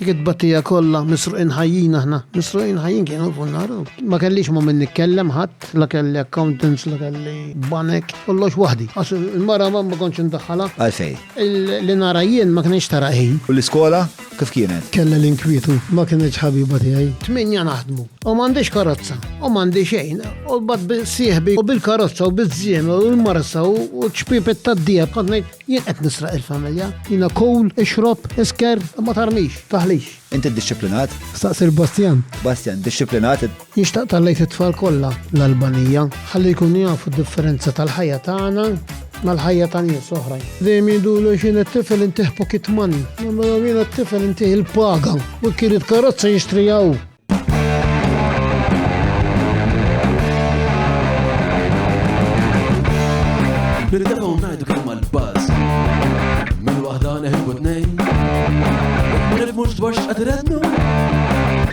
dik it-tbatija kollha misruqin ħajjin aħna. Misruqin ħajjin kienu fun-nar. Ma kellix moment nitkellem ħadd, la kelli accountants, la kelli banek, kollox waħdi. Għax il-mara ma kontx indaħħalha. Għalfej. Li nara jien ma kienx tara ħin. U l-iskola kif kienet? Kella l-inkwitu, ma kienx ħabiba tiegħi. Tminja naħdmu. U m'għandix karozza, u m'għandi xejn. U bad sieħbi u bil-karozza u bil-żiem u l-marsa u ċpipet tad-dija bħad ngħid jien qed nisraq il-familja. Jiena kowl, ixrob, isker, ma tarmix, taħlix. Inti disciplinat? Staqsir Bastian. Bastian, disciplinat? Nixtaq tal-lejt it-tfal kollha l-Albanija, ħalli jkunu jafu d-differenza tal-ħajja tagħna mal-ħajja ta' nies oħrajn. Dejjem jgħidulu x'in it-tifel intih pocket money. Ma jiena t-tifel intih il-paga u kien karozza jixtrijaw. Nirdefaw ngħidu kemm mal-buzz. Min waħda neħibu tnejn. Ma nifhmux dwar x'qed irednu.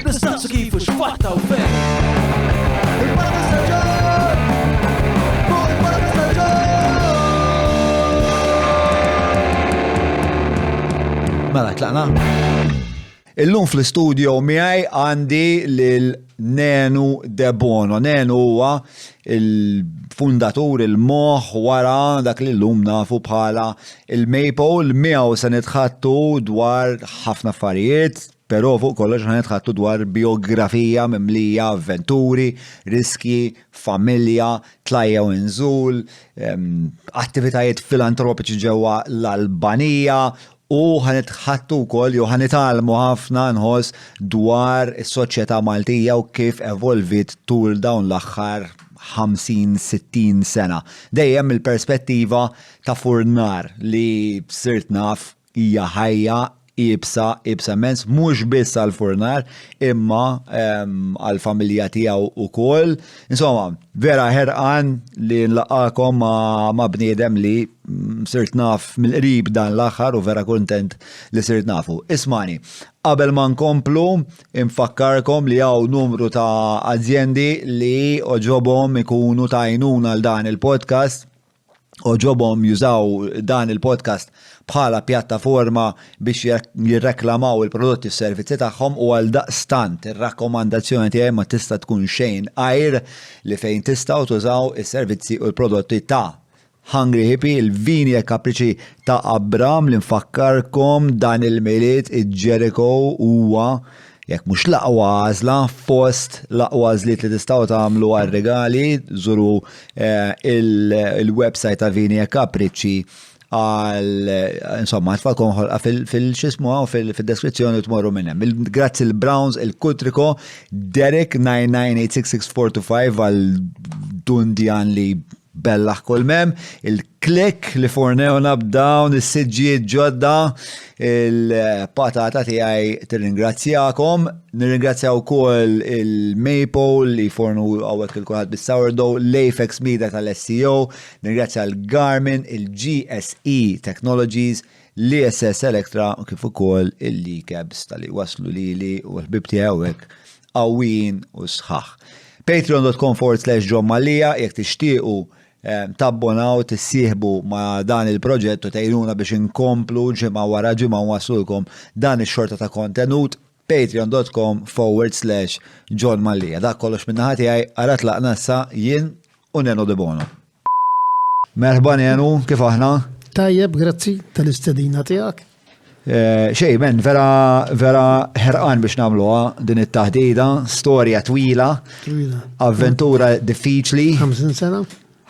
Nistaqsu kif u x'fatta u fejn. Il-Parla Staġġar! Fuq il-Parla Staġġar! Mela, tlaqna? Illum fl-studio miegħi għandi lil Nenu De Bono. Nenu huwa il-fundatur, il-moħ wara dak li l-lum nafu bħala il-Maple. Miegħu se nitħattu dwar ħafna affarijiet, però fuq kollox nitħattu dwar biografija mimlija avventuri, riski, familja, tlajja u nżul, attivitajiet filantropiċi ġewwa l-Albanija. U ħanitħattu wkoll jew ħanitalmu ħafna nħoss dwar is-soċjetà Maltija u kif evolvit tul dawn l-aħħar 50-60 sena. Dejjem il-perspettiva ta' furnar li sirt naf hija ħajja ibsa mens, mhux biss għal-furnar, imma għal-familja tiegħu ukoll. Insomma, vera ħerqan li nlaqakom ma' bniedem li sirt naf mill-qrib dan l-aħħar u vera kuntent li sirt nafu. Ismani, qabel ma nkomplu, infakkarkom li hawn numru ta' azjendi li oġobhom ikunu ta' għajnuna għal dan il-podcast. Oġobhom jużaw dan il-podcast bħala pjattaforma biex jirreklamaw il-prodotti u s-servizzi tagħhom u għal daqstant ir-rakkomandazzjoni tiegħi ma tista' tkun xejn għajr li fejn tistgħu tużaw is-servizzi u l-prodotti ta' Hungry Hippie, il-vini e kapriċi ta' Abram li nfakkarkom dan il-miliet il-Jericho huwa jekk mhux laqwa għażla fost laqwa għażliet li tistgħu tagħmlu għar-regali, żuru il-website ta' Vini e Kapriċi insomma tfalkom fil-xismu u fil-deskrizzjoni tmorru minn hemm. Grazzi l-Browns, il-Kutriko, Derek 9986645 għal Dundjan li bellaħ kol mem, il-klik li fornewna b'dawn is-siġġijiet ġodda, il-patata tiegħi tirringrazzjakom, nirringrazzjaw ukoll il-Maple li fornu hawnhekk il-kulħadd bis-sourdough, l-Apex Media tal-SEO, nirringrazzja l-Garmin, il-GSE Technologies, l-ISS Electra u kif ukoll il-Cabs tal-li waslu lili u l-ħbib tiegħu hekk qawwin u sħaħ. Patreon.com/John Mallia jekk tixtiequ tabbonaw tissieħbu ma' dan il-proġett u tgħinuna biex inkomplu ġimgħa wara ġimgħa wassulkom dan ix-xorta ta' kontenut. Patreon.com/John Mallia. Dak kollox minn naħa tiegħi ara tlaqna issa jien u Nenu De Bono. Merħba Nenu, kif aħna? Tajjeb, grazzi tal-istedina tiegħek. Xej, men, vera ħerqan biex namluha din it-taħdida, storja twila, avventura diffiċli. 50 sena?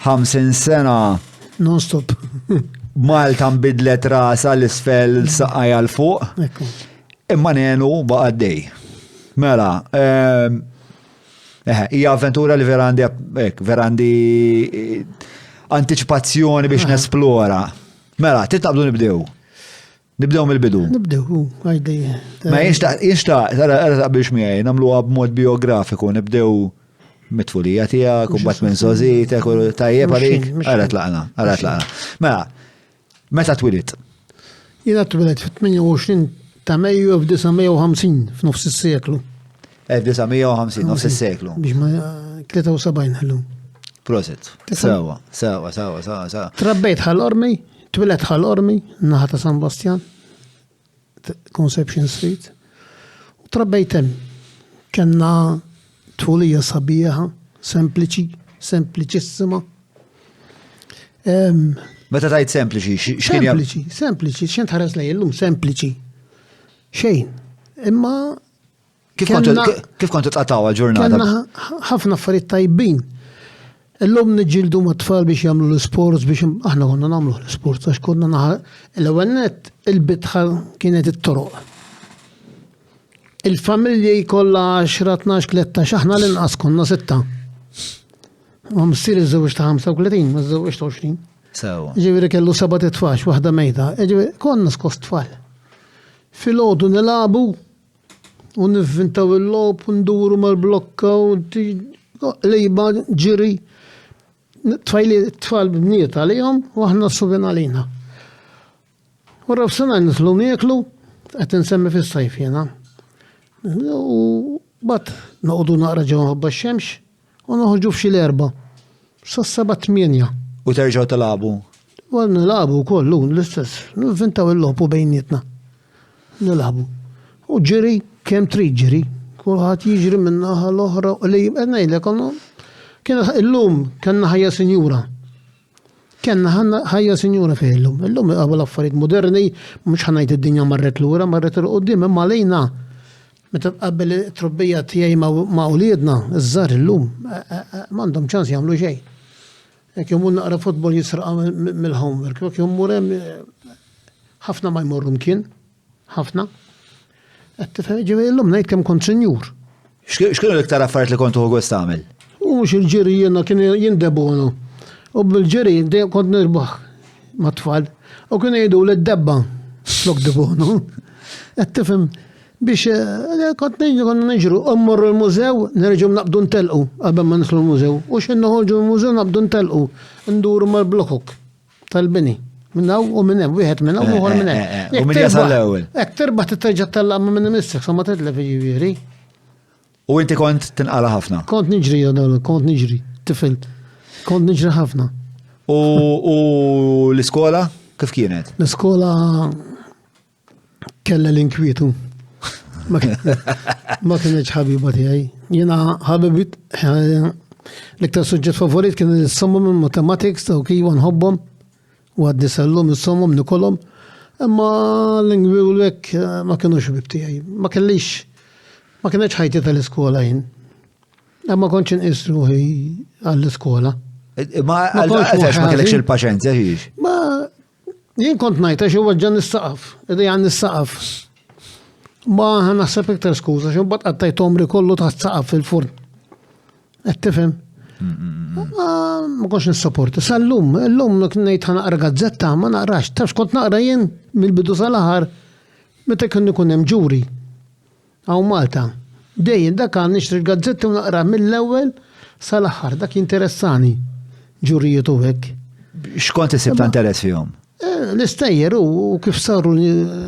50 sena. Non-stop. Malta nbidlet rasa l-isfel saqajja l-fuq. Imma Nenu baqaddej. Mela, hija avventura li vera għandi anticipazzjoni biex nesplora. Mela, titqabdu nibdew. Nibdew mill-bidu. Nibdew, għajdi. Ma jinxtaq, tara biex miegħi, nagħmluha b'mod biografiku, nibdew mit-tfulija tiegħek, u mbagħad minn żożietek u tajjeb għalik. Ara tlaqna. Mela, meta twilit? Jiena twilet fit-28 ta' Mejju f'950 f'nofs is-seklu. 1950, nofs is-seklu. Biex ma 73 ħallu. Proset. Sewa. Trabbejt ħal-ormi, twilet ħal-ormi, naħa ta' San Bastian, Conception Street. trabbejtem. Kenna tfulija sabiħa, sempliċissima. Meta tajt sempliċi, x'kien jagħmel? Sempliċi, x'int ħares lej illum sempliċi. Xejn. Imma Kif kontu tqataw ġurnata? Kenna ħafna affarijiet tajbin. Illum niġġieldu ma' tfal biex jagħmlu l-sports biex aħna konna nagħmlu l-sports għax konna l-ewwel nett il-bitħa kienet it-toroq. Il-familji kollha 10, 12, 13 aħna l-inqas konna 6. Ma missier iżżewweġ ta' 35, ma żżewweġ ta' 20. Sewa. Ġifieri kellu 7 titfax, waħda mejda. Ġifieri konna skost tfal. Fil-għodu nilagħbu u nivvintaw il-lob u nduru mal-blokka u lejba ġiri. Tfal b'niet għalihom u aħna subin għalina. U rabsana nitlu nieklu, qed insemmi fis-sajf jena. U bat noqogħdu naqra ġew ħabba x-xemx u noħorġu f'xi l-erba'. Sas-7-8. U terġgħu tilagħbu? Għal nilagħbu kollu l-istess, nivvintaw il-lob u bejnietna. Nilagħbu. U ġiri kemm trid ġiri, kulħadd jiġri min-naħa l-oħra u li ngħidlek kien illum kellna ħajja sinjura. Kenna ħajja sinjura fejn illum. Illum qabel affarijiet moderni mhux ħanajt id-dinja marret lura, marret il qudiem imma lejna meta qabel it-trobbija tiegħi ma' uliedna iż-żar illum m'għandhom ċans jagħmlu xejn. Jekk jomur naqra futbol jisraqa mill-homework, jekk jomur hemm ħafna ma jmorru mkien, ħafna. Ġifieri illum ngħid kemm kont sinjur. X'kienu l-iktar affarijiet li kontu gost tagħmel? U mhux il-ġiri jiena kien jindebonu. U bil-ġiri kont nirbaħ ma' tfal. U kien jgħidu l-debba flok debonu. Qed tifhem biex kont niġru mmorru l-mużew nerġgħu naqbdu ntelqu qabel ma nidħlu l-mużew. U x'in noħorġu l-mużew naqbdu ntelqu. Nduru mal-blokok tal-bini. Minnaw u minn hemm, wieħed minn hawn u ieħor minn hemm. U min jasal l-ewwel. Hekk terbaħ titterġa' tellaq ma' minn imissek sa ma titlef jiġifieri. U inti kont tinqala ħafna? Kont niġri, tifel. Kont niġri ħafna. U l-iskola kif kienet? L-iskola kella l-inkwitu. Ma kienx ħabiba tiegħi. Jiena ħabibit l-iktar suġġett favorit kien is-sommom il-mathematics u kif nħobbhom u għaddi sellhom is-sommom nikolhom. Imma l-ingwi u l-hekk ma kienux ħbib tiegħi. Ma kienx ħajti tal-iskola jien. Ma kontx inqis ruħi għall-iskola. Ma għalfex ma kellekx il-paċenzja xiex? Ma jien kont ngħid għax huwa ġan nissaqaf, idejja nissaqaf. Ma naħseb iktar skuża xi mbagħad qattajt omri kollu taħt saqaf fil-furn. Qed tifhem? Ma kontx nissopporta. Sal-lum, illum ngħid ħanaqra gazzetta ma naqrax. Tafx kont naqra jien mill-bidu sal-aħħar meta kien ikun hemm ġuri. Aw Malta. Dejjem dak għan nixtri l-gazzetti u naqra mill-ewwel sal-aħħar dak jinteressani ġurijiet u hekk. X'kont isib ta' interess fihom? L-istejjer u kif saru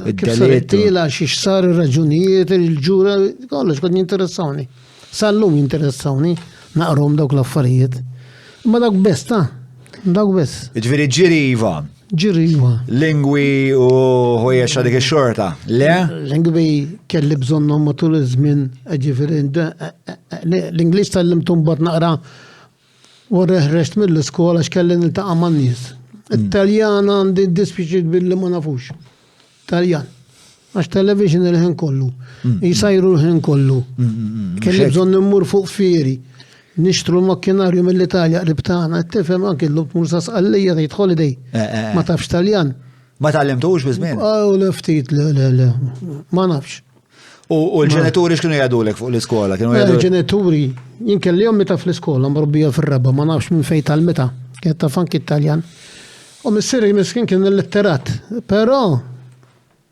it-tiela xiex saru raġunijiet il-ġura kollox kont jinteressawni. Sal-lum jinteressawni naqrom dawk l-affarijiet. Ma dawk best, dawk best. Ġifieri ġiri iva. Ġiri iva. Lingwi u ħwejjex dik ix-xorta. Le? Lingwi kelli bżonnhom matul iż-żmien, ġifieri l-Ingliż tallimtu mbagħad naqra wara ħreġt mill-iskola x'kelli niltaqa' man-nies. It-Taljan għandi dispiċit billi ma nafux. Taljan. Għax television il-ħin kollu. Jisajru l-ħin kollu. Kelli bżonn immur fuq fieri. Nixtru l-makkinarju mill-Italja qrib tagħna, tifhem anke l-lub mursa sqallija tgħid holiday. Ma tafx Taljan. Ma tallimtux biżmien? U l-ftit le. Ma nafx. U l-ġenituri x'kienu jgħidulek fuq l-iskola? Il-ġenituri jien kelli ommi ta' fl-iskola mrobbija fir-raba, ma nafx minn fejn tal-meta. Kienet taf anke Taljan. U missieri miskin kien il-litterat, però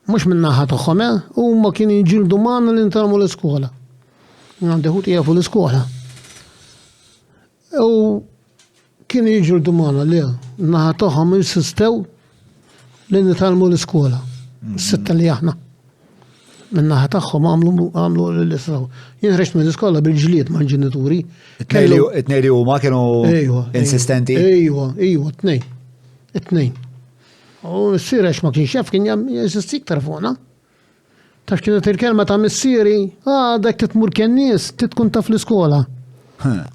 mhux minn naħa tagħhom, huma kienu jġildu magħna li ntalmu l-iskola. Għandi ħuti jafu l-iskola. U kienu jġildu magħna li naħa tagħhom insistew li nitalmu l-iskola. Sitta li aħna. Minn naħa tagħhom għamlu l-istraw. Jien ħreġt mill-iskola bil-ġlied mal-ġenituri. It-tnejn huma kienu insistenti? Ejwa, it-tnejn. It-tnejn. U s-sirax ma kienx jaf kien jesisti iktar fuqna. Taf kienet il-kelma ta' missieri, dak titmur kennis, titkun taf l-iskola.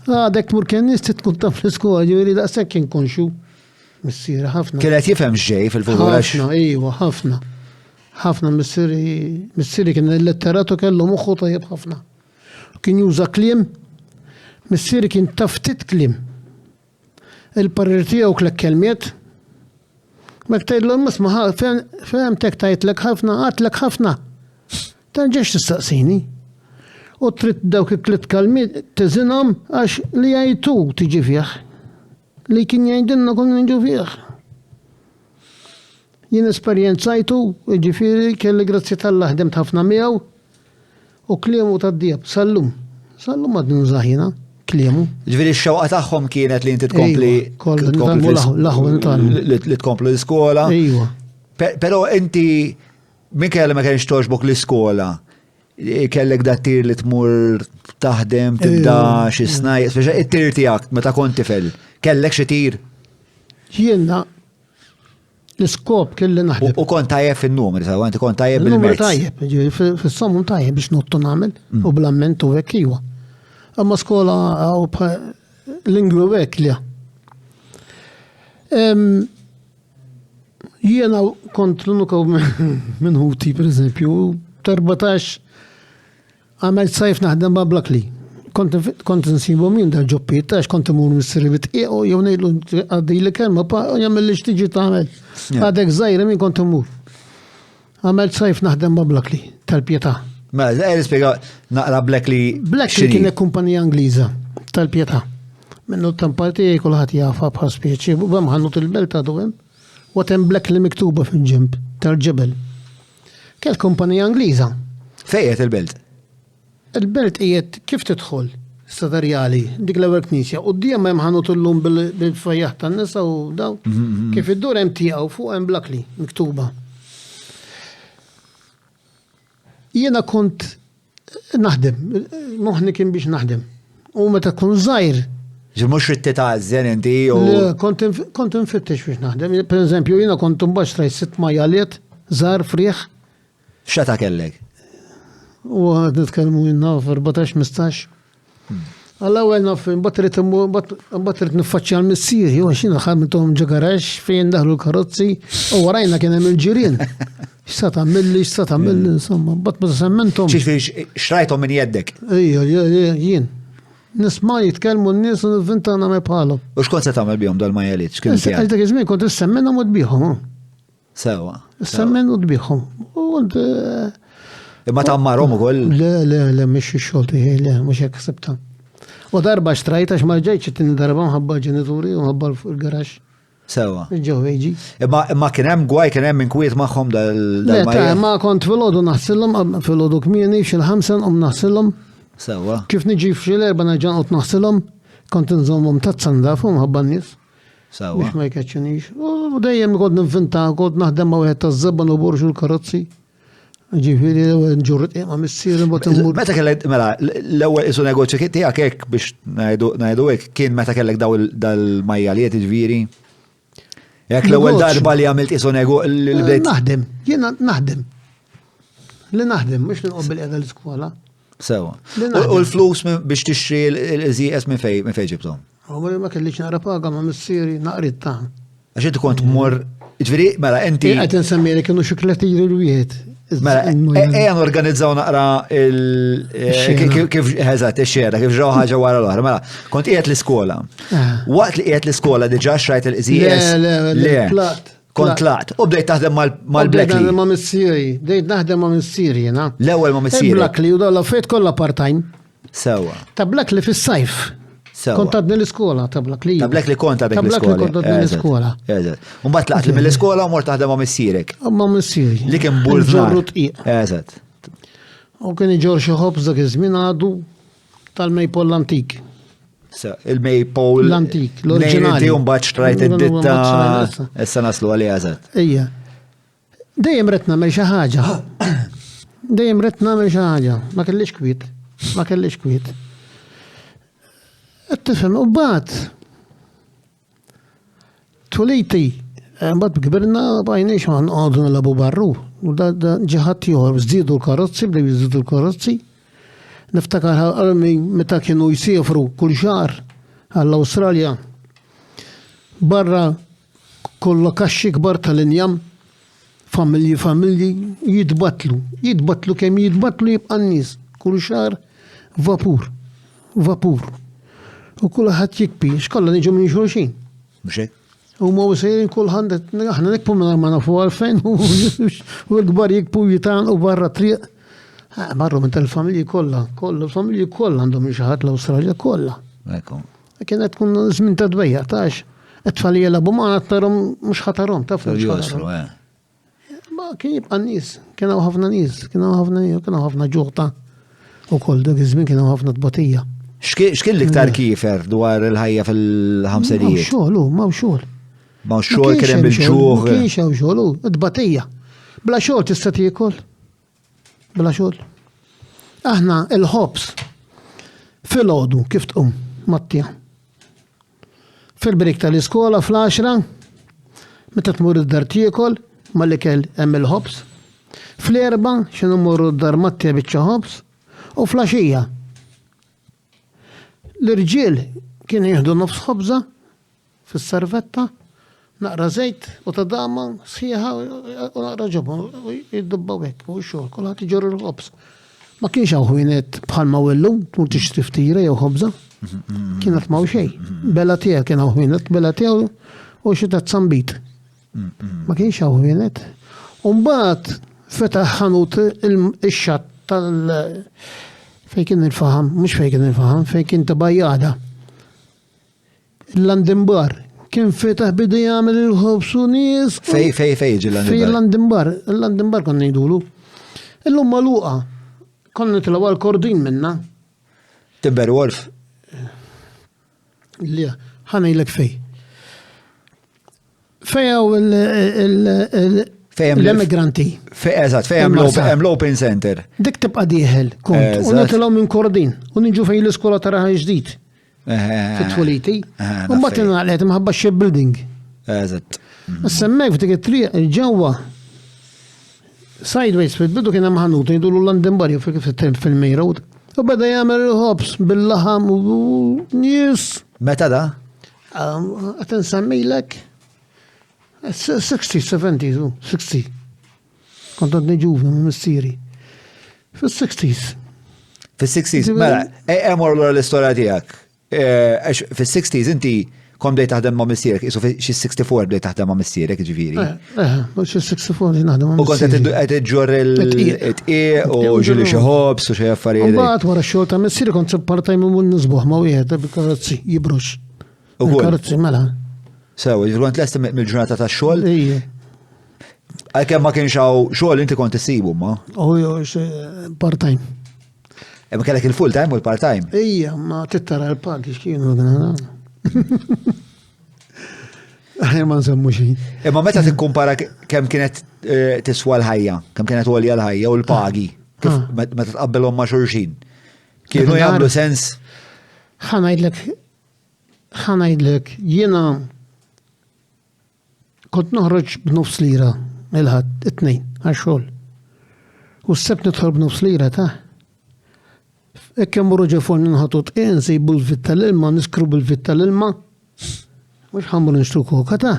Dak tmur kennis, titkun taf l-iskola, ġifieri daqshekk kien konxu. Missieri ħafna. Kienet jifhem x'ġej fil-futur għax. ħafna, ejwa, ħafna. ħafna missieri kien il-letteratu kellu moħħu tajjeb ħafna. Kien juża kliem, missieri kien taf ftit kliem. Il-parir tiegħu klek kelmiet. Ma ktajdlhom isma' fehmtek tajtlek ħafna, għatlek ħafna. Tanġex tistaqsini. U trid dawk it-tliet kalmiet tiżinhom għax li jgħidu tiġi fih. Li kien jgħidilna konna niġu fih. Jien esperjenzajtu, ġifieri kelli grazzi tal-Alla ħdemt ħafna miegħu u kliemu tad-dieb sallum. Sallum għad nużaħina, kliemu. Ġifieri x-xewqa tagħhom kienet li inti tkompli li tkomplu l-iskola. Ejwa. Però inti min kelli ma kienx toġbok l-iskola. Kellek da tir li tmur taħdem, tibda xi snajq, speċa it-tir tiegħek meta kont tifel. Kellek xi tir? Jiena l-iskop kelli naħdem. U kont tajjeb fin-numri, sawa inti kont tajjeb Il-numru bil-mezz. tajjeb, fis-sommum tajjeb biex nottu nagħmel u bl-amment u hekk iwa. Amma skola lingwi hekk li. Jiena kont l-unika minn Ħuti, pereżempju, 14 għamelt sajf naħdem ma' Blakli. Kont nsibu min da ġobbiet, għax kont imur missieri bitqiegħu jew ngħidlu għaddi li kelma pa jagħmel li x'tiġi tagħmel. Għadek żgħira min kont imur. Għamelt sajf naħdem ma' Blakli tal-Pjetà. Mela, nispjega naqra Blakli. Blakli kienet kumpanija Ingliża tal-Pjetà. Minnu t-tampati kulħadd jafa bħal spieċi, u hemm ħannut il-belt għadu hemm. U hemm Blakli miktuba fil-ġemb tal-ġebel. Kell kumpanija Ingliża. Fejqet il-belt? Il-belt qiegħed kif tidħol Sadarjali, dik l-ewwel knisja, u d-diem hemm ħanut illum bil-fajjaħ tan-nisa u daw. Kif id-dur hemm tiegħu fuq hemm Blakli miktuba. Jiena kont naħdem, moħħni kien biex naħdem. U meta kun żgħir. Mhux rid titgħażżen inti u. Kont infittex biex naħdem. Pereżempju jiena kont imbaxx sitt majjaliet żgħar frieħ. X'eta kellek? U nitkellmu jinna 14-15. Għall-ewwel naf imbagħad trid niffaċċja l-missieri u xina ħadmithom ġo garax fejn daħlu l-karozzi u warajna kien hemm il-ġirien. X'sa tagħmel insomma, mbagħad ma semmenthom. Xrajthom minn jeddek. Jien. Nisma' jitkellmu n-nies u nivvinta nagħmel bħalhom. U x'kont se tagħmel bihom dal-majjaliet? X'kien Għal dak iż-żmien kont issemmenhom u tbieħhom. Sewa. Issemmen u tbieħhom. Imma tammarhom ukoll. Le, mhix ix-xogħol tiegħi, le, mhux hekk ħsibta. U darba xtrajt għax ma ġejtx it-tieni darba mħabba ġenituri u mħabba l-garax. Sewa. Ġew veġi. Imma kien hemm gwaj kien hemm inkwiet magħhom Le, ta' ma kont filgħodu naħsilhom, filgħodu kmieni f'xil-5 naħsilhom. Sewa. Kif niġi f'xil-4 naġan qed naħsilhom, kont inżommhom tazzandaf u mħabba n-nies. Sewa. Biex ma jkaċċunix. U dejjem kont nivvinta, kont naħdem ma' wieħed taż-żebban u borxu l-karozzi. Ġifieri ġurret ma' missier imbagħad immur. Meta kellek mela l-ewwel isu negozju tiegħek hekk biex ngħidu hekk kien meta kellek daw dal-majjaliet jiġifieri. Jekk l-ewwel darba li għamilt isu l-bdejt. Naħdem, jiena naħdem. Li naħdem, mhux li nqobbel qiegħda l-iskola. Sewa. U l-flus biex tixtri l-żieqes minn fejn ġibthom? Ma kellix naqra paga ma' missieri naqrit ta'. Għax inti kont tmur, ġifieri mela inti. Qed insemmiri kienu xi kletiri l-wieħed. Mela, ejja norganizzaw naqra kif eżatt ix-xera, kif ġew ħaġa wara l-oħra. Mela, kont qiegħed l-iskola. Waqt li qiegħed l-iskola diġà xrajt il-qżies. Le, kont tlaqt. U bdejt taħdem mal-Blakli. Naħdem ma' missieri, bdejt naħdem ma' missieri jiena. L-ewwel ma' missieri. Blakli u dawn l-affarijiet kollha part-time. Sewa. Ta' Blakli fis-sajf. Kont għadni l-iskola ta' Blakli. Ta' Blakli kont għadek l-iskola. Ta' Blakli kont għadni l-iskola. U mbagħad tlaqt li mill-iskola u mort taħdem ma' missierek. Ma' missieri. Li kien burżnar. Eżatt. U kien iġor xi ħobż dak iż-żmien għadu tal-Maple l-antik. Il-Maple l-antik, l-oriġinali. U mbagħad xtrajt id-ditta issa naslu għalih eżatt. Ejja. Dejjem rid nagħmel xi ħaġa. Dejjem rid nagħmel xi ħaġa. Ma kellix kwiet. Tifhem, u bad. Tweliti Mbagħad kbirna bajniex ma nqogħdu nilagħbu barru. U da ġeħat ieħor żdiedu l-karozzi, bdew jiżdiedu l-karozzi. Niftakar għalmi meta kienu jsifru kull xahar għall-Awstralja. Barra kollha kaxxi kbar tal-injam, familji jitbatlu kemm jitbatlu jibqa' n-nies. Kull xahar vapur. U kulħadd jikbi, x'kollha niġu minn xulxin. Mhux hekk? U ma sejrin kulħadd aħna nikbu minn ma nafu għalfejn u l-kbar jikbu jitanqu barra triq. Marru minn tal-familji kollha, l-familji kollha għandhom xi ħadd l-Awstralja kollha. Ekku. Kienet tkun żmien ta' dbejja tax. It-tfal jelabu ma tarom mhux ħatarhom, taf mhux ħatarhom. Ma kien jibqa' nies, kienu ħafna nies, kienu ħafna ġuħta. Ukoll dak iż-żmien kienu ħafna tbatija. X'kien l-iktar kifer dwar il-ħajja fil-ħamserijiet? Ma' xogħol. Ma' xogħol kien hemm il-ġuħ. Ma kienx hemm xogħol, tbatija. Bla xogħol tista' tiekol. Bla xogħol. Aħna il-ħobs fil-għodu kif tqum Mattija. Fil-break tal-iskola fl-10 meta tmur id-dar tiekol mal-ikel hemm il-ħobs. Fl-4 x'inhu mmorru d-dar Mattija biċċa ħobs u fl-għaxija. L-irġiel kien jieħdu nofs ħobża fis-servetta, naqra żejt u ta' dama sħiħa u naqra ġobhom u jiddubbaw hekk u x-xogħol kulħadd iġorru l-ħobs. Ma kienx hawn ħwienet bħalma illum tmur tixtri ftiera jew ħobża. Kienet ma' xejn. Bella tiegħek kien hawn ħwienet, bella tiegħu u xi ta' tzambit. Ma kienx hawn ħwienet. U mbagħad fetaħ ħanut ix-xatt fejn kien il-faham, mhux fejn kien il-faham, fejn kien ta' bajjada. Il-London Bar kien fetaħ bidu jagħmel il-ħobs u nies. Fej ġi London Bar. Il-London Bar konna ngħidulu. Illum magħluqa. Konna nitilgħu għall-kordin minna. Timberwolf. Le, ħanejlek fej. Fejn l-emigranti. Eżatt, fejn hemm l-Open Center. Dik tibqa' dieħel kont u nitilgħu minn kordin u niġu fejn l-iskola taraħa ġdid. Fit-Twiliti. U mbagħad ingħalqet imħabba shipbuilding. Eżatt. Issa hemmhekk f'dik it-triq ġewwa sideways fil-bidu kien hemm ħanut jgħidulu London Bar fil-Main Road. U beda jagħmel il-ħobs bil-laħam u nies. Meta da? Qed insemmilek 60, 70, 60. Kont għadni ġuvna minn missieri. Fis-60s. Fis-60s, mela, emor l-istoria tiegħek. Fis-60s inti kom bdejt taħdem ma' missierek, isu xi 64 bdejt taħdem ma' missierek ġifieri. Xi 64 naħdem ma' u kont qed iġġor il-tqiegħ u ġieli xi ħobs u xi affarijiet. Mbagħad wara x-xogħol ta' missieri kont part-time imur nisbuħ ma' wieħed bil-karozzi jibrux. Il-karozzi mela. Sew, kont lest mill-ġurnata tax-xogħol. Ejja. Għalkemm ma kienx hawn xogħol inti kont issibu ma. Part-time. Imma kellek il-full time u l-part-time. Ejja, ma tittara l-pagi x'kienu ma nsemmu xejn. Imma meta tikkumpara kemm kienet tiswa l-ħajja, kemm kienet għolja l-ħajja u l-pagi, meta tqabbelhom ma' xulxin. Kienu jagħmlu sens. Ħanajdlek, jiena kont noħroġ b'nofs lira il-ħadd it-tnejn għax-xogħol. U s-sebt nidħol b'nofs lira ta' hekk hemm morru ġefon nħatu tqien sejbu l-vitt tal-ilma, niskru bil-vitt tal-ilma. Mhux ħammur nixtru koka ta'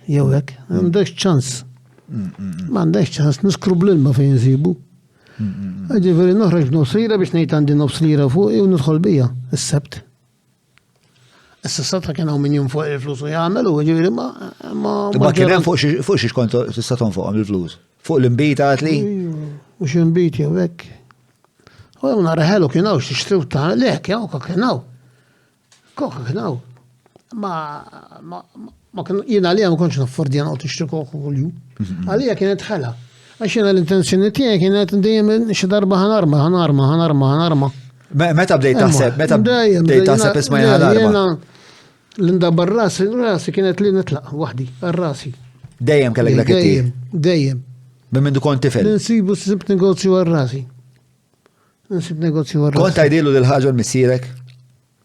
jew hekk, m'għandekx ċans. M'għandekx ċans niskru bl-ilma fejn nsibu. Ġifieri noħroġ b'nofs lira biex ngħid għandi nofs lira fuq u nidħol bija is-sebt. Issa sata kien hawn min fuq il-flus u jagħmel u ġifieri ma kien hemm fuq xi kont tista' tonfoqhom il-flus. Fuq l-imbita għatli? Mhux imbit jew hekk. U nara ħelu kien hawn x'tixtrew ta' lek jew koka kien hawn. Koka kien hawn. Ma kien jiena għalija ma kontx naffordja noqgħod nixtri koka kuljum. Għalija kienet ħela. Għax jiena l-intenzjoni tiegħi kienet dejjem xi darba ħanarma. Meta bdejt taħseb isma' ħanarma? L-indabbar rasi kienet li nitlaq waħdi, għal-rasi. Dejjem kellek dak it-tiem? Dejjem. Minn mindu kont tifel? Nsibu sibt negozju għal-rasi. Kont għajdilu dil-ħaġa l-missierek?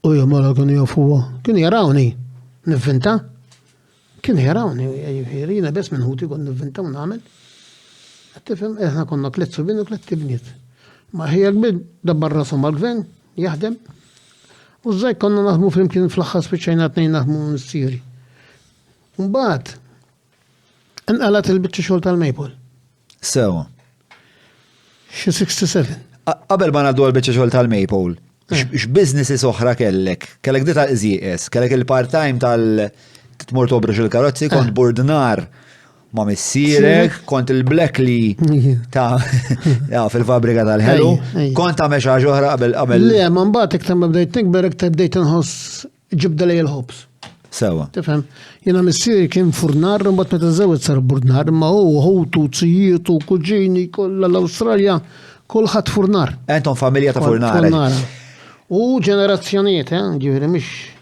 Uja, mara kunu jafuwa. Kunu jarawni. Niffinta. Kien jarawni, jirina bes minn ħuti kon nivvinta u nagħmel. Tifhem, aħna konna tliet subien u tliet tibniet. Ma ħija kbir dabbar rashom mal-gvern jaħdem. U żej konna naħdmu flimkien fl-aħħar spiċċajna tnejn naħdmu missieri. Mbagħad inqalat il-biċċa xogħol tal-Maple. Sewa. Xi 67. Qabel ma ngħaddu għall-biċċa xogħol tal-Maple, x'businesses oħra kellek? Kellek di tal-IZS, kellek il-part-time tmur tobrux il-karozzi, kont burdnar ma' missierek, kont il-Blackley ta' fil-fabrika tal-ħelu, kont ta' meċa ġoħra qabel. Le, ma mbagħad iktar ma bdejt nikber iktar bdejt inħoss ġibda lej il-ħobs. Sewa. Tifhem, jiena missieri kien furnar, mbagħad meta żewwed sar burdnar, imma hu ħowtu tzijietu kuġini kollha l-Awstralja kulħadd furnar. Entom familja ta' furnar. U ġenerazzjonijiet, ġifieri mhix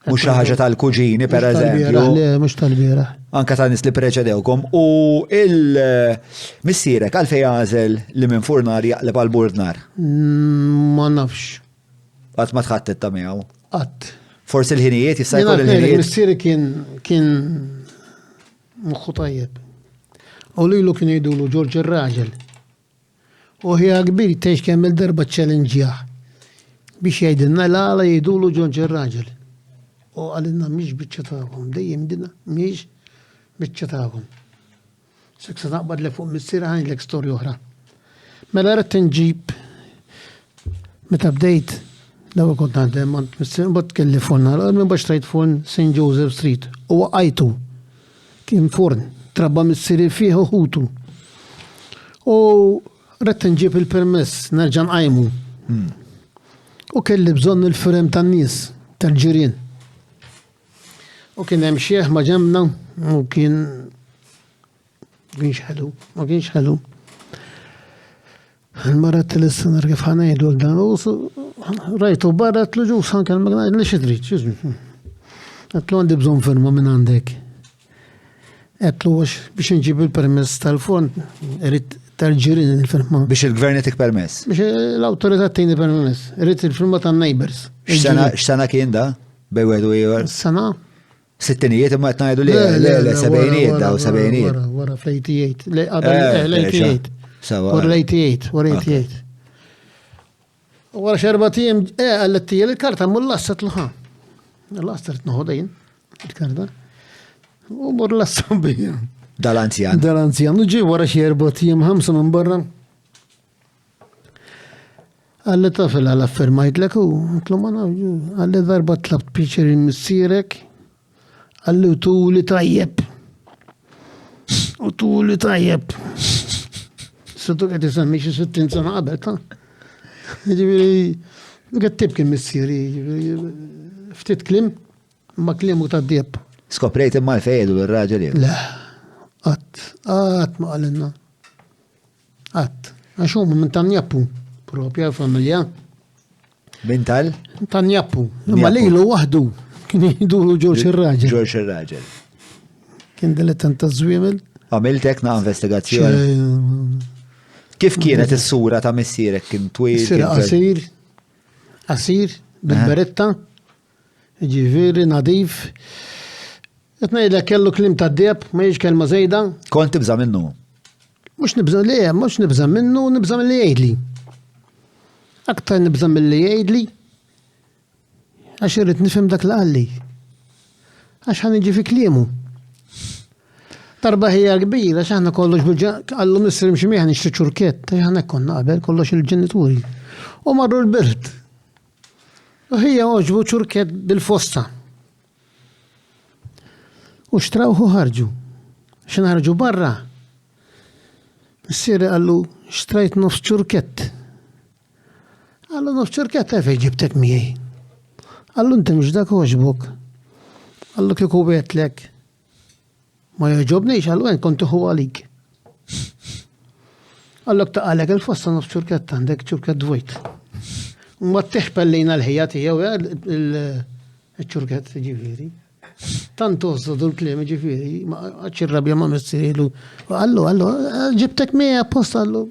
Mhux xi ħaġa tal-kuġini pereżempju. Le, mhux tal-bieraħ. Anka ta' nies li preċedewkom. U il-missierek għalfejn għażel li minn furnar jaqleb għal burdnar. Ma nafx. Qatt ma tħattet ta' miegħu. Qatt. Forsi l-ħinijiet jista' jkun il-ħinijiet. Missieri kien moħħu tajjeb. U lilu kien jgħidulu George ir-Raġel. U ħija kbir tgħix kemm il-darba ċċellenġjah biex jgħidilna l-għala jgħidulu George ir-Raġel. U għalina miex biċċa tagħhom, dejjem dina miex biċċa tagħhom. Seksa naqbad li fuq missiera ħanilek storja oħra. Mela rrid inġib meta bdejt l-ewwel kont naħdem għand missier bad kelli forn minn bax trajt forn St. Joseph Street. U waqajtu. Kien forn, trabba missieri fih u ħutu. U rrid inġib il-permess nerġa' nqajmu. U kelli bżonn il-firem tan-nies tal-ġirien. U kien hemm xieħ ma' ġembna u kien ħelu, ma kienx ħelu. Il-mara t-tilissa kif ħanajdu għal-dan, u rajtu barra t-luġu sanka l-magna, li xidrit, għatlu għandi bżon firma minn għandek. Għatlu biex nġib il-permess tal-forn, rrit tal-ġirin il-firma. Biex il-gvern jtik permess? Biex l-autorità t-tini permess, rrit il-firma tal-neighbors. X'sena kien da? Bejwedu ieħor? Sena? Sittinijiet imma qed ngħidu le sebgħinijiet daw sebgħinijiet. Wara fl-88. L-88. Wara l-88, wara 88. Wara xerba tiem għallet tija l-karta mullassat l-ħa. L-lastat noħodajn il-karta. U mor lassam bija. Dal-anzjan. Dal-anzjan. U ġi wara xerba tiem ħamsa minn barra. Għallet tafel għal-affermajt l-ek u għatlu ma nafġu. Għallet darba tlabt piċer il-missierek. Għallu tu li tajjeb. U tu li tajjeb. Sottu għed jisammi xie 60 sana qabel, ta' ġiviri, għattib kien missieri, ftit klim, ma klim u ta' d-dieb. Skoprejt imma l-fejdu l-raġel jek? Le, għat ma għalinna. Għat. Għaxum minn Tanjappu, propja familja. Min tal? Tanjappu. Ma lilu wahdu. Kien jidulu George ir-Raġel. George ir-Raġel. Kien dilettant ta' żwiemel. Għamiltek na' investigazzjoni. Kif kienet is-sura ta' missierek kien twil? Qasir, bil-beretta, ġifieri nadif. Qed ngħidlek kellu klim ta' d-dieb, ma jiex kelma żejda. Kont tibża minnu? Mhux nibża minnu, nibża milli jgħidli. Aktar nibża milli jgħidli. Għax irrid nifhem dak l-għalli. Għax ħan iġi fi kliemu. Darba ħija kbira, għax ħana kollox għallu missier mximieħ nixtri ċurkett, ħana konna qabel kollox il-ġenituri. U marru l-birt. U ħija oġbu ċurkett bil-fossa. U xtrawħu ħarġu. Xin ħarġu barra. Missier għallu xtrajt nofs ċurkett. Għallu nofs ċurkett għafej ġibtek miej. Għallu inti mux dak uġbuk. Għallu kiku betlek. Ma jħġobnix, għallu għen konti hu għalik. Għallu għalek il-fossa nofs ċurkett għandek ċurkett dvojt. Ma t-teħpellina l-ħijat jew il-ċurkett ġifiri. Tanto ożodu l-klim ġifiri, ma ċirrabja ma messirilu. Għallu, ġibtek mija post għallu.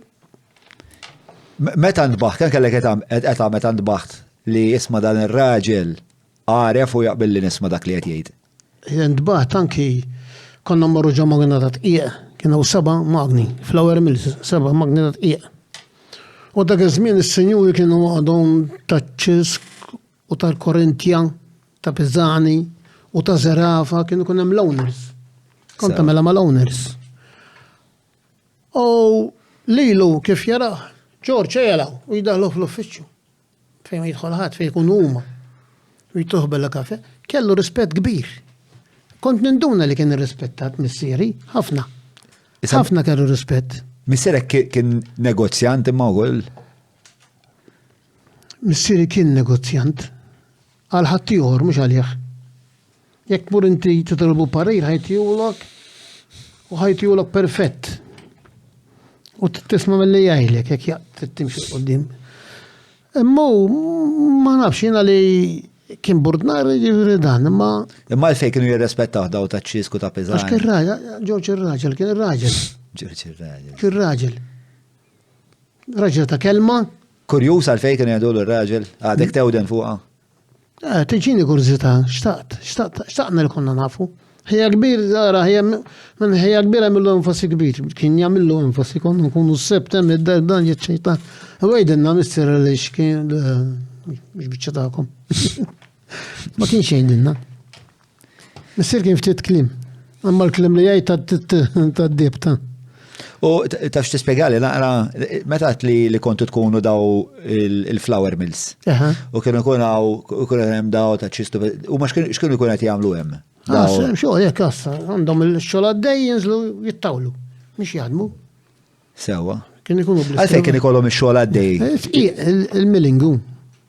Meta ndbaħt, kan kellek eta meta ndbaħt li jisma dan ir-raġel għaref u jaqbel li nisma dak li qed jgħid. Jendbaħt anki konna marru ġa magna ta' tqiq, kienu 7 magni, flour mills, 7 magni ta' tqiq. U dak iż-żmien is-sinjuri kienu għadhom ta' ċisk u tal-Korintja, ta' Pizzani u ta' Zerafa, kienu kun hemm loaners. Kont tagħmilha ma' loaners. U lilu kif jaraħ, George jelaw, u jidaħlu fl-uffiċċju. Fejn ma jidħol ħadd fejn jkun huma. U jittuħbella kafe, kellu rispett kbir. Kont ninduna li kien irrispettat missieri, ħafna. Ħafna kellu rispett. Missierek kien negozjant imma wkoll? Missieri kien negozjant. Għal ħadd ieħor mhux għalih. Jekk mur inti titolbu parir ħajtijulok u ħajtijulok perfett. U tisma' mill-li jgħidlek jekk timxi qudiem. Imma ma nafx jiena li kien burdnar jiġri dan, imma. Imma għalfejn kienu jirrespettaw daw ta' ċisku ta' Pizzani. Għax kien raġel, George ir-raġel, kien ir-raġel. George ir-raġel. Kien raġel. Raġel ta' kelma. Kurjuż għalfejn kienu jgħidu l-raġel, għadek tewden fuqha. Tiġini kurzita, xtaqna li konna nafu. Ħija kbir, zara, ħija kbira mill-lu enfasi kbir. Kien jagħmillu enfasi, konna nkunu s-sebtem id-dan jiċċejtan. Għajdenna mister li xkien, biex bieċċatakom. Ma kienx jgħidilna. Mister kien ftit klim. Amma l-klim li jgħid tad-dibta. U tafx tispjegali naqra, meta li kontu tkunu daw il-flour mills. U kienu kuna hemm daw ta' ċistu, u ma x'kienu jkunu qed jagħmlu hemm? Xogħol jekk assa, għandhom il-xogħol għaddej jinżlu jittawlu, mhux jaħdmu. Sewwa. Kien ikunu Għalfejn kien ikollhom ix-xogħol għaddej. Il-millingu.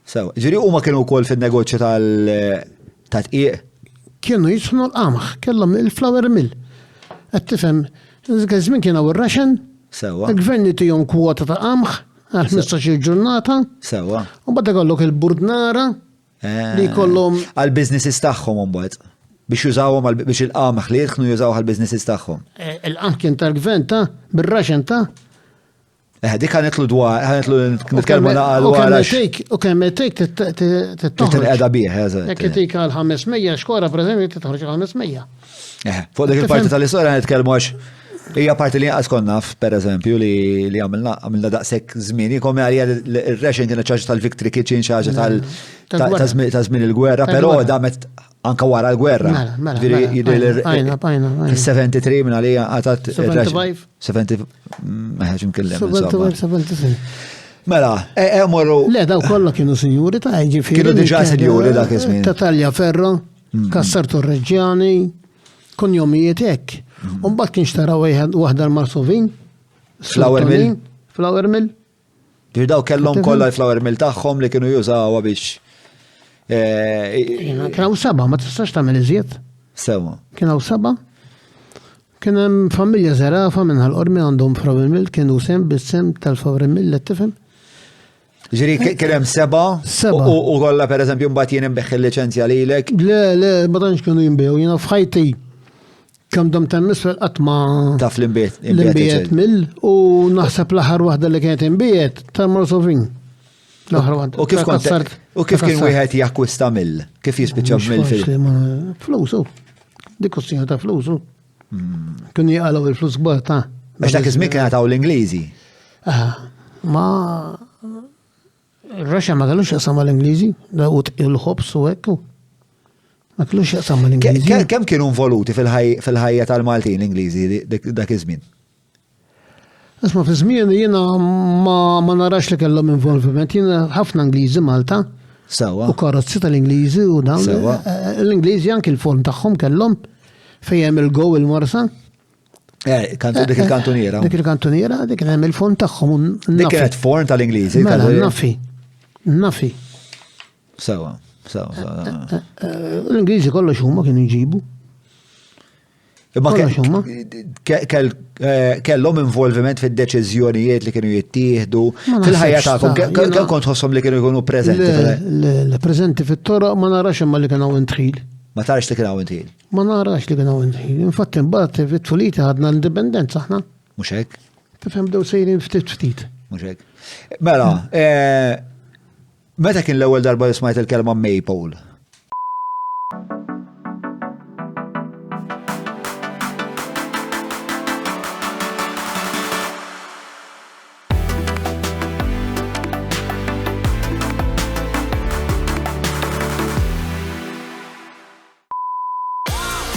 Sewwa. Ġifieri huma kienu wkoll fin-negozju ta' tqiq. Kienu jisħnu l-qamaħ, kellhom il-flour mill. Qed tifhem, żmien kien hawn ir-raxen. Sewwa. Il-gvern tihom kwota ta' qamħ għal 15 ġurnata. Sewwa. U bada kollok il-burdnara li kollhom għall-businesses tagħhom imbagħad. Biex jużawhom biex il-qamaħ li jidħlu jużaw għall-businesses tagħhom. Il-qamħ kien tal-gvern ta' bir-raxen ta'. Dik ħanetlu nitkellmu naqal wara. U kemm tejk tittoħroġ. Qiegħda bih, eżatt. Jekk tejk għal 500 xkora pereżempju titħroġ għal 500. Fuq dik il-parti tal-istorja nitkellmu għax hija parti li inqas konna pereżempju li għamilna daqshekk żmien. Kom għalija ir-rexin kienet ċaġa tal-Victory Kitchen, ċaġa ta' żmien il-gwerra, però damet anka wara l-gwerra. Fis-73 minn għalija għatat 75. 70 meħħeġ nkellem. 76. Mela, morru. Le, daw kollha kienu sinjuri ta' ġifieri. Kienu diġà sinjuri dak iż-żmien. Ta' Talja Ferro, Kassar Torreġġjani, kun jomijiet hekk. U mbagħad kien xtaraw waħda l-Marsovin. Flour mill. Flour mill. Daw kellhom kollha l-flour mill tagħhom li kienu jużawha biex. Kienu 7, ma tistax tagħmel iżjed. Sewwa. Kienu 7. Kien hemm familja Zerafa minn ħal-qormi għandhom flour mill, kienu sem bis-sem tal-flour mill li tifhem. Ġiri kien hemm 7 u kollha pereżempju mbagħad jien imbeħħi l-liċenzja lilek. Le, ma tantx kienu jinbew, jiena f'ħajti kemm dom temmisfel qatt ma taf l-imbiet mill u naħseb l-aħħar waħda li kienet imbiet tal-Marsovin. U kif kien wieħed jakkwista mill? Kif jispiċċa mill fil? Flusu. Dik kwestjoni ta' flusu. Kienu jaqalgħu il-flus kbar ta'. Għax dak iż-żmien kien għataw l-Ingliżi. Ma Russia ma kellux jaqsam mal-Ingliżi, dawt il-ħobs u hekk. Ma kellux jaqsam mal-Ingliżi. Kemm kienu involuti fil-ħajja tal-Maltin l-Ingliżi dak iż-żmien? Isma' fi żmien jiena ma narax li kellhom involviment, jiena ħafna Ingliżi Malta. Sewwa. U karozzi tal-Ingliżi u dawn. L-Ingliżi anke l-form tagħhom kellhom fejn hemm il-go il-morsa. Dik il-kantuniera. Dik il-kantuniera, dik hemm il-form tagħhom. Dik kienet form tal-Ingliżi. Nafi. Sewwa. L-Ingliżi kollox huma kienu jġibu. Imma kellhom involviment fid-deċiżjonijiet li kienu jittieħdu fil-ħajja tagħkom. Kemm kont tħosshom li kienu jkunu preżenti? Le preżenti fit-toroq ma narax imma li kienu intħil. Ma tarax li kienu intħil? Ma narax li kienu intħil. Infatti imbagħad fit-tfuliti ħadna l-indipendenza aħna. Mhux hekk? Tifhem bdew sejrin ftit. Mhux hekk. Mela, meta kien l-ewwel darba li smajt il-kelma Maypole?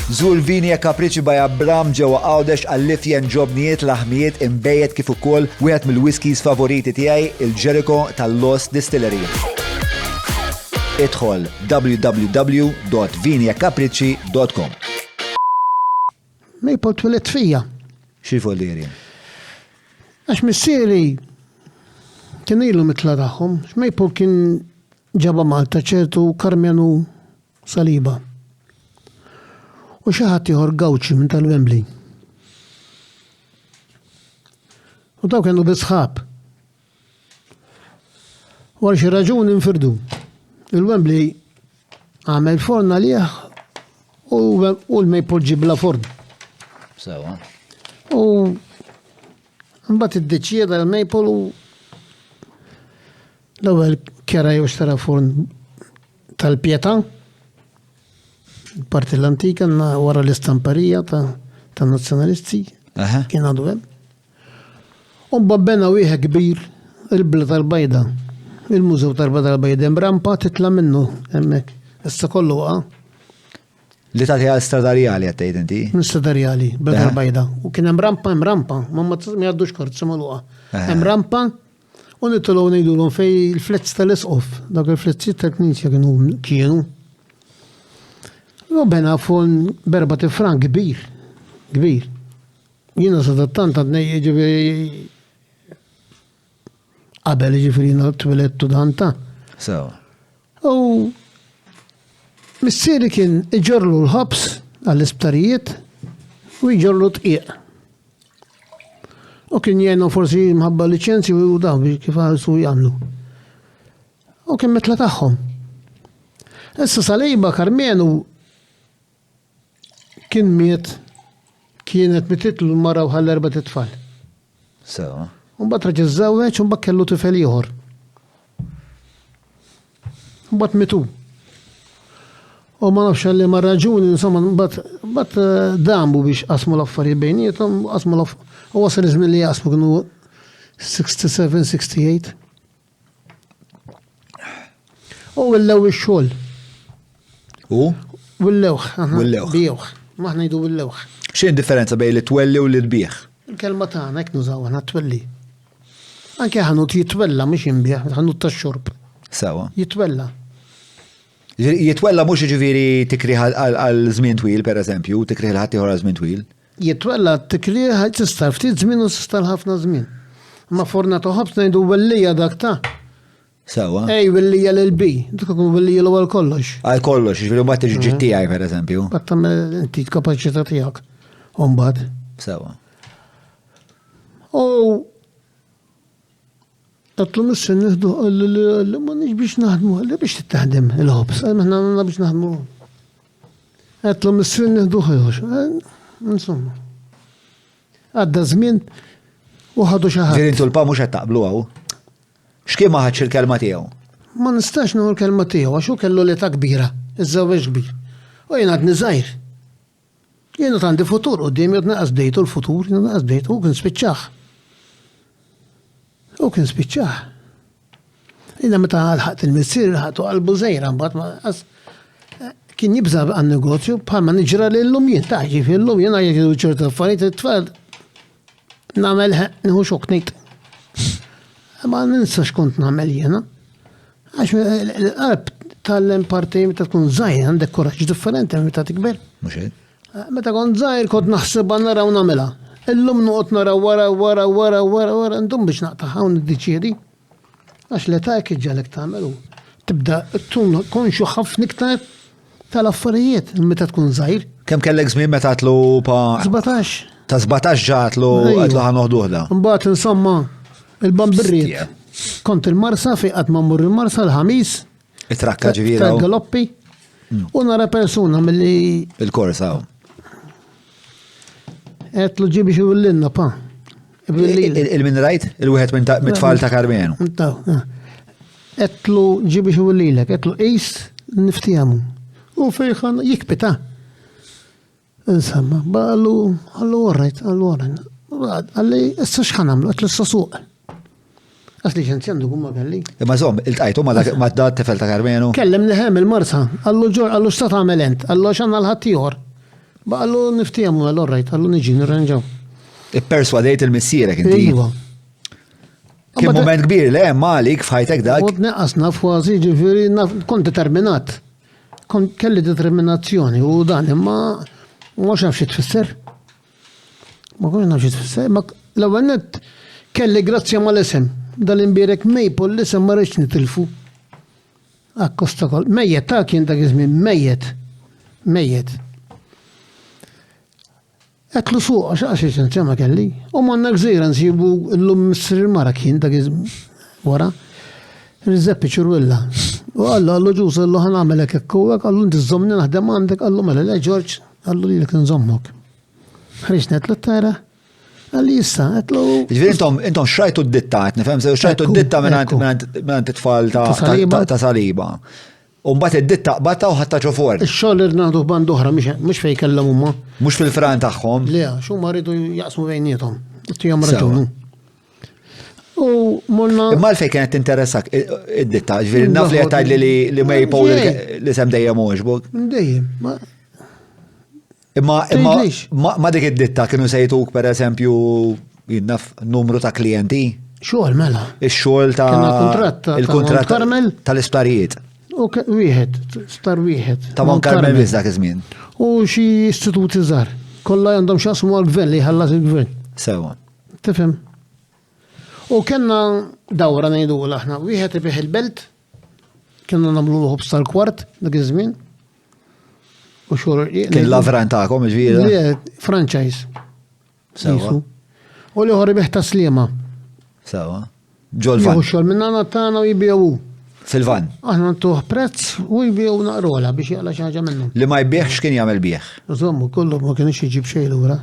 Zur Vinja Capricci by Abram ġewwa Għawdex għall-lifjen ġobnijiet laħmijiet imbejjed kif ukoll wieħed mill-whiskies favoriti tiegħi il-Jericho tal-Lost Distillery. Idħol www.vinjacapricci.com. Maple twilet fija. Xi follieri? Għax missieri kien ilu mitla tagħhom, Maple kien ġaba Malta ċertu Karmenu Saliba. U xi ħadd ieħor Gawċi minn tal-Wembley. U daw kienu bisħab. Wara xi raġuni infirdu. Il-Wembley għamel forn għalih u l-Maple ġib la forn. Sewa. U mbagħad iddeċieda l-Maple u l-ewwel kera jew xtara forn tal-Pjetà, parti l-antika wara l-istamparija ta' nazzjonalisti kien għadu hemm. U mbabbena wieħed kbir il-Bla tal-Bajda, il-Mużew tal-Bajda hemm rampa titla' minnu hemmhekk. Issa kollu Li tagħti għal stradarjali għattejt inti? Stradarjali, Bla tal-Bajda. U kien hemm rampa, ma jgħaddux karozza magħluqa. Hemm rampa u nitolgħu ngħidulhom fej il-flezz tal-isqof, dak il-flezzijiet tal-Knisja kienu. U bena forn berba tifran kbir. Jiena sadattant għadnej ġifieri qabel ġifieri twilettu danta. Sewa. U missieri kien iġorlu l-ħabs għall-isptarijiet u iġorlu tqiq. U kien jgħinu forsi mħabba liċenzji u daw biex kif għalsu jgħamlu. U kien metla tagħhom. Issa Saliba Karmenu kienet mititlu l-mara u ħall-erba' titfal. Sewa. Mbagħad raġel żewweġ u mbagħad kellu tifel ieħor. Mbagħad mitu. U ma nafx li ma raġuni, insomma, mbagħad dambu biex qasmu l-affarijiet bejniethom, qasmu u wasal iż-żmien li jaqsmu kienu 67, 68. U willew ix-xogħol. U? Willewħ. Willewħ. Bijewħ. Maħna jdu willewħ. X'in differenza bejn li twelli u li tbieħ? Il-kelma tagħna hekk nużawha twelli. Anke ħanut jitwella mhux jinbieħ, ħanut tax-xorb. Sewa. Jitwella. Jitwella mhux jiġifieri tikriħ għal żmien twil pereżempju, tikriħ l-ħadd ieħor għal żmien twil. Jitwella tikriħ tista' ftit żmien u tista' ħafna żmien. Ma forna toħobs ngħidu wellija dak ta'. Sewa. Ej, wellija l-bi, dik ikun wellija l-ewwel kollox. Għal kollox, jiġifieri mbagħad tiġi ġittijaj pereżempju. Qatt tagħmel inti kapaċità tiegħek. U mbagħad. Sewa. U tatlu missin nieħdu li ma nix biex naħdmu, li biex tittaħdem il-ħobs, maħna għandna biex naħdmu. Tatlu missin nieħdu ħajħux. Insomma. Għadda żmien u ħadu xi ħadd. Intu l-pa mhux qed taqblu hawn. X'kien ma ħadx il-kelma tiegħu? Ma nistax nagħmel l-kelma tiegħu għax hu kellu l-età kbira, iż-żewweġ kbir. U jien għadni żgħir. Jien għandi futur quddiem jgħid naqas dejtu l-futur, naqas dejtu u kien spiċċaħ. U kien spiċċaħ. Jiena meta ħadt il-missier ħadtu qalbu żejra mbagħad kien jibża għan-negozju bħalma niġra lillum jien ta' ġifieri llum jien jgħidu ċertu affarijiet it-tfal nagħmel nieħu xokk ngħid. Ma ninsax kont nagħmel jiena. Għax l-qalb tal-lem parti meta tkun żgħir għandek kuraġġ differenti meta tikber. Mhux hekk? Meta kont żgħir kont naħsibha nara u nagħmilha. Illum noqgħod nara wara ndum biex naqta' hawn iddeċiedi. Għax l-età hekk iġġalek tagħmel u tibda tkun konxu ħafna iktar tal-affarijiet meta tkun żgħir. Kemm kellek żmien meta għatlu pa 17. ta' 17 ġatlu għatlu ħanoħduħda. Mbagħad insomma il-bambirriet. Kont il-marsa fi qatt ma mmur il-marsa l-ħamis. It-trakka ġifiera. Tal-galoppi. U nara persuna milli il-korsa. Għetlu ġibi xi willinna pa. Il-min rajt? Il-wieħed mit-tfal ta' Karmenu. Għetlu ġibi xi willilek, għetlu qis niftijamu. U fejħan jikpita. Insomma, għallu warrajt. Għalli, issa xħan għamlu, għetlu s-sasuq. Għasli xenzjandu kumma għalli. Ma zom, il-tajtu ma da t-tifel ta' Karmenu? Kellem neħem il-marsa, għallu xtat għamelent, għallu xanna l-ħattijor. Baqallu niftijamu għal-orrajt, għallu niġi nirranġaw. Ipperswadejt il-missierek inti. Iwa. Kien moment kbir li hemm għalik f'ħajtek dak. Kont neqqasna f'ważi ġifieri kont determinat. Kelli determinazzjoni u dan imma ma nafx tfisser. Ma kontx nafx tfisser, ma l-ewwel nett kelli grazzja mal-isem. Dal-imbierek Maple l-isem ma rridx nitilfu. Akkosta kol. Mejjet ta' kien dak iż-żmien mejjet. Mejjet. Għetlu suq, għax ċema kelli. U manna gżira nsibu l-lum Mr. Mara kien dak wara. Rizzeppi ċurwilla. U għallu ġuż, għallu ħan għamelek ekkowek, għallu inti z-zomni naħdem għandek, għallu mela le George, għallu li l-ek nżommok. Ħriċ netlu t-tara. Għalli jissa, għetlu. Ġviri intom xrajtu d-ditta, nifem se xrajtu d-ditta minn t-tfal ta' saliba. Umbat id-ditta qbata u ħatta ċofor. Ix-xogħol irnadu band oħra mhux fejn kellhom huma. Mhux fil-fran tagħhom. Le, x'huma rridu jaqsmu bejniethom. Tihom raġunu. U morna. Imma l-fejn kienet interessak id-ditta, ġifieri naf li qed tgħidli li Maple li sem dejjem għoġbok. Dejjem. Imma dik id-ditta kienu sejtuk pereżempju jinnaf numru ta' klijenti. Xogħol mela. Ix-xogħol ta' il-kuntratt tal-isptarijiet. U wieħed, star wieħed. Ta' Mount Carmel biss dak iż-żmien. U xi istituti żgħar. Kollha għandhom x'jaqsmu għall-gvern li jħallas il-gvern. Sewa. Tifhem? U kellna dawra ngħidu aħna, wieħed ibih il-belt, kienna nagħmlu ħobs tal-kwart dak iż-żmien. U xogħol kien lavran tagħkom ġifieri. Le, franchise. Sewa. U li ħor ibih taslima. Sewa. Ġolvan. U xogħol minn għandna tagħna u jibjewu. Fil-van. Aħna ntuħ prezz u jibjew naqrola biex jaqla xi ħaġa minnhom. Li ma jbieħx kien jagħmel bieħ. Żommu, kollu ma kienx jiġib xejn lura.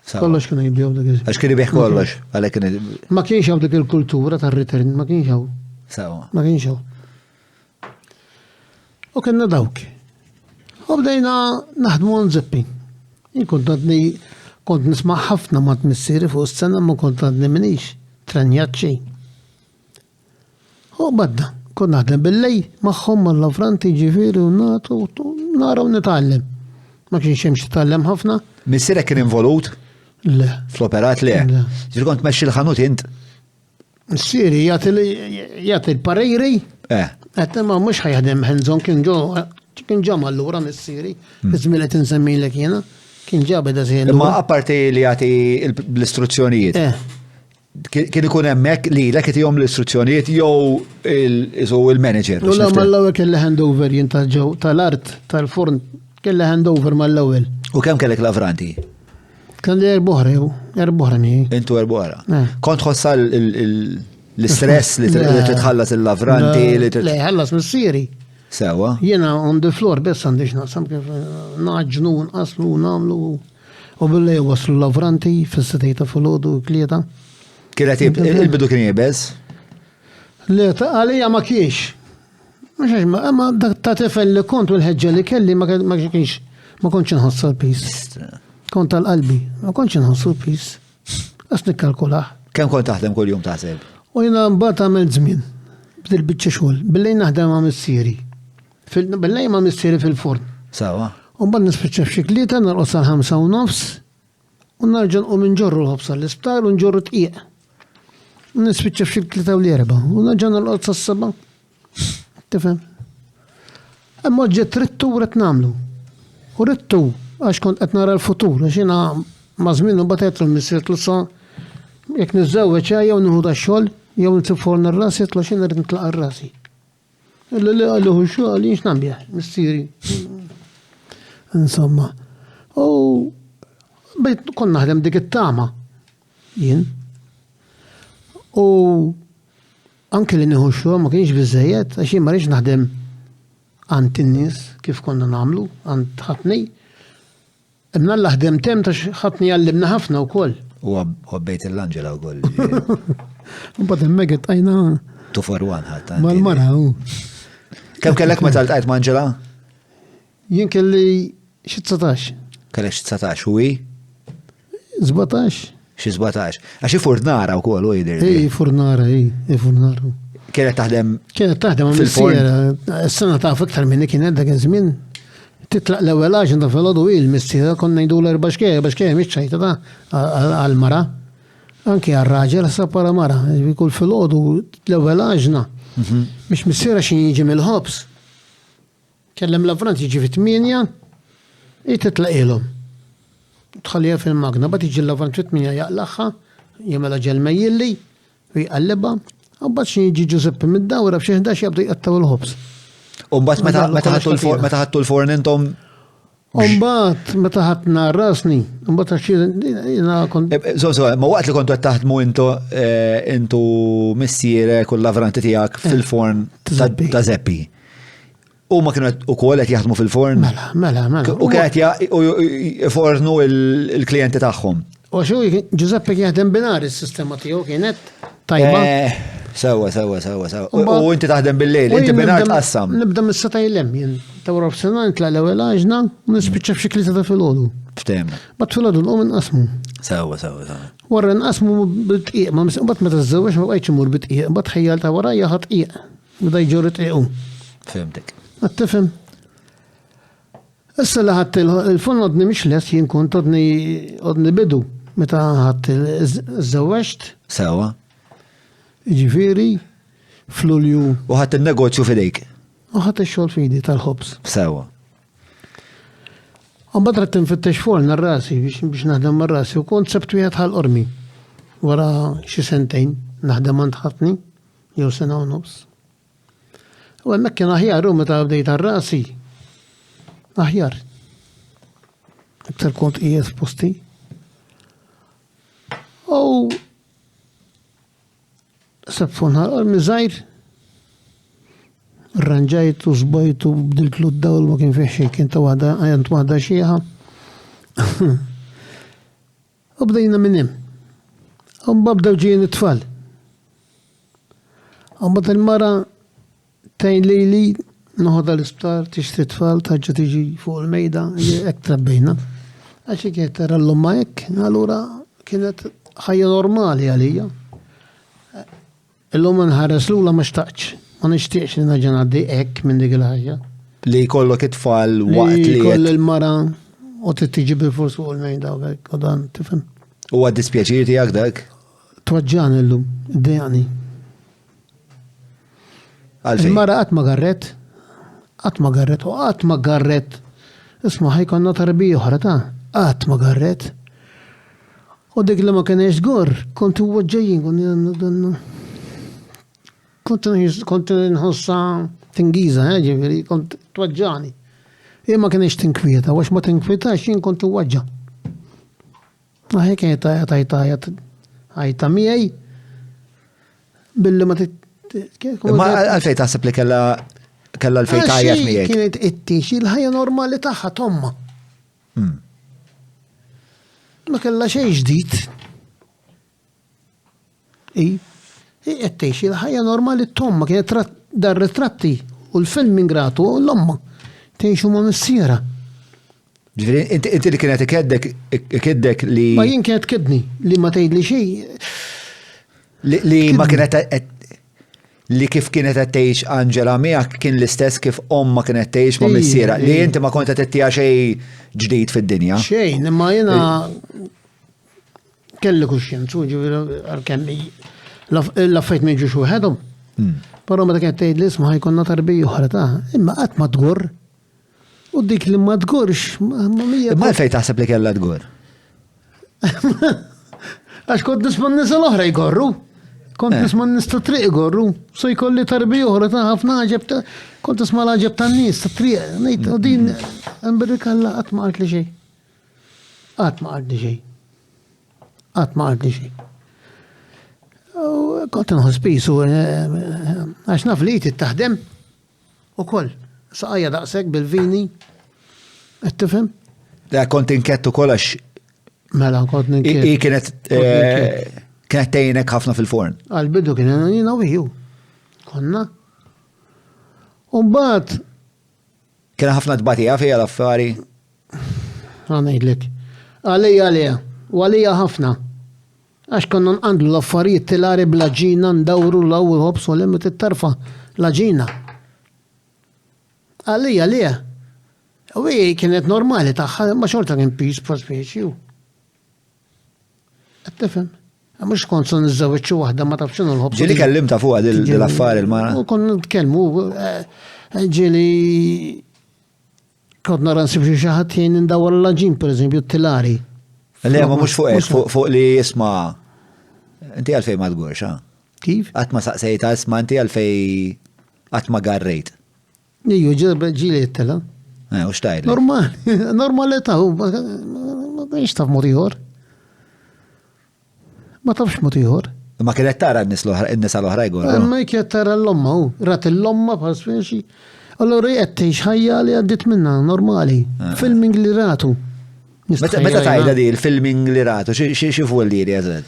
Kollox kienu jibjew dak iż. Għax kien jibieħ kollox, għalhekk kien. Ma kienx hawn dik il-kultura tar-return, ma kienx hawn. Sewa. Ma kienx hawn. U kienna dawk. U bdejna naħdmu nżeppi. Jien kont nisma' ħafna ma tmissieri fuq is-sena ma kont għadni minix tranjat xejn. U badda, kon naħdem bil-lej, maħħom mal-lavranti ġifieri u natu, naraw nitgħallem. Ma kienx hemm xitgħallem ħafna. Missierek kien involut? Le. Fl-operat le? Ġir kont tmexxi l-ħanut int? Missieri jagħti l-parejri. Qed ma mhux ħajaħdem hands-on kien ġo allura missieri, iż-żmien qed insemmilek jiena, kien ġabeda żejn. Imma apparti li jagħti l-istruzzjonijiet. Kien ikun hemmhekk li l jom l-istruzzjonijiet jew il-manager. U mal-ewwel kelli handover jien tal-art tal-forn kelli handover mal-ewwel. U kemm kellek lavranti? Kelli erboħra miegħi. Intu erboħra. Kont tħossa l-istress li titħallas il-lavranti li Le, ħallas missieri. Sewa. Jiena on the floor biss għandix naqsam kif naġnu nqaslu nagħmlu u billi waslu lavranti fis-setejta filgħodu klieta. Kienet il-bidu kien jibez? Le, għalija ma kienx. Ma ta' tifel li kont u l-ħeġġa li kelli ma kienx, ma kontx nħossu l-pis. Kont tal-qalbi, ma kontx nħossu l-pis. Għas nikkalkulaħ. Kemm kont taħdem kull jum taħseb? U jina mbagħad għamel żmien. Bdil biċċa xogħol. Billej naħdem ma' missieri. Billej ma' missieri fil-forn. Sawa. U mbagħad nispiċċa f'xi klieta narqos sal-5:30 u narġa' nqum inġorru l-ħobsa l-isptar u nġorru tqiegħ. Nispiċċa f'xi klieta u l-erba' u narġa' narqos sas-seba'. Tifhem? Imma ġiet rittu u rid nagħmlu. U rittu għax kont qed nara l-futur, għax jiena ma' żmien u mbagħad qed missier tlusa jekk niżżewweġ jew nieħu dax-xogħol jew nsib forn ir-rasi tla xi nrid nitlaq ir-rasi. Illi għallu xogħol jiex nambieħ, missieri. Insomma. U bejt kon naħdem dik it-tama. Jien. U anke li nieħu xogħol ma kienx biżejjed għax jien ma rridx naħdem għand in-nies kif konna nagħmlu għand ħatni. Imna l-ħdem tem ta' ħatni għallimna ħafna wkoll. U għabbejt l-Angela wkoll. U bad hemmhekk għajna. Tuforwan ħadd. Mal-mara hu. Kemm kellek meta ltqajt ma' Angela? Jien kelli xi 19. Kellek xi 19 u hi? 17. Xi 17. Għax furnara wkoll u jidher. Furnara, furnara. Kienet taħdem missiera. S-sena taf iktar minni kienet dak iż-żmien. Titlaq l-ewwel aġenda fil-għodu il-missiera konna jdu l-erbaxkeja, baxkeja miċċajta ta' għal-mara. Anki għal-raġel sa' para mara. Kull fil-għodu l-ewwel aġna. Biex missiera xin jiġi mill-ħobs. Kellem l-avrant jiġi fit-8, titlaq ilhom. Tħallija fil-magna, bat jiġi l-avrant fit-8 jaqlaħħa, jemela ġel mejjilli, u jqalleba, u bat xin jiġi Giuseppe mid-dawra b'xi 11 jabdu jqattaw il-ħobs. Umbat meta ħattu l-forn intom? Umbat meta ħatna rasni, umbat għaxina kont. Ma waqt li kontu għed taħdmu intu missierek u l-lavranti tijak fil-forn ta' Zeppi. U ma kienu u kol għed jaħdmu fil-forn? Mela. U għed fornu il-klienti tagħhom. U xo, Giuseppe jaħdem binar il-sistema tiegħu kienet tajba. Sawa. U inti taħdem bil-lejl, inti binar tqassam. Nibda mis-seta jillem, jien tawra b'sena nitla l-ewwel għaġna, nispiċċa f'xi klieta ta' filgħodu. Ftemna. Bat filgħodu nqum inqasmu. Sawa. Warra nqasmu bit-tqiq, ma bat meta żewweġ ma bqajtx imur bit-tqiq, bat ħejjal ta' warajja ħadd tqiq. Bda jġorri tqiqu. Fehmtek. Għattifem. Issa li ħadd il-fon għodni mhix les jien kont għodni bidu meta ħadd iż-żewweġt. Sawa. Ġifieri f'Lulju. U ħadd il-negozju fidejk. U ħadd ix-xogħol fidi tal-ħobs. Sawa. Mbagħad rid tinfittex forn ar-rasi biex naħdem mar-rasi u kont sebt wieħed ħal-qormi. Wara xi sentejn naħdem għand ħatni jew sena u nofs. U hemmhekk kien aħjar u meta bdejt ar-rasi. Aħjar. Iktar kont qiegħed f'posti. U sebfun ħal-qormi żgħir. Rranġajtu, zbajtu, bdiltlu d-dawl ma kien fih xejn, kien ta' waħda xieħa. U bdejna minn hemm. U mbagħad ġejjin it-tfal. U mbagħad il-mara tajn lejli noħodha l-isptar tixtri tfal taġġa tiġi fuq il-mejda, hekk trabbejna. Għax kienet tara l-omma hekk, allura kienet ħajja normali għalija. L-omma nħares lula ma xtaqx. Ma nixtieqx li naġa ngħaddi hekk minn dik il-ħajja. Li jkollok it-tfal waqt li jkoll il-mara u tiġi bil-fors fuq il-mejda u hekk u dan tifhem. Huwa dispjaċir tiegħek dak? Twaġġan illum, iddejjaqni. Il-mara qatt ma garret u qatt ma garret. Isma' ħajkonna tarbija oħra ta' qatt ma garret. U dik li ma kienx żgur, kont huwa ġejjin kont nħossa tingiza, ġifiri, kont twaġġani. Jien ma kienx tinkwieta, għax ma tinkwietax jien kont waġġa. Għahek għajta miegħi billi ma Ma għalfej taħseb li kella l-fej tajjeb miegħek. Kienet it-tix il-ħajja normali tagħha tomma. Ma kella xejn ġdid. Għettejx il-ħajja normali t-tomma kienet dar ritratti u l-film ingratu u l-omma teħxu ma missiera. Ġifiri, inti li kienet ikeddek li... Ma jien kienet kedni li ma tgħid li xej. Li ma kienet li kif kienet għettejx Angela miegħek kien l-istess kif omma kienet għettejx ma missiera. Li inti ma kont għettija xej ġdid fid-dinja. Xejn, imma jena kelli kuxjenzu ġifiri għal-kemmi. L-affajt ma jġux uħedhom. Però meta kienet tgħid li isma' ħajkonna tarbija oħra ta' imma qatt ma tgur. U dik li ma tgurx ma mija. Ma fejn taħseb li kellha tgur? Għax kont nisma' n-nisa l-oħra jgorru. Kont nisma' n-nies ta' triq jgorru. So jkolli tarbija oħra ta' ħafna ħaġeb ta' kont isma' l-ħaġeb tan-nies ta' triq. Ngħid u din nbirrik Alla qatt ma qalt li xejn. Qatt ma qalt li xejn. Qatt ma qalt li xejn. Kont nħospisu, għax naf li taħdem u koll. Saqajja daqsek bil-vini, għattifem? Da kont inkettu koll għax. Mela, kont ninkettu. Kienet tejnek ħafna fil-forn. Għal-bidu kien jina u hiju. Konna. Umbat. Kien ħafna tbatija fija l-affari. Għanajdlek. Għalija. U għalija ħafna. Għax konna nqandlu l-affarijiet tilari bl-ġina ndawru l-għu ħobs u l-immet it-tarfa l-ġina. Għalija. U kienet normali taħħa, ma xorta kien peace for speċi. Għattifem. Mux konson nizzawċu wahda ma tafxinu l-ħobsu. Ġili kellimta fuqa dil-affar il-mara? U kon nitkellmu, ġili kod nara nsib xi ħadd jgħin indawar l-ġin, per eżempju, t-tilari. Le, ma mux fuq li jisma. Inti għalfej ma tgurx, ha? Kif? Għatma saqsejta isma inti għalfej għatma garrejt. Iju ġili jittela. U xtajli? Normali ta' u ma taf motiħor. Ma tafx motiħor. Ma kienet tara n-nisa l-oħra jgħor. Ma kienet tara l-lomma u, rat l-lomma pa' speċi. Allora jgħettix ħajja li għaddit minna, normali. Filming li ratu. Meta tajda di il-filming li ratu, xifu l-liri għazad?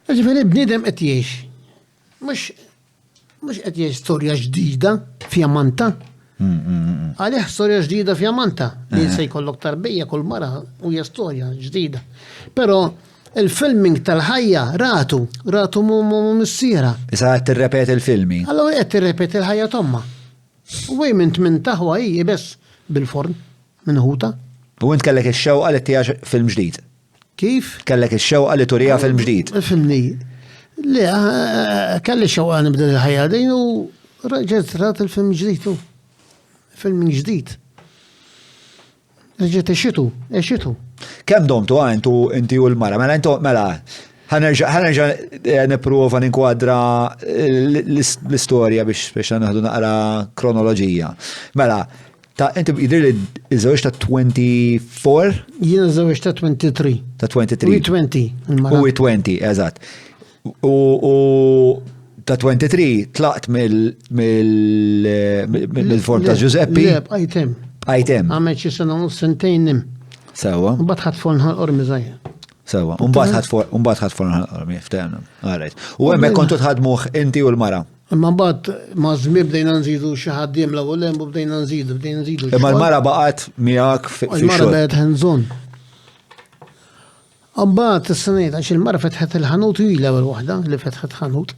Ġifiri bnidem qed jgħix. Mux qed jgħix storja ġdida fjamanta. Għalih storja ġdida fjamanta. Li se jkollok tarbija kull mara u hija storja ġdida. Pero il-filming tal-ħajja ratu mu missiera. Issa għed tirrepet il-filmi. Allora qed tirrepet il-ħajja tomma. U għajment minn taħwa bess bil-forn, minn ħuta. U int kellek il-xewqa li tijax film ġdid. Kif? Kellek il-xewqa li turija film ġdid. Filmni. Le, kelli xewqa nibda l-ħajja dejn u raġet rat il-film ġdid. Film ġdid. Raġet eċitu. Kem domtu inti u l-mara? Mela, ħanerġa niprofa ninkwadra l-istoria biex naħdu naqra kronoloġija. Mela, inti jidir li iż-żewġ ta' 24? Jiena żewġ ta' 23. Ta' 23. U 20. U 20, eżatt. U ta' 23 tlaqt mill-form ta' Giuseppi? Le, b'ajtem. Għamet xi sena u sentejn nim. Sewa. U batħat forn ħal-qormi zaħja. Sewa. Umbat ħad forn ħal-qormi, ftemna. Għarajt. U għemmek kontu tħadmuħ inti u l-mara. Imma bad ma' zmi bdejna nżidu xi ħaddiem l-ewwel u bdejna nżidu. Imma l-mara baqgħet miegħek fi Il-mara baqgħet hands-on. Mbagħad is-sanejt għax il-mara fetħet il-ħanut ila l-ewwel waħda li fetħet ħanut.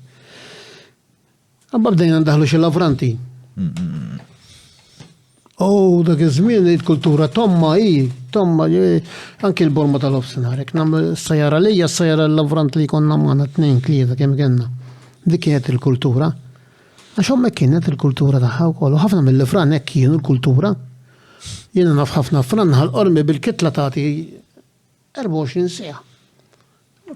Mbagħad bdejna ndaħlu xi lavranti. Dak iż-żmien il-kultura tomma anke l-borma tal-ofsinhar hekk nagħmlu s-sajjara lejja s-sajjara l-lavrant li konna magħna tnejn tlieta kemm kellna. Dik kienet il-kultura. Għax hemmhekk kienet il-kultura tagħha wkoll. Ħafna mill-fran hekk kienu l-kultura. Jiena naf ħafna fran ħal-qormi bil-kitla tagħti 24 sija.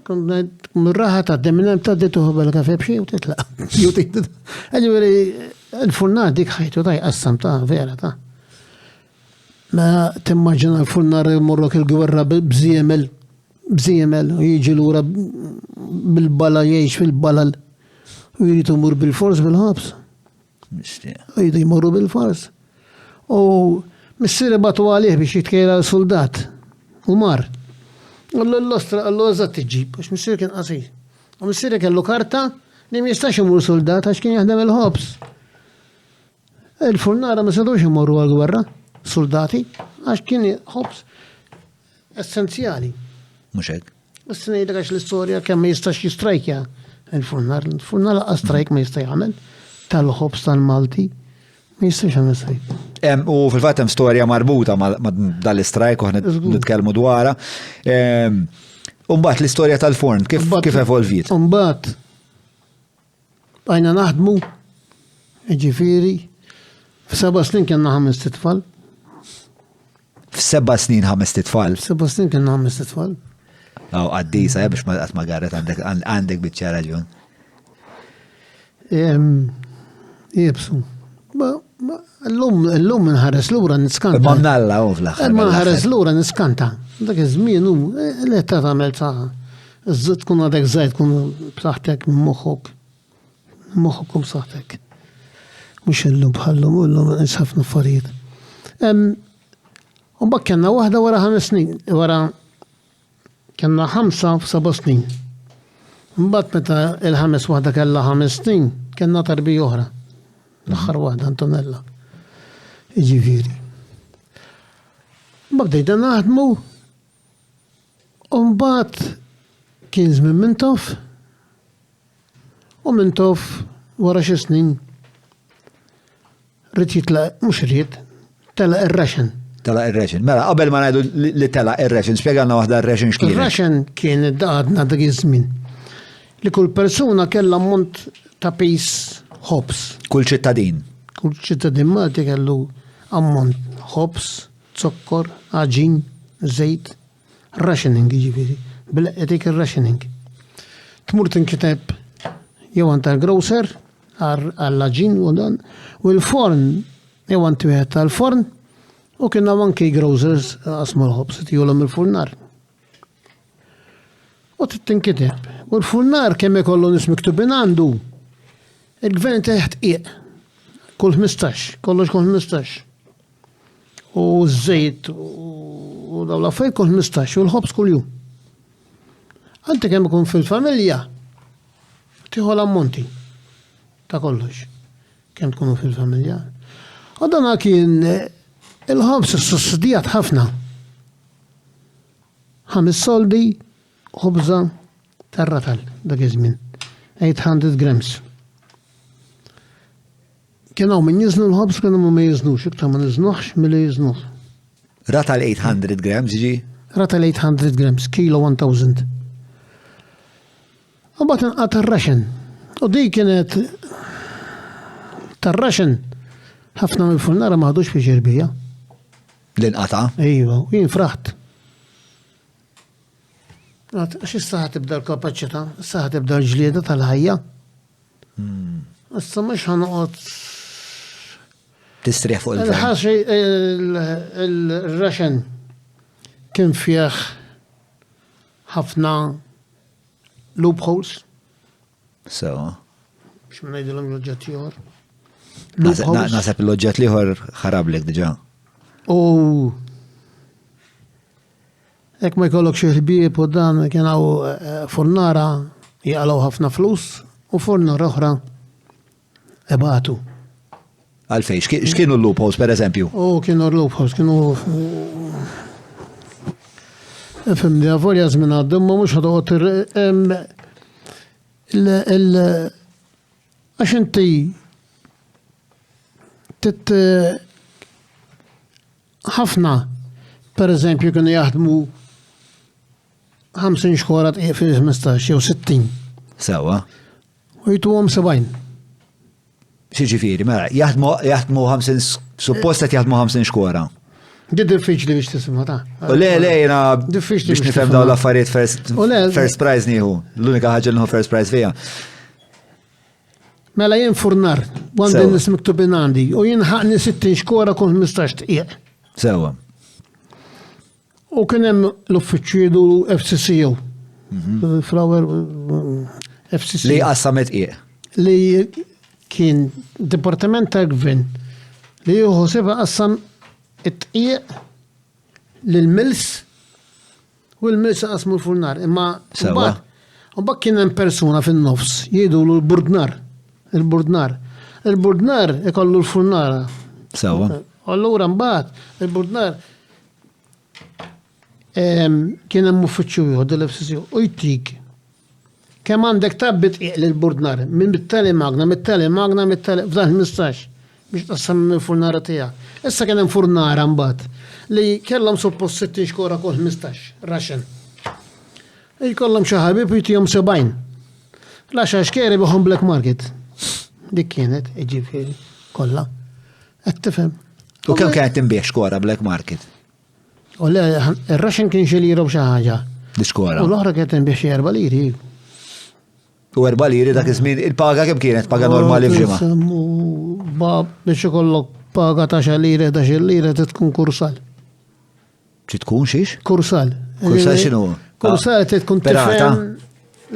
Mir-raħa ta' minn hemm tgħaddi bel-kafè b'xi u titlaq. Ġifieri il-furnar dik ħajtu ta' jqassam ta' vera ta'. Ma timmaġina l-furnar morrok il-gwerra bżiemel u jiġi lura bil-bala jgħix fil-balal. U jridu mur bil-fors bil-ħabs. Jridu jmurru bil-fors. U missiri batu għalih biex jitkejla soldat. U mar. L-ostra għallu tiġib, għax missiri kien qasir. U missiri kellu karta li mistax imur soldat għax kien jaħdem il-ħobs. Il-furnara ma sadux imurru għal-gwerra, soldati, għax kien ħobs essenzjali. Muxek. S-snejda għax l-istoria kemm ma jistax jistrajkja. Il-furnar laqqa strajk ma jista' jagħmel tal-ħobs tal-Malti ma jistax jagħmel strajk. U fil-fatt hemm storja marbuta ma' dal-istrajk u nitkellmu dwarha. Mbagħad l-istorja tal-forn kif evolvit? Mbagħad bajna naħdmu ġifieri f'7 snin kellna 5 titfal. F'7 snin 5 titfal? F'7 snin kellna 5 titfal. Għaddisa, biex ma garret għandek bitċa raġun. Jibsu. L-lum nħares l-ura niskanta. Mamnalla u fl-axar. Ma nħares l-ura niskanta. Dak iż-żmien l-etta tagħmel ta' iż-żid tkun għadek żgħid tkun b'saħħtek minn moħħok. Moħħok u b'saħħtek. Mhux illum bħallum u llum ħafna affarijiet. U mbagħad kellna waħda wara 5 snin, wara kellna 5 f'7 snin. Mbagħad meta il-ħames waħda kellha 5 snin, kellna tarbija oħra. L-aħħar waħda Antonella. Ġifieri. Mbagħad bdejna naħdmu u mbagħad kien żmien mintof u mintof wara xi snin rid jitlaq mhux rid telaq ir-raxen Tela ir-reġin. Mela, qabel ma ngħidu li tela ir-reġin, spjegalna waħda r-reġin x'kien. Ir-raxen kien għadna dak iż-żmien li kull persuna kellha ammont ta' pis ħobs. Kull ċittadin. Kull ċittadin Malti kellu ammont ħobs, zokkor, aġin, żejt, rationing jiġifieri, bil-etik ir-rationing. Tmur tinkiteb jew għand tal-grocer għall-aġin u dan, u l-forn jew għand wieħed tal-forn u kienna anki grocers qasmu l-ħobs tijolhom il-furnar. U tinkiteb. U l-furnar kemm ikollu nies miktubin għandu il-gvern teħt qiegħ. Kull 15, kollox kull 15. U żejt u dawn l-affarijiet kull 15 u l-ħobs kull jum. Għanti kemm ikun fil-familja tieħu l-ammonti ta' kollox. Kemm tkunu fil-familja. U dan kien il-ħobs is-sussidjat ħafna. 5 soldi ħobża tar-ratal dak iż-żmien. 800 grams. Kien hawn min jiżnu l-ħobs kien hemm ma jiżnux, iktar ma niżnuhx milli jiżnuh. Ratal 800 grams jiġi? Ratal 800 grams, kilo 1000. U bagħad inqata' tar-raxen. U dik kienet tar-raxen ħafna mill-furnara ma ħadux fi ġerbija. L-inqata? Ejwa, jien fraħt. Għax issa ħatibda l-kapaċità, issa ħatibda l-ġlieda tal-ħajja. Issa mhux ħanoqgħod Tistrieħ fuq il-gvern. il-ħaxi il-raxen kien fih ħafna loopholes. So. Biex ma ngħidilhom l-oġġett ieħor. Nasab l-oġġett liħor ħarablek diġà. U hekk ma jkollok xi ħbieb u dan kien hawn furnara jaqalgħu ħafna flus u furnara oħra ebatu. Għalfejn, x'kienu l-loopholes pereżempju? U kienu loopholes, kienu fimni għavolja żmien għaddhom ma mhux ħadoqgħod għax inti ħafna pereżempju kienu jaħdmu 50 xkora fil-15 jew 60. Sewa. U jituhom 70. Xieġifieri, mela, jaħdmu 50, suppost qed jaħdmu 50 xkora. Di diffiċli biex tisimha ta'. U le, jiena Diffiċli biex nifhem dawn l-affarijiet first prize nieħu. L-unika ħaġa li first prize fija. Mela jien furnar, għandi nis miktubin għandi, u jien ħaqni 60 xkora kun 15 tqiegħ. Sewa. U kien hemm l-uffiċċju FCCO. Flower FCC. Li qassamet qiegħ. Li kien Dipartiment tal-Gvern li jieħu seba qassam it-tqiegħ lill-mils u l-mils qasmu l-furnar. Imma mbagħad kien hemm persuna fin-nofs jgħidulu l-burdnar. Il-burdnar. Il-burdnar ikollu l-furnara. Sewa. Allura mbagħad il-burdnar kien hemm uffiċċju ieħor dell-FCC u jtik kemm għandek tabbit lill-burdnar minn mit-tali magna, f'dan 15 biex tassam il-furnara tiegħek. Issa kien hemm furnara mbagħad li kellhom suppost 60 xkora kull 15 raxen. Jkollhom xi ħabib jtihom 70. L-10 xkeri bihom black market. Dik kienet jiġifieri kollha. Qed tifhem. U kemm kienet tinbieħ xkora black market? U le, ir-raxen kien xi lira b'xi ħaġa. Di xkora. U l-oħra kienet tinbieħ xi 4 liri. U 4 liri dak iż-żmien il-paga kemm kienet paga normali f'ġimgħa? Biex ikollok paga ta' 10 lira, 11 lira tkun kursal. Xi tkun xiex? Kursal. Kursal x'inhu? Kursal tkun Perata? tifhem.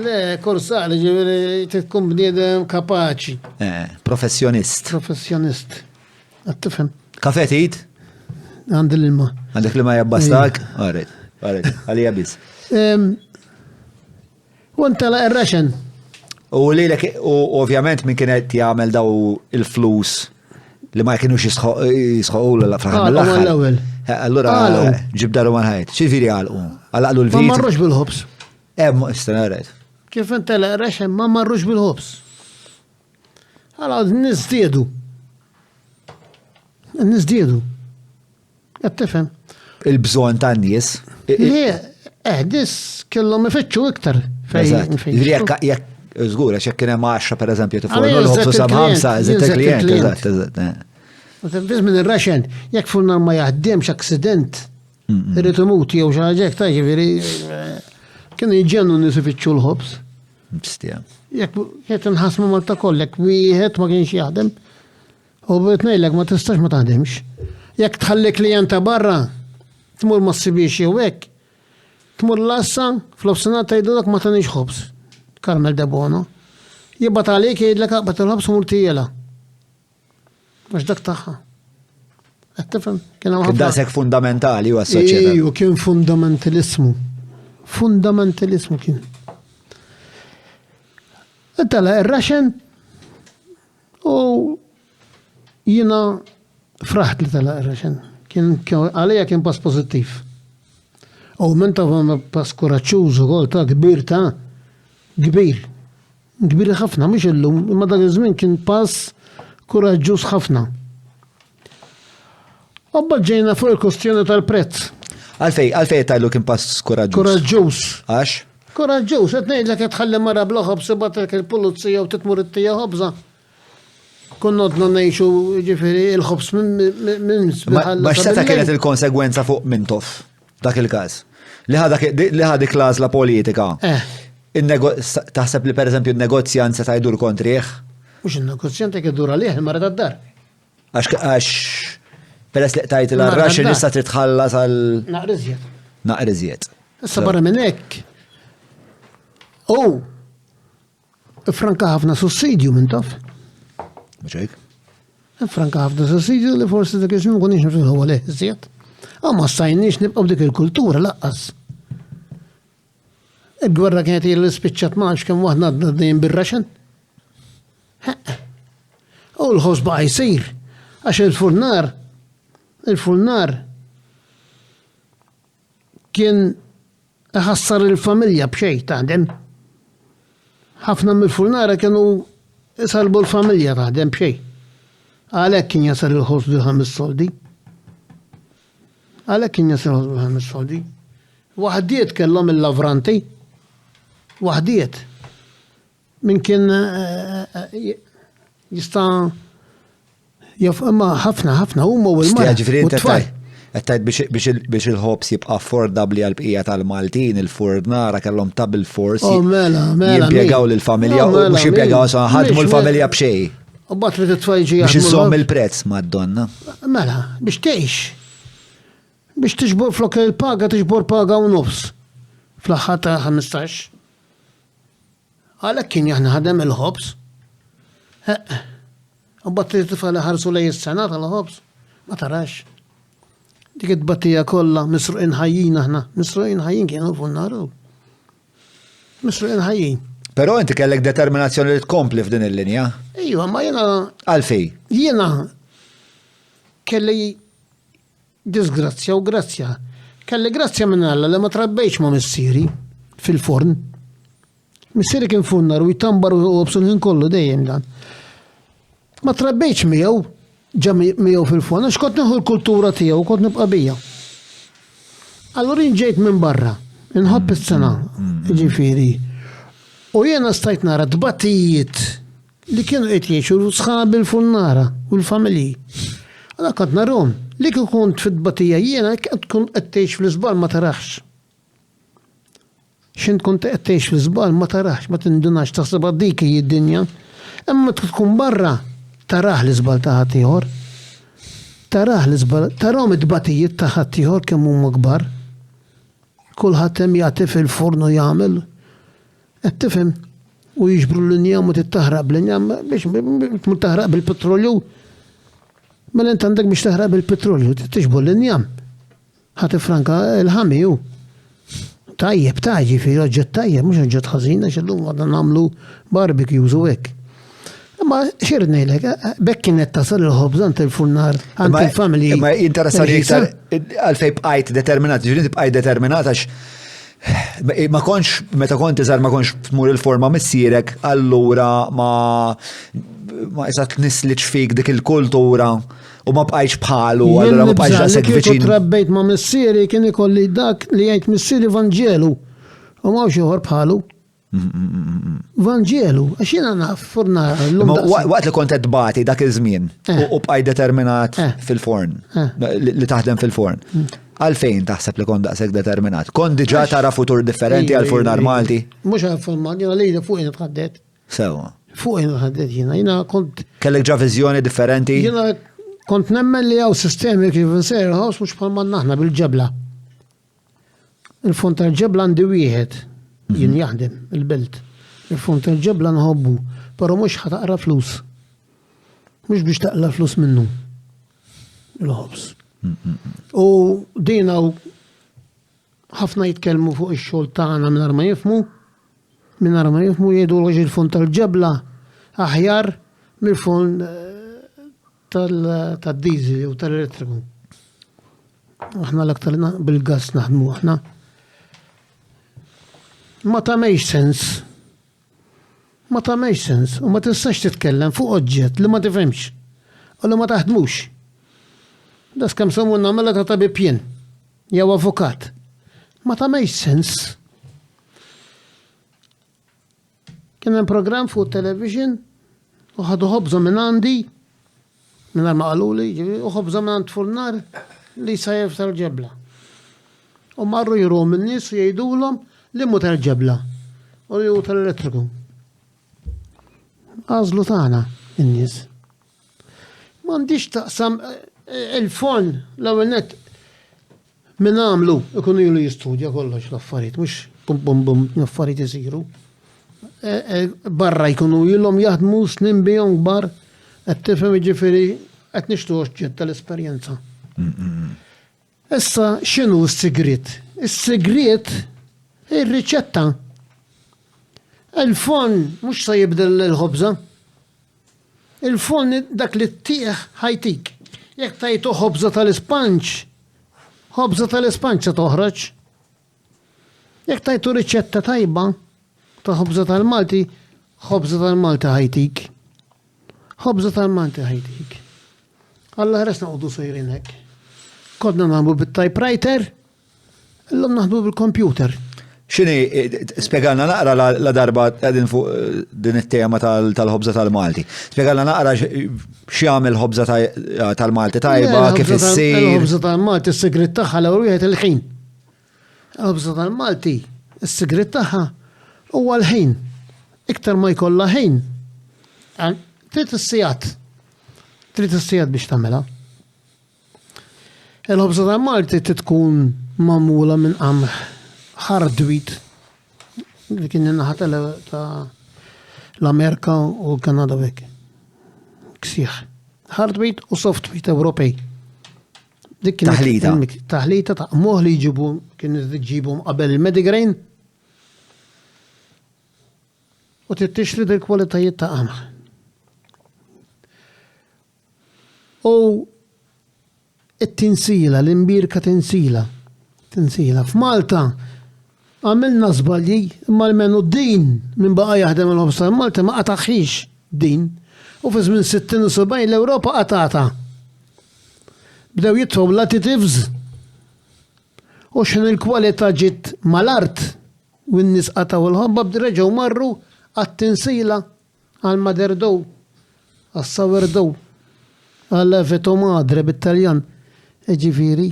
Le, kursal ġifieri tkun bniedem kapaċi. Professjonist. Professjonist. Qed tifhem. Kafe tit? Għandi l-ilma. Għandek li ma jabbastak? Għarret, għalija biss. U anta la ir-raxen. U ovvjament min kienet jagħmel daw il-flus li ma kienux jisħoqu l-fraħam l-ewwel. Allura ġibdaru manħajt. X'ifiri għalqu? Għalqlu l-vit? Ma marrux bil-ħobs. Istanarret. Kif anta la ir-raxen ma marrux bil-ħobs. Għala n-nies diedu. Qed tifhem. Il-bżonn tan-nies. Le, dis kellhom ifittxu iktar fejn. Jekk żgur għax jekk kien hemm 10 pereżempju tifornu Għalija, l-ħobsu eżatt sa' il-klient, 5, eżatt eżatt il-klient, il-klient. eżatt. Biz minn ir-raxen, jekk fulnar ma jaħdimx aksident, irrid imut jew xi ħaġa hekk ta' ġifieri kienu jiġġennu nies ifittxu l-ħobs. Bstija. Jekk qed inħassmu Malta kollek wieħed ma kienx jaħdem, u bħet ngħidlek ma tistax ma taħdimx. Jekk tħalli klijenta barra, tmur ma ssibix jew hekk, tmur l-assa fl-ofsinat tgħidulek ma tanix ħobs. Karmel de Bono. Jibbat għalik jgħidlek aqbad il-ħobs u murtijela. Għax dak tagħha. Qed tifhem? Kien daqshekk fundamentali u għas-soċjetà. Iju, kien fundamentalismu. Fundamentalismu kien. Tala, ir-raxen u jiena fraħt li tala ir-raxen. Għalija kien pass pozittiv. U minn ta' pass kuraċċuż ukoll ta' kbir ta' kbir. Kbir ħafna, mhux illum, imma dak iż-żmien kien pass kuraġġuż ħafna. Obba ġejna fuq il-kustjoni tal-prezz. Għalfej tajlu kien pass koraġġuż. Koraġġuż. Għax? Koraġġuż, qed ngħidlek qed tħalli mara bl-ħobs ibatek il-pulizija u titmur it-tija ħobża. Konna għodna ngħixu ġifieri il-ħobs minn Ma x'seta kienet il-konsegwenza fuq Mintoff dak il-każ. Li ħadik l-għażla politika. Taħseb li pereżempju n-negozjant se tajdur kontrih? Mhux in-negozjant jekk idur għalih il-mara tad-dar. Għax peress li tajt il-arraxi issa trid tħallas għal Naqriżjed. naqriżjed. Issa barra minn hekk. Franka ħafna sussidju minn taf. Mhux Franka ħafna sussidju li forsi dak iż-żmien ma konniex nifhmu għalih iżjed. Ma stajniex nibqgħu dik il-kultura laqqas. Il-gwerra kienet l-ispiċċat maħx kemm waħna d-dajn bil-raxen. U l-ħos baqa jisir. Għax il-fulnar kien ħassar il-familja bxej taħdem. ħafna mill-fulnara kienu isalbu l-familja taħdem bxej. Għalek kien jasar il-ħos bil-5 soldi. Għalek kien jasar il-ħos bil-5 soldi. Waħdiet kellhom il-lavranti. Waħdiet. Min kien jista' imma ħafna huma u l-mara. Għattajt biex il-ħobs jibqa' affordabli għal-bqija tal-Maltin, il-furnara kellhom tabil force. Jimpjegaw lill-familja u mhux jimpjegaw ħadmu l-familja b'xej. U bat li titfajġi biex iżomm il-prezz Madonna. Mela, biex tgħix. Biex tiġbor flok il-paga tiġbor paga u nofs. Fl-aħħar ta' 15. Għalhekk kien jaħna ħadem il-ħobs. U bat li tfal ħarsu lej is-sena tal-ħobs. Ma tarax. Dik it-battija kollha misruqin ħajjin aħna. Misruqin ħajjin kienu funnaru. Misruqin ħajjin. Però inti kellek determinazzjoni li tkompli f'din il-linja. Ejwa, ma jiena. Għalfej. Jiena kelli disgrazzja u grazzja. Kelli grazzja minn Alla li ma trabbejx ma' missieri fil-forn. Missieri kien funnar u jtambar u bsulħin kollu dejjem dan. Ma trabbejx miegħu miegħu fil-forn, għax kont nieħu l-kultura tiegħu u kont nibqa' bija. Allura ġejt minn barra, inħobb is-sena, ġifieri. U jiena stajt nara tbatijiet li kienu qed jgħixu sħabi l-funnara u l-familji. Għala kont narhom li kien kont fit-tbatija jiena tkun qed tgħix fl-iżbal ma taraħx. X'int kont qed tgħix fl-iżbal ma taraħx, ma tindunax taħseb dik hija d-dinja. Imma tkun barra taraħ l-iżbal ta' ħaddieħor. Taraħ l-iżbal, tarahom id-tbatijiet ta' ħaddieħor kemm huma kbar. Kulħadd hemm jagħti fil-forn u jagħmel. Qed tifhem u jiġbru l-injam u tittaħraq bl-injam biex tmur taħraq bil-petrolju. Mela int għandek biex taħraq bil-petrolju tiġbru l-injam. Ħadd ifranka l-ħami hu. Tajjeb ġifieri oġġett tajjeb mhux oġġett ħażin għax illum għadna nagħmlu barbecues u hekk. Ma xirrid ngħidlek, bekk kienet tasal il-ħobż għand il-furnar għand il-familji. Ma jinteressani iktar għalfej bqajt determinat, ġifieri bqajt determinat għax Ma konx, meta kont iżgħar ma konx tmur il-forma missierek, allura ma isa tnislitx fik dik il-kultura u ma bqajx bħalu, allura ma bqajx daqshekk viċin. Jien trabbejt ma' missieri kien ikolli dak li jgħid missieri Vangelu. U ma ieħor bħalu. Vangelu, għax jiena naf forna l-lum. Waqt li kont qed tbagħti dak iż-żmien u bqaj determinat fil-forn, li taħdem fil-forn. Għalfejn taħseb li kont daqshekk determinat? Kont diġà tara futur differenti għal furnar Malti? Mhux għal furnar Malti, jiena lejla fuq jiena tħaddet. Sewa. Fuq jiena tħaddet jiena kont. Kellek ġa viżjoni differenti? Jiena kont nemmen li hawn sistemi kif insejr ħaws mhux bħal naħna bil-ġebla. Il-fond tal-ġebla għandi wieħed jien jaħdem il-belt. Il-fond tal-ġebla nħobbu, però mhux ħataqra flus. Mhux biex taqla flus minnu. Il-ħobs. U dina ħafna jitkellmu fuq ix-xogħol tagħna mingħajr ma jifhmu jgħidu il-fond tal-ġebla aħjar mill-fond tad-diesel u tal-elettriku. Aħna l-aktar bil-gas naħdmu aħna. Ma tagħmilx sens. Ma tagħmilx sens u ma tistax titkellem fuq oġġett li ma tifhemx u li ma taħdmux. Das kemm sommu nagħmilha ta' tabib jien jew avukat. Ma tagħmilx sens. Kien hemm programm fuq television u ħadu ħobża minn għandi mingħajr ma qaluli, u ħobża minn għand furnar li sajef tal-ġebla. U marru jruhom in-nies u jgħidulhom li mu tal-ġebla u li hu tal-elettriku. Għażlu tagħna in-nies. M'għandix taqsam il-fon l-ewwel net minn għamlu ikunu ilu jistudja kollox l-affarijiet, mhux bum l-affarijiet isiru. Barra jkunu ilhom jaħdmu snin bihom kbar qed tifhem jiġifieri qed nixtu oġġett tal-esperjenza. Issa x'inhu s-sigriet? Is-sigriet ir-riċetta. Il-fon mhux se jibdel il-ħobża. Il-fon dak li ttieħ ħajtik. Jekk tajtu ħobża tal-ispanċ, ħobża tal-ispanċ se toħroġ. Jekk tajtu riċetta tajba ta' ħobża tal-Malti, ħobża tal-Malti ħajtik. ħobża tal-Malti ħajtik. Alla ħresna qogħdu sejrin hekk. Kodna naħdmu bit-typewriter, illum naħdmu bil-computer. X'inhi spjegalna naqra la darba qegħdin fuq din it-tema tal-ħobża tal-Malti. Spjegalna naqra x'jagħmel ħobża tal-Malti tajba kif issir. Il-ħobża tal-Malti is-sigriet tagħha l-ewwel wieħed il-ħin. Il-ħobża tal-Malti is-sigriet tagħha huwa l-ħin. Iktar ma jkollha ħin. Trid is-sigħat. Trid is-sigħat biex tagħmelha. Il-ħobża tal-Malti tkun magħmula minn qamħ hardwheat li kien naħat l-Amerika u l-Kanada hekk. Ksieħ. Hardwheat u softwheat Ewropej. Taħlita. Taħlita ta' moħ li jġibu kien jġibhom qabel il-Medigrain u tixtri dil-kwalitajiet ta' qamħ. U it-tinsila, l-imbirka tinsila. F'Malta għamilna żbalji imma l-menu din minn baqa jaħdem il-ħobża Malta ma qataħħix din u fi żmien 60 u 70 l-Ewropa qatata. Bdew jitfgħu l-additives u x'in il-kwalità ġiet mal-art u n-nies qataw il-ħobba b'reġgħu marru għat-tinsila għal-maderdow, għas-sourdough, għal-leveto madre bit-Taljan. Ġifieri,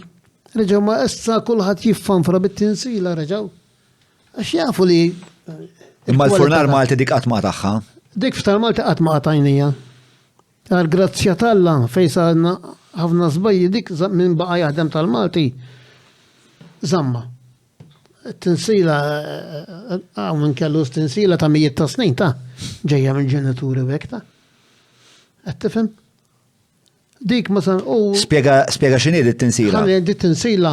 reġgħu ma issa kulħadd jiffanfra bit-tinsila reġgħu. Għax jafu li. Imma l-furnar Malti dik qatt ma tagħha. Dik f'tal-Malti qatt ma qatajnija. Għal-grazzja talla fejn sarna ħafna żbajji dik minn baqa' jaħdem tal-Malti. Żamma. Tinsila minn kellu tinsila ta' mijiet ta' snin ta' ġejja minn ġenituri u hekk ta'. Qed tifhem? Dik مثلا Spjega x'inhi dit-tinsila. Ħalli dit-tinsila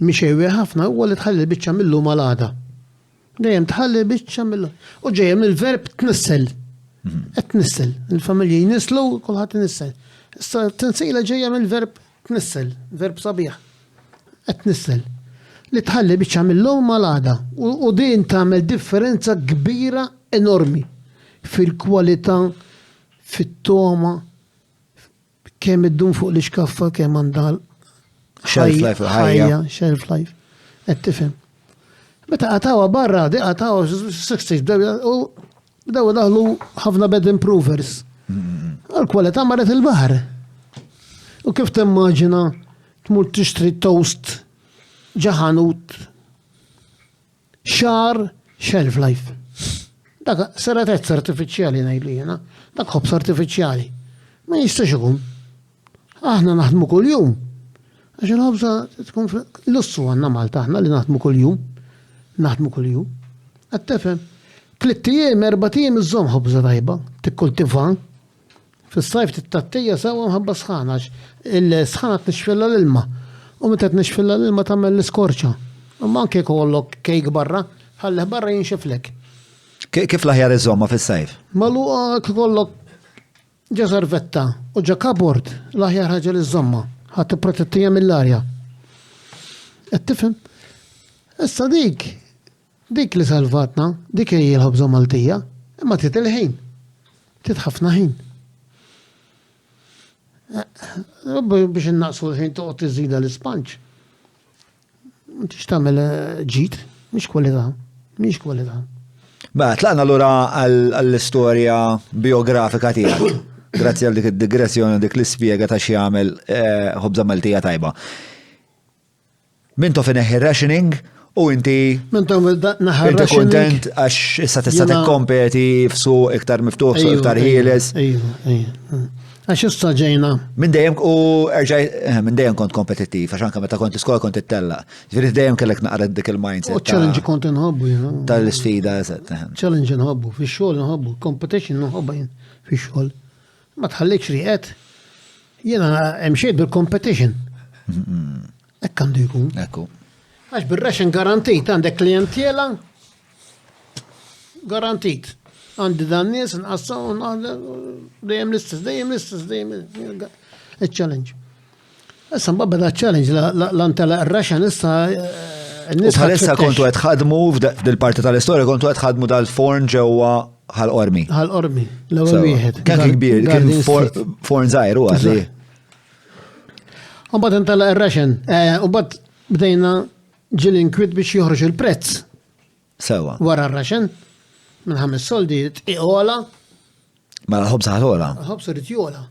mixejwi ħafna huwa li tħalli biċċa millu mal-għada. Dejjem tħalli biċċa millu. U ġejjem mill-verb tnissel. Qed tnissel. Il-familji jnislu kulħadd inissel. Issa tinsila ġejja mill-verb tnissel, verb sabiħ. Qed tnissel. li tħalli biex mill-lum mal-għada. U din tagħmel differenza kbira enormi fil-kwalità, fit-toma, kemm iddum fuq l-iskaffa, kemm għandha Shelf life, ħajja. Shelf life. Qed tifhem. Meta qatawa barra, di qatawa 60 bdew daħlu ħafna bed improvers. Għal-kwalità marret il-baħar. U kif timmaġina tmur tixtri toast ġaħanut xar shelf life. Dak seratezz artifiċjali ngħidli jiena, dak ħobs artifiċjali. Ma jistax ikun. Aħna naħdmu kuljum. Għax il-ħobża tkun lussu għandna Malta aħna li naħdmu kuljum. Naħdmu kuljum. Qed tifhem. 3 ijiem, 4 ijiem iżżomm ħobża tajba, tikkultiva. Fis-sajf tittattija sewwa mħabba sħana il-sħana tnixfilha l-ilma. U meta tnixfilha l-ilma tagħmel l-iskorċa. Imma anke jkollok kejk barra, ħalleh barra jinxiflek. Kif l-aħjar iżomma fis-sajf? Maluqa kollok ġa sarvetta u ġa kabord l-aħjar ħaġa li żomma. Ħadd tipprotettija mill-arja. Qed tifhem? Issa dik li salvatna, dik hija l-ħobża Maltija, imma tit il-ħin. Tit ħafna ħin. Biex innaqsu l-ħin toqgħod iżida l-ispanċ. M'intix tagħmel ġid, mhix kwalità, mhix kwalità. Ba, tlaqna l-ura għall-istorja biografika tiegħek. Grazzi għal dik id-digressjoni, dik l-ispjega ta' xi jagħmel ħobża Maltija tajba. Mintu fineħi rationing u inti kontent għax issa tista' tikkompeti f'suq iktar miftuħ, suq iktar ħieles. Għax issa ġejna. Minn dejjem minn dejjem kont kompetittiv, għax anke meta kont l-iskola kont ittella. Ġifieri dejjem kellek naqra dik il-mindset. U challenge kont inħobbu jiena. Tal-isfida. Challenge inħobbu, fix-xogħol inħobbu, competition inħobba jien fix-xogħol. Ma tħallikx riqet. Jiena hemm xejn bil-competition. Hekk għandu jkun. Ekku. Għax bil-ration garantit għandek klientela garantit. Għandi dan nies nqassaw dejjem l-istess, il-challenge. Issa mbagħad beda challenge l-antela r-ration issa U bħalissa kontu qed ħadmu f'dil-parti tal-istorja kontu qed ħadmu dal-forn ġewwa ħal-qormi. Ħal-qormi, l-ewwel wieħed. Kien kbir, kien forn żgħir u għadli. U mbagħad intela r-ration, u mbagħad bdejna ġil-inkwit biex joħroġ il-prezz. Sewa. Wara r-ration, minn 5 soldi tqiegħola. Ma l-ħobża ħalola. Ħobża rid jola.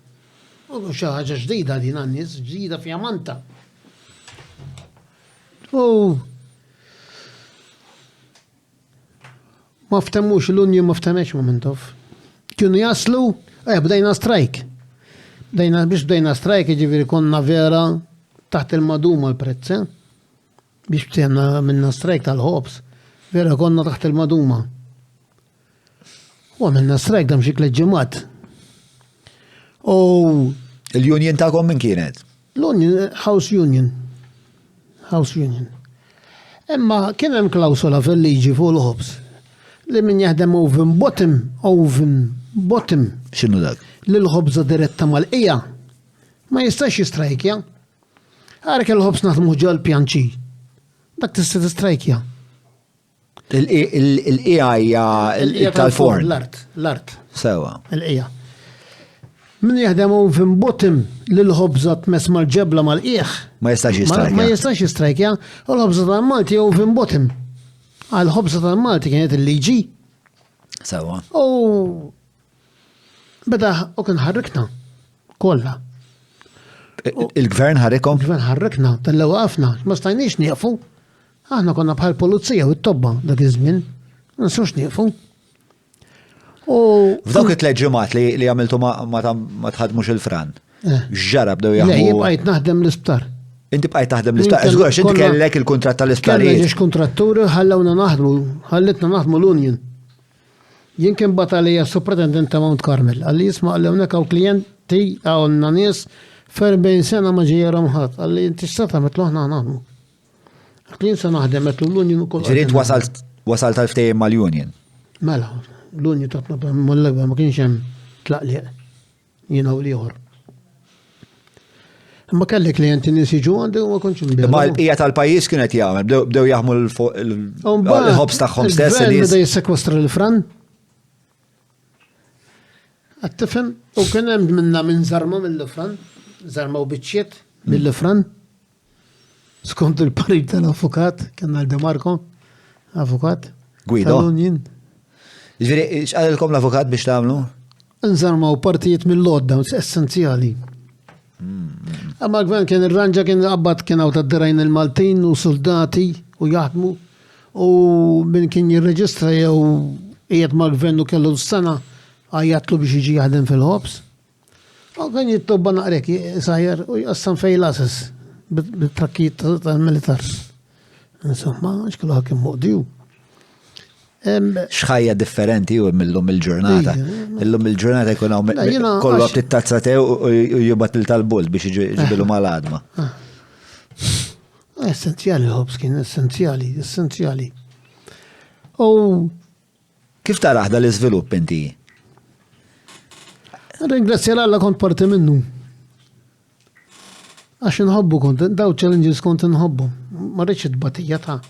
U xi ħaġa ġdida din għan-nies, ġdida fjamanta. Ma ftemmux l-Unju ma ftemmex momentov. Kienu jaslu, bdejna strajk. Biex bdejna strajk, ġiviri konna vera taħt il-maduma l-prezz. Biex bdejna minna strajk tal-ħobs, vera konna taħt il-maduma. U għamilna strajk dam xik leġġimat. Il-union ta'kom minn kienet? L-Union, House Union. House Union. Imma kien hemm klawsola fil-liġi fuq l-ħobs li min jaħdem oven bottom. X'inhu dak? Li l-ħobża diretta mal-qija ma jistax jistrajkja. Għarek il-ħobs naħdmu ġol pjanċi. Dak tista' tistrajkja. Il-qija hija tal-forn. L-art. Sewa. Il-qija. Min jaħdem oven bottom li l-ħobża tmess mal-ġebla mal-qiegħ. Ma jistax jistrajkja. Ma jistax jistrajkja. U l-ħobża tal-Malti oven bottom. Għal-ħobża tal-Malti kienet il-liġi. Sewa. Beda u kien ħarrikna. Kolla. Il-gvern ħarrikom? Il-gvern ħarrikna, tal-lew għafna, ma stajniex nieqfu. Aħna konna bħal polizija u t-tobba dak iż-żmien. Ma nistgħux nieqfu. F'dawk it-tleġġimat li għamiltu ma tħadmux il-fran. Ġara bdew jaħdmu. Le, jibqajt naħdem l-isptar. Inti bqajt taħdem l-isptar. Żgur inti kellek il-kuntratt tal-isptarijiet. Kellek kontratturi ħallewna naħdmu, ħallitna naħdmu l-Union. Jien kien batalija supretendent ta' Mount Carmel. Għalli jisma' għalli hawnhekk hawn klijenti għawna nies f'40 sena ma ġejja ramħat. Għalli inti x'tata metlu aħna naħdmu. Klien se naħdem metlu l-Union ukoll. Ġirid wasalt tal-ftehim mal-Union. Mela, l-Union tatna mal-leba ma kienx hemm tlaqliq. Jiena u ieħor. Ma kelli klijenti nies jiġu għandi u ma kontx Ma nbieħ. l-bqija tal-pajjiż kienet jagħmel, bdew jaħmu l-ħobs tagħhom stess. Il-gvern beda jissekwestra l-fran. Għattifem, u kien hemm minna minn Zarma mill-Fran, Zarma u biċċiet mill-Fran. Skont il-parir tal-avukat, kien għal Demarco, avukat. Guido. tal-Union. Ġifieri, x'qalilkom l-avukat biex tagħmlu? Nżarma u partijiet mill-lockdowns essenzjali. Amma gvern kien ir-ranġa kien qabad kien għaw tad-dirajn il-Maltin u soldati u jaħdmu u min kien jirreġistra jew qiegħed mal-gvern u kellu s-sena għajatlu biex jiġi jaħdem fil-ħobs. U kien jittobba naqrek sajjer u jassan fej l-asas bit-trakkijiet tal-militar. Insomma, xkollu ħakim muqdiju. Xħajja differenti u mill-lum il-ġurnata. Il-lum il-ġurnata jkun hawn kollu għab titazza tew u jubat il-talbult biex iġibilu mal-adma. Essenzjali ħobs kien, essenzjali. U Kif taraħ dal-iżvilupp inti? ringrazzja l-Alla kont parti minnu. Għax nħobbu kont, daw challenges kont nħobbu. Ma rridx id-batija ta'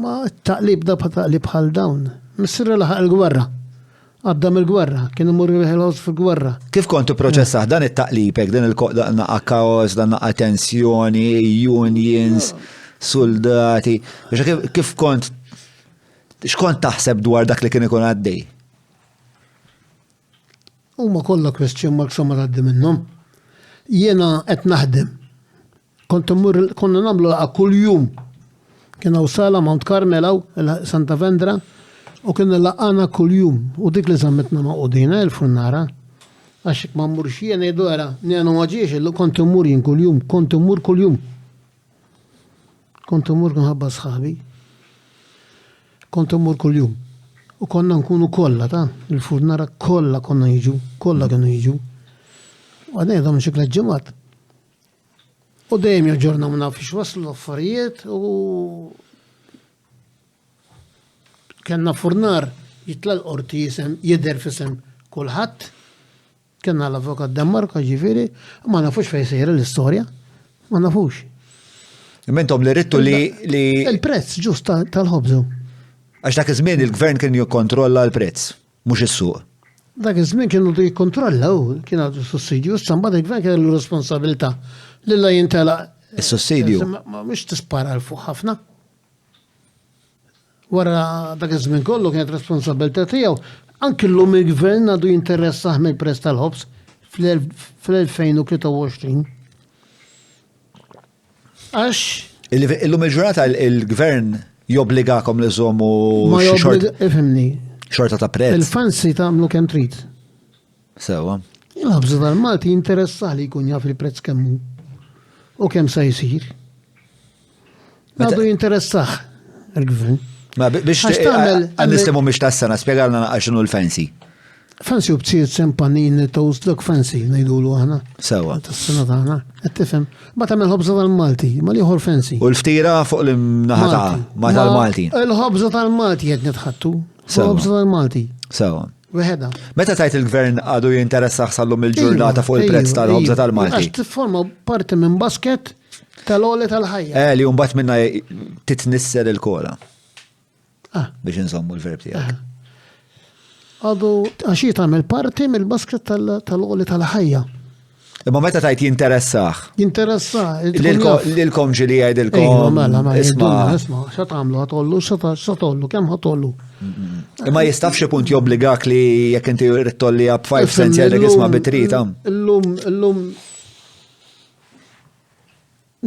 ma taqlib da taqlib bħal dawn. Missirra laħaq il-gwerra. Għaddam il-gwerra, kien imur il-ħos fil-gwerra. Kif kontu proċessaħ dan it-taqlibek, dan il-naqqa kaos, dan naqqa tensjoni, unions, soldati. Kif kont, xkont taħseb dwar dak li kien ikun għaddej? Huma kollha question marks ma tgħaddi minnhom. Jiena qed naħdem. Konna nagħmlu kuljum. Kien hawn sala Mount Carmel Santa Vendra u kien laqana kuljum u dik li żammetna ma' qudina il-furnara għax ma mmurx jien ngħidu ara nienu ma ġiex illu kont immur jien kuljum, kont immur kuljum. Kont immur ħabba sħabi. Kont immur kuljum. U konna nkunu kollha ta' il-furnara kollha konna jiġu, kollha kienu jiġu. U għadejhom xi tliet ġimgħat. U dejjem joġorna ma nafx waslu l-affarijiet u kellna furnar jitla l-qorti jidher fisem kulħadd. Kellna l-avukat Demarco ġifieri, ma nafux fejn sejra l-istorja. Ma nafux. Mentom li rittu li. Il-prezz ġust tal-ħobżu. Għax dak iż-żmien il-gvern kien jikkontrolla l-prezz, mhux is-suq. Dak iż-żmien kienu jikkontrollaw, kien għadu sussidju, issa mbagħad il-gvern kellu responsabilità. Lilla jintela. Is-sussidju. Ma mhux tispara l fuq ħafna. Wara dak iż-żmien kollu kienet responsabilità tiegħu. Anke llum il-gvern għadu jinteressaħ mill-prezz tal-ħobs fl-2023. Għax. Illum il-ġurnata il-gvern jobbligakom li żommu xorta ta' prezz. Il-fansi tagħmlu kemm trid. Sewa. Il-ħabża tal-Malti jinteressa li jkun jaf il-prezz kemm hu u kemm se jsir. Għadu jinteressaħ il-gvern. Ma biex għal-nistemu miex tas-sena, spiegalna x'inhu l-fancy. Fancy u btsiet sempanini toast dog fancy, ngħidulu aħna. Sewa. Tas-sena tagħna, qed tifhem. Ma tagħmel ħobża tal-Malti, ma liħor fancy. U l-ftira fuq l-imnaħa ma tal-Malti. Il-ħobża tal-Malti qed nitħattu. Ħobża tal-Malti. Sewa. Weħeda. Meta tajt il-gvern għadu jinteressaħ sallum il-ġurnata fuq il-prezz tal-ħobża tal-Malti? Għax tifforma parti minn basket tal-oli tal-ħajja. Li jumbat minna titnisser il-kola. Biex nżommu l-verb tiegħek. Għadu għaxi tagħmel parti mill-basket tal-oli tal-ħajja. Imma meta tajt jinteressaħ? Jinteressaħ. Lilkom ġili għajdilkom. Isma, xa tagħmlu ħatollu, xa tollu, kemm ħatollu. Imma jistaf xi punt jobbligak li jekk inti ritolli għab 5 cents jgħidlek isma' bitrita. Illum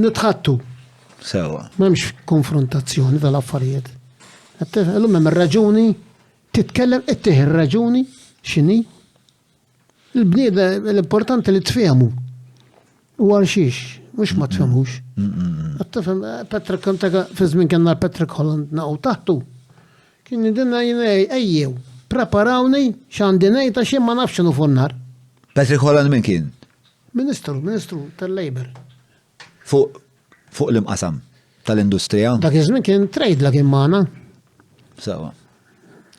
nitħattu. Sewa. M'hemmx konfrontazzjoni tal-affarijiet. Illum hemm ir-raġuni titkellem ittieħ ir-raġuni x'inhi. Il-bnieda l-importanti li tfehmu. U għal xiex, mhux ma tfehmux. Tifhem Patrick Kontega fi żmien kellna Patrick Holland naqgħu taħtu. Kien jidilna ejjew, preparawni x'għandi ngħid għax jien ma nafx x'inhu funnar. Patrick Holland min kien? Ministru tal-Labor. Fuq l-imqasam tal-industrija? Dak iż-żmien kien trade la kien magħna. Sewa.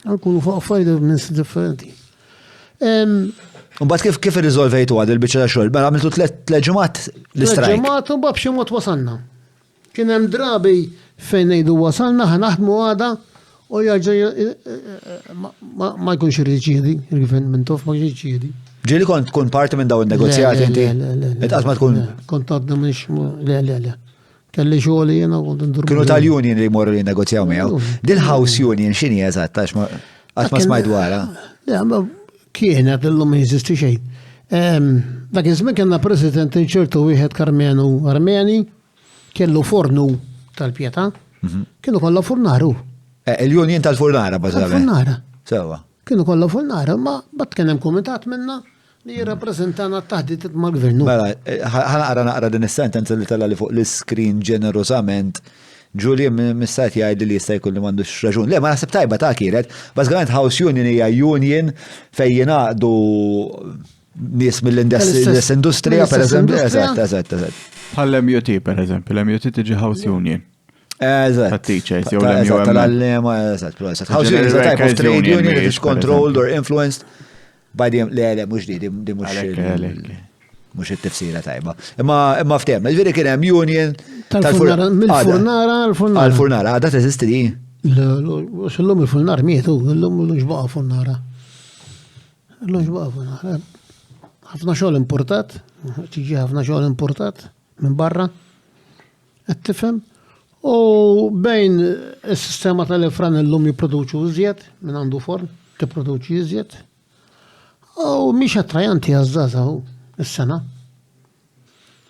Għalkunu fuq affarijiet ministri differenti. Mbagħad kif irriżolvejtu għad il-biċċa ta' xogħol? Mela għamiltu tliet ġimgħat l-istrajk. Ġemgħat u b'xi mod wasalna. Kien hemm drabi fejn ngħidu wasalna ħanaħdmu għada u jerġa' ma jkunx irid jiġiedi, il-gvern minn tof ma jkunx jiġiedi. Ġieli kont tkun parti minn dawn in-negozjati inti? Qed ma tkun. Kont għadna mhix le. Kelli xogħol jiena u kont ndur. Kienu tal-union li jmorru li negozjaw miegħu. Din house union x'inhi eżatt għax ma smajt dwarha. Le, ma kienet illum ma jeżisti xejn. Dak iż-żmien kellna president ċertu wieħed Karmenu Armeni kellu fornu tal-pjeta, kienu kollha furnaru. Il-union tal-furnara bażikament. Furnara. Sewa. Kienu kollha furnara, ma bat kien hemm kumitat minna li jirrappreżentana t-taħdit mal-gvernu. Mela, naqra din is-sentenza li tella li fuq l-iskrin ġenerosament Julian missajt jgħid li jista' jkun li m'għandux raġun. Le, ma naħseb tajba ta' kienet, bażikament house union hija union fejn jingħaqdu nies mill-industrija pereżempju. Eżatt. Bħall-MUT pereżempju, l-MUT tiġi house union. Eżatt. Tat-teachers jew l-MUM. Tal-allema, eżatt. House union is a type of trade union that is controlled or influenced by the le mhux di mhux it-tifsira tajba. Imma ftemna, ġifieri kien hemm union Tal-furnara, mill-furnara għal-furnara. Għal-furnara, għadha teżisti di? L-lum il-furnar mietu, l-lum l-ġbaqa furnara. L-ġbaqa furnara. ħafna xogħol importat, tiġi ħafna xogħol importat minn barra, qed tifhem. U bejn is-sistema tal-ifran l-lum jipproduċu iżjed minn għandu forn, tipproduċi iżjed. U mhix attrajanti għaż-żgħażagħ is-sena.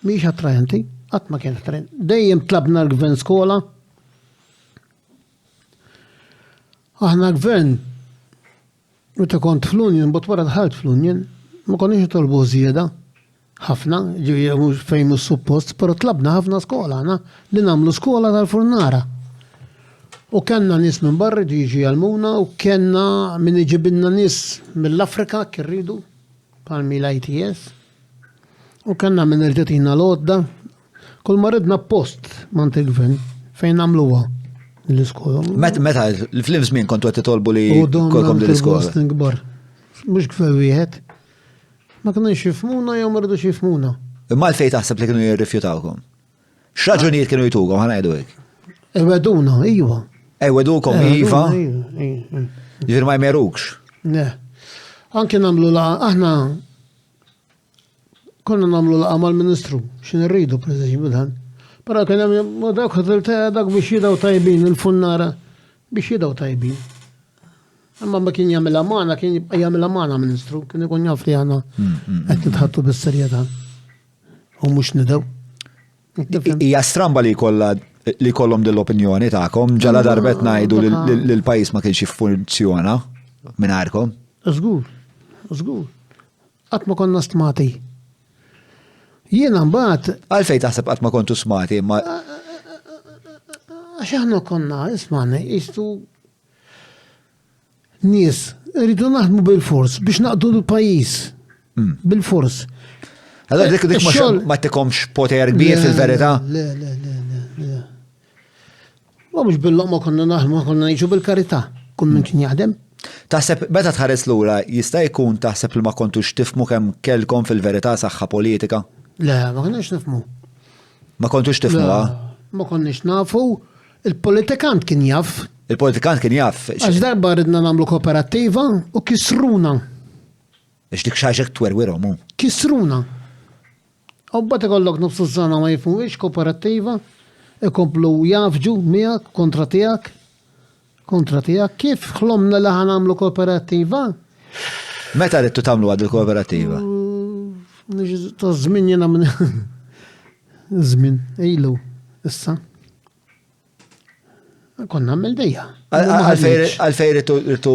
Mhix attrajanti, qatt ma kien attrajanti. Dejjem tlabna l-gvern skola. Aħna gvern, meta kont fl-Union, bot wara dħalt fl-Union, ma konniex nitolbu żieda. Ħafna, ġifieri fejn mhux suppost, però tlabna ħafna skola għana li nagħmlu skola tal-furnara. U kellna nies minn barra jiġi għalmuna u kellna min iġibilna nies mill-Afrika kirridu bħal mill-ITS. U kellna min irġetina l-għodda. Kull ma ridna post mant il-gvern fejn nagħmluha l-iskola. Meta fl-im żmien kontu qed titolbu li kolkom din l-iskola. Mhux gvern wieħed. Ma kienu jifmuna jew ma rridux jifmuna. Imma l-fejn taħseb li kienu jirrifjutawkom. X'raġunijiet kienu jtukom ħanajdu hekk? Eweduna, iva. Ewwedukom iva. Ġifier ma jmerukx. Ne. Anke nagħmlu aħna konna nagħmlu laqa mal-Ministru x'in irridu preżempju dan. Però kien hemm dak dak biex jidaw tajbin il-funnara biex jidaw tajbin. Imma ma kien jagħmilha magħna, kien jagħmilha magħna Ministru, kien ikun jaf li aħna qed nitħattu bis-serjetà. U mhux nidew. Hija stramba li kollhom dell-opinjoni tagħkom ġala darbet ngħidu li l-pajjiż ma kienx jiffunzjona mingħajrkom. Żgur. Qatt ma konna stmati. Jiena mbagħad għalfejn taħseb qatt ma kontu smati imma għax aħna konna isma'na jistu nies rridu naħdmu bil-fors biex naqdu l-pajjiż bil-fors. Allora dik ma tikomx poter kbir fil-verità? Le. Ma mhux bil-loqma konna naħdmu konna ngħixu bil-karità. Kull min kien jaħdem. Taħseb meta tħares lura jista' jkun taħseb li ma kontux tifmu kemm kellkom fil-verità saħħa politika? Le, ma konniex nifmu. Ma kontux tifmu, ma konniex nafu. Il-politikant kien jaf. Il-politikant kien jaf. Għax darba ridna nagħmlu kooperattiva u kisruna. Ix dik xaġek twerwirhom hu. Kisruna. U bad ikollok nofsu żana ma jifhmux kooperattiva, ikomplu jafġu miegħek kontra tiegħek. Kontra tiegħek kif ħlomna li ħanamlu kooperattiva? Meta ridtu tagħmlu għad il-kooperattiva? Ta' żmien jiena minn żmien ilu issa. Konna nagħmel dejja. Għalfejn ridtu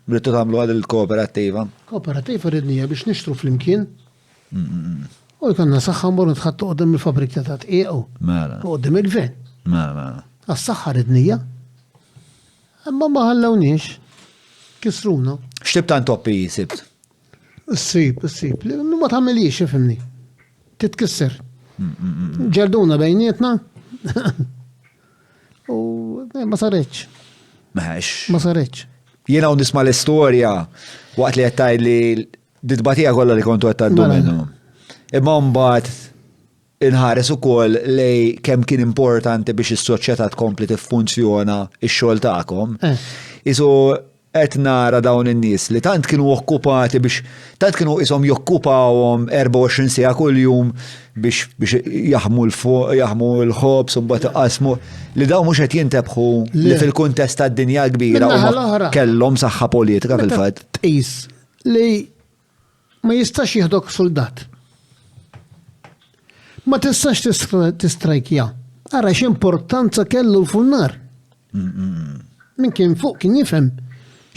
tagħmlu għad il-kooperattiva? Kooperattiva ridnija biex nixtru flimkien. U jkollna saħħa mmorru nitħattu qudiem il-fabrika ta' tqiequ. Mela. Qudiem il-gvern. Mela. Għas-saħħa ridnija. Imma ma ħallewniex. Kisruna. X'tib ta' intoppi jisibt? Issib. Ma tagħmelix ifhimni. Titkisser. Ġerduna bejnietna. U ma saretx. Ma saretx. Jiena nisma' l-istorja waqt li qed tgħid li ditbatija kollha li kontu qed tgħaddu minnu. Imma mbagħad inħares ukoll lej kemm kien importanti biex is-soċjetà tkompli tiffunzjona x-xogħol tagħkom. Isu qed nara dawn in-nies li tant kienu okkupati tant kienu ishom jokkupawhom 24 siegħa kuljum biex jaħmu l-ħobs u mbagħad iqasmu li dawn mhux qed jintebħu li fil-kuntest tad-dinja kbira u kellhom saħħa politika fil-fatt. Tqis li ma jistax jieħdok soldat. Ma tistax tistrajkja. Ara x'importanza kellu l-fulnar. Min kien fuq kien jifhem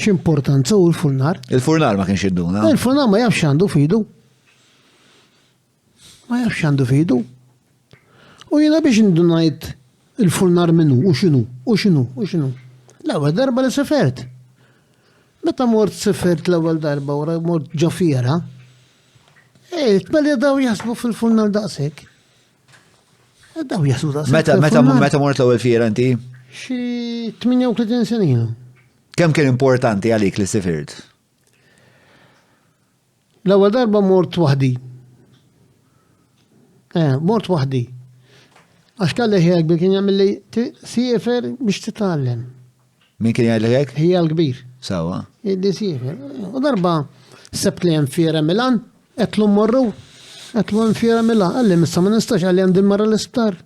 x'importanza hu l-fulnar. Il-furnar ma kienx idduna. Il-fulnar ma jafx għandu fidu. Ma jafx għandu fidu. U jiena biex indunajt il-fulnar minnu u x'inhu. L-ewwel darba li sefert. Meta mort sefert l-ewwel darba wara mort ġofiera. Tmelli daw jasbu fil-fulnar daqshekk. Daw jasbu daqshekk. Meta mort l-ewwel fiera inti? Xi 38 sena. Kemm kien importanti għalik li sifirt? L-ewwel darba mort waħdi. Mort waħdi. Għax kalli ħijak bil kien jagħmel li sifer biex titgħallem. Min kien jgħidlek hekk? Hija l-kbir. Sawa. Illi sifer. U darba sebt li hemm fiera Milan, qedlu mmorru, qedlu hemm fiera Milan, għalli missa ma nistax għalli għandi marra l-isptar.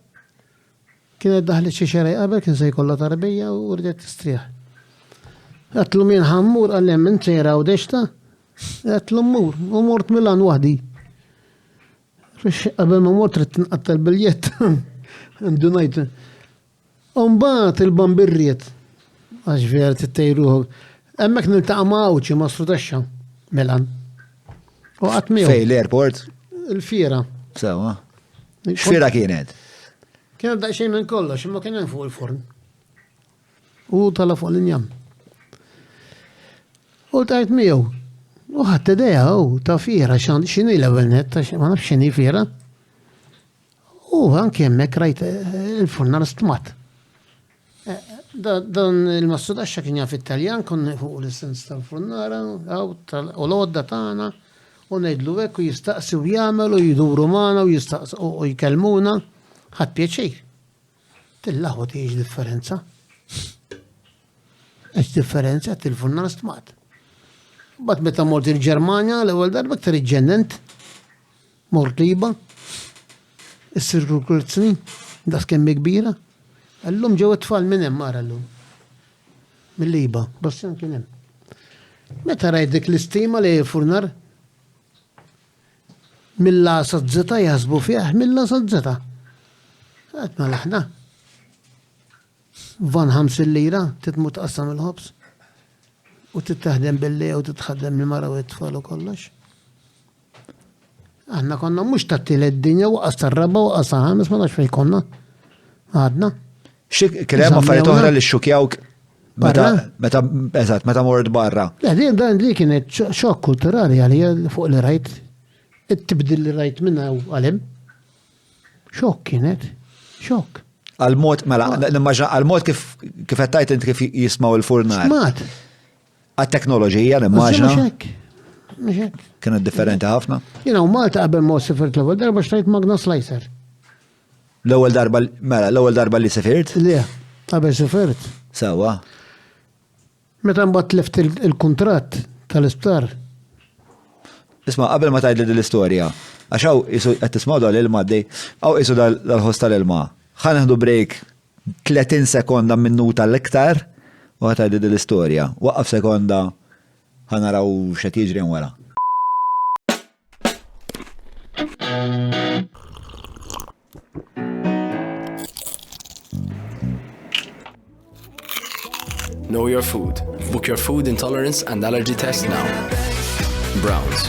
Kienet daħlet xi xerej qabel kien se jkollha tarbija u rġet tistrieħ. Għatlu min ħammur għallem minn ċera u deċta, għatlu mmur, u mort Milan wahdi. Qabel ma mort trid tinqatta l-biljett, ndunajt. Umbat il-bambirriet, għax ver tittejruħu. Emmek niltaqa mawċi ma sfrutaxxa, Milan. U għatmiju. Fej l-airport? Il-fiera. Sawa. X'fiera kienet? Kienet daqxejn minn kollox, imma kien hemm fuq il-forn. U tala fuq l-injam. U tajt miegħu. U ħadd idea ta' fiera x'inhi l-ewwel net, ma nafx x'inhi fiera. U anke hemmhekk rajt il-furnar stmat. Dan il-massudaxxa kien jaf Italjan kon fuq l-essens tal-furnara u l-għodda tagħna u ngħidlu hekk u jistaqsi u jagħmel u jduru magħna u jistaqsu u jkellmuna. Ħadd pjaċir. Tillaħu tgħix differenza. Għax differenza il-furnar stmat. Bat meta mort il-Ġermanja l-ewwel darba aktar iġġennent. Mort Liba. Is-sirkulazzjoni das kemm kbira. Allum ġew it-tfal minn hemm ara llum. Mill-Liba, Bassjan kien hemm. Meta rajt dik l-istima li furnar milla sazzeta jaħsbu fih milla sazzeta. Għad ma laħna. Van 5 lira titmut qassam il-ħobs. U tittaħdem billi u titħaddem il-mara u t-tfal u kollox. Aħna konna mux tattilet dinja u qas tarraba u qas ħames ma nafx fej konna. Għadna. Kien affarijiet oħra li xukjawk meta mort barra. Dan li kienet xokk kulturali għalija fuq li rajt. It-tibdil li rajt minna u għalim. Xokk kienet. Xokk. Għal-mod, mela, nimmaġna, għal-mod kif għattajt inti kif jismaw il-furnar. Smat. Għal-teknoloġija, nimmaġna. Mxek. Kienet differenti ħafna. Jina u Malta qabel ma sifirt l-ewwel darba xtrajt Magna Slicer. L-ewwel darba li sifirt? Le, qabel sifirt. Sawa. Meta mbagħad left il-kuntratt tal-isptar. Isma' qabel ma tgħidli l-istorja, għax hawn isu qed tismgħu dal-ilma għaddej, hawn isu dal-ħost tal-ilma. Ħaneħdu break 30 sekonda minuta l-iktar u ħatajdi l-istorja. Waqqaf sekonda ħanaraw x'qed jiġri wara. Know your food. Book your food intolerance and allergy test now. Browns.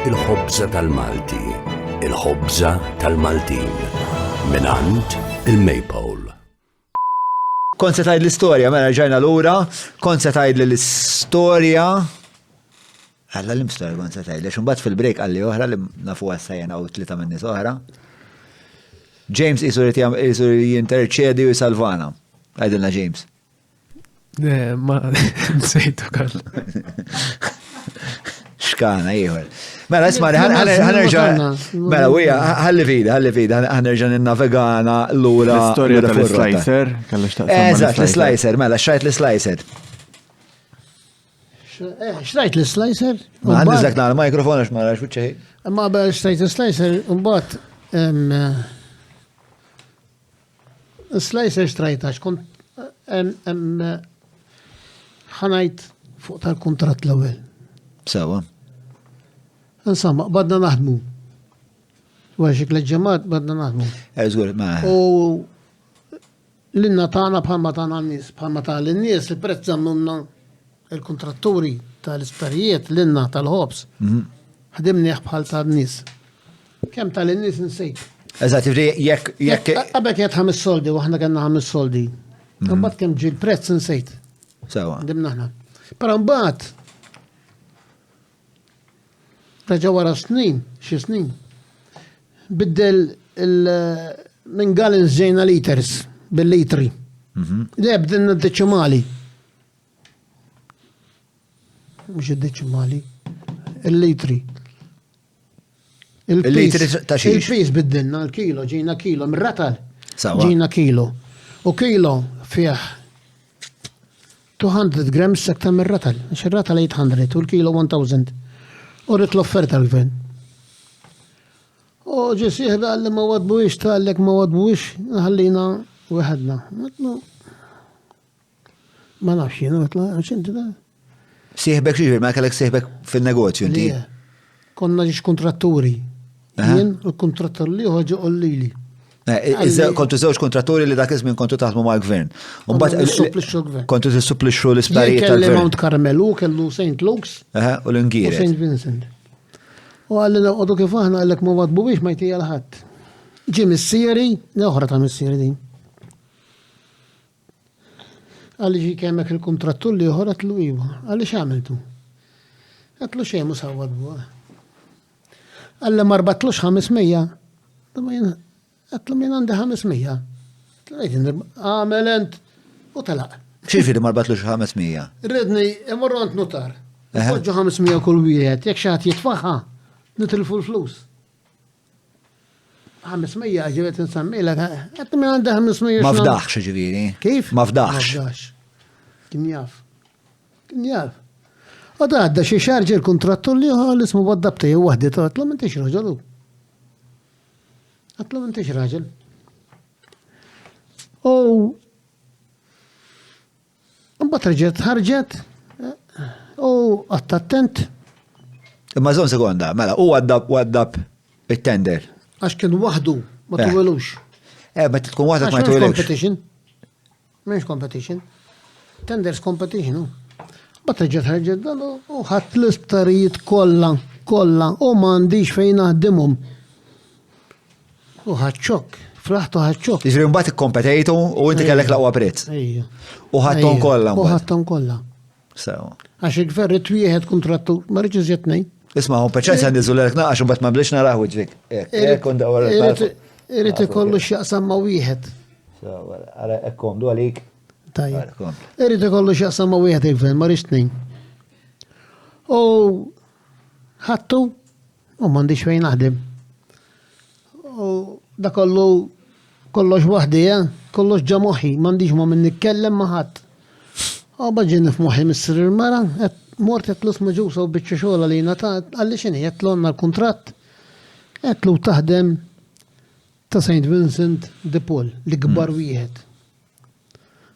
Il-ħobża tal-Malti, il-ħobża tal-Maltin, minant il-Maypole. Kont se tgħid l-istorja, mela ġajna lura, kont se tgħid l-istorja. Alla l-istorja kont se tgħid, imbagħad fil-break għalli oħra li nafu għassajjena u 3 min nies oħra. James isu jinterċedi u jisalvana. Għajdilna James. Ma nsejtu kall. Xkana, ieħor. Mela, ismani, ħanerġa. Mela, wija, ħalli fida, ħanerġa n-navegana l-ura. L-istoria tal-slicer, kallax taqsam. Eżatt, l-slicer, mela, xrajt l-slicer. Xrajt l-slicer? Għandizak na l-mikrofon, għax ma rax uċċej. Ma bħal xrajt l-slicer, un-bat, slicer xtrajt għax kont ħanajt fuq tal-kontrat l-ewel. Sawa. Insomma, badna naħdmu. Għaxik l-ġemat badna naħdmu. Eżgur, ma. U l-inna tana bħalma tana n-nis, bħalma tana l-nis, il-prezz zammunna il-kontratturi tal-isptarijiet l-inna tal-ħobs. Ħadimni bħal tal-nis. Kem tal-nis nsejt. Eżatt, jekk. Għabek jgħet 5 soldi, u ħna għanna 5 soldi. Għabbat kem ġi l-prezz nsejt. Sawa. Ħadimna ħna. Pero mbaħt, raġa wara snin, xi snin, biddel minn gallons ġejna liters, bil-litri. Le, bdilna d-deċimali. Mux id-deċimali, il-litri. Il-litri ta' xiex? Il-pis biddilna, il-kilo, ġejna kilo, mir-ratal. Sawa. Ġejna kilo. U kilo fih 200 grams sektar mir-ratal. Għax il-ratal 800 u l-kilo 1000. U rrit l-offerta l-gvern. U ġesieħ għalli ma wadbuix, għallek ma wadbuix, għallina u għadna. Ma nafx jena, għatla, għaxinti da. Sieħbek xieħbek, ma kellek sieħbek fil-negozju, inti? Konna ġiġ kontratturi. Jien, il-kontrattur li uħġu għollili. Kontu zewġ kontratturi li dak iż-żmien kontu taħdmu mal-gvern. Kontu tissupplixxu l-isptarijiet tal-gvern. Kelli Mount Carmelu, kellu St. Luke's. U l-Ingieri. U St. Vincent. U għallina għodu kif aħna għallek ma wadbu biex ma jtija l-ħadd. Ġi missieri, l-oħra ta' missieri din. Għalli ġi kemmek il-kontrattur li uħra tlu iwa. Għalli x'għamiltu? Għatlu xejn musa wadbu. Għalli marbatlux 500. Għatlu minn għandi 500. Għamelent u talaq. Xiefi li marbatlux 500? Ridni, imorru għant notar. Poġġu 500 kull wieħed, jek xaħat jitfaħħa, nitilfu l-flus. 500 ġivet nsammila, għatlu minn għandi 500. Ma fdaħx ġiviri. Kif? Ma fdaħx. Kien jaf. U da għadda xie xarġi l-kontrattur li għal ismu għaddabta jew wahdi ta' għatlu minn tix raġalu. Għatlu minn tix raġal. U mbagħad reġgħet ħarġet u attent. Imma żon sekonda, mela, u għaddab it-tender. Għax kien waħdu, ma tuwelux. Ma tkun waħdak ma tuwelux. Competition. Menx competition. Tenders competition. Bat reġgħet ħarġet dan u ħadd l-isptarijiet kollha u m'għandix fejn naħdimhom. U ħadċok, fraħtu ħadċok. Jiġri mbagħad ikkompetejtu u inti kellek l-aqwa prezz. Ejja. U ħadthom kollha. U ħadthom kollha. Sew. Għax il-gvern rid wieħed kontrattur, ma rridx iżjed tnejn. Isma' hu peċenza għandiżu l naqax imbagħad ma blix naraw ġvik. Irid ikollu x'jaqsam ma' wieħed. Sew, ara ekkom du għalik. Tajjeb. Irid ikollu x'jaqsam ma' wieħed il-gvern, ma rridx tnejn. U ħadtu u m'għandix fejn naħdem. U da kollox waħdi, kollox ġamoħi, m'għandix ma minn nitkellem ma' ħadd. U baġġi nifmoħi mis-sir il-mara, mort jtlus maġusa u biċċa xogħol għalina ta' għalli xini jtlonna l-kuntratt, jtlu taħdem ta' St. Vincent de Paul, li kbar wieħed.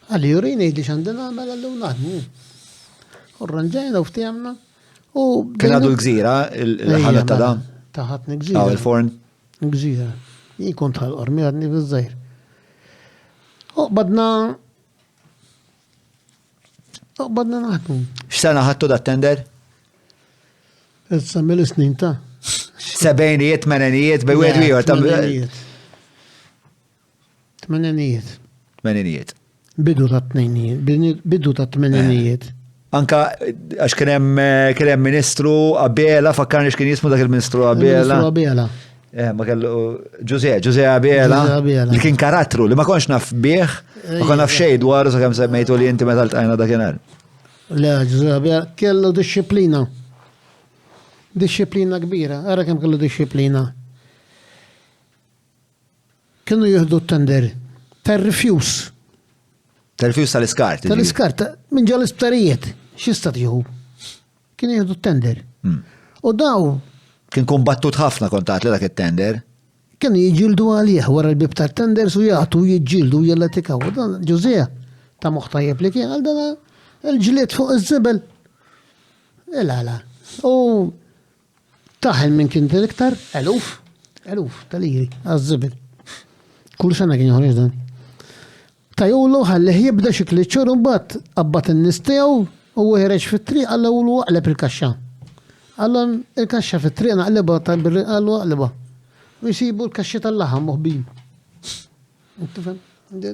Għalli jurini li xandina għamel għallu naħdmu. U rranġajna u ftijamna. Kien għadu l-gżira, il-ħalat ta' da? Taħatni gżira. Għaw il-forn? Gżira. Jien kont għal-qormi għadni bizzajr. U badna naħdmu. X'sena ħattu da tender? Issa mill-snin ta' Sebejnijiet, menenijiet, bej wieħed ieħor. Tmenenijiet. Menenijiet. Bidu ta' tnejnijiet, bidu ta' tmenenijiet. Anka għax kien hemm ministru Abela, fakkarni x'kien jismu dak il-ministru Abela. Ministru Abela. Ma kellu Giuseppe Abela, Giuseppe Abela. li kien karattru, li ma konx naf bieħ, ma kon naf xej dwaru sa' kem semmejtu li inti meta l-tajna dakinhar. Le, Giuseppe kellu disciplina. Disciplina kbira, ara kemm kellu disciplina. Kienu jieħdu t-tender, tar-rifjus. Tal-fjus tal-iskart. Tal-iskart, minn ġal isptarijiet, x'istat jieħu? Kien jieħdu t-tender. U daw Kien kombattut ħafna kontat li dak it-tender. kienu jiġildu għalih wara l-bib tar-tender su jagħtu jiġġieldu jella tikaw. Dan Ġużeja ta' moħtajjeb li kien għal dan il-ġlied fuq iż-żibel. La. U taħel minn kien iktar, eluf tal-iri għaż-żibel. Kull sena kien joħroġ dan. Tajulu ħallih jibda xi kliċċur u mbagħad qabbat in-nies tiegħu u ħereġ fit-triq għalla u waqleb il-kaxxa. Għallhom il-kaxxa fit-triq naqlibha għallu waqlibha. U jsibu l-kaxxi tal-laħam moħbin. Intu fem?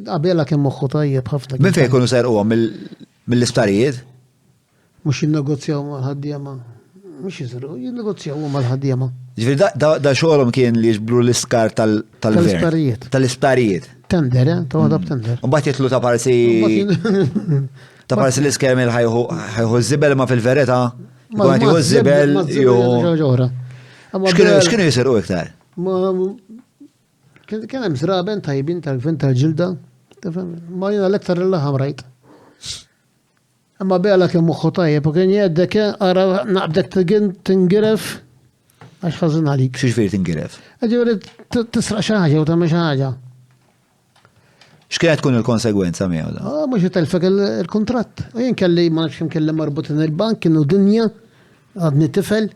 Qabela kemm moħħu tajjeb ħafna. Minn fejn kunu serquhom mill-isptarijiet? Mhux jinnegozjaw mal-ħaddiema. Mhux jiżru, jinnegozjaw mal-ħaddiema. Ġifieri da xogħolhom kien li jiġbru l-iskar tal-vern. Tal-isptarijiet. Tal-isptarijiet. Tender, ta' għadab tender. Mbagħad jitlu ta' parsi l-iskermel ħajħu z-zibel ma fil-verita. Għan jħu z-zibel x'kienu jisirqu iktar? Kien hemm żraben tajbin tal-gvern tal-ġilda. Ma jiena l-iktar il-laħam rajt. Imma bela kemm moħħu tajjeb u kien jgħeddek ara naqbdek tingiref għax ħażin għalik. X'ġifieri tingiref? Ġifieri tisraq xi ħaġa u tagħmel xi ħaġa. X'kienet tkun il-konsegwenza miegħu da? Mhux itelfek il-kuntratt. Jien kelli ma nafx kemm kelli marbutin il-bank kienu dinja għadni tifel.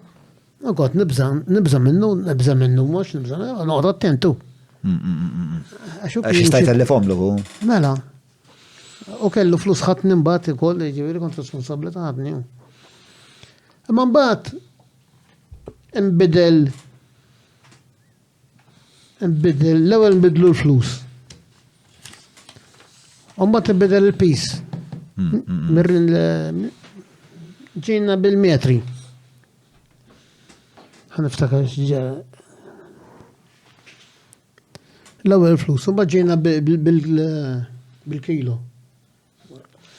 U kont nibża minnu, mhux nibża, noqgħod attentu. Għax jista' jtellefhom lu. Mela. U kellu flus ħatni mbagħad ikoll ġifieri kont responsabbli ta' ħadni. Imma mbagħad inbidel l-ewwel nbidlu l-flus. Umma t-bidel il-pis. Ġina bil-metri. Ħaniftakar xġa. L-ewwel flus, umma ġina bil-kilo.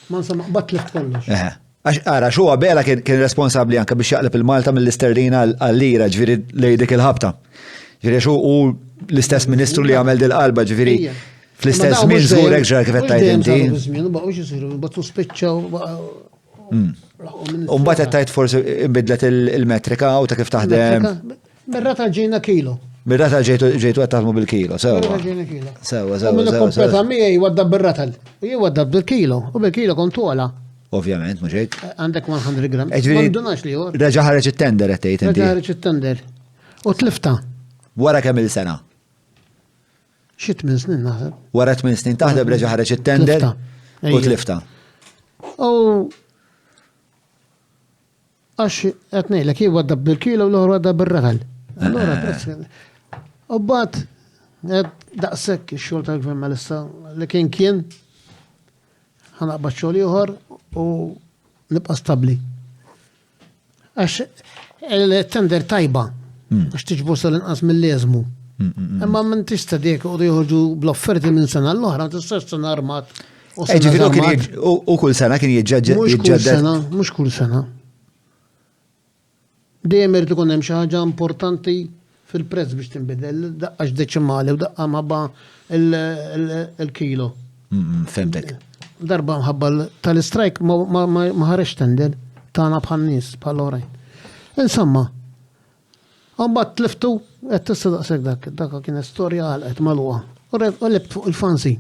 Ma nsama batlif kollox. Għax ara xu għabela kien responsabli anka biex jaqleb il-Malta mill-isterlina għall-lira ġviri lejdik il-ħabta. Ġviri xu u l-istess ministru li għamel dil-qalba ġviri. Fl-istess min żgurek ġar kif qed tgħid inti. Baqgħux isiru, baqgħu spiċċaw. Mbagħad qed tgħid forsi inbidlet il-metrika u ta' kif taħdem. Berrata ġejna kilo. Berrata ġejtu qed taħdmu bil-kilo, Berrata ġejna kilo. Sewa. U minn il-kompeta miegħi wadda berrata. Wadda bil-kilo. U bil-kilo kont tuola. Ovvjament, mhux hekk. Għandek 100 gram. Ma ndunax li hu. Reġa' ħareġ it-tender qed tgħid inti. Reġa' ħareġ it-tender. U tlifta. Wara kemm il-sena? Xi 8 snin naħseb. Wara 8 snin taħdem reġa' ħareġ it-tender u tlifta. U għax qed ngħidlek jien wadda bil-kilo u l-oħra wadda bir-ragal. Allura u mbagħad daqshekk ix-xogħol tal-gvern mal-issa li kien ħanaqbad xogħol ieħor u nibqa' stabbli. Għax il-tender tajba għax tiġbor sal-inqas mill-leżmu. Imma minn tista' dik u joħorġu bl-offerti minn sena l-oħra, tista' sena armat. U kull sena kien jiġġedded. Mhux kull sena. Dejjem irid ikun hemm xi ħaġa importanti fil-prezz biex tinbidel, daqqax deċimali u daqqa mabba il-kilo. Femtek. Darba mħabba tal-strajk ma ħarex tender tagħna bħal nies bħal oħrajn. Insomma, mbagħad tliftu qed tista' daqshekk dak kien storja għalqet magħluqa. U lebt fuq il-fansi.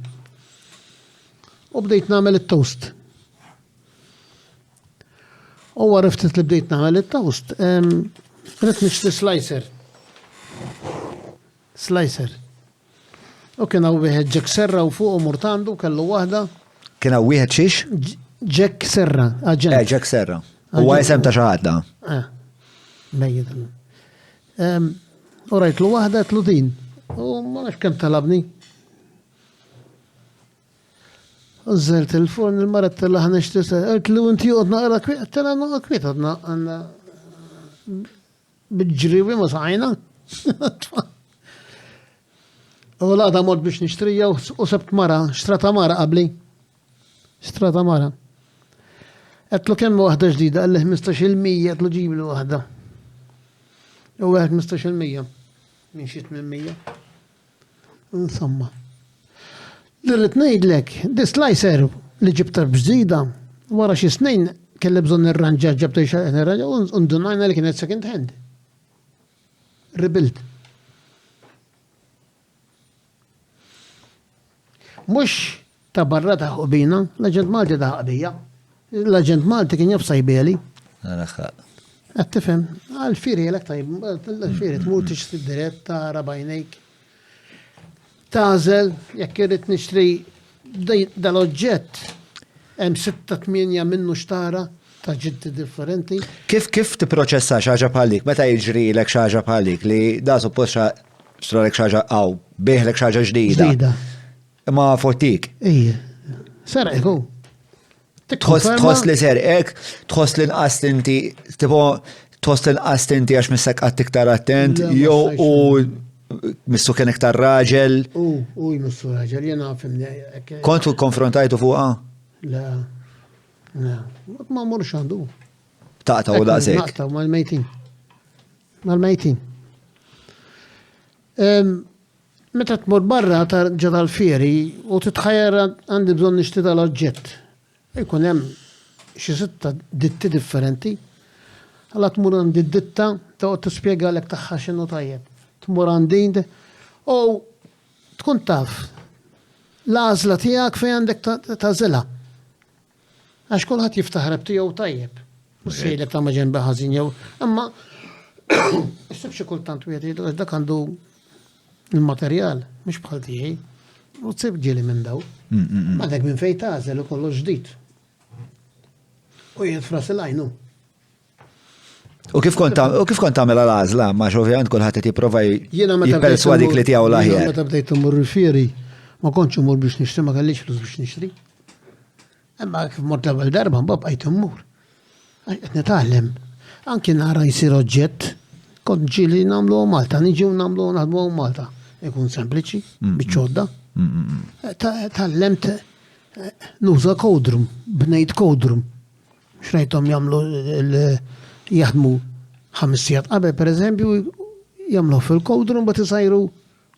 U bdejt nagħmel it-toast. U għariftet li bdejt nagħmel it-toast. Rid nixtri slicer. U kien hawn wieħed ġek serra u fuq murtandu kellu waħda. Kien hawn wieħed xiex? Ġek serra, aġent. Ġek serra. Huwa isem ta' xi ħadd. Mejjed. U rajtlu waħda tlu din. U ma nafx kemm talabni. U żelt il-forn il-mara tella ħana xtisa. Għetlu inti għod naqra kwiet. Tella naqra kwiet għadna bġriwi ma saħajna. U l-għada mod biex nishtrija u sebt mara, xtrata mara qabli. Xtrata mara. Għetlu kemm waħda ġdida, għalli 15% għetlu ġibli waħda. U għed 15% minn xit minn 100. Insomma. Dirrit nejdlek, dislicer li ġibta bġdida, wara xi snin kelli bżon nirranġa ġabta nirranġa undunajna li kienet second hand. Rebuild. Mux ta' barra ta' bina, l-Aġent Malti ta' bija. L-Aġent Malti kien jafsa jbeli. Għattifem, għal-firi jelek tajb, l-firi tmur tixtri dirett ta' rabajnejk. Tażel, jekk irrit nixtri dal-oġġett, hemm 6-8 minnu xtara ta' ġiddi differenti. Kif tipproċessa xaġa bħalik? Meta jiġri lek xaġa bħalik li da suppost xtralek xaġa għaw, biħlek xaġa ġdida. Ġdida. Ma fotik. Ija, sarqek u. Tħoss li serqek, tħoss li nqastinti, tipo, tħoss li nqastinti għax missak għat iktar attent, jew u missu kien iktar raġel. U jmissu raġel, jena għafimni. Kontu konfrontajtu fuqa? La, ma murx għandu. Taqta u daqsek. Taqta, mal-mejtin. Mal-mejtin. Meta tmur barra ta' ġada l-fieri u titħajjar għandi bżon nixti tal-oġġett. Ikun hemm xi 6 ditti differenti. Alla tmur għandi d-ditta ta' tispjega lek tagħha x'inhu tajjeb. Tmur għandi u tkun taf l-għażla tiegħek fejn għandek tażilha. Għax kulħadd jiftaħ reb tiegħu tajjeb. Mhux sejlek ta' ma ġenba ħażin jew. Imma issib xi kultant wieħed jgħidu dak għandu il-materjal, mux bħal tiegħi, u tsib ġieli minn daw. Għadek minn fej tażel u kollu ġdid. U jitfras il-għajnu. U kif kont tagħmel għal-għażla, ma ovvjament kulħadd qed jipprova jipperswadik li tiegħu l-aħjar. Meta bdejt immur il-fieri, ma kontx immur biex nixtri, ma kellix flus biex nixtri. Imma kif mort l-ewwel darba mbagħad bqajt immur. Qed nitgħallem. Anki nara jsir oġġett, kont ġieli nagħmlu Malta, niġu nagħmlu naħdmu Malta. Ikun sempliċi, biċċodda. Tallemt nuża codrum, bnejt codrum. Xrajtom jagħmlu jaħdmu 5 sigħat qabel pereżempju jagħmlu fil-codrum bat isajru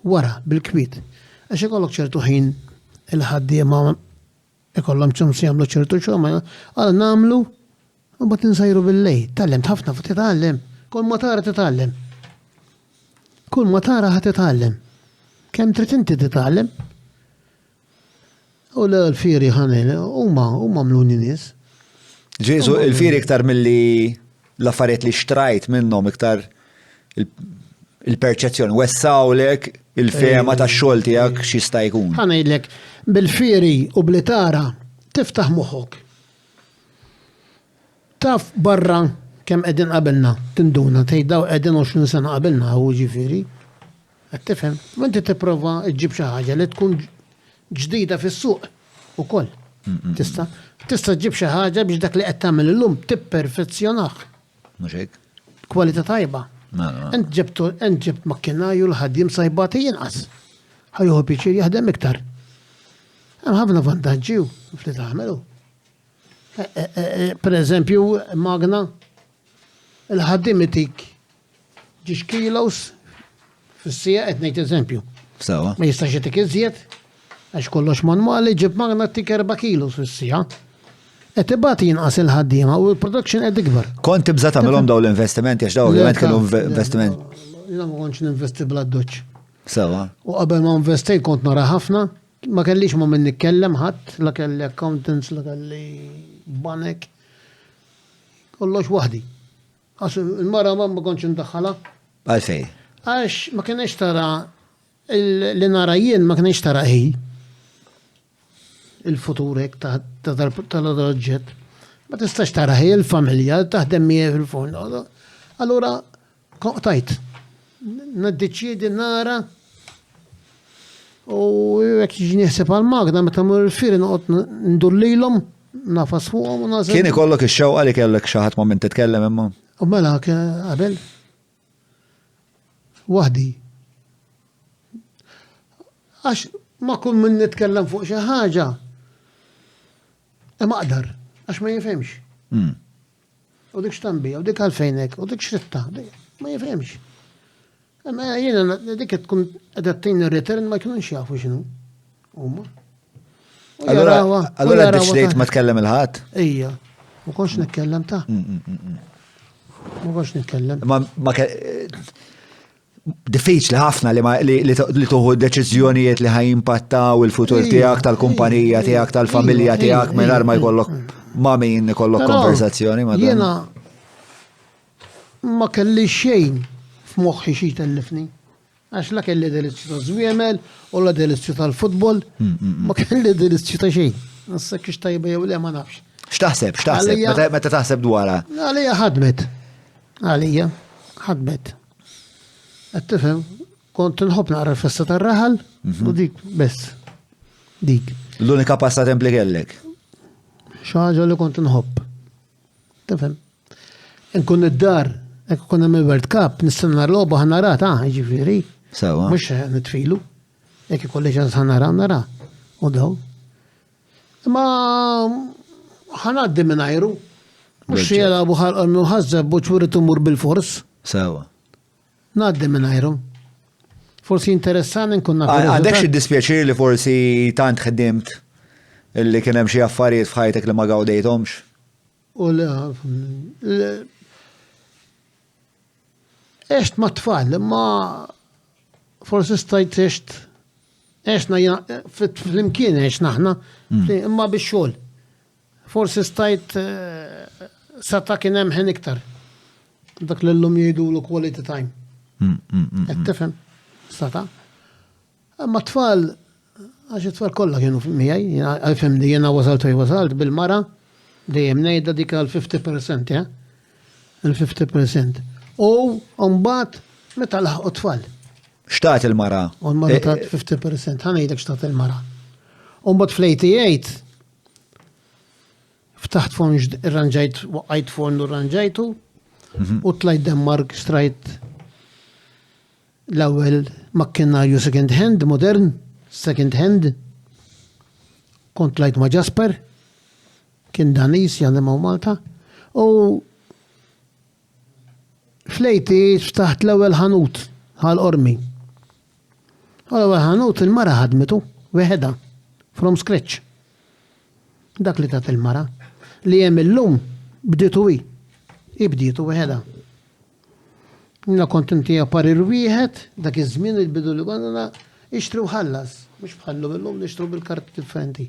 wara bil-kwiet. Għax ikollok ċertu ħin il-ħaddiema ikollhom ċans jagħmlu ċertu xogħol, għal nagħmlu u bat insajru bil-lejl. Tallemt ħafna fuq titgħallem. Kull ma tara titgħallem. Kull ma tara ħad titgħallem. Kemm trid inti titgħallem? U l-fieri ħanel huma mluni nies. Ġesu, il-fieri iktar milli l-affarijiet li xtrajt minnhom iktar il-perċezzjoni wessawlek il-fema tax-xogħol tiegħek x'jista' jkun. Ħanejdlek bil-fieri u bli tara tiftaħ moħħok. Taf barra kemm qegħdin qabilna tinduna tgħiddaw qegħdin 20 sena qabilna hu ġifieri. Qed tifhem, u inti tipprova ġġib xi ħaġa li tkun ġdida fis-suq ukoll. Tista' ġġib xi ħaġa biex dak li qed tagħmel illum tipperfezzjonah. Mhux hekk? Kwalità tajba. Ent ġibt makkinarju l-ħaddiem sajbati jinqas. Ħajjuħu piċir jaħdem iktar. Hemm ħafna vantaġġi fli tagħmelu. Per eżempju, magna il-ħaddim itik ġiex kilos fis-sija qed ngħid eżempju. Sawa. Ma jistax itik iżjed għax kollox manwali ġib magna tik 4 kilos fis-sija. Qed ibagħti jinqas il-ħaddiema u l-production qed ikbar. Kont tibża tagħmelhom dawn l-investimenti għax dawn ovvjament kienu investiment. Jiena ma kontx ninvesti bla doċċ. Sawa. U qabel ma investejt kont nara ħafna, ma kellix ma minn nitkellem ħadd, la kelli accountants, la kelli banek. Kollox waħdi. Għas il-mara ma kontx indaħħala. Għalfej. Għax ma kienx tara li nara jien ma kienx tara il-futur hekk tal-oġġett. Ma tistax tara il-familja taħdem miegħi fil-fond. Allura tajt. Naddeċiedi nara u jekk jiġi nieħseb għal-magna meta mur il-fieri noqgħod ndur lilhom nafas fuqhom u nażel. Kien ikollok ix-xewqa li kellek xi ħadd moment titkellem imma. U mela qabel waħdi. Għax ma kull min nitkellem fuq xi ħaġa ma aqdar għax ma jifhemx. U dik x'tambija, u dik għalfejnek, u dik xritta, ma jifhemx. Ma jiena dik tkun qed tgħinni return ma jkunux jafu x'inhu. Huma. Allora deċidejt ma tkellem il-ħadd? Ija, ma konx nitkellem ta'. Ma konx nitkellem. Diffiċli ħafna li tuħu deċiżjonijiet li ħajimpattaw il-futur tiegħek tal-kumpanija tiegħek tal-familja tiegħek mingħajr ma jkollok ma' min ikollok konversazzjoni ma' dan. Jiena ma kelli xejn f'moħħi xi tellifni. Għax la kelli delizzju ta' żwiemel u la delizzju tal-futbol, ma kelli delizzju ta' xejn. Nassek ix tajba jew le ma nafx. X'taħseb? Meta taħseb dwarha? Għalija ħadmet. Għalija ħadmet. Qed tifhem, kont nħobb naqra l-festa tar-raħal u dik bess. Dik. L-unika passatempli kellek? Xi ħaġa li kont nħobb. Tifhem. Inkun id-dar, hekk konna mill-World Cup, nistenna l-logħba ħanara jiġifieri. Sewa. Mhux nitfilu. Jekk ikolli ċans ħanara nara. U daw. Imma ħanaddi minn ajru. Mhux jelabu ħalqu ħażeb u ċwiritu mur bil-fors. Sewa. Naddi minn ajru. Forsi interessani nkun naf. Għandek xi dispjaċir li forsi tant ħeddimt illi kien hemm xi affarijiet f'ħajtek li ma gawdejthomx? U eċt ma tfal, ma forsi stajt eċtna fl-imkien eċt naħna, imma biex xogħol. Forsi stajt sata kien hemm ħin iktar. Dak l-lum jgħidulu quality time. Qed tifhem? Sata. Imma tfal, għax tfal kollha kienu miegħi, għalfem li jiena wasalt bil-mara, dejjem ngħidha dik għal-50%, ja? Il-50%. U mbagħad meta laħqu tfal. X'tat il-mara? U l-mara tat 50%, ħanejdek x'tat il-mara. U mbagħad fl-88 ftaħt forn irranġajt, waqajt forn u rranġajtu u tlajt Denmark strajt l-ewwel makkinarju second hand, modern, second hand. Kont tlajt ma' Jasper, kien Danis jaħdem Malta, u flejti ftaħt l-ewwel ħanut ħal-ormi. L-ewwel ħanut il-mara ħadmitu, weħeda, from scratch. Dak li tat il-mara. Li hemm illum bditu ibditu weħeda. Jina kont inti parir wieħed, dak iż-żmien il-bidu li konna ixtru ħallas, mhux bħallu illum nixtru bil-karti differenti.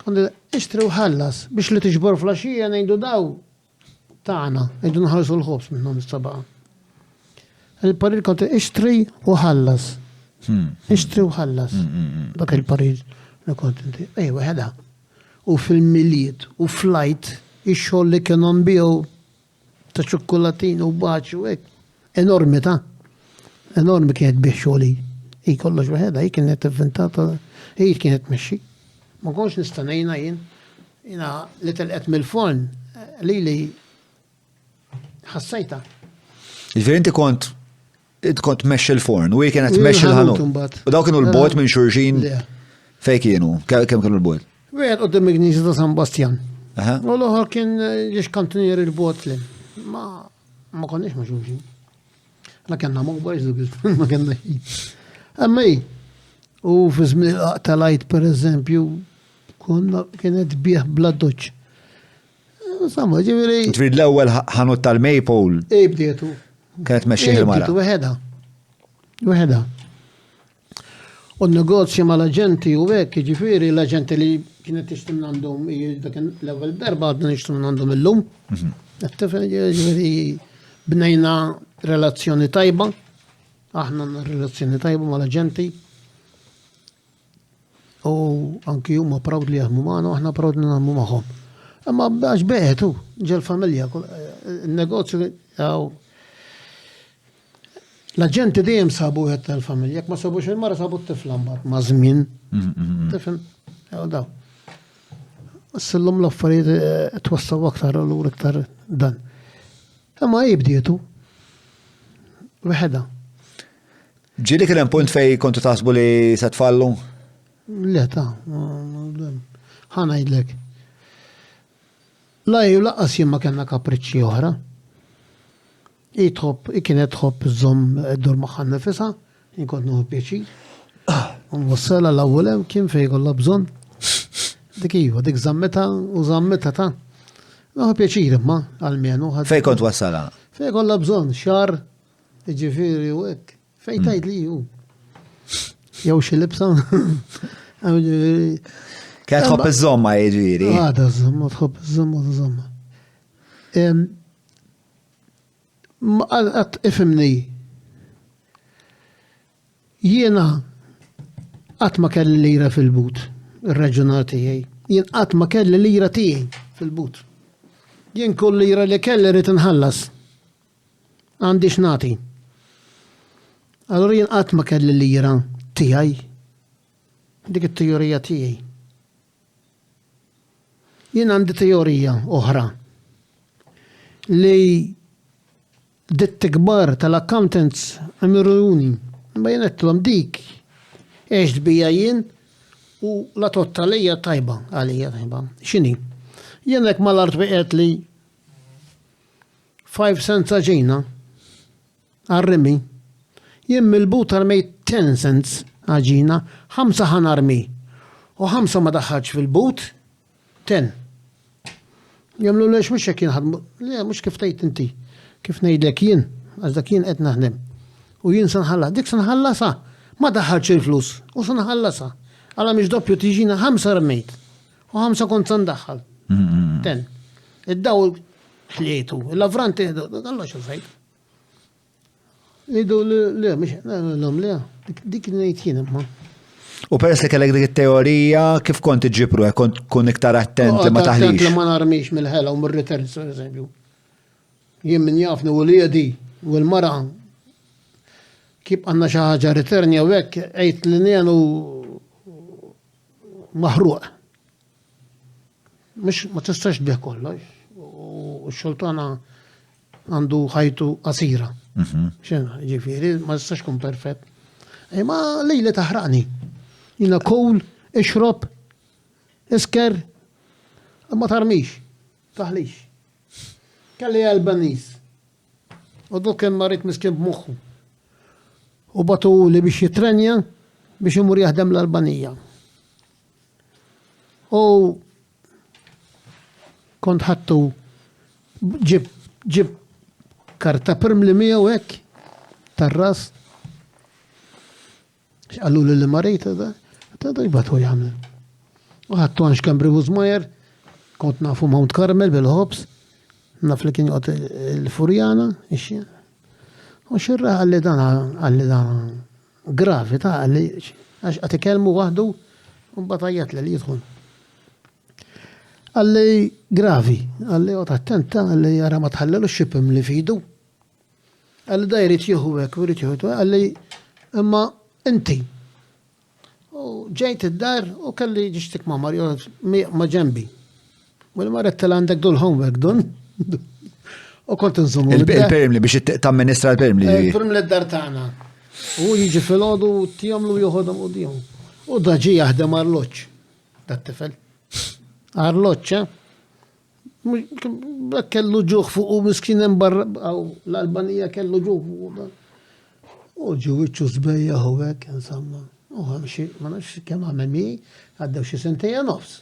Konna ixtru ħallas biex li tiġbor flaxija ngħidu daw tagħna, ngħidu nħallsu l-ħobs minnhom is-sabaqa. Il-parir kont ixtri u ħallas. Ixtri u ħallas. Dak il-parir li kont inti. Weħeda. U fil-miliet u flight ix-xogħol li kienu nbiegħu ta' ċokkolatin u baċi u hekk. Enormi ta' enormi kienet bih xogħli. Hi kollox waħedha, hi kienet inventata, hi kienet mexxi. Ma konx nistanejna jiena li telqet mill-forn li ħassajta. Jiġifieri inti kont tmexxi l-forn u hi kienet tmexxi l-ħanut. U daw kienu l-bogħod minn xulxin fejn kienu, kemm kienu l-bogħod? Wieħed qudiem il-Gniża ta' San Bastjan. U l-oħor kien ġiex kantunier il-bogħod li. Ma konniex ma' xulxin. La kellna mobiles ma kellna xi. Ammej, u fi żmien tal-għajt pereżempju kienet bih bla doċċ. Insomma, ġifieri. Trid l-ewwel ħanut tal-Maypole. Bdietu. Kienet mexxih il-mara. Weħeda. U n-negozji mal-aġenti u hekk, ġifieri l-aġenti li kienet tixtrim għandhom l-ewwel darba għadna nixtrim għandhom illum. Ġifieri bnejna relazzjoni tajba, aħna relazzjoni tajba mal-aġenti. U anki huma proud li jaħdmu magħna, aħna proud li nagħmlu magħhom. Imma għax beħetu ġel-familja, il-negozju l-aġenti dejjem sabu wieħed tal-familja, jekk ma sabux il-mara sabu t-tifla mbagħad ma' żmien. Tifhem? Daw. Sillum l-affarijiet twassaw aktar u iktar dan. Imma jibdietu. Weħeda. Ġili kien hemm punt fej kontu taħsbu li se tfallu? Le ta' ħana jidlek. Lajju laqqas jimma kena kapriċċi oħra. Kienet tħobb żomm dur maħħan nifisa, jkun nuhu pjaċir. Unwassala l-awwel kien fej kollha bżonn. Dik iva, dik zammeta u zammeta ta' nuhu pjaċir imma għal-menu. Fej kont wassala? Fej kollha bżonn, xar, ġifieri u hekk. Fej tajt li ju. Jew xi libsa. Kien tħobb iż-żomma jiġifieri. Għada żomma, tħobb iż-żomma u żomma. Għat ifimni. Jiena għat ma kelli lira fil-but, il-raġunar tiegħi. Jien għat ma kelli lira tiegħi fil-but. Jien kull lira li kelli rrid inħallas. Għandix nagħti. Allora jien qatt ma kelli lira tiegħi. Dik it-teorija tiegħi. Jien għandi teorija oħra li ditt kbar tal-accountants għamiruni. Ma jenettlhom dik għext bija jien u la tottalija tajba għalija tajba. X'inhi? Jien hekk mal-art biqgħet li 5 cents ġejna għarrimi. Jien mill-but armejt 10 cents għaġina, 5 ħan armi. U 5 ma daħħaġ fil-but, 10. Jamlu lex mux jek jinħadmu, le mux kif tajt inti, kif nejdlek jien, għazda kien qed naħdem. U jien sanħalla, dik sanħallasa, ma daħħaġ il-flus, u sanħallasa. Għala miex doppju tiġina 5 armejt, u 5 kont sandaħħal, 10. Id-dawl ħlietu, il-lavranti, għalla xo-sajt. Idu le, mux, le, dik nejt jien imma. U peress li kellek dik it-teorija, kif kont iġibru, kont kun iktar attent li ma taħlix? Attent li ma narmix mill-ħela u mir-returns, per eżempju. Jien min jafni u li di, u l-mara, kif għanna xaħġa returni u għek, għajt li njenu maħruq. Mux ma tistax bih kollox, u xoltana għandu ħajtu qasira. Xena, ġifiri, ma tistax kun perfett. Ma lejli taħraqni. Jina kowl, ixrob, isker, ma tarmix, taħlix. Kalli Albanis. U dok kien marit miskin b'muħħu. U batu li biex jitrenja biex imur jaħdem l-Albanija. U kont ħattu ġib karta perm li miegħu hekk tar-ras. Għallu li marejta da jibatu jgħamil. U ħattu għanx Kambri Buzmajer, kont nafu Mount Carmel bil-ħobs, naf li kien jgħot il-Furjana, ixja. U xirra għalli dan gravi ta' għalli, għax għati kelmu għahdu, un batajat li jidħun. Għalli gravi, għalli għot attenta, għalli jara ma tħallilu xipim li fidu. Għalli da jrit juhu għek, għalli imma inti. U ġejt id-dar u kalli ġiġtik ma Mario ma ġembi. U l-marret tal-għandek dul homework dun. U kont nżumu. Il-perm li biex tamministra il-perm li. Il-perm li d-dar taħna. U jiġi fil-ħodu u tijamlu juħodom u dijom. U daġi jaħdem arloċ. Dat-tifel. Arloċ, kellu ġuħ fuq u miskinen barra, l-Albanija kellu ġuħ fuq. U ġuwiċu zbejja u għek, insomma. U għamxie, ma nafx kem għamel mi, għaddew xie sentejja nofs.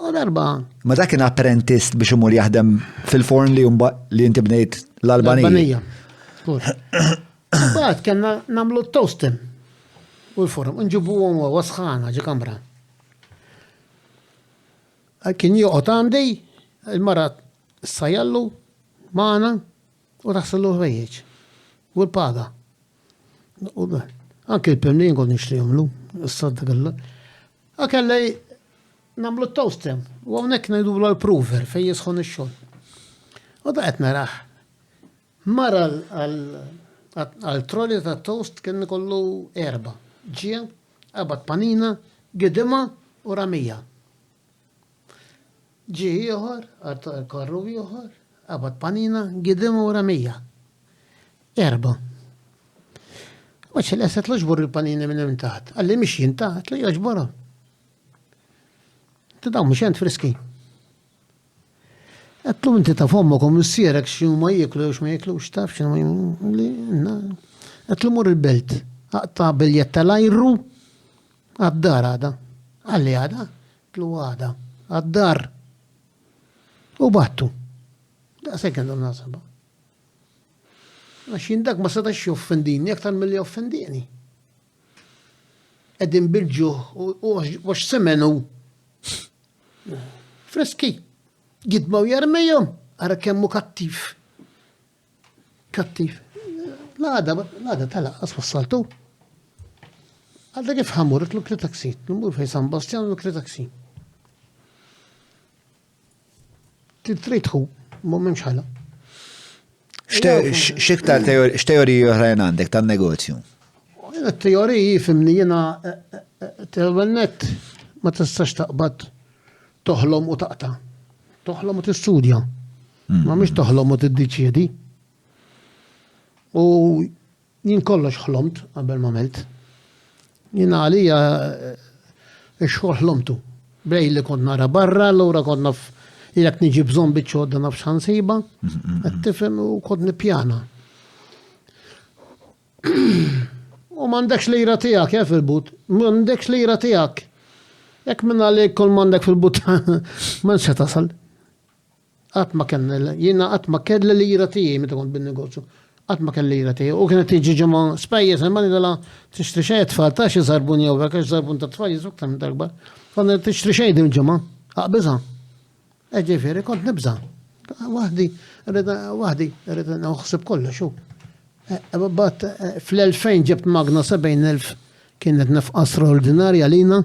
U darba. Ma dak kien apprentist biex imur jaħdem fil-forn li inti bnejt l-Albanija. Bad, kena namlu t-toastem. U l-form, nġibu għom wasħana ġi kamra. Kien joqot għandi, il-marat sajallu, maħna, u taħsallu ħvejjeċ. U l-paga. Anke il-pemnin kod nixtrijomlu, s-sadda għalla. Għakallaj namlu t-toastem, u għonek najdu l-prover fej jisħon il-xol. U daqet naraħ. Mara għal-trolli ta' toast kien kollu erba. Ġija, għabat panina, għidima u ramija. Ġiji joħor, karru joħor, għabat panina, għidima u ramija. Erba. Waċ l-eset l-ġbur il-panini minn taħt. Għalli miex jintaħt, li jaġbora. Tidaw mux jent friski. Għatlu inti ta' fommakom s-sierek xinu ma jiklu, ma jiklu, xtaf, xinu ma jiklu. Għatlu mur il-belt. Għatta biljetta lajru. Għaddar għada. Għalli għada. Għatlu għada. Għaddar. U battu. Da' sekend nasaba. Għax jindak ma setax joffendini, aktar mill-li joffendini. Eddin bil-ġuħ, u għax semenu. Freski. Gidmaw jarmejom, għara kemmu kattif. Kattif. L-għada tala, għasfassaltu. Għalda kif ħamur, itlu kritaksi. L-mur fej San Bastian u kritaksi. Tritħu, ma memx ħala. X'teoriji oħrajn għandek tan-negozju? Teoriji fimni jena t-net ma tistax taqbad toħlom u taqta. Toħlom u tistudja. Ma mhix toħlom u tiddeċiedi. U jien kollox ħlomt qabel ma melt. Jiena għalija x-xogħol ħlomtu. Brej li kont nara barra, l-ura kont naf jek niġi bżon biċċodda naf xansiba, għattifem u kod nipjana. U mandekx lejra tijak, fil-but, mandekx lejra tijak. Jek minna li kol mandek fil-but, man se tasal. Għatma kien, jina għatma kien lejra tijie, meta kont bin-negozju. Għatma kien lejra tijie. U kienet tiġi ġemma spajjes, ma nidala tixtri xej tfal, ta' xie zarbun jew, għax zarbun ta' tfal, jizuk ta' minn darba. Għanna tixtri xej din ġemma, għaqbiza. Ġifiri, kont nibza. Wahdi, rrida naħseb kolla, xu. Bat fl-2000 ġebt magna 70,000 kienet nafqa straordinarja lina.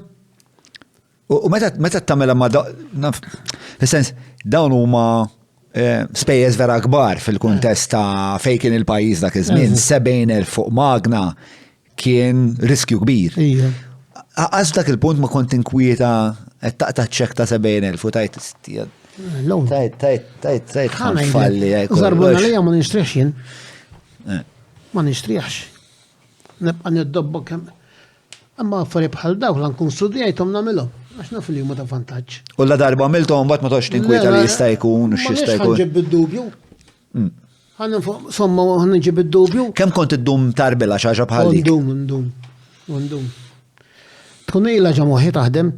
U meta t-tamela ma fil-sens, dawn huma spejjeż vera kbar fil-kuntest ta' fej kien il-pajjiż dak iż-żmien, 70,000 fuq magna kien riskju kbir. Għaz dak il-punt ma kont inkwieta taqta ċek ta' 70,000 u tajt tajt falli. Zarbuna li ma nishtriħx jien. Ma nishtriħx. Nibqa niddobba kem. Amma affari bħal daw l-nkun studijajtom namilom. Għax naf li jumma ta' vantaġġ. U la darba għamiltom bat ma tox tinkwita li jista' jkun u x'jista' jkun. Ħanġib id-dubju. Somma ħanġib id-dubju. Kemm kont iddum tarbela xaġa bħal dik? Ndum. Tkun ila ġamuħi taħdem.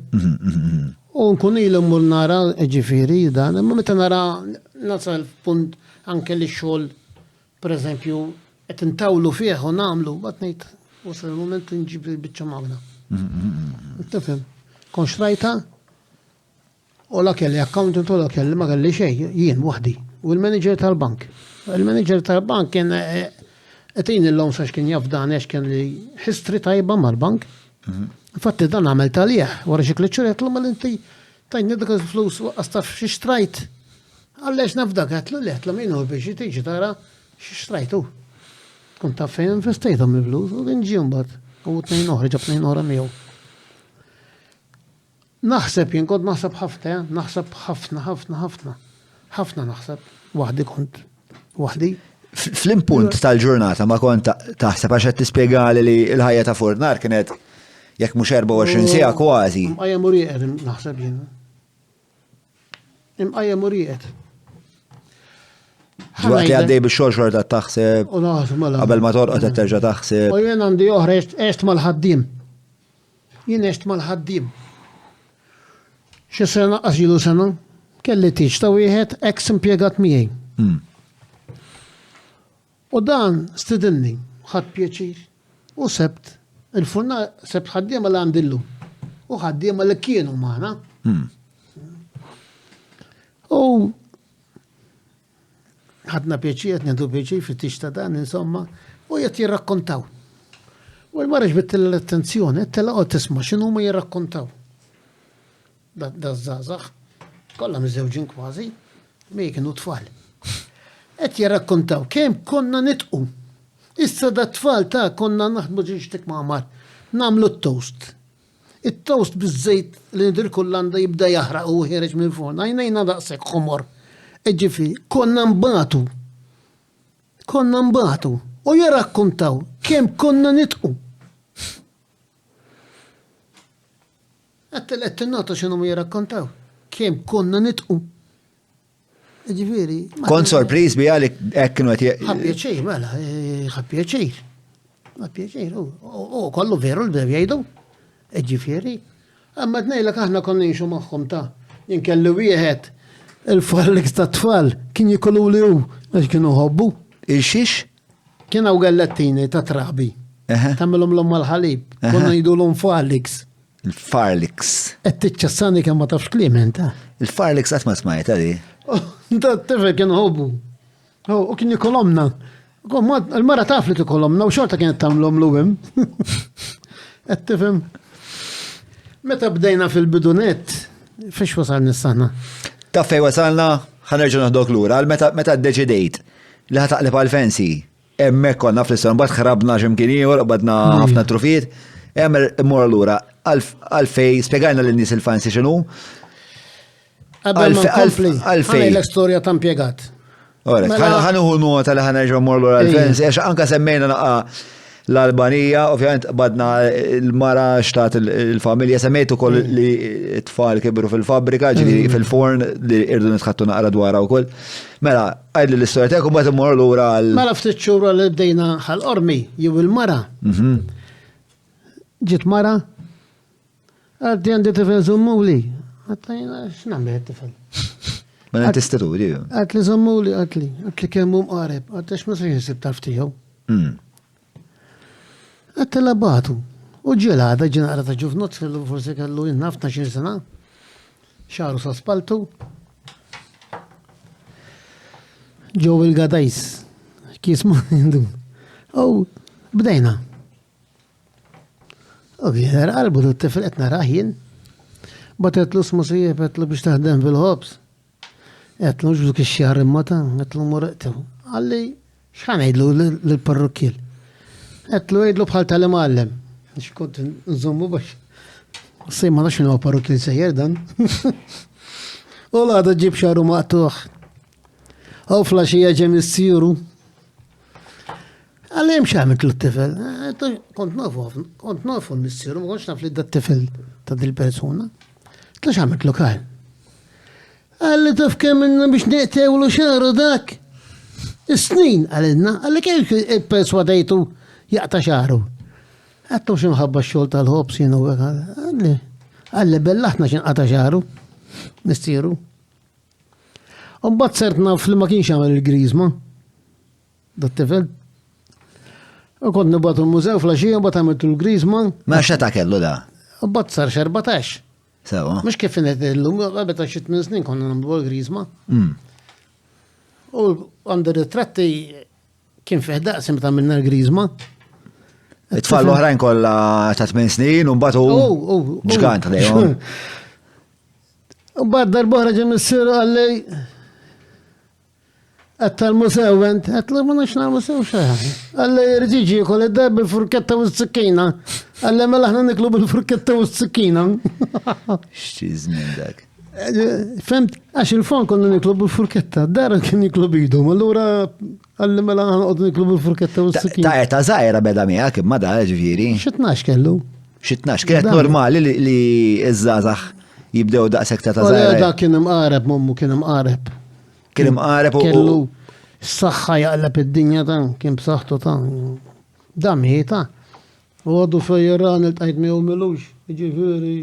U nkun ila mmur nara ġifiri dan, ma meta nara nasal punt anke li xogħol, per eżempju, qed intawlu fih u nagħmlu, bat ngħid wasal il-moment nġib il-biċċa magna. Tifhem. Kon xrajta u la kelli accountant u la kelli ma kelli xejn, jien waħdi. U l-manager tal-bank. Il-manager tal-bank kien qed il-lom sax kien jaf dan għax kien li history tajba mal-bank. Infatti dan għamel talieħ, wara xi kliċċur jgħatlu mal-inti tajni dak il-flus għastaf xi xtrajt. Għallex nafdak għatlu li għatlu minnu biex tiġi tara xi xtrajtu. Kun taf fejn investejtom il-flus u nġijum bat. U t-nejn oħra ġab nejn oħra miegħu. Naħseb jien kont naħseb ħafna, naħseb ħafna naħseb. Waħdi kont, waħdi. Fl-impunt tal-ġurnata ma kont taħseb għax qed tispjegali li l-ħajja ta' Furnar kienet jekk mhux 24 siegħa kważi. Imqajja muriqed naħseb jien. Imqajja muriqed. Waqt li għaddej bix-xogħol xorta taħseb. Qabel ma torqod qed terġa' taħseb. U jien għandi oħra għext mal-ħaddiem. Jien għext mal-ħaddiem. Xi sena qażilu sena kelli tiġ ta' wieħed ex impjegat miegħi. U dan stidinni, ħadd pjaċir, u sebt, il-Furnar sebt ħaddiema li għandillu, u ħaddiema li kienu maħna. U ħadna pjaċir, għetnjadu pjaċir fit-tix ta' dan, insomma, u jgħet jirrakkontaw. U l-marraġ bittil l-attenzjoni, t-tela u tisma xinu ma jirrakkontaw. Da zazax, kolla mizzewġin kważi, mi kienu tfal. Et jirrakkontaw, kem konna nitqu. Issa da tfal ta' konna naħdmu ġiġtek maħmar, namlu t-toast. Il-toast bizzejt li nidrku l-landa jibda jahraq u ħireġ minn forn. Għajnajna daqsek xomor. Eġifi, konna mbatu. U jirrakkontaw, Kemm konna nitqu. Għattel-nota xinu mu jirakkontaw. Kemm konna nitqu. Ġifiri. Kont sorpriż bi għalik kienu għet. Ħappjaċir, mela, ħappjaċir. Ħappjaċir, u kollu veru l-bev jgħidu. Ġifiri. Għamma t-nejlek aħna konna jinxu maħħom ta' jinkellu wieħed il-Farlix ta' tfal kien jikollu li u għax kienu hobbu. Il-xiex? Kien għaw gallettini ta' trabi. Tamilom l-om mal-ħalib. Konna jidu l-om Farlix. Il-Farlix. Ettiċċassani kemm ma tafx Klimenta. Il-Farlix għat ma smajt għadi. Da t-tifel kien hobbu. U kien jikolomna. Il-mara taf li t-kolomna u xorta kienet tamlom l-uwim. Għattifem. Meta bdejna fil-bidunet, fiex wasal nissana? Taffej wasalna, ħanerġu naħdok l-ura, meta d-deċidejt li ħataqlib għal-fensi. Emmek konna fl-istan, bat xrabna ġemkini u badna ħafna trufiet, emmer immur l-ura, għal-fej, spiegajna l-nis il-fansi xinu? Għalfej. L-istoria ta' impiegat. ħanuħu nota li ħanerġu immur l-ura għal-fensi, għax anka semmejna naqqa l-Albanija, ovvjament badna l-mara xtat il-familja, semmejtu koll li t-tfal kibru fil-fabrika, ġili fil-forn li irdu nitħattu naqra dwara u koll. Mela, għajli l-istoria tekum bat immur l-ura għal. Mela ftit xhur li bdejna ħal-ormi, jew il-mara. Ġit mara, għaddi għandi tifel zummuli. Għattajna, x'namli tifel? Mela t-istudju. Għatli zummuli, għatli kemmum qareb, għattax ma se jisib taftijaw. Għattela batu. U ġelada ġenara ta' ġufnot fil-forsi kallu jinnafna xin sena. Xaru sa' spaltu. Ġow il-gadajs. Kismu jindu. U bdejna. U għir qalbu t-tifel etna raħjien. Batetlu smusijie, betlu biex taħdem fil-ħobs. Etlu ġbuk ix-xjar immata, etlu murqtu. Għalli, xħanajdlu l-parrukkil. Għetlu għidlu bħal tal-imallem. Xkont nżommu bax. Sej ma nax minnu parrukkil sejjer dan. U l-għada ġib xaru maqtuħ. U flaxija ġem issiru. Għallim xamet l-tifel. Kont nafu nissiru, ma konx naf li d-tifel ta' dil-persona. Tla xamet lokal. Għalli taf kemm biex neqtewlu xaru dak. Is-snin għalidna, għalli kif il-perswadajtu jaqta xaru. Għattu ximħabba xol tal-ħobs jenu għalli bellaħna xinqata xaru, nistiru. Umbat sertna fil-ma kienx għamil il-grizma, dat-tifel. U kont nibatu l-mużew fl-axija, umbat għamiltu l-grizma. Ma xeta kellu da? Umbat sar 14. Sawa. Mux kif finet l-lum, għabeta xit minn snin konna namlu l-grizma. U għandu ritratti kien fiħdaq sim ta' minna l-grizma. It-tfal l-oħrajn kolla ta' 8 snin, un-batu ġgant għadajom. Un-bat darbohra ġem s-siru għallej għatta l-musewent, għatta l nax musew xaħ. Għallej rġiġi kol id-dab bil-furketta u s-sikkina. Għallej melaħna niklu bil-furketta u s-sikkina. Xċizmin dak. Femt, għax il-fon konna niklu bil-furketta, dara kien niklu bidum, allura għalli mela għoddu niklu bil-furketta u s-sikkina. Ta' zaħira beda mija, kim ma da' ġviri. Xitnax kellu. Xitnax, kienet normali li iż-żazax jibdew daqsek ta' zaħira. Da kien imqareb, mommu kien imqareb. Kien imqareb u. Kellu s-saxħa jaqleb id-dinja ta' kien b'saħħtu ta' damħi ta' u għaddu fejjeran il-tajt mi u milux, ġifiri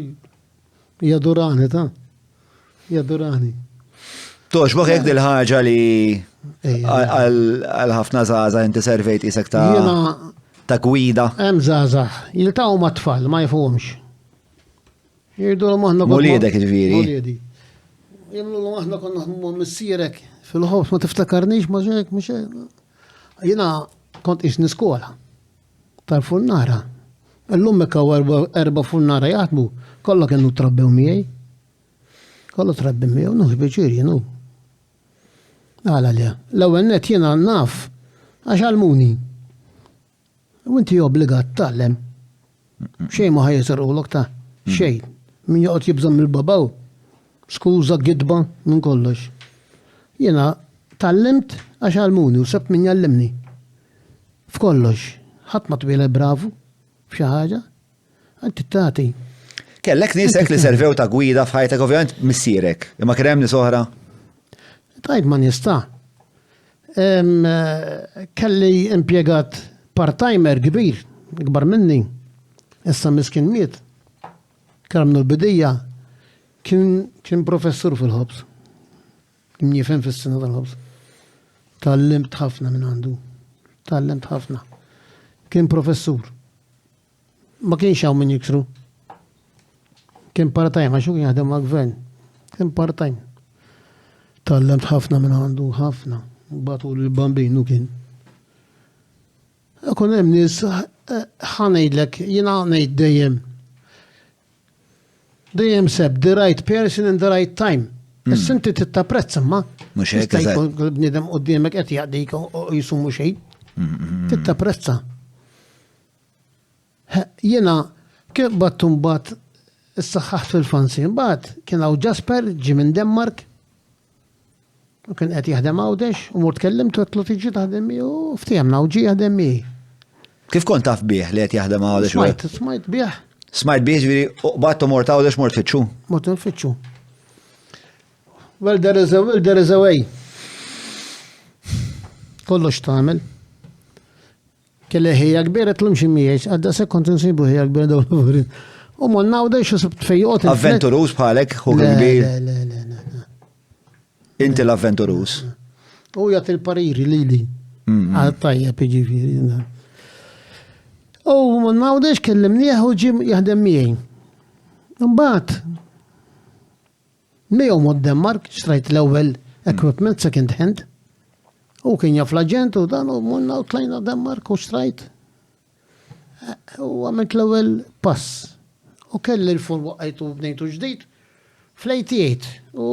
jadurani ta' jadurani. Tox, bok jek dil-ħagġa li għal-ħafna zaza inti servejt isek ta' gwida. Hemm zazax, jiltaw ma' tfal, ma' jifhomx. Jirdu l-maħna Muliedek ġifiri. Muliedi. Jemlu l-maħna konna missirek fil-ħobs ma tiftakarnix ma ġek, mux jena kont isni skola tal-furnara. L-lum mekkaw erba furnara jaħdmu, kolla kienu trabbew miegħi. Kolla trabbew miegħu, nuħi bieċir jenu. Għala li, l-ewwel net jena naf, għax għalmuni. U inti obbligat tallem. Xej ma ħajjisar u ta' xej. Min joqgħod jibżam il-babaw. Skuża gidba minn kollox. Jena tallimt għax għalmuni u sebt min jallimni. F'kollox. ħadd ma tbiela bravu f'xi ħaġa, inti tagħti. Kellek nisek li servew ta' gwida f'ħajtek, ovvjament missierek, imma kien hemm nies oħra. Tajt ma nista'. Kelli impjegat part-timer kbir, kbar minni, issa miskin miet. Karamnu l-bidija, kien professur fil-ħobs. Kien jifhem fis-sena tal-ħobs. Tallimt ħafna minn għandu. Tallimt ħafna. Kien professur. Ma kienx hawn min jiksru. Kien part-time, għaxu kien jaħdem ma' gvern. Kien part-time. Tallimt ħafna minn għandu, ħafna. Batu l-bambinu kien. Kun hemm nies ħanejdlek, jiena ngħid dejjem seb the right person in the right time. Issa inti tittapprezza ma. Mhux hekk eżatt. Bniedem quddiemek qed jaqdik u jisumu xejn. Tittapprezza. Jiena kif battu mbagħad issaħħaħt fil-fansi, mbagħad kien hawn Jasper ġi minn Denmark. U kien qed jaħdem għawdex, u mort kellimt u għatlu tiġi taħdem miegħu, u ftehemna u ġi jaħdem miegħi. Kif kont taf bih li qed jaħdem għawdex? Smajt bih. Smajt bih ġifieri qbadtu mort għawdex mort fitxu. Mort nfittxu. Well, there is a way. Kollox tagħmel. Kelli ħejja kbira tlumxi miegħi, għadda se kont insibu ħejja kbira dawn l-affarijiet. U mon għawdex u sibt fejqot. Avventurus bħalek, hu kbir. Le. Inti l-avventurus. U jgħat il-pariri li. Għattajja ġifieri. U mon għawdex kellimnieh u ġim jaħdem miegħi. Mbagħad miegħu mod Denmark xtrajt l-ewwel equipment second hand. U kien jaf l-aġent u dan u monna u tlajna Denmark u xtrajt. U għamilt l-ewwel pass. U kelli l-fur waqajtu bnejtu ġdid fl-88 u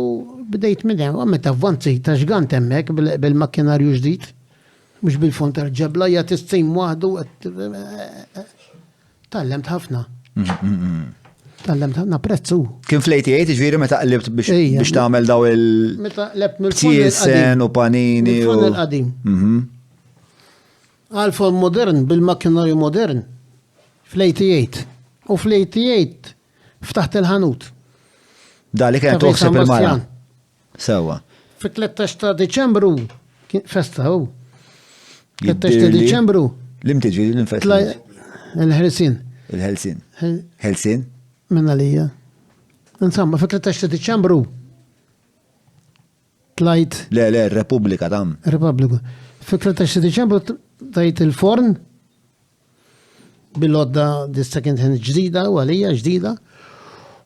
bdejt minn hemm għamet avvanzi ta' xgant hemmhekk bil-makkinarju ġdid. Mhux bil-font ġebla jagħti s-sejm waħdu tallemt ħafna. Tallemt ħafna prezzu. Kien fl-88 ġifieri meta qlibt biex tagħmel daw Meta lebt mill-Tiesen u panini u il-qadim. Għalfon modern bil-makkinarju modern fl-88. U fl-88 ftaħt il-ħanut. Dali kien toħseb il-mara. Sewa. Fi-13 ta' Deċembru festa hu. 13 ta' Deċembru. Lim tiġi l-infesta? Il-Helsin. Il-Helsin. Helsin? Minna lija. Insomma, fi-13 ta' Deċembru. Tlajt. Le, Repubblika tam. Repubblika. Fi-13 ta' Deċembru tajt il-forn bil-lodda di second hand ġdida u għalija ġdida.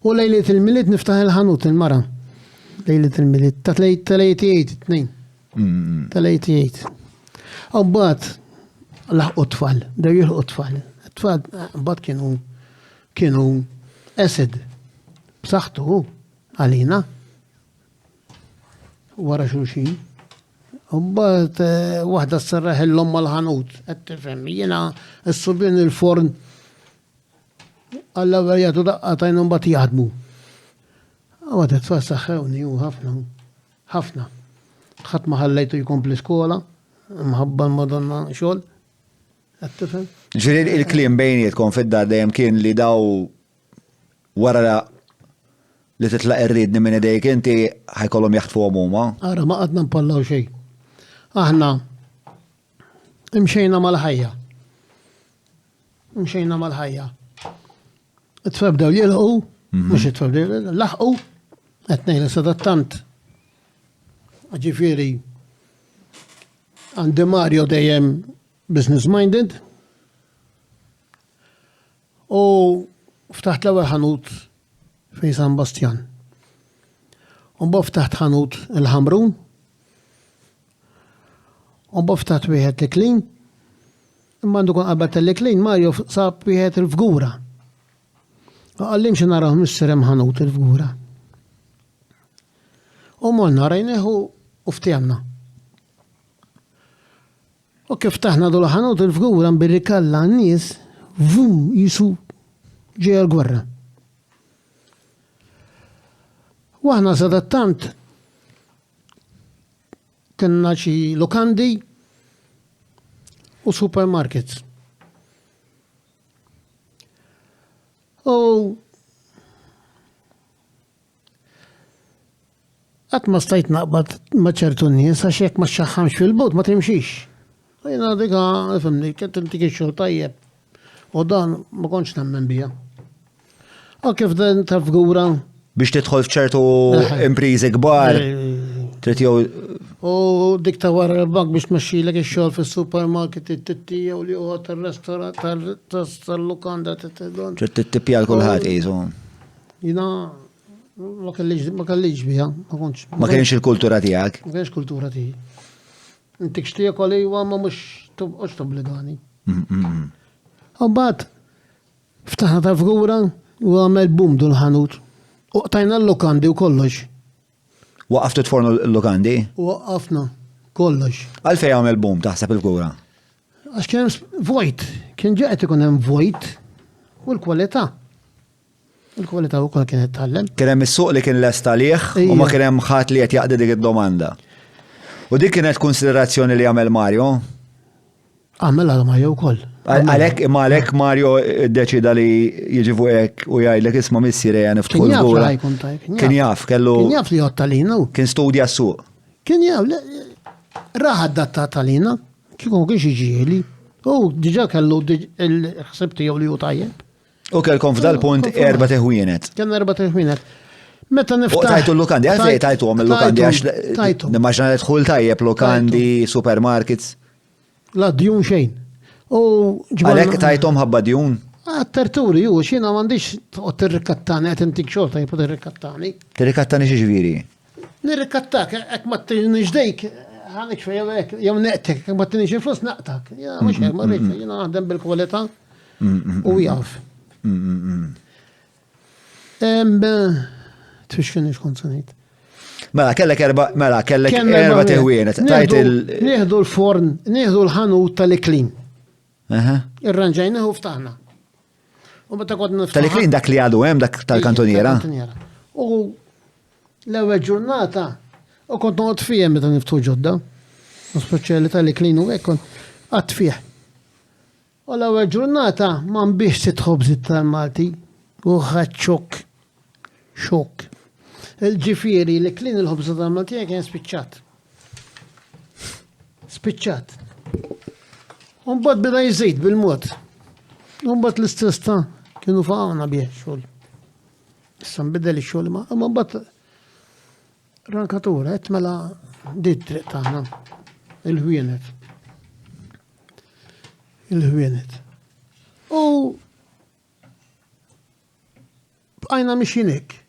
U lejlet il-miliet niftaħ il-ħanut il-mara. Lejlet il-miliet ta' 88, tal-88. U mbagħad laħqu tfal, dew jilħqu tfal. Tfal mbagħad kienu acid b'saħħtu għalina wara xulxin. U mbagħad waħda s-sarraħ l-lom mal-ħanut. Qed tifhem jiena s-subien il-forn għalla verjatu daqqa tajnu mbagħad jaħdmu. Għadet tfassaħħewni u ħafna. Ħadd ma ħallejtu jkompli skola, mħabba l-Madonna xogħol. Qed tifhem? Ġifieri il-kliem bejnietkom fid-dar dejjem kien li daw wara li titlaq irridni minn idejk inti ħajkollhom jaħtfuhom huma. Ara ma qadna npallaw xejn. Aħna imxejna mal-ħajja. It-tfabdew jilħu, mux it-tfabdew, laħqu, għetnejla sadattant. Ġifiri, għandi Mario dejjem business-minded, u ftaħt l-ewwel ħanut fej San Bastian. Umba ftaħt ħanut il-Ħamrun, umba ftaħt wieħed l-Klin, imma għandu kon qabel l-Klin, Mario sab wieħed il-Fgura. Għallim xe naraw mis-serem ħanut il-Fgura. U molna rajneħu u ftijamna. U kif taħna dolu ħanut il-Fgura mbirrikalla n-nies, vum jisu ġeja l-gwerra. U aħna sadattant kena xi lokandi u supermarkets. U qatt ma stajt naqbad ma' ċertu nies għax jekk ma xaħħamx fil-bot ma timxix. Jiena dika ifhimni kien tintik ix-xogħol tajjeb. U dan ma kontx nemmen biha. Kif dan taf gura. Biex tidħol f'ċertu imprizi kbar, trid jew U dik ta' wara l-bank biex tmexxilek ix-xogħol fis-supermarket tittija u li huwa tar-restorant tal-lukanda titdon. trid tittipja l kulħadd qisu. Jiena ma kellix biha, ma kontx. Ma kienx il-kultura tiegħek. Ma kienx kultura tiegħi. Intik xtieq għalija ma mhux tobbligani. U mbagħad ftaħna ta' fgura u għamel boom dun ħanut. U qtajna l-lukandi u kollox. Waqaftu tfornu l-lukandi? U waqafna kollox. Għalfej għamel boom taħseb il-kura? Għax kien vojt, kien ġaqet ikun hemm vojt u l-kwalità. Il-kwalità wkoll kienet tallem. Kien hemm is-suq li kien lesta liħ u ma kien hemm ħadd li qed jaqdi dik id-domanda. U dik kienet konsiderazzjoni li għamel Mario? Għamel għal Mario wkoll. Għalek Mario deċida li jiġi fuqek u jgħidlek isma' missier ejja niftħu l-kura. Kien jaf, kellu. Kien jaf li jottalina. Kien studja s-suq. Kien jaf, raħad datta talina, kieku kienx iġieli. U diġà kellu il-ħsib tiegħu li hu tajjeb. U kellkom f'dal punt erba' teħwienet. Kien erba' teħwienet. Meta niftaħ. U tajtu l-lukandi, għalfej tajtu għom l-lukandi għax nimmaġna li tħul tajjeb lukandi, supermarkets. La djun xejn. Għalek tajtom ħabba djun? Terturi, u xina mandiċ t-rikattani, għet intik xol tajb t-rikattani. T-rikattani xieġviri? Nirrikattak, ek ma t-tinix dejk, għanik xfej, jew neqtek, ek ma t-tinix flus naqtak. Ja, mux jek marriċ, jina għandem bil-kwalità u jaf. Tfix kien konsanit. Mela, kellek erba teħwienet. Nieħdu l-forn, nieħdu l-ħanut tal-iklin. Irranġajna u ftaħna. U meta kod niftaħ. Tal-iklin dak li għadu hemm dak tal-kantoniera. U l-ewwel ġurnata u kont noqgħod fija meta niftu ġodda. U speċjali tal-iklin u hekk qatt fih. U l-ewwel ġurnata ma nbiex sitt ħobżit tal-Malti u ħadd xokk. Il-ġifieri li klin il-ħobża tal-Malti kien spiċċat. Spiċċat. Unbad bida jizid bil-mod. Unbad l-istess ta' kienu faqawna bieħ xol. Issa nbidel xol ma' unbad rankatura, mela dit triq taħna. Il-ħwienet. U bqajna mixinek.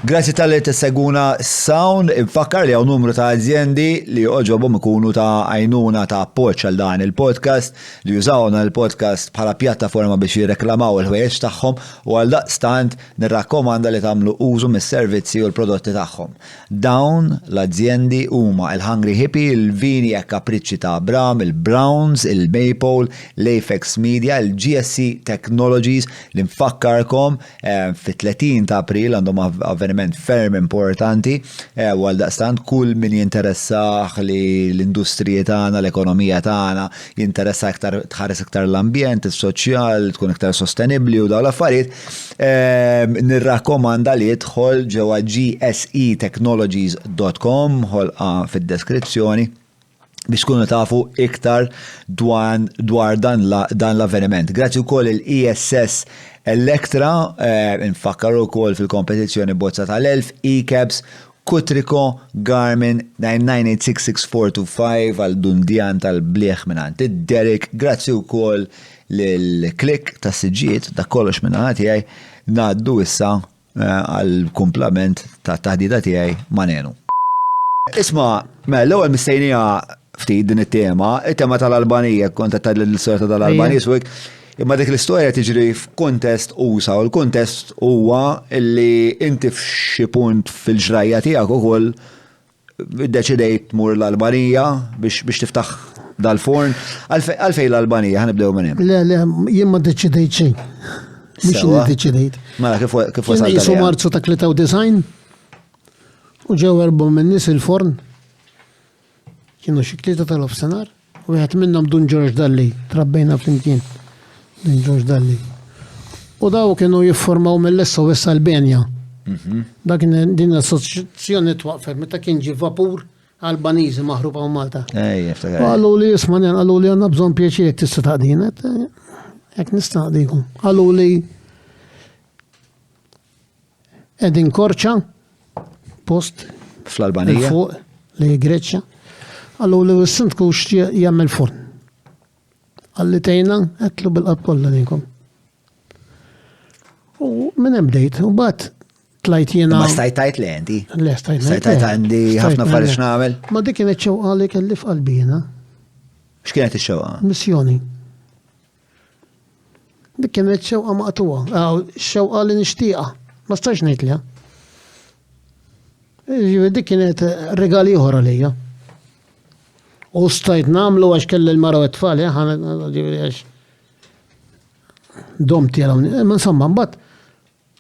Grazzi tal-li t-seguna Sound, infakkar li għaw numru ta' azjendi li oġobom ikunu ta' għajnuna ta' appoċ għal dan il-podcast, li jużawna il-podcast bħala pjattaforma biex jirreklamaw il-ħwejjeġ tagħhom u għal daqstant nirrakkomanda li tagħmlu użu mis-servizzi u l-prodotti tagħhom. Dawn l-azjendi huma il-Hungry Hippie, il-Vini e Capricci ta' Abram, il-Browns, il-Maple, l-Apex Media, il-GSC Technologies li nfakkarkom fit-30 ta' April għandhom avveniment ferm importanti u għal daqstant kull min jinteressaħ li l-industrija tagħna, l-ekonomija tagħna jinteressa iktar tħares iktar l-ambjent, is-soċjal, tkun iktar sostenibbli u dawn l-affarijiet, nirrakkomanda li jidħol ġewwa gsetechnologies.com ħolqa fid-deskrizzjoni biex tkunu tafu iktar dwar dan l-avveniment. Grazzi wkoll il-ESS Electra, infakkaru wkoll fil-kompetizzjoni bozza tal-1000, E-Cabs, Kutriko, Garmin, 9986645 għal Dundjan tal-Blieħ minant id-Derek. Grazzi wkoll l-klik ta' siġiet da' kollox minant tiegħi ngħaddu issa għal-kumplament ta' taħdida tiegħi ma' Nenu. Isma' l-ewwel mistejnija ftit din it-tema tal-Albanija, konta tal-istorja tal-Albanija swek, imma dik l-istorja tiġri f'kuntest USA, u l-kuntest huwa li inti f'xi punt fil-ġrajja tiegħek ukoll iddeċidejt tmur l-Albanija biex tiftaħ dal-forn. Għalfejn l-Albanija, ħanibdew minn hemm. Le, jien ma ddeċidejt xejn. Mhux li ddeċidejt. Mela kif wasalt. Jisu Marzu ta' 93 u ġew erba' minn nies il-forn. Kienu xi tlieta tal-ofsenar u wieħed minnhom Dun George Dalli, trabbejna flimkien. Dun George Dalli. U daw kienu jiffurmaw mill-SOS Albania. Dak din l-assoċjazzjoni twaqfet meta kien ġi vapur Albaniżi maħruba u Malta. Għallu li jisman għallu li għanna bżon pjaċi jek tista taqdin. Jek nistaqdikum. Għallu li edin Korċa, post fl-Albanija. Fuq li Greċja. Għallu li s-sintku jammel forn. Għalli tejna, għetlu bil-qab kolla likom. U minn bdejt, u bat tlajt jena. Ma stajtajt li għandi? Le, stajtajt għandi ħafna farix namel? Ma dik kienet xewqa li kelli f'qalbi jena. X'kienet ix-xewqa? Missjoni. Dik kienet xewqa maqtuwa, xewqa li nixtieqa. Ma stax ngħid li. Dik kienet regali oħra lija. U stajt namlu għax kelli l-mara u t-tfal, dom tijalaw. Insomma, mbatt,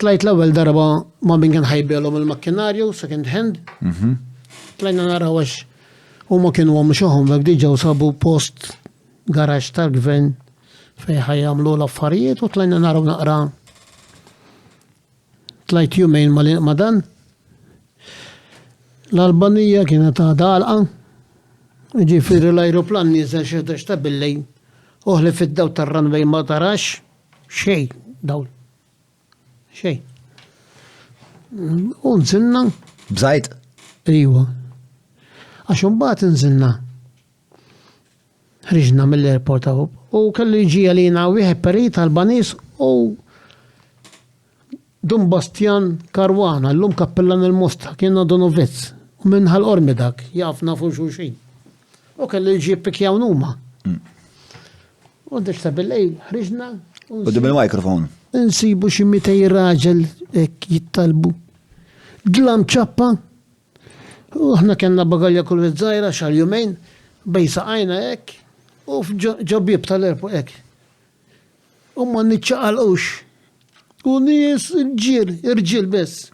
tlajt l-ewel darba ma minn kien ħajbelhom il-makkinarju, second hand. Tlajna naraw għax u ma kienu għam xoħom, għak diġa u sabu post garaġ tal-gvern fej ħajamlu l-affarijiet u tlajna naraw naqra. Tlajt jumejn ma dan. L-Albanija kienet għadalqa. Ġifiri l-aeroplan nizel xedax ta' billej. Uħli fid-daw tar-runway ma tarax xej dawl. Xej. U nżilna. Bżajt? Iwa. Għax mbagħad nżilna. Ħriġna mill-airport u kelli ġi għalina wieħed perit Albanis u Dun Bastian Karwana, l-lum kappellan il-Mosta, kienna Donovez. U minnħal ormi dak, jafna fuq xulxin. U kelli ġib pikjaw numa. U d-deċta bil-lej, ħriġna. U dim il-mikrofon. Nsibu xi 200 raġel ek jittalbu. Dlam ċappa. U ħna kena bagalja kull żgħira xal jumejn, bejsa għajna ek, u ġobib tal-erpu ek. U ma nitċaqalqux. U nies irġil bess.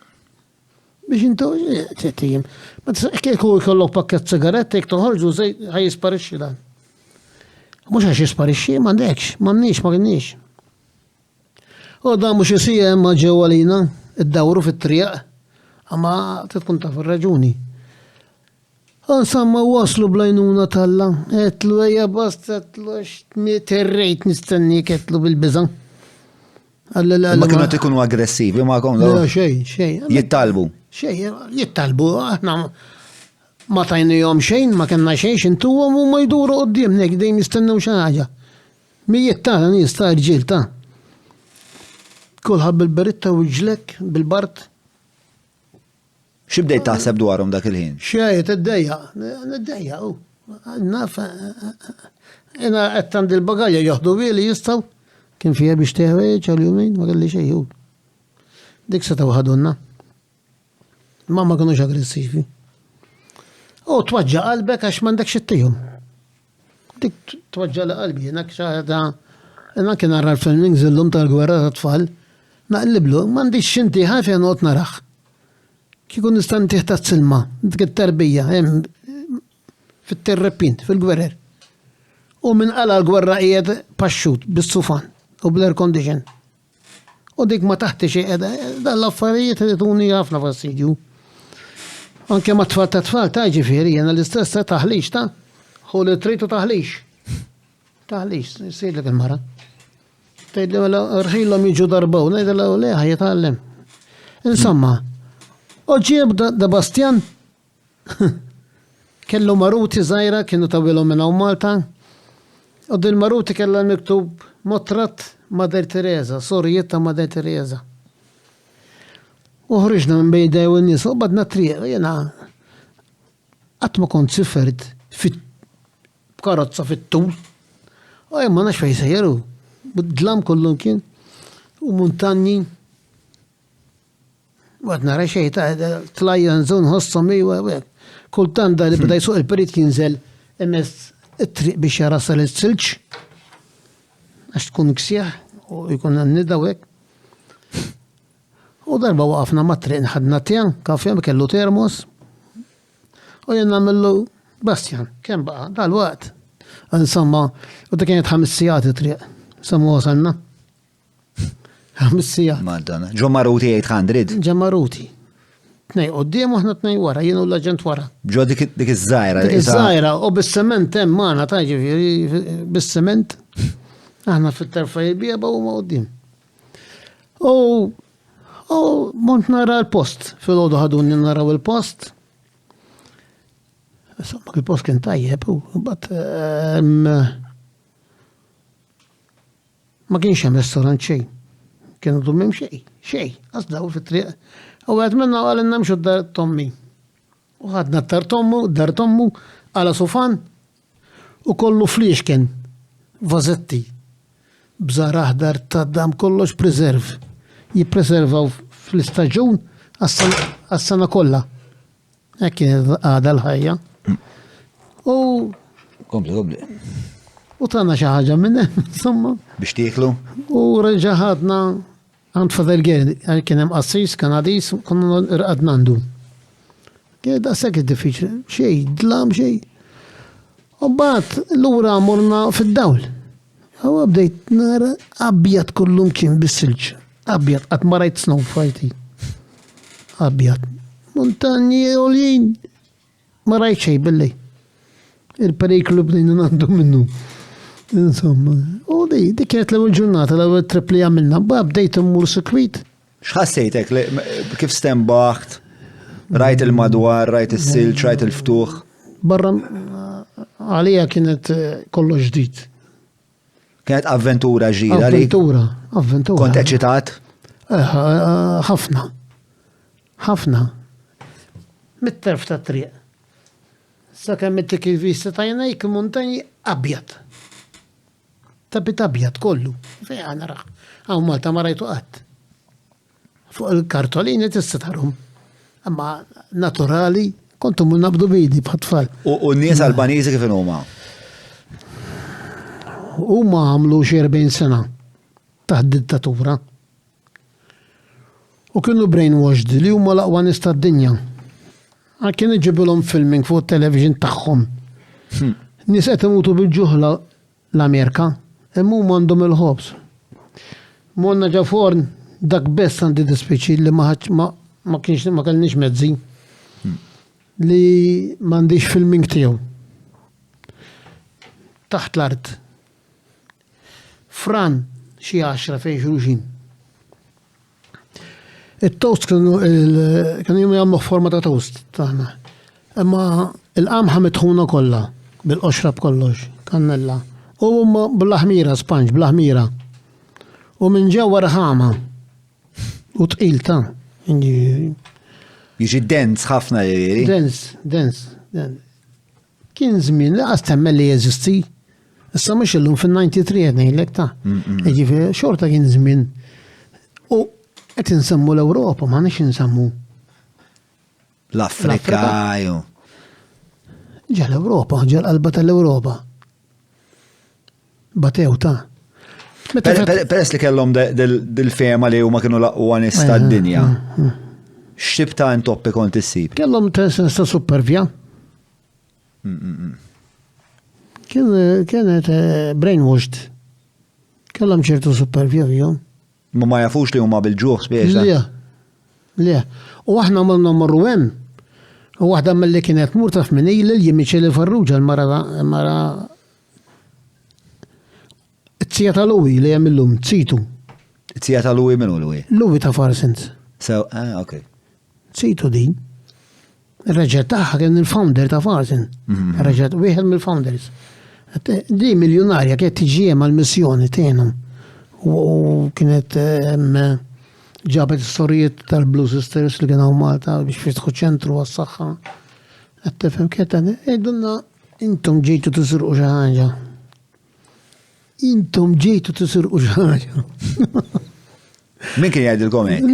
Biex intu, ċettijim. Ma t-sakkeku jkollok pakket sigaret, jek toħorġu ħaj jisparixxi dan. Mux għax jisparixxi, mandekx, mannix, ma kienix. U da mux jisija ma ġewalina, id-dawru fit-triq, għama tkun taf il-raġuni. Insomma, waslu blajnuna talla, etlu eja basta, etlu terrejt nistennik, etlu bil-bizan. Ma kienu tikunu aggressivi, ma konu. Xej. Jittalbu. Xej, jittalbu, aħna ma tajnijom xejn, ma kena xejn, xintu għom u ma jduru għoddim, nek dejjem jistennew xaħġa. Mi jittala, nista rġil ta' kulħab bil-beritta u ġlek, bil-bart. Xibdejt taħseb dwarhom dak il-ħin? Xej, t-dejja, u. Naf, jena għettan dil-bagalja joħdu li jistaw, kien fija biex teħweċ għal-jumejn, ma għalli xej, u. Dik se taħadunna. Ma kienux aggressivi. U twaġġa qalbek għax m'għandek xittijhom. Dik twaġġa qalbi, jenak xaħda, jena kien għarra l-filming zillum tal-gwerra ta' tfal, naqliblu, m'għandix xinti ħafja not narax. Kikun nistan tiħta t-silma, dik it-tarbija, fit-terrepin, fil-gwerer. U minn qala l-gwerra qiegħed paxxut bis-sufan u bl-air condition. U dik ma taħti xi qiegħda, dal-affarijiet li tuni ħafna fastidju. Anke ma tfal ta' tfal ta' ġifieri jena l-istess ta' taħlix ta' u li tritu taħlix. Taħlix, sejlek il-mara. Tgħidli wala rħilhom jiġu darbaw, ngħidilha le ħajjitgħallem. Insomma, u ġieb da Bastian kellu maruti żgħira kienu tawilhom minn Malta. U din maruti kellha miktub motrat Mader Teresa, sorijiet ta' Mader Teresa. Uħriġna minn bejda u n-nis, u badna triq, jena għatma kont sifert karozza fit-tul. U jemma nax fej sejjeru, bid-dlam kollum kien, u montanji. Għadna raxej ta' tlajja nżon hossa mi, kultan da li bada jisuq il-perit kienżel emess it-triq biex jarasal il-silċ, għax tkun ksieħ, u jkun għannida u għek. U darba waqafna matri nħadna tijan, kafja kellu termos. U jenna millu, Bastian, kem baqa, dal-waqt. Insomma, u da kienet 5 sijat triq. Sammu wasalna. 5 Madonna. Ġo Maruti 800. ġamaruti. 2 qoddim u ħna 2 wara, jienu l-aġent wara. Ġo dik iż-żajra. Dik iż-żajra u bis-sement hemm magħna ta' ġifieri bis-sement. Aħna fit-terfa jibija u ma qoddim. U mont nara l-post. Fil-għodu ħaduni naraw il-post. Insomma, il-post kien tajjeb u bat ma kienx hemm restorant xejn. Kienu dumim xejn, għazdaw fit-triq. U għed minna għalinna mxu d-dar tommi. U għadna d-dar tommu għala sofan u kollu fliexken, vazetti, bżar aħdar ta' dam kollox preserv. Jippreservaw fl-istaġun għas-sena kolla. Ekki għada l-ħajja. Kompli. U tana xaħġa minne, insomma. Biex tieklu? U reġaħadna għand Fadel Geri, kienem assis, kanadis, konna rqadnandu. Kien da' sekk diffiċli, xej, dlam xej. U bat l-ura morna fid-dawl. U għabdejt nara abjad kullum kien bis-silġ. Abjad, għat marajt snow fajti. Abjad. Montanji oljien. Marajt xej billi. Il-periklu bdejna nandu minnu. Insomma, u di kienet l-ewwel ġurnata, l-ewwel trip li għamilna, bdejt immur sikwit. X'ħassejtek kif stembaħt? Rajt il-madwar, rajt is-silġ, rajt il-ftuħ? Barra għalija kienet kollox ġdid. Kienet avventura ġira li? Avventura. Kont eċitat? ħafna. Mit-terf ta' triq. Sakemm mittik il-vista ta' jenajk montanji abjad. Tabit abjad kollu. Fej għana raħ. Għaw Malta ma rajtu għad. Fuq il-kartolini t-istatarhom. Amma naturali, kontu mun nabdu bidi bħatfall. U n-nies Albaniżi kif huma? Huma għamlu xi 40 sena taħt dittatura. U kienu brainwashed li huma l-aqwa nies tad-dinja. Kien iġibilhom filming fuq television tagħhom. Nies qed imutu bil-ġuħla l-Amerika, imma huma għandhom il-ħobs. Monna ġaforn dak bess għandi dispiċi li ma kellniex mezzi li m'għandix filming tiegħu. Taħt l-art. Fran xi 10 fejn xulxin. Il-toast kienu jagħmlu forma ta' toast tagħna. Imma il-qamħa mitħuna kollha bil-qoxrab kollox, kannella. U bl-aħmira, sponge, bl-aħmira. U minn ġewwa raħama. U tqil ta' Jiġi dens ħafna jieri. Dens. Kien żmien laqas temmel li jeżisti. Issa mhux illum fin-93 qed ngħidlek ta'. Jiġifieri xorta kien żmien. U qed insemmu l-Ewropa, ma nix insemmu l-Afrika. Ġa l-Ewropa, ġa l-qalba tal-Ewropa. Batew ta'. Peress li kellhom dil-fema li huma kienu l-aqwa nies tad-dinja. X'tib ta' intoppi kont issib? Kellhom testa supervja. Kienet brainwashed. Kellhom ċertu supervja fihom. Ma jafux li huma bil-ġuħ spiex. Le. U aħna għamilna marru hemm. U waħda mill-li kienet mur taf minn il-li Michele Farrugia l-mara t-tija ta' Louis li hemm illum, tsitu. T-tija ta' Louis minnu Louis? Louis ta' Farsens. Ok. Tsitu din. Il-reġet taħħa kien il-founder ta' Farsen. Il-reġet, wieħed mill-founders. Di miljonarja kienet tiġiem għal-missjoni tenhom. U kienet ġabet storijiet tal-Blue Sisters li kienu Malta biex fitħu ċentru għas-saħħa. Għattifem kieta, ejdunna, intom ġejtu tisirqu xi ħaġa. Intom ġejtu tisirqu xi ħaġa. Min kien jgħidilkom hekk?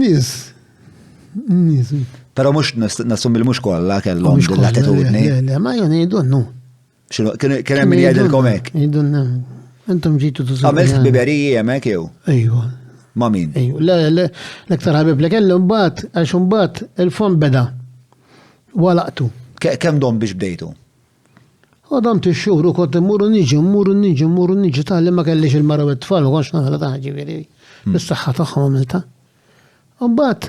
Nies. Però mhux nassum il-mhux kollha kellhom dil-attitudni. Le, ma jgħu jgħidunnu. Kien hemm min jgħidilkom hekk? Jgħidunna. Intom ġejtu tisirqu. Għamilt biberiji hemmhekk jew? Ejwa. Ma' min? L-ektar ħabib li kellu mbagħad għax mbagħad il-fond beda. Walaqtu. Kemm dom biex bdejtu? Għadam t-xuru kont immuru niġi tal-li ma kellix il-mara u t-tfal u għax naħla taħġi veri. bis-saħħa tagħhom għamilta. Mbagħad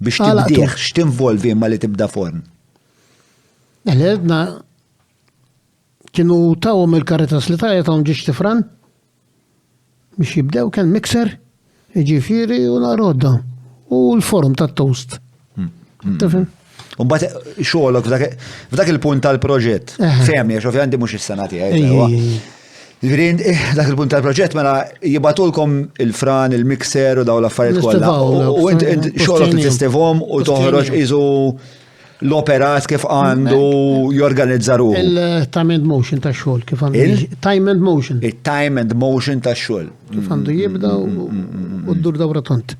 Biex tibdieħ, x'tinvolvi imma li tibda forn? Għedna kienu tawhom il-Caritas li tajtahom ġiex tifran biex jibdew kien mixer, ġifieri u narodda u l-forum tat-toast. Tifhem? Mbagħad xogħolok f'dak il-punt tal-proġett. Fehem għax ovvjament mhux is-sena tiegħi. Dak il-punt tal-proġett mela jibatulkom il-fran, il-mixer u daw l-affarijiet kollha. U int xogħolok tistivhom u toħroġ iżu l-operat kif għandu jorganizza ruħu. Il-time and motion ta' xogħol kif għandu. Time and motion. Il-time and motion ta' xogħol. Kif għandu jibda u d-dur dawra tont.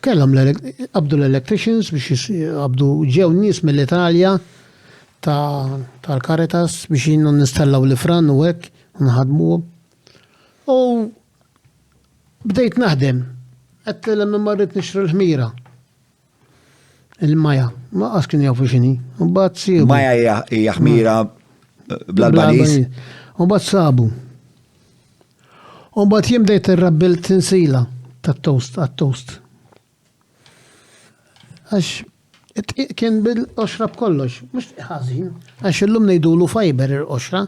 Kellhom qabdu l-electricians biex qabdu ġew nies mill-Italja tal-Caritas biex jinnu nistellaw l-fran u hekk nħadmu. U bdejt naħdem. Qed lemma marrit nixtri l-ħmira. Il-maja, ma kien jafu xini. Mbagħad sibu. Maja hija ħmira bl-Albaniż. Mbagħad sabu. Mbagħad jiem bdejt irrabbil tinsila tat-toast, għat-toast. Għax kien bil-qoxra b'kollox, mhux ħażin, għax illum ngħidulu fiber il-qoxra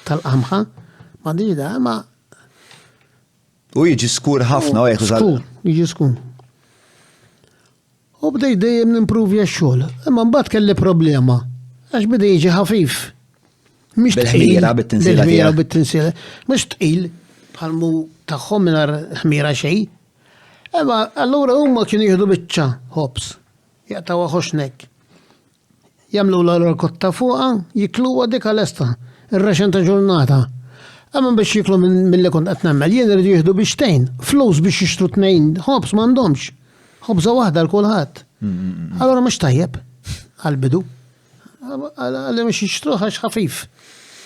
tal-qamħa, ma dida ma. U jiġi skur ħafna u Skur, jiġi skur. U bdej dejjem nimpruvi għax-xogħol. Imma mbagħad kelli problema għax bida jiġi ħafif. Mhix bil-ħmira bit-tinsiela. Bil-ħmira bit-tinsiela. Mhux tqil bħalmu tagħhom mingħajr ħmira xejn. Imma allura huma kienu jieħdu biċċa ħobs. Jaqtaw ħoxnek. Jagħmlu l-kotta fuqha, jikluha dik għal-esta, ir-raxen ta' ġurnata. Imma biex jiklu mill-li kont qed nagħmel, jien irid jieħdu biex flus biex jixtru tnejn ħobs m'għandhomx. Ħobża waħda l-kulħadd. Allora mhux tajjeb għal-bidu. Għalli mhux jixtruħ għax ħafif.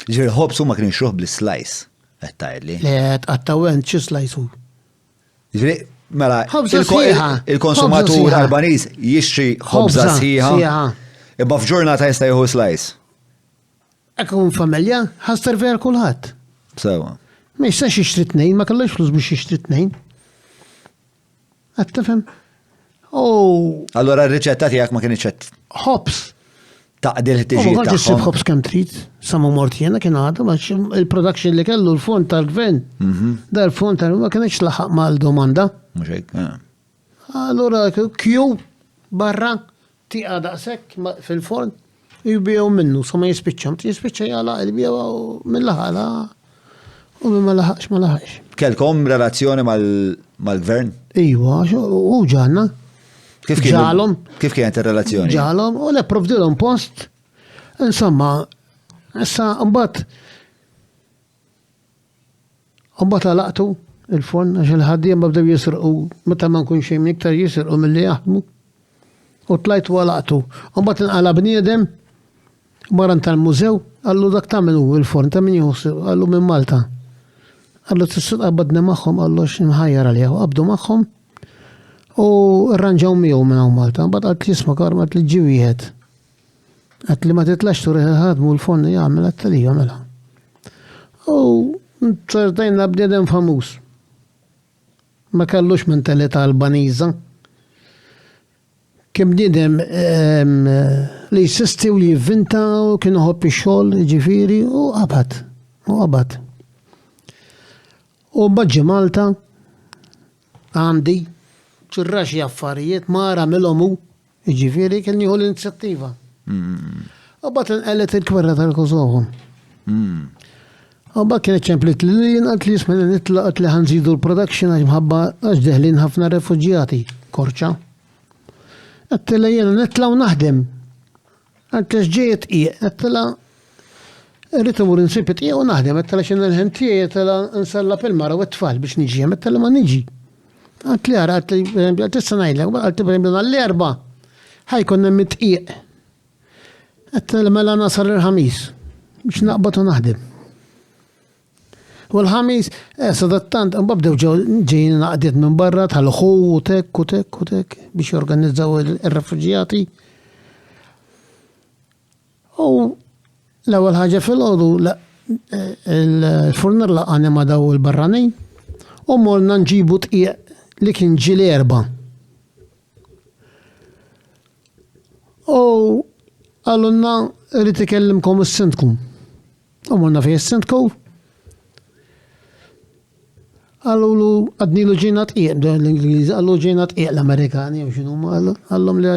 Ġifieri ħobs huma kienu jixtruh bl-slice qed tgħidli. Le qattawent xi slice hu. Ġifieri mela il-konsumatur Albaniż jixtri ħobża sħiħa. Imma f'ġurnata jista' jieħu slice. Hekk hu familja ħasserver kulħadd. Sewa. Ma jistax jixtri tnejn, ma kellux flus biex jixtri tnejn. Qed tifhem? Allora r-riċetta tiegħek ma kienx qed ħobs. Taqdil ħtiġijiet tagħhom. Ma ġisib ħobs kemm trid, samu mort jiena kien għadu għax il-production li kellu l-fond tal-gvern. Da l-fond ma kienx laħaq mal-domanda. Mhux hekk. Allura kju barra tieqa daqshekk fil-forn jibjew minnu sa ma jispiċċam, jispiċċa jagħlaq il-bjew mill-laħala u ma laħaqx ma laħaqx. Kellkom relazzjoni mal-gvern? Iwa, u ġanna. Kif kienet ir-relazzjoni? Ġalhom u le provdilhom post. Insomma, issa mbagħad għalaqtu il-forn għax il-ħaddiem bdew jisrqu meta ma nkun xejn iktar jisrqu milli jaħdmu. U tlajt u għalaqtu. Mbagħad inqala bniedem maran tal-mużew għallu dak tagħmlu il-forn ta' min jħossib għallu minn Malta. Għallu tissuq qabadna magħhom għallu x'imħajjar għalih qabdu magħhom. U rranġaw miegħu minn hawn Malta, mbagħad qalt li isma' karmat li ġi wieħed. Qalt li ma titlax turi ħadmu l-fonni jagħmel qed li jagħmelha. U ċertajna bniedem famuż. Ma kellux mentalità Albaniża. Kien bniedem li jsisti u li jivvinta u kien iħobb ix-xogħol ġifieri u qabad. U baġġi Malta għandi ċurraxi affarijiet mara mill-omu, ġifiri kien jieħu l-inizjattiva. U bat nqellet il-kwerra tal-Kosovo. U bat kienet ċemplit li jinqalt li jismen nitlaqat li ħanżidu l-production għax mħabba għax deħlin ħafna refuġjati, korċa. Għattila jena nitlaw naħdem. Għattila ġejet iq, għattila rritu mur nsibit iq u naħdem, għattila xena l-ħentija, għattila nsalla pil-mara u t-tfal biex niġi, għattila ma niġi. Għatli għara, għatli t-sanajla, għatli bħemlina l-erba, ħajkonna mitqiq. Għatli mela nasar il-ħamis, biex naqbatu naħdem. U l-ħamis, sadattant, mbabdew ġejn naqdiet minn barra, tħalħu u tek, biex jorganizzaw il-refuġijati. U l-ewwel ħaġa fil-għodu, il-furnar laqani ma daw il-barranin, U morna nġibu tqiq li kien ġili 4. U għallunna rrit ikellimkom is-sindkum. U morna fej is-sindku. Għallu għadnilu ġina tqiq, l-Ingliżi, għallu ġina tqiq l-Amerikani, u xinu ma għallum li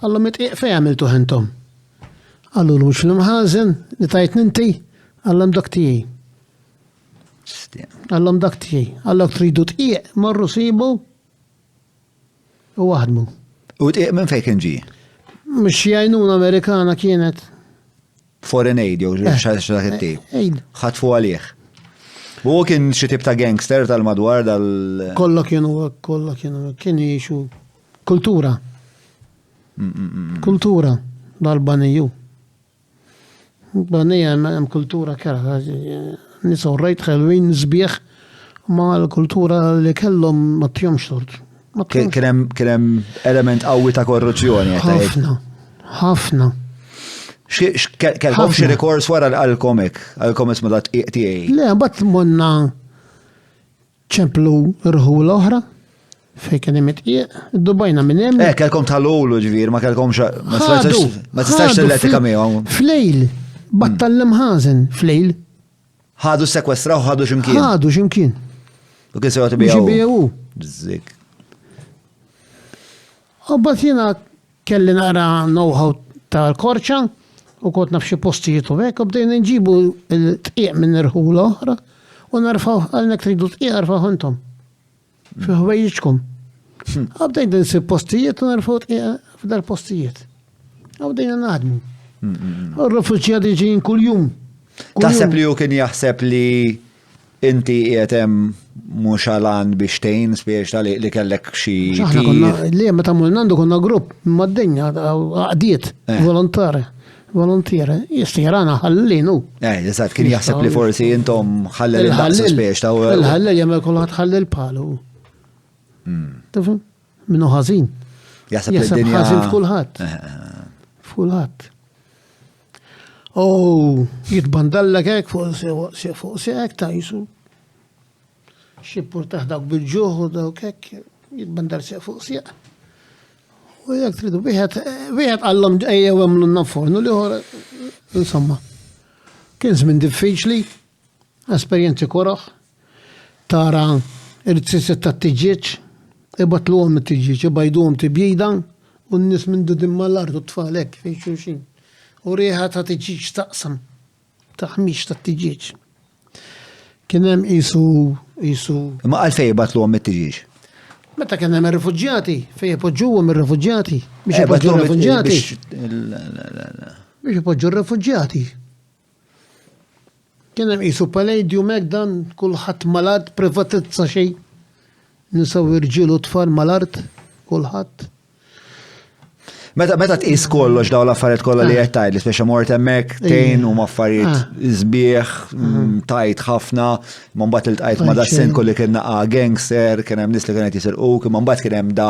għallum tqiq fej għamiltu ħentom. Għallu l-mux l-mħazen li tajt ninti, għallum dak tijaj. Għallum dak tijaj. Għalluk tridu tqiq, marru sibu u għadmu. U tqiq minn fej kien ġi? Mux jajnuna Amerikana kienet. Foreign aid, jew xaħġa kitti. ħatfu għalih. U kien xi tip ta' gangster tal-madwar dal. Kollha kienu kien jiexu kultura. Kultura dal-Baniju. Banija hemm kultura kera. Nisaw rajt ħelwin żbieħ ma l-kultura li kellhom ma tjomx tort. Kien hemm element qawwi ta' korruzzjoni. Ħafna. Kellhom xi rikors wara għal-comics ma dat tiegħi. Le, bat monna ċemplu rħu l-oħra fej kien hemm itqiq, iddubajna minn hemm. Kellkom tal-ulu ġifier, ma kellkomx ma tistax tilletika miegħu. Flejl, battallim ħażen, flejl. Ħadu s-sekwestraw, ħadu x'imkien. Ħadu x'imkien. U kien sewa tibgħu. Ġibgħu. Bżik. U bat jiena kelli naqra know-how tal-korċa u kont naf xi postijiet u hekk u bdejna nġibu l-tqiq minn irħu l-oħra u narfaw għalnek tridu tqiq arfaw intom. Fi ħwejjiġkom. Bdejna nsib postijiet u narfaw tqiq f'dal postijiet. Bdejna naħdmu. U r-refuġjati ġejjin kuljum. Taħseb li hu kien jaħseb li inti qiegħed hemm mhux għalan biex tgħin spiex li kellek xi li meta mulnandu konna grupp mad-dinja għaqdiet volontari jistirana ħallinu. Eżatt, kien jaħseb li forsi intom ħallel il-daqs spiex ta' il-ħallel jagħmel kulħadd ħallel palu. Tifhem? Minnu ħażin. Jaħseb li d-dinja ħażin f'kulħadd. F'kulħadd. Oh, jitbandallak hekk fuq hekk ta' jisu. Xippur taħdak bil-ġuħu dawk hekk jitbandar fuq sieq. U jekk tridu wieħed għallhom ejjew għamlu n-fornu li ħora insomma. Kien żmien diffiċli, esperjenzi koraħ, tara ir-tsisset tat-tiġġieġ, ibatluhom it-tiġġieġ, ibajduhom tibjida u n-nies minn dudim mal-art u tfal hekk fejn xulxin. U rieħa ta' tiġġieġ taqsam, taħmix ta' tiġġieġ. Kien hemm qisu. Ma għalfejn batluhom it-tiġġieġ? Meta kien hemm ir-rifuġġjati, fejn ipoġġuhom ir-rifuġġjati. Biex ipoġġu r-rifuġġjati. Biex ipoġġu r-rifuġġjati. Kien hemm qisu palladium hekk dan kulħadd mal-art privatizza xejn. Nisaw irġiel u tfal mal-art kulħadd. Meta tqis kollox daw l-affarijiet kollha li qed tgħid, speċa mort hemmhekk tgħin huma affarijiet sbieħ, tajt ħafna, ma mbagħad iltqajt ma' das-sen kolli kien naqa' gangster, kien hemm nies li kienet jisilquk, imma mbagħad kien hemm da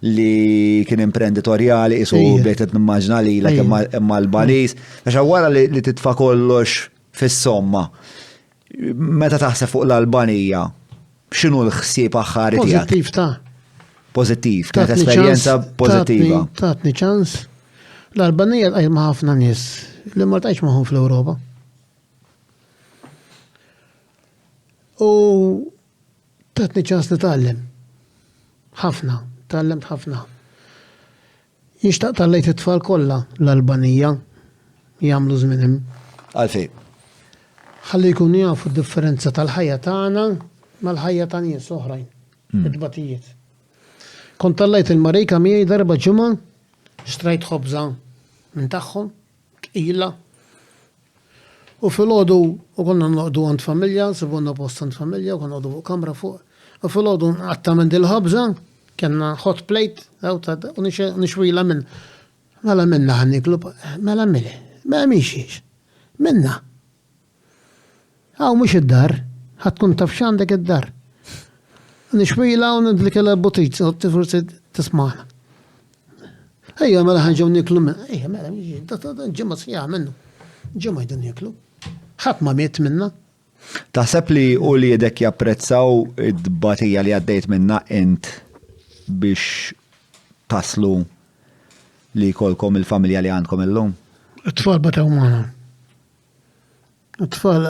li kien imprenditorjali qisu bdejt nimmaġna lilek imma l-Balis. Għax wara li titfa' kollox fis-somma. Meta taħseb fuq l-Albanija, x'inhu l-ħsieb aħħari tiegħek? Pożittiv ta' Pozittiv, kienet esperjenza pozittiva. Tatni ċans. L-Albanija tqajt ma' ħafna nies li ma tqajtx magħhom fl-Ewropa. U tatni ċans li tgħallem. Ħafna, tgħallemt ħafna. Jixtaq tallejt it-tfal kollha l-Albanija jagħmlu żmienhom. Għalfejn. Ħalli jkunu jafu d-differenza tal-ħajja tagħna mal-ħajja ta' nies oħrajn. Id-batijiet. Kont tallajt il-Marejka miegħi darba ġimgħa, xtrajt ħobża minn tagħhom, tqila. U filgħodu u konna noqogħdu għand familja, sibunna post għand familja, u konna noqogħdu fuq kamra fuq. U filgħodu qatta minn dil-ħobża, kellna hot plate, u nixwila minn. Mela minna ħanniklu, mela mili, ma miexiex. Minna. Għaw mhux id-dar, ħatkun taf x'għandek id-dar. Nixwila u nidlik l-botit, forsi tismaħna. Ejja, mela ħanġaw niklu minn. Ejja, mela, ġemma sjaħ minnu. Ġemma jidun niklu. ħadd ma miet minna. Taħseb li u li jedek japprezzaw id-batija li għaddejt minna int biex taslu li kolkom il-familja li għandkom illum? It-tfal batew maħna. It-tfal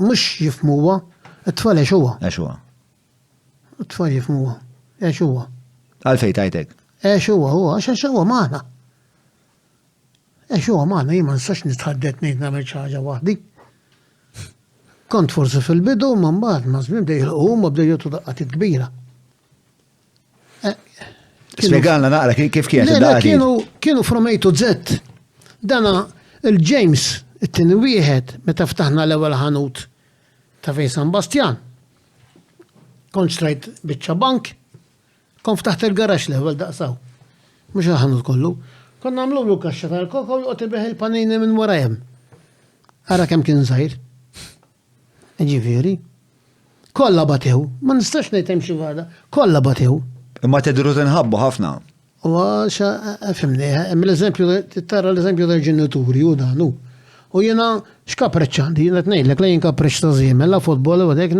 mux jifmuwa, it-tfal eċuwa. Eċuwa. It-tfal jifmuwa, eċuwa. Għalfej tajtek? Eċuwa, huwa, eċuwa maħna. Eċuwa maħna, jima nistax nitħaddet nejt namel ċaġa wahdi. Kont forsi fil-bidu, man baħt, ma zmin bdej il-qu, ma bdej jotu daqqatit kbira. Spiegalna naqra kif kienet id-daqati. Kienu from A to Z. Dana il-James, it-tini wieħed, meta ftaħna l-ewwel ħanut ta' Fej San Bastian. Kont xtrajt biċċa bank, kon ftaħt il-garax l-ewwel daqsaw. Mhux ħanut kollu. Kon nagħmlu lu kaxxa tal-koka u joqgħod ibeħ il-panini minn warajem. Ara kemm kien żgħir. Ġifieri. Kollha batew, ma nistax ngħid hemm xi waħda, kollha batew. Imma tidru tinħabbu ħafna. U fimni, mill-eżempju, tara l-eżempju tal-ġenituri u danu. U jena xkapreċċandi, jena t-nejlek, lejn kapreċ ta' zimel, la futbol, u għadek,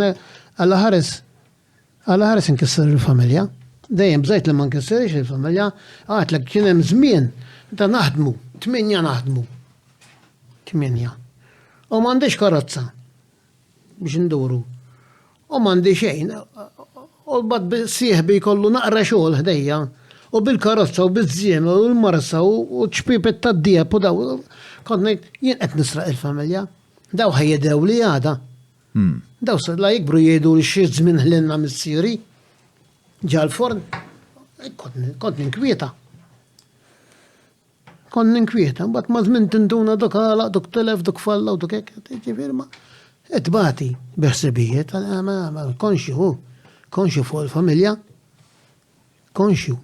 għalla ħares nkisser il-familja. Dejjem bżajt li ma nkisserix il-familja, għatlek kienem żmien ta' naħdmu, 8 naħdmu. 8. U m'għandix karozza biex nduru. U m'għandi xejn. U bad sieħbi kollu naqra xogħol ħdejja. U bil-karozza u bil-żiem u l-marsa u ċpipet ta' d-dieb u daw. Kont ngħid jien qed nisraq il-familja. Daw ħajjedew li għada. Daw la jikbru jgħidu li xi żmien ħlilna missieri. Ġal-forn. Kont ninkwieta. Kont ninkwieta. Mbagħad ma żmien tinduna dok għalaq, dok telef, dok falla u dok hekk. Ġifieri ma etbati beħsibijiet, konxju fuq il-familja, konxju.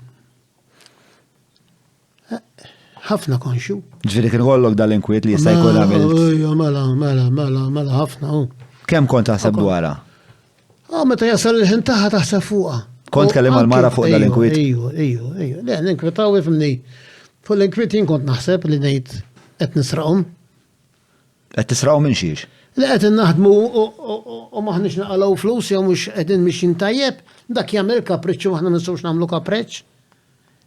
ħafna konxju. Ġifieri kien kollok dal-inkwiet li jista' jkun għamil. Mela, ħafna. Kemm kont taħseb dwarha? Meta jasal il-ħin tagħha taħseb fuqha. Kont kellim għal-mara fuq dal-inkwiet? Ejju. Le, ninkwetaw ifimni. Fuq l-inkwiet jien kont naħseb li ngħid qed nisraqhom. Qed tisraqhom minn xiex? Li qed naħdmu u maħniex naqalaw flus jew mhux qegħdin mixin tajjeb, dak jagħmel kapriċċ u aħna nistgħux nagħmlu kapriċċ.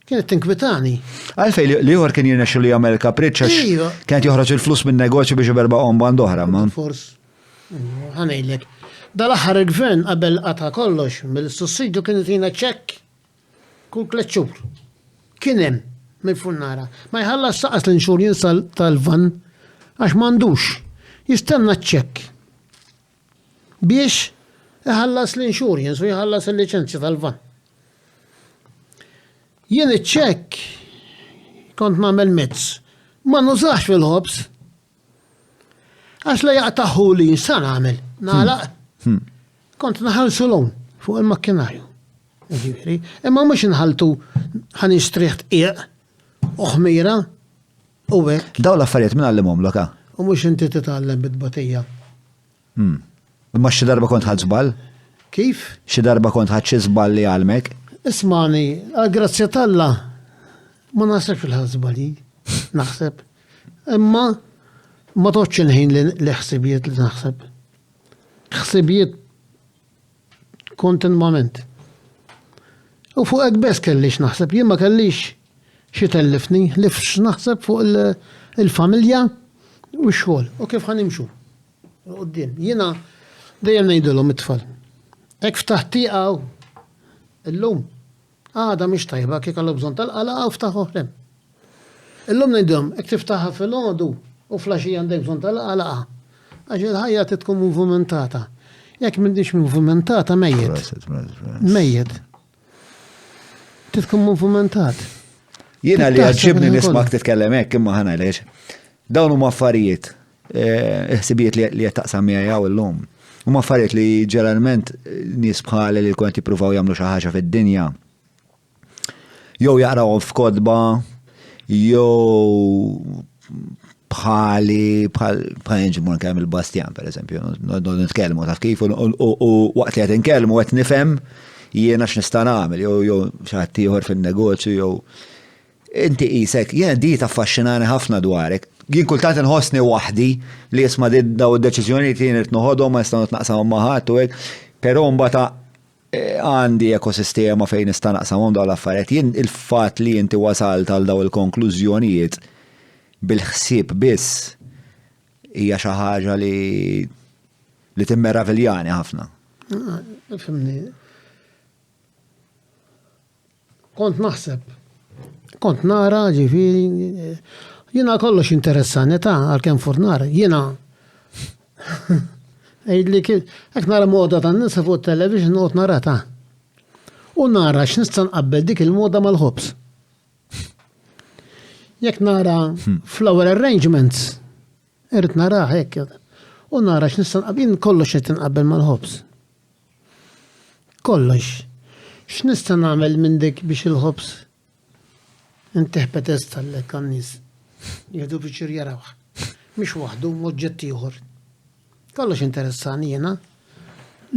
Kienet tinkwitani. Għalfej li ieħor kien jirnexxu li jagħmel kapriċċ għax kienet joħroġ il-flus minn negozju biex iberbaqhom band oħra ma. Fors. Ħanejlek. Dal-aħħar il-gvern qabel qata kollox mill-sussidju kien itina ċekk kull 3 xhur. Kien hemm mill-funnara. Ma jħallas saqas l-inxurjens tal-van għax m'għandux. Jistenna ċekk biex iħallas l-insurance u jħallas il-licenzja tal-van. Jien iċ-ċekk kont nagħmel mezz, ma nużax fil-ħobs għax la jaqtaħu li sa nagħmel, nagħlaq. Kont naħallsu lon fuq il-makkinarju. Imma mhux inħaltu ħanistriħt qiegħ u ħmira u hekk. Daw l-affarijiet minn għallimhom loka. U mux inti titgħallem bid-batija. Imma xi darba kont ħadd żball? Kif? Xi darba kont ħadd xi żball li għalmek? Ismani, għal-grazzja talla, ma naħseb fil-ħazbali, naħseb. Imma ma toċ il-ħin li ħsibijiet li naħseb. ħsibijiet kontinuament. U fuq ekbes kellix naħseb, jien ma kellix xi tellifni, lifx naħseb fuq il-familja u x-xogħol. U kif ħanimxu? Qudiem. Jiena dejjem ngħidulhom it-tfal. Hekk ftaħtieqa illum. Għada mhix tajba kif għallu bżonn tal-qalaqa u ftaħ oħrem. Illum ngħidulhom hekk tiftaħha fil-għodu u flaxija għandek bżonn tal-qalaqa. Għax il-ħajja tkun movimentata. Jekk m'intix movimentata mejjed. Mejjed. Tkun movimentat. Jiena li għaġibni nismak titkellem hekk imma ħanajlex. Dawn huma affarijiet, ħsibijiet li qed taqsam miegħi illum. Huma affarijiet li ġeneralment nies bħali li kont jippruvaw jagħmlu xi ħaġa fid-dinja. Jew jaqrawhom f'kodba, jew bħal nġimur kemm il-Bastian pereżempju, nitkellmu taf kif u waqt li qed inkellmu qed nifhem jiena x'nista' nagħmel jew xi ħadd ieħor fin-negozju jew inti qisek, jiena di taffaxxinani ħafna dwarek. jien kultant inħossni waħdi li jisma' daw id-deċiżjoni li irid noħodhom ma jistgħu naqsamhom ma' ħadd u hekk, però mbagħad għandi ekosistema fejn nista' naqsamhom dawn l-affarijiet. Jien il-fatt li inti wasalt għal daw il-konklużjonijiet bil-ħsieb biss hija xi ħaġa li timmeraviljani ħafna. Fimni. Kont naħseb. Kont nara ġifieri jiena kollox interessani għalkemm furnara. Jiena għidli hekk nara moda tan-nisa fuq television noqgħod nara u nara x'nista' nqabbel dik il-moda mal-ħobs. Jekk nara flower arrangements, irrid nara hekk. U nara x'nista' nqabbel kollox qed inqabbel mal-ħobs. Kollox. X'nista' nagħmel minn dik biex il-ħobs intiħbet tal-lek għan-nies. Jieħdu biċir jarawh. Mhix waħdu oġġett ieħor. Kollox interessani jiena.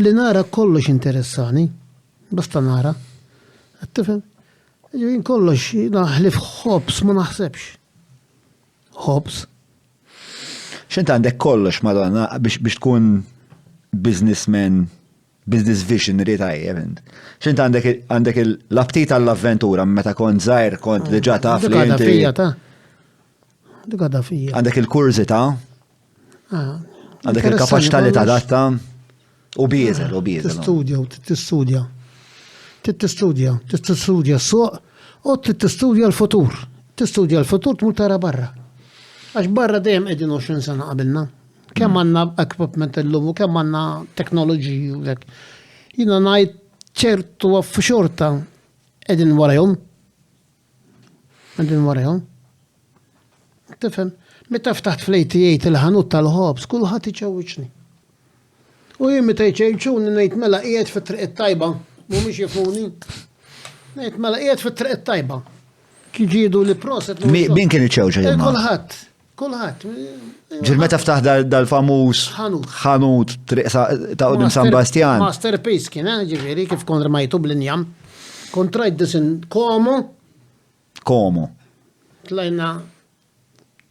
Li nara kollox interessani. Basta nara. Qed tifhem? Jien kollox naħlif ħobs ma naħsebx. Ħobs. X'int għandek kollox Madonna biex tkun businessman, business visionary tajjeb. X'int għandek l-aptit għall-avventura meta kont żgħir kont diġà taf li inti. Dik għadha fija. Għandek il-kurzita. Għandek il-kapaċità li tadatta u bieżel. Tistudja suq u tistudja l-futur. Tistudja l-futur tmur tara barra. Għax barra dejjem qegħdin 20 sena qabilna. Kemm għandna equipment illum u kemm għandna technology u hekk. Jiena ngħid ċertu xorta qegħdin warahom. Tifhem? Meta ftaħt fl-88 il-ħanut tal-ħobs, kulħadd iċewwiċni. U jien meta jċewwiċuni ngħid mela qiegħed fit-triq it-tajba, mhumiex jifhmuni. Ngħid mela qiegħed fit-triq it-tajba. Kien ġiedu li proset. Min kien iċewġa? Kulħadd. Ġil meta ftaħ dal-famuż ħanut ta' qudiem San Bastian. Masterpiece kien, ġifieri kif kont rmajtu bl-injam. Kont rajt disin Como. Tlajna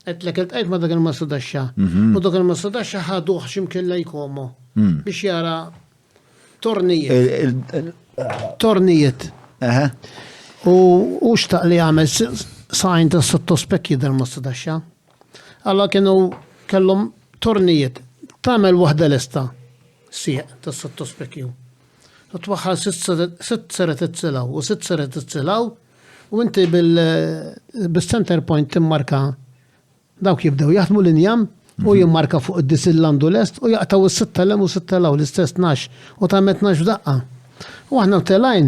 għetlek il-tqajt ma dak il-Massudaxxa. U dak il-Massudaxxa ħaduħ ximkien Como biex jara tornijiet. U xtaq li għamel sajn ta' sottospekki dal-Massudaxxa. Alla kellhom tornijiet. Tagħmel waħda lesta sieq ta' sottospekki. U twaħħal 6 seret titzilaw u 6 seret titzilaw u inti bil-center point timmarka dawk jibdew jaħdmu l-injam u jimmarka fuq id-disillandu l-est u jaqtaw is-6 lem u 6 law l-istess 12 u tagħmel 12 f'daqqa. U aħna telajn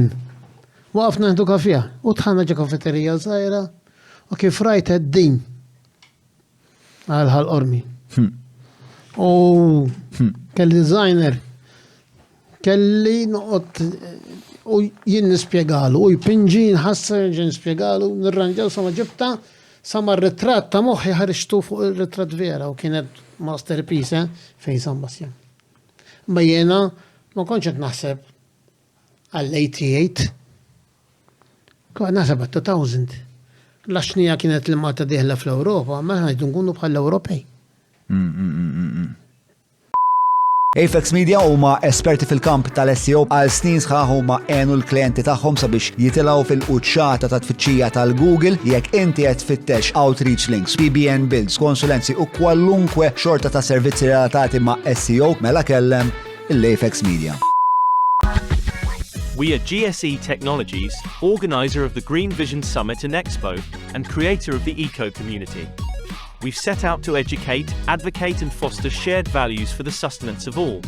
waqfna nħdu kafija u tħanna ġa kafeterija żgħira u kif rajt din għal ormi. U kelli designer kelli noqgħod u jien nispjegalu u jpinġi nħassar ġen nispjegalu nirranġaw sama ġibta sama r-ritratt ta' moħħi ħarixtu fuq ir-ritratt vera u kienet masterpiece fejn San Bastian. Ma jiena ma kontx qed naħseb għall-88. Kont naħseb għat-2000. L-għaxnija kienet li Malta dieħla fl-Ewropa, ma ħajdu nkunu bħall-Ewropej. Apex Media huma esperti fil-kamp tal-SEO għal snin sħaħ huma għenu l-klijenti tagħhom sabiex jitilgħu fil-quċċata ta' tfittxija tal-Google jekk inti qed tfittex outreach links, PBN builds, konsulenzi u kwalunkwe xorta ta' servizzi relatati ma' SEO mela kellem l-Apex Media. We are GSE Technologies, organizer of the Green Vision Summit and Expo, and creator of the Eco Community. We've set out to educate, advocate and foster shared values for the sustenance of all.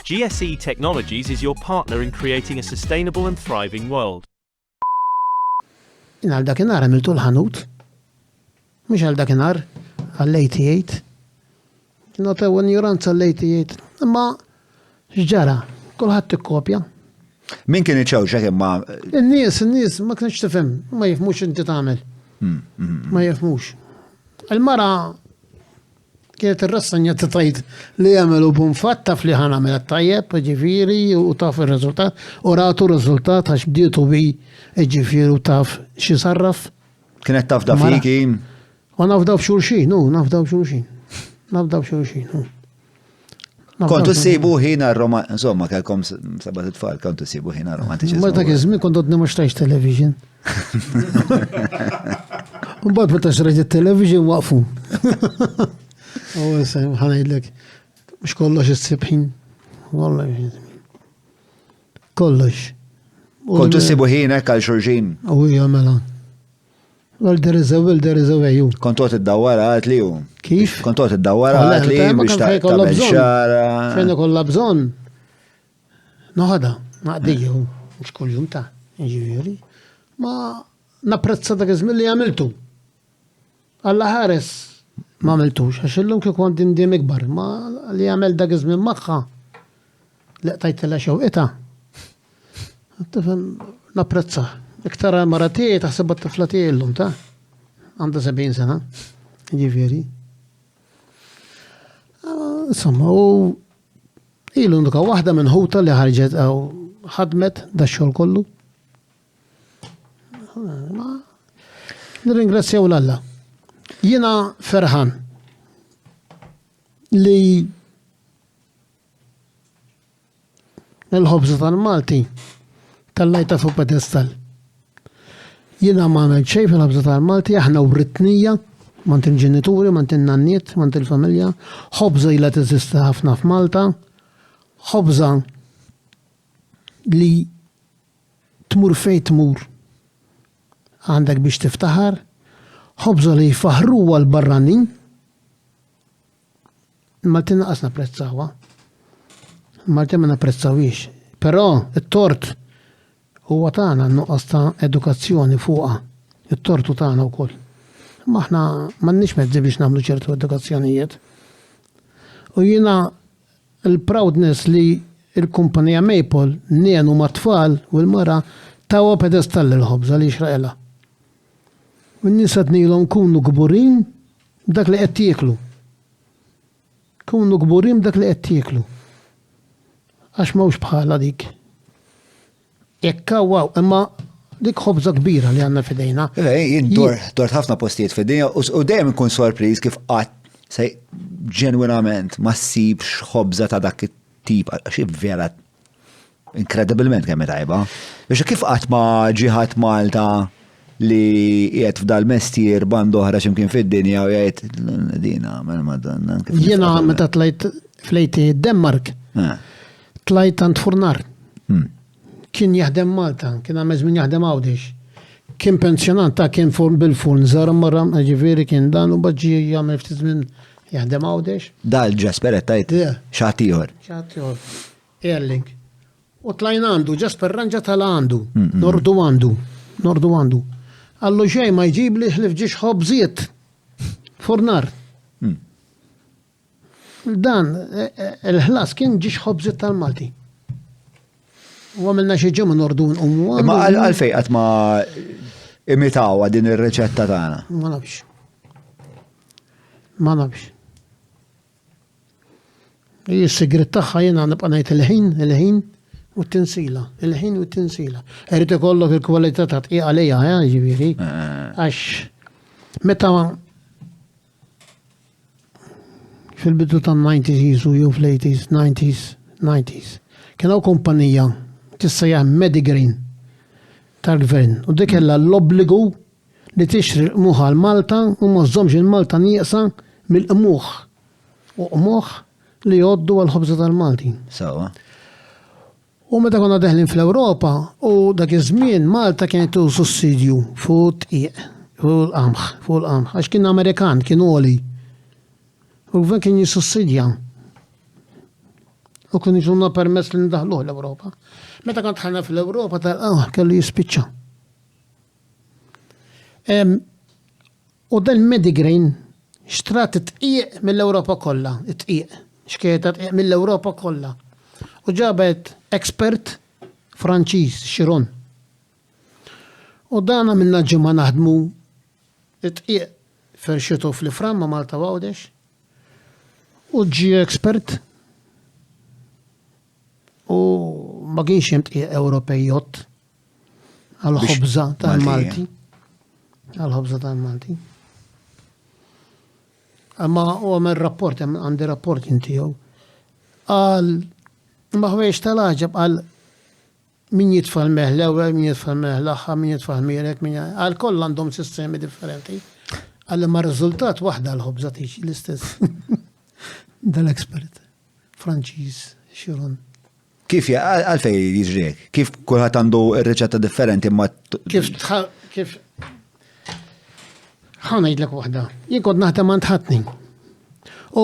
GSE Technologies is your partner in creating a sustainable and thriving world. Għal dakinhar għamiltu l-ħanut. Mhux għal dakinhar għall-88. Kienu tew ignoranza l-88. Imma x'ġara, kulħadd tikkopja. Min kien iċewġek imma? In-nies ma kienx tifhem, ma jifhmux inti tagħmel. Ma jifhmux. Il-mara kienet ir-rassanja tajt li jagħmlu b'unfatta fli ħan għamel tajjeb ġifieri u taf ir-riżultat u ratu r-riżultat għax bdietu bi ġifieri u taf xi sarraf. Kienet taf da fiki. U nafdaw xulxin, nafdaw xulxin. Nafdaw xulxin. Kontu s-sibu ħina romantiċi, insomma, kelkom sabat it-tfal, kontu s-sibu ħina romantiċi. Ma dak iżmin kont għodni ma xtajx television. Mbagħad meta xrajt it-television waqfu. Ħanajdlek, mhux kollox issib ħin. Wallahi. Kollox. Kontu s-sibu ħina għal xulxin. U jagħmela. Well, there is a way you. Kontu id-dawwara għat li ju. Kif? Kontu id-dawwara għat li biex taqbel xara. Fejn kollha bżonn. Noħada, naqdiju, mhux kuljum ta' ġifieri. Ma napprezza dak iż-żmien li għamiltu. Alla ħares ma għamiltux, għax illum kif kont indiem ikbar, ma li għamel dak iż-żmien magħha. Leqtajtilha xewqita. Napprezza. Iktar maratijiet taħseb t-tifla tiegħi llum ta' għandha 70 sena. Ġifieri. Insomma, u ilu nduka waħda minn ħuta li ħarġet aw ħadmet da xogħol kollu. Nirringrazzjaw l-Alla. Jiena ferħan li il-ħobża tal-Malti tal-lajta fuq pedestal. Jiena ma għamel xej fil-ħobża tal-Malti, aħna writnija, mant il-ġenituri, mant il-nanniet, mant il-familja, ħobża ila teżista ħafna f'Malta, ħobża li tmur fej tmur għandek biex tiftaħar, ħobża li jfaħru għal-barranin, Malti naqas napprezzawa. Malti ma napprezzawix. Però it-tort huwa tagħna nuqqas ta' edukazzjoni fuqha. It-tortu tagħna wkoll. Ma aħna m'għandniex mezzi biex nagħmlu ċertu edukazzjonijiet. U jiena il-proudness li il-kumpanija Maple nienu mat-tfal u l-mara tawa pedestal l-ħobża li xraqela. U n-nies qed ngħidulhom kunu kburin dak li qed jieklu. Kunu kburin dak li qed jieklu. Għax mawx bħala dik. Jekka, wow, imma dik ħobża kbira li għanna fidejna. Jien dort ħafna postijiet fidejna u dejjem nkun sorpriż kif qatt se ġenwinament ma ssibx ħobża ta' dak it-tip għax vera inkredibilment kemm tajba. Biex kif qatt ma ġieħat Malta li qiegħed f'dal-mestier band oħra x'imkien fid-dinja u jgħid dina Madonna. Jiena meta tlajt flejti Denmark, tlajt għand Furnar. Kien jaħdem Malta, kien għamez min jaħdem Għawdex. Kien pensjonant ta' kien bil-furn, zara marra, ġifieri kien dan u baġġi jagħmel ftit minn jaħdem Għawdex. Dal ġasperet tajt xatiħor. Xatiħor. Erling. U tlajn għandu, ġasper ranġa tal-għandu, nordu għandu. Allu xej ma jġib li ħlif ġiex ħobżiet. Furnar. Dan, il-ħlas kien ġiex ħobżiet tal-Malti. U għamilna xieġu minn ordu n-ummu. Ma għalfej għat ma imitaw din il-reċetta tagħna. Ma nafx. Is-sigrit tagħha jiena nibqa' ngħid il-ħin u t-tinsila. Il-ħin u t-tinsila. Irid ikollok il-kwalità ta' tqiegħ għalejha, ġifieri. Għax meta fil-bidu tan-90s u fl-80s, 90s, kienu kumpanija tissejjaħ Medigreen tal-gvern u dik kellha l-obbligu li tixri muħa l-Malta u ma żommx il-Malta nieqsa mill-qmuħ u qmuħ li jgħoddu għal-ħobża tal-Malti. Sawa. U meta konna deħlin fl-Ewropa u dak iż-żmien Malta kienet tu sussidju fuq tqiq, fuq l-qamħ, għax kien Amerikan, kien oli. U l-gvern kien jissussidja. U kien jġunna permess li ndaħluh l-Ewropa. Meta kont ħana fl-Ewropa kellu jispiċċa. U dan Medigreen xtrat it-tqiq mill-Ewropa kollha, it-tqiq. Xkiet tqiq mill-Ewropa kollha. U ġabet expert Franċiż, Xiron. U dan minna ġimgħa naħdmu it-tqiq ferxitu fl-Ifram ma' Malta Għawdex. U ġi expert u ma kienx hemm tqiq Ewropejjot għal-ħobża tal-Malti. Għal-ħobża tal-Malti. Ma u għamil rapport, għandi rapport intijaw. Għal, maħweċ tal-ħġab għal min jitfall meħlewe, min jitfall meħlaħħa, min jitfall mirek, għal koll għandhom sistemi differenti. Għal ma rizultat wahda l-ħobza tiġi l-istess. Dal-ekspert. Franċiż, Xiron. Kif għalfej jiġriek? Kif kulħadd għandu r-riċetta differenti ma Kif ħana jidlek wahda. Jikod naħdem għand ħatni. U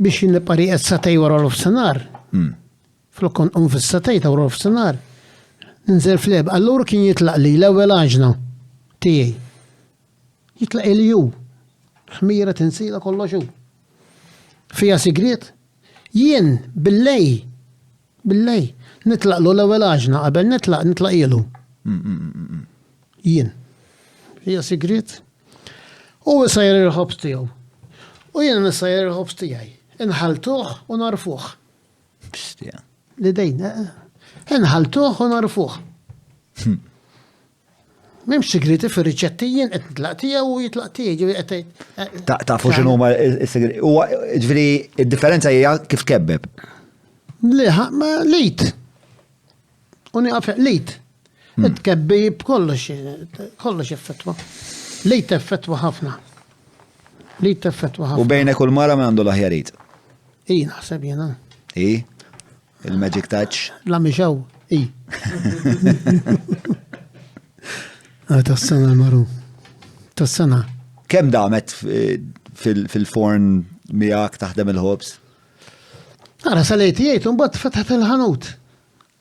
biex nipari satej wara l-ofsenar. Flokon fis-satej ta' wara l-ofsenar. Ninżel fleb. Allura kien jitlaq li l-ewwel għaġna tiegħi. Jitlaq il-ju. Ħmira tinsila kollox hu. Fija sigriet. Jien billej. Nitlaq l-ewwel għaġna qabel nitlaq ilu. Jien. Fija sigriet. U sajr il-ħobs tiegħu. U jien nisajr il-ħobs tiegħi. Inħaltuh u narfuh. Li dejn, inħaltuh u narfuh. M'hemmx sigriti fir-riċetti jien qed nitlaq tiegħu u jitlaq tiegħi. Tafu x'inhu huma s-sigriti. Huwa ġifieri id-differenza hija kif kebbeb. Ma lejt. U nieqaf lejt. Tkebbib kollox effettwa. Lejt effettwa ħafna. U bejnek u l-mara ma għandu l-aħjarit? Naħseb jena. Il-magic touch? La miġaw, Tassana l-maru. Tassana. Kem damet fil-forn miegħek taħdem il-ħobs? Ara salejt jgħid, un-bat fetħat il-ħanut.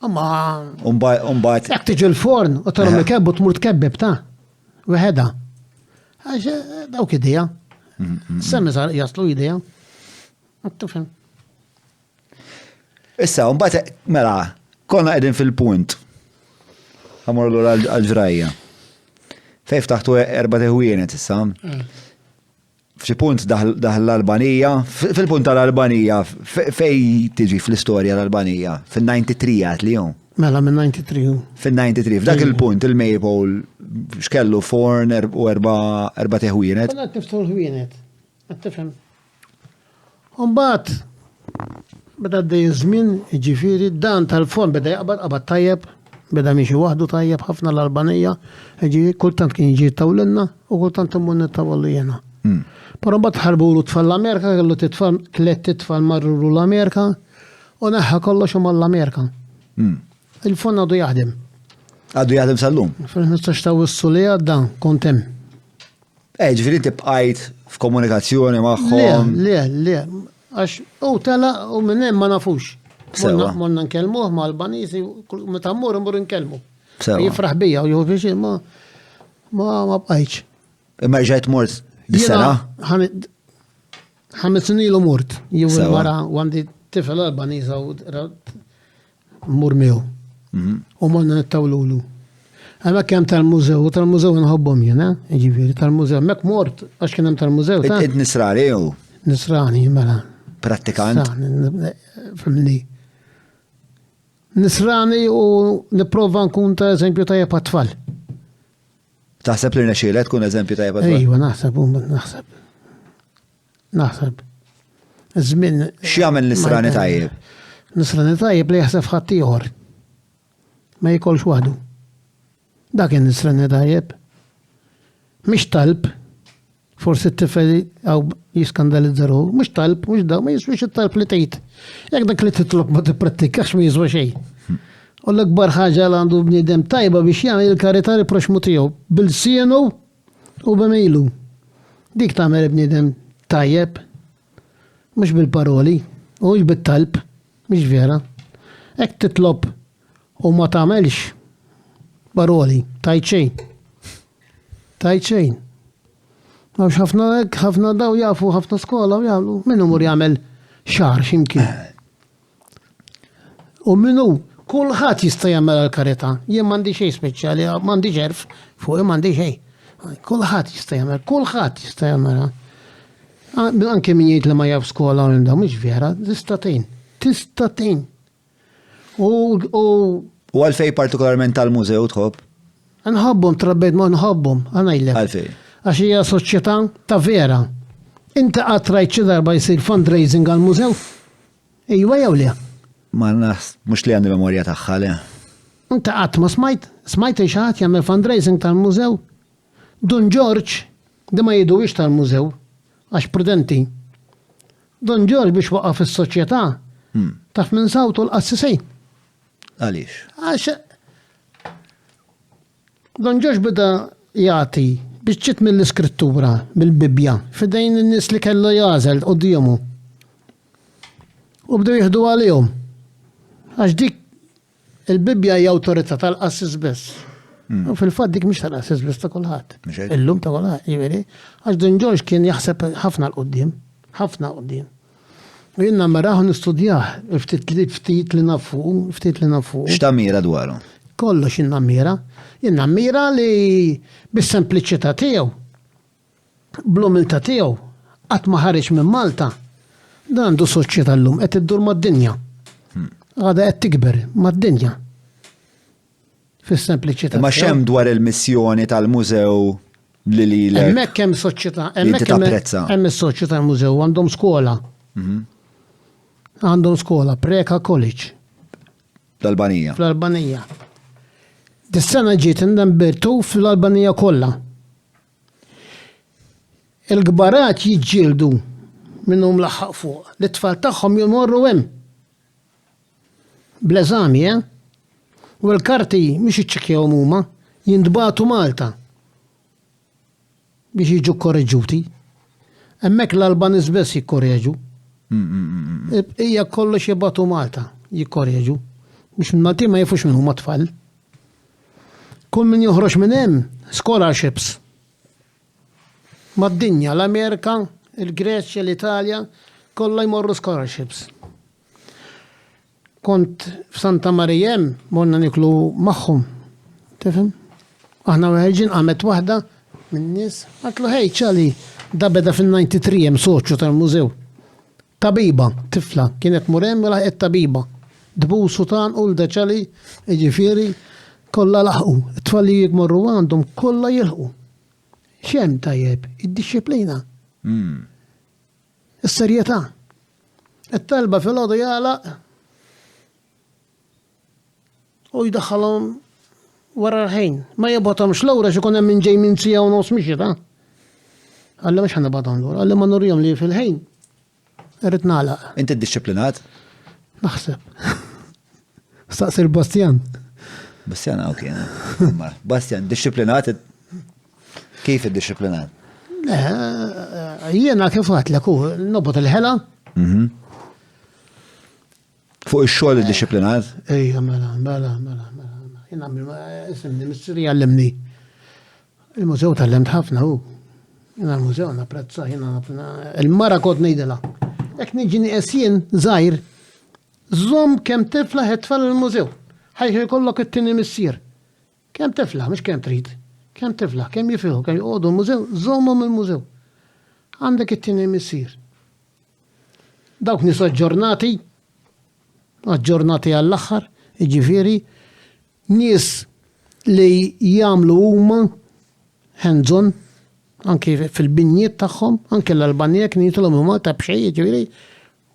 Un-bat. Jak tiġi l-forn, u tarom il-kebbu tmur tkebbib ta' weħeda. Għax dawk idea. Semmi jaslu idea. Għattufem. Issa, un-bat, mela, konna edin fil-punt. Għamur l-ġrajja. Fejf taħtu 4 teħwienet issa. F'xi punt daħl l-Albanija, fil-punt tal-Albanija, fej tiġi fl-istorja l-Albanija? Fil-93 għat li jom? Mela minn 93. Fil-93, f'dak il-punt il-Maple xkellu forn u 4 teħwienet. Konna tiftu l-ħwienet. Għattifem. Umbat, beda d-dej żmien ġifiri, dan tal-forn beda jaqbad tajjeb, beda miexi wahdu tajjeb ħafna l-Albanija, kultant kien jiġi tawlenna u kultant immun tawallu jena. Pero bat ħarbulu tfal l-Amerika, kellu tlet titfal marru l-Amerika u neħħa kollox u mal-Amerika. Il-fon għadu jaħdem. Għadu jaħdem sal-lum? Fil-15 ta' wissu li għaddan, kontem. Ġifiri tibqajt f'komunikazzjoni maħħom? Le. Għax, u tala, u minnem ma nafux. Monna nkelmuh ma' Albanisi, meta mmur nkelmu. Jifraħ bija, u juhu ma bqajċ. Imma ġajt mort dis-sena? 5 snin mort. Juhu mara għandi tifel Albanisa u mmur miegħu. U monna nittawlulu. Għamek kem tal-mużew nħobbom jena, ġiviri tal-mużew. Mek mort, għax kienem tal-mużew. Nisrani jew? Nisrani, mela. Prattikant? Fimni. Nisrani u niprofa nkun ta' eżempju ta' tfal. Taħseb li nexielet tkun eżempju ta' tfal? Ejwa, naħseb. Żmien. X'jagħmel nisrani tajjeb? Nisrani tajjeb li jaħseb ħadd ieħor. Ma jikolx waħdu. Dak kien nisrani tajjeb. Mhix talb. Forsi t-tifel għaw jiskandalizzaru. Mhux talb, mhux da, ma jiswix it-talb li tgħid. Jekk dak li titlob ma tippratikax ma jiswa xejn. U l-akbar ħaġa li għandu bniedem tajba biex jagħmel il-karità li proxmu tiegħu bil-sienu u b'mejlu. Dik tagħmel bniedem tajjeb, mhux bil-paroli, u mhux bit-talb, mhux vera. Hekk titlob u ma tagħmelx paroli, tajt xejn. Għax ħafna daw jafu ħafna skola u jagħmlu minnu mur jagħmel xahar x'imkien. U minnu kulħadd jista' jagħmel l-karità. Jien m'għandi xejn speċjali, m'għandi ġerf fuq m'għandi xejn. Kulħadd jista' jagħmel. Anke min jgħid li ma jaf skola u da mhux vera, tista' tgħin. U għalfej partikolarment tal-mużew tħobb? Nħobbhom trabbejt ma nħobbhom, għanajlek. Għalfej? Għax hija soċjetà ta' vera. Inta qatt rajt xi darba jsir fundraising għal-mużew? Ejwa jew le? Ma mhux li għandi memorja tagħha le. Inta qatt ma smajt xi ħadd jagħmel fundraising tal-mużew? Don George, da ma jidux tal-mużew, għax prudenti. Don George biex waqaf fis-soċjetà, taf minn sawtu l-qassisej. Għaliex? Għax Don George bida jagħti biex ċit mill-iskrittura, mill-Bibja, fidejn in-nies li kellu jażel qudiemu. U bdew jieħdu għalihom. Għax dik il-Bibja hija awtorità tal-qassis biss. U fil-fatt dik mhix tal-qassis biss ta' kulħadd. Illum ta' kulħadd, jiġifieri. Għax Don George kien jaħseb ħafna l-qudiem, ħafna qudiem. U jien nammaraħu nistudjah, ftit li nafu, X'tammira dwaru? Kollox innammira. Innammira li bis-sempliċità tiegħu, bl-umiltà tiegħu, qatt ma ħareġ minn Malta. Dan għandu soċjetà llum qed iddur mad-dinja. Għada qed tikber mad-dinja. Fis-sempliċità. Ma xemm dwar il-missjoni tal-mużew li lilek. Hemmhekk hemm soċjetà, Inti tapprezza. hemm is-soċjetà tal-mużew għandhom skola. Għandhom skola, Preka College. L-Albanija. Fl-Albanija. Dis-sena ġiet indambirtu fl-Albanija kollha. Il-gbarat jiġġieldu minnhom laħħaq fuq. L-tfal tagħhom jmorru hemm. Bl-eżami, U l-karti mhux iċċekkjawhom huma, jintbagħtu Malta biex jiġu korreġuti. Hemmhekk l-Albaniż biss jikkorreġu. Hija kollox jibgħatu Malta jikkorreġu. Biex minn Malti ma jafux minn huma tfal. Kull min joħroġ minn hemm scholarships. Mad-dinja, l-Amerika, il-Greċja, l-Italja, kollha jmorru scholarships. Kont f'Santa Marijem, morna niklu magħhom. Tifhem? Aħna ħerġin qamet waħda min-nies, għatlu ħej ċali, da beda fin-93 hemm soċju tal-mużew. Tabiba, tifla, kienet murem u laħqet tabiba. Dbu sutan u l-daċali, ġifieri, kollha laħqu. It-tfal li jmorru għandhom kollha jilħqu. Xem tajjeb, id-disciplina. Is-serjetà. It-talba fil-għodu jagħlaq u jdaħħalhom wara l-ħin. Ma jibgħathomx lura x'ikun hemm min ġej minn sija u nofs mixiet, Għalli mhux ħanibgħathom lura, għalli ma nurihom li fil-ħin. Irrid nagħlaq. Inti ddixxiplinat? Naħseb. Staqsir Bastian. Bastian, ok. Bastian, disciplinat? Kif id-disciplinat? Jiena kif għatlek nobot il-ħela. Fuq ix-xogħol id-disciplinat? Ejja, mela. Jiena isimni missieri għallimni. Il-mużew tal-lemt ħafna hu. Jiena l-mużew napprezza, il-mara kod ngħidilha. Jekk niġi nieqesjien żgħir, żomm kemm tifla ħetfal il-mużew. Ħajħu jkollok it-tieni missier. Kemm tifla, mhux kemm trid. Kemm tifla, kemm jifilħu, kemm jqogħdu l-mużew, żommhom il-mużew. Għandek it-tieni missier. Dawk nies aġġornati għall-aħħar, jiġifieri nies li jagħmlu huma hands-on anke fil-binjiet tagħhom, anke l-Albanija kien jitilhom huma ta' b'xejn, jiġifieri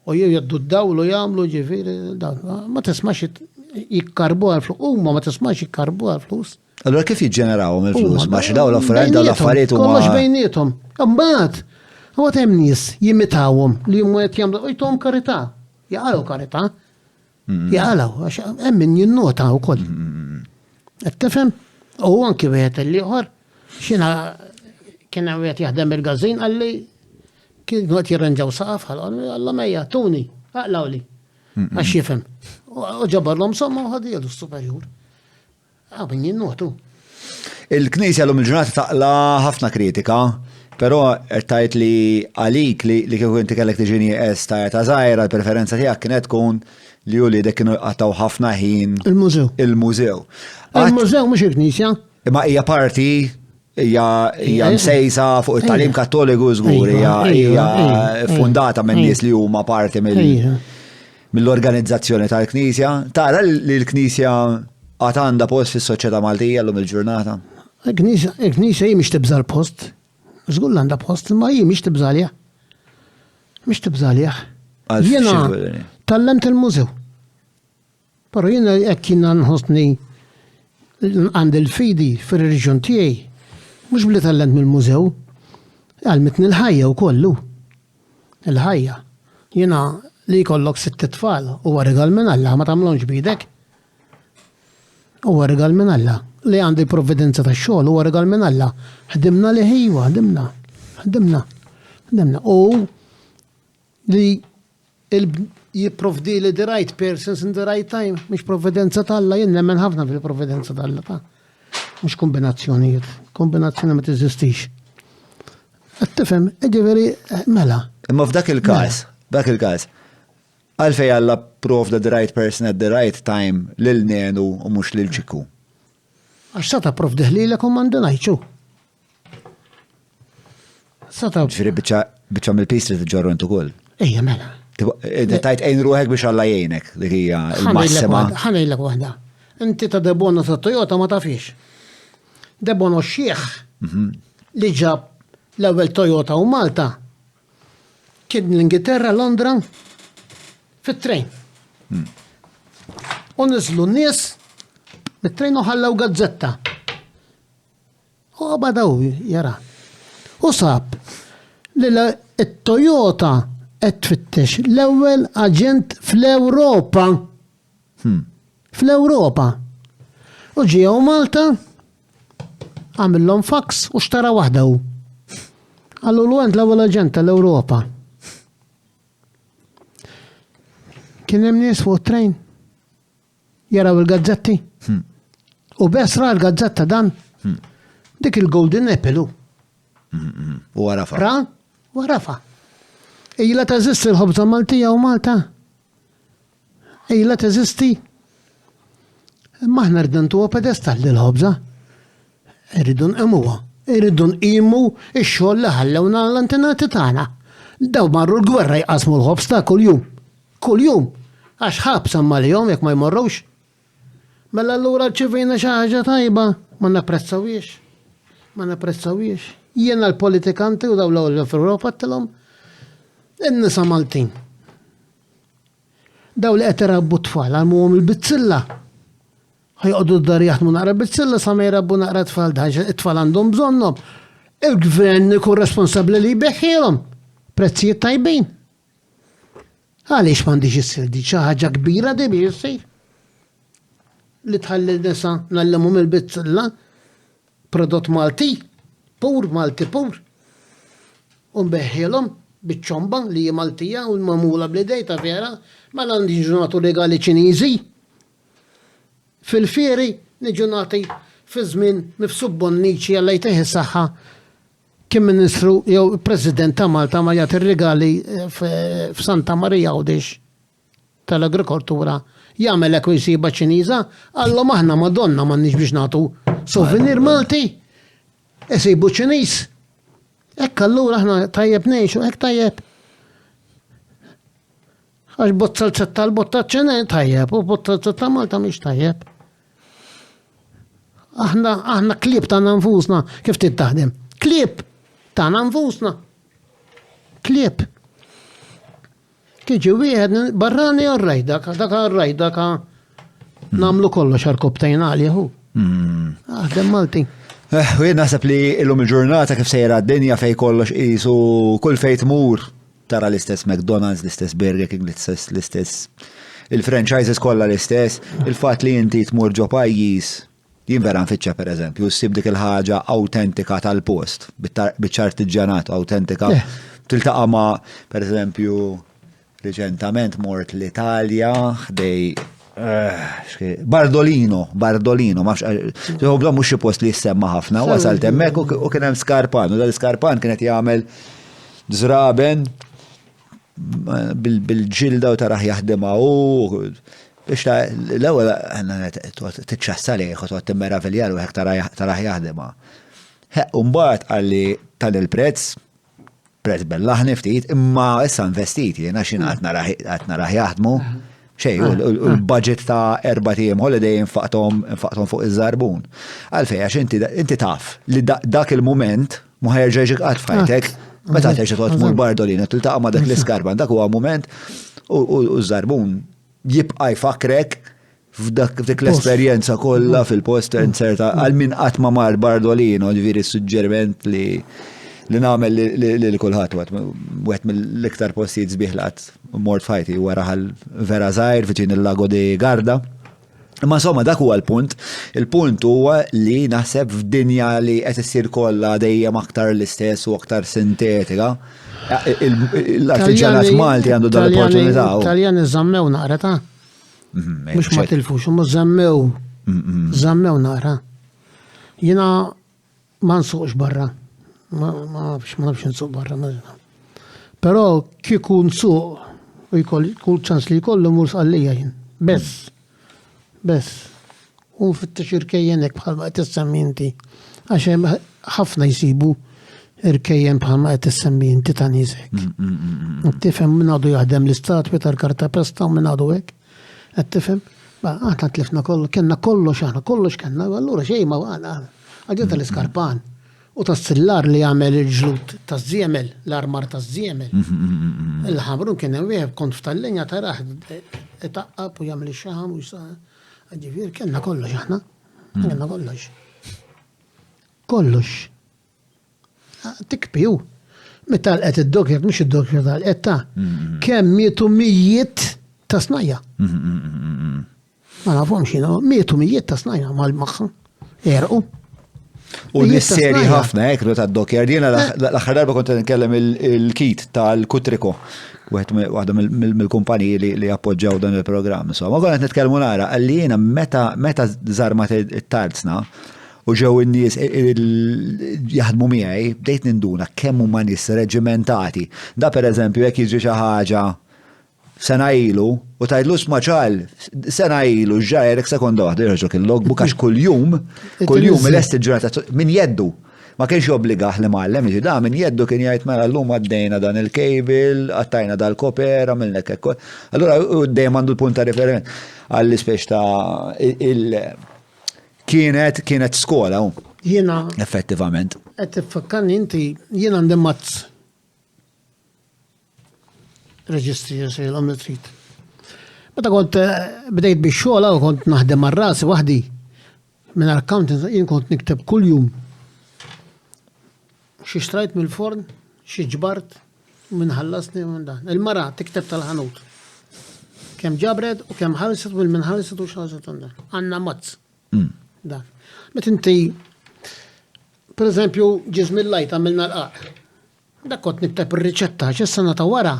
u jgħaddu d-dawlu jagħmlu ġifieri ma tismax jikkarbu għal-flus, huma ma tismax jikkarbu għal-flus. Allora kif jiġġenerawhom il-flus? Ma xi dawn l-affarijiet huma. Kollox bejniethom. Imbagħad għad hemm nies jimitawhom li huma qed jagħmlu qojthom karità. Jaqalgħu karità. Jaqalgħu għax hemm min jinnota wkoll. Qed tifhem? U anke wieħed il-ieħor x'inha kien wieħed jaħdem il-gażin għalli kien qed jirranġaw saqaf Alla mejja tuni aqlaw li. Għax jifhem. U ġabarlhom somma u ħadielu s-superjur. Min jinnotu. Il-Knisja l-lum il-ġurnata taqla ħafna kritika, però tajt li għalik li kieku inti kellek tiġini ta' żgħira l-preferenza tiegħek kienet tkun li u li dek kienu qataw ħafna ħin. Il-mużew. Il-mużew. Il-mużew mhux il-Knisja. Imma hija parti hija msejsa fuq it-tagħlim Kattoliku żgur, hija fundata minn nies li huma parti mill-organizzazzjoni tal-Knisja. Tara li l-Knisja għat għanda post fis-soċjetà Maltija l-lum il-ġurnata? Il-Knisja hi mhix tibża l-post. Żgur għandha post, ma hi mhix tibżalja. Mhix tibżaljaħ. Għal Jiena xi- tallemt il-mużew. Però jiena jekk jiena nħossni għandi l-fidi fir-reġjun tiegħi, mhux bli tallemt mill-mużew, għalmetni l-ħajja wkollu. Il-ħajja. Jiena li jkollok 6 tfal huwa rigal minn Alla, ma tagħmlhomx bidek. Huwa rigal minn Alla. Li għandi provvidenza tax-xogħol huwa rigal minn Alla. Ħdimna li ħejwa, ħdimna. U li jipprovdi li the right persons in the right time, mhix provvidenza tal-Alla, jien nemmen ħafna fil-provvidenza tal-Alla ta'. Mhux kombinazzjonijiet, kombinazzjoni ma teżistix. Qed tifhem, ġifieri mela. Imma f'dak il-każ, għalfej Alla provda the right person at the right time lil nenu u mhux lil ċiku. Għax sata provdiħ li l-ekom għandu najċu. Sata. Ġifieri biċċa mill-pistri tiġġorru intu kull. Ejja mela. Tajt ejn ruħek biex Alla jgħinek, dik hija l-massima. Ħanejlek waħda. Inti ta' debono ta' Toyota ma tafix. Debono xieħ li ġab l-ewwel Toyota u Malta kien l-Ingilterra, Londra, fit-trejn. U niżlu n-nies mit-trejn u ħallaw gazzetta. U badaw jara. U sab li il-Toyota qed tfittex l-ewwel aġent fl-Ewropa. Fl-Ewropa. U ġiew Malta, għamillhom fax u xtara waħda hu. Għallu l-għand l-ewwel aġent tal-Ewropa. Kien hemm nies fuq trejn jaraw il-gazzetti. U bes ra l-gazzetta dan. Dik il-Golden Apple. U għarafa. Ra? U għarafa. Ejla teżisti l-ħobza Maltija u Malta. Ejla teżisti. Maħna rridu pedestal l-ħobza. Irridu nqimuha. Irridu nqimu x-xogħol li ħallewna l-antenati tagħna. Daw marru l-gwerra jqasmu l-ħobż ta' kuljum. Kuljum. Għax ħabsa mal-jom jekk ma jmorrux. Mela allura ċivejna xi ħaġa tajba, ma napprezzawiex. Ma napprezzawiex. Jiena l-politikanti u daw l-ewwel fl-Ewropa tilhom in-nisa Maltin. Daw li qed irabbu tfal għalmuhom il-bizzilla. Ħajqogħdu d-dar jaħdmu naqra bizzilla sa ma jrabbu naqra tfal daħġa it-tfal għandhom bżonnhom. Il-gvern ikun responsabbli li jbeħħilhom prezzijiet tajbin. Għaliex m'għandix issir di xi ħaġa kbira di biex issir. Li tħalli nisa nallimhom il-bizzilla prodott Malti, pur Malti pur. U nbeħħilhom biċ-ċomba li hija Maltija u l-mamula bl-idejta vera ma għandi ġurnatu legali Ċiniżi. Fil-fieri niġu nagħti fi żmien mifsub Bonnici Alla jtejħi saħħa kien Ministru jew President ta' Malta ma jagħti regali f'Santa Marija Għawdex tal-Agrikoltura jagħmel hekk jsiba Ċiniża, allhom aħna Madonna m'għandniex biex nagħtu souvenir Malti. Isibu Ċiniż. Hekk allura aħna tajjeb ngħixu, hekk tajjeb. Għax bozzal tal-botta ċene tajjeb u bozzal ta' Malta mhix tajjeb. Aħna klieb tagħna nfusna kif tittaħdem. Klieb tagħna nfusna. Klieb. Kiġi wieħed barrani għal-rajda, dak għal-rajda namlu kollox għal-koptajn għalja hu. Għahdem Malti. U jien naħseb li illum il-ġurnata kif sejra d-dinja fej kollox qisu kull fejn tmur tara l-istess McDonald's, l-istess Burger King, l-istess il-franchises kollha l-istess, il-fatt li inti tmur ġo pajjiż jien vera nfittxa pereżempju, ssib dik il-ħaġa awtentika tal-post, biċ-artiġjanat awtentika. Tiltaqa' ma' pereżempju reċentament mort l-Italja ħdej Bardolino, mafx, bla mux xi post li jissemma ħafna, wasalt hemmhekk u kien hemm skarpan, u dal-skarpan kienet jagħmel żraben bil-ġilda u taraħ jaħdimha u biex l-ewwel tiċċassa li ħod timmeraviljar u hekk taraħ jaħdimha. U mbagħad qalli tal il-prezz bellaħni ftit, imma issa investiti, jiena xi qatt naraħ jaħdmu. Xej, u l-budget ta' 4 tiem holiday infaqtom fuq iż-żarbun. Għalfej, għax inti taf li dak il-moment ma ħerġa' jiġik qatt fajtek Meta terġa' toqgħod tmur Bardolina tiltaqa' ma' dak l-iskarban, dak huwa mument u żarbun jibqa' jfakrek f'dik l-esperjenza kollha fil-post inserta għal min qatt ma mar Bardolino, ġifieri suġġeriment li nagħmel li kulħadd wieħed mill-iktar postijiet sbieħ laqt mort fajti wara vera żgħir viċin il-Lago di Garda. Ma insomma dak huwa l-punt. Il-punt huwa li naħseb f'dinja li qed issir kollha dejjem aktar l-istess u aktar sintetika. L-artiġanat Malti għandu dan l-opportunità. Taljani żammew naqra ta'. Mhux ma tilfux, huma żammew naqra. Jiena ma nsuqx barra. Ma nafx nsuq barra. Però kieku nsuq u kull ċans li jkollu mur sqallija jien. Bess. U fittex irkejjenek bħalma qed tissemmi inti. Għax hemm ħafna jsibu irkejjen bħalma qed tissemmi inti ta' niesek. Tifhem min għadu jaħdem l-istatwi tal-karta pesta u min għadu hekk. Qed tifhem? Aħna tlifna kollu, kellna kollox aħna, kollox kellna, allura xejn ma għana. Għadja tal-iskarpan. U tas-sillar li jagħmel il-ġlut taż-żiemel, l-armar taż-żiemel. Il-ħamrun kien hemm wieħed kont f'tal-linja taraħ itaqqab u jagħmel ix-xaham u ġifier kellna kollox aħna. Kellna kollox. Kollox. Tikpiju. Meta lqet id-dokjer, mhux id-dokjer tal-qed ta' kemm mietu mijiet ta' snajja. Ma nafhomx jiena, mietu mijiet ta' snajja mal-magħha. Erqu. U nisseri ħafna ekru ta' dokjer. Jiena l-aħħar darba kont nkellem il-kit tal-Kutriko. Waħda mill-kumpaniji li appoġġaw dan il-programm. Ma kont nitkellmu nara għalli jiena meta żarmat it-tarzna u ġew in-nies jaħdmu miegħi bdejt ninduna kemm huma nies reġimentati. Da pereżempju jekk jiġri xi ħaġa sena ilu u tajdlu smaċal sena ilu ġajrek sekonda waħda jirġu il-logbook għax kull-jum il-est il-ġurnata min jeddu. Ma kienx jobbligaħ li mallem da min jeddu kien jgħid mela llum għaddejna dan il-kejbil, għattajna dal-koper, għamilna kekk. Allura dejjem għandu l-punt ta' referent għall-ispeċ ta' kienet skola Jiena effettivament. qed tifakkarni inti jiena għandi mazz reġistri jsejlhom li trid. Meta kont bdejt bix-xogħol u kont naħdem ar-rasi waħdi minn accountant jien kont nikteb kuljum xi xtrajt mill-forn, xi ġbart minn ħallasni minn dan. Il-mara tikteb tal-ħanut. Kemm ġabret u kemm ħalset u minn ħalset u x'ħalset dan. Għandna mazz. Dan. Met inti pereżempju ġiżmil-lajt għamilna l-qaq. Dak kont nikteb ir-riċetta x'is-sena ta' wara.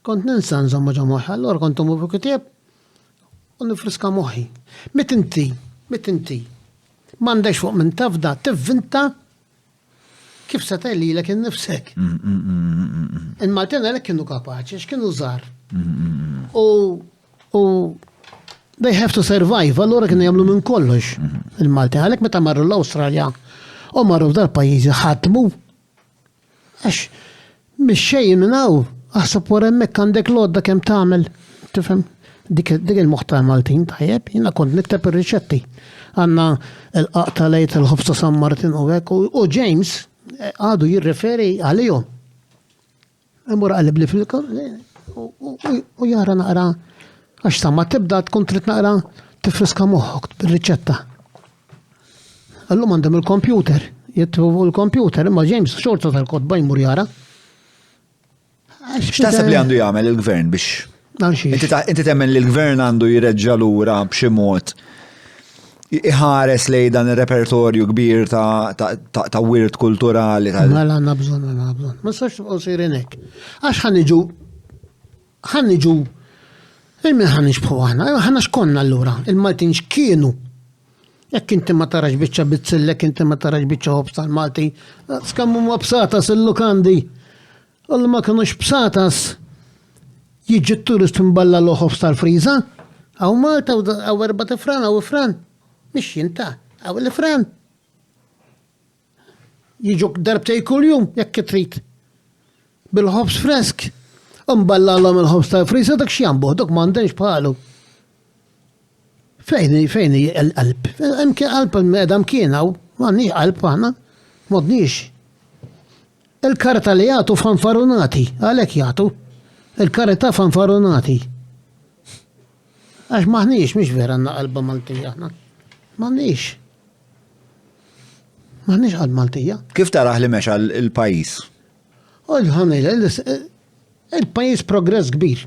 Kont ninsa nżomma ġo moħħi, allora kont imur kutieb u nifriska moħħi. Met inti m'għandekx fuq minn tafda tivvinta kif se tgħidlilek innifsek. Il-Maltin għalhekk kienu kapaċi x'kienu żgħar. U they have to survive, allura kienu jagħmlu minn kollox. Il-Maltin għalhekk meta marru l-Awstralja u marru f'dal pajjiżi ħadmu għax mix-xejn minn hawn aħseb wara hemmhekk għandek lodda kemm tagħmel, tifhem? Dik il-moħħ Maltin tajjeb, jiena kont nikteb ir-riċetti. Għandna l-qaq tal-lejt il-ħobsa San Martin u hekk u James għadu jirreferi għalihom. Imur qalib li fil-kor u jara naqra għax sa ma tibda tkun trid naqra tifriska moħħok bir-riċetta. Allum għandhom il-kompjuter, jittuvu l-kompjuter, imma James xorta tal-kodba jmur jara. X'taħseb li għandu jagħmel il-gvern biex inti temmen li l-gvern għandu jireġġa' lura b'xi mod iħares lejn dan ir-repertorju kbir ta' wirt kulturali. Mela għandna bżonn. Ma sax tibqgħu sejrin hekk. Għax ħanniġu il-min ħanixbħu aħna, ħana x'konna allura, il-Maltin x'kienu. Jekk inti ma tarax biċċa bitzillek, inti ma tarax biċċa ħobs tal-Malti, skammu ma bsatas il-lukandi. Għallu ma kienux bsatas jiġi t-turist mballa l-ħobs tal-friza, għaw Malta, għaw erba tifran, għaw ifran. Mix jinta, għaw l-ifran. Jiġuk darbtej kull-jum, jekk trid. Bil-ħobs fresk. Mballa l-għom il-ħobs tal-friza, dak xjambu, dak mandenx bħalu. Fejni l-qalb. Qalb l-medam kienaw, għanni qalb għana, modnix. il-karta li jagħtu fanfaronati, għalhekk jagħtu. Il-karta fanfaronati. Għax maħniex, mhix vera għandna qalba Maltija aħna. Maħniex. Maħniex qalb Maltija. Kif taraħ li mexa il-pajjiż? Il-pajjiż progress kbir.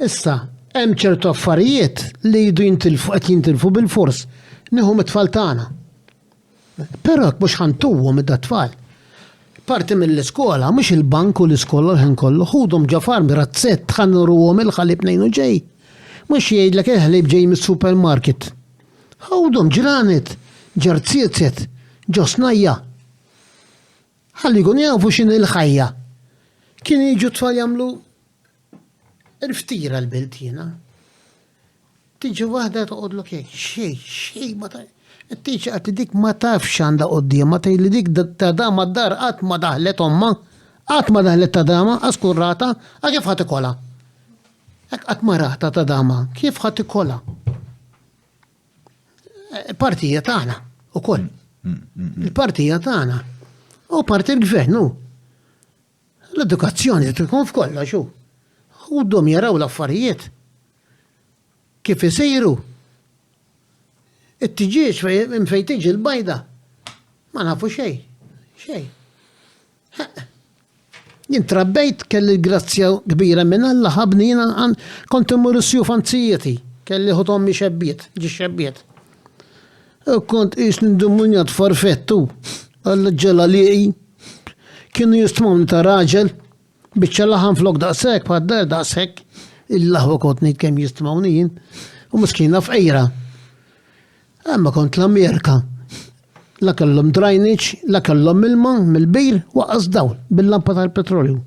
Issa, hemm ċertu affarijiet li jdu qed jintilfu bil-fors. Nieħu mit-tfal tagħna. Però mhux ħantuhom id-tfal. Parti mill-iskola, mhux il-bank u l-iskola l-ħin kollu, ħudhom ġafar mirazzett ħannuruhom il-ħalib ngħinu ġej. Mhux jgħidlek il-ħalib ġej mis-supermarket. Ħudhom ġranet, ġarziet, ġosnajja. Ħalli jkun jafu x'inhi l-ħajja. Kien jiġu tfal jagħmlu il-ftira l-belt jiena. Tiġi waħda toqgħodlok hekk, xejn ma ta' it-tiċa għat dik ma tafx għandha qoddiem, ma tgħidli dik ta' dama d-dar qatt ma daħlet omma, qatt ma daħlet ta' dama, askurrata, kif ħadd ikola. Qatt ma raħta ta' dama, kif ħadd ikola. Partija tagħna ukoll. Il-partija tagħna. U parti l-gvern, l-edukazzjoni tkun f'kollox hu. Ħudhom jaraw l-affarijiet. Kif isejru. It-tiġiex fejn tiġi l-bajda. Ma nafu xejn. Jien trabbejt kelli grazzja kbira minn Alla ħabni jiena kont immur is-sjufanzijieti. Kelli ħotommi xebbiet. Kont qis nindumunjat farfettu għall ġelaliqi. Kienu jistmawni ta' raġel biċċa laħan flok daqshekk bħad-dar daqshekk. Il-laħwa kont ngħid kemm jistmawni jien u miskina f'qejra. Amma kont l-Amerika. La kellhom drainage, la kellhom ilma mill-bir waqas dawl bil-lampa tal-petrolju.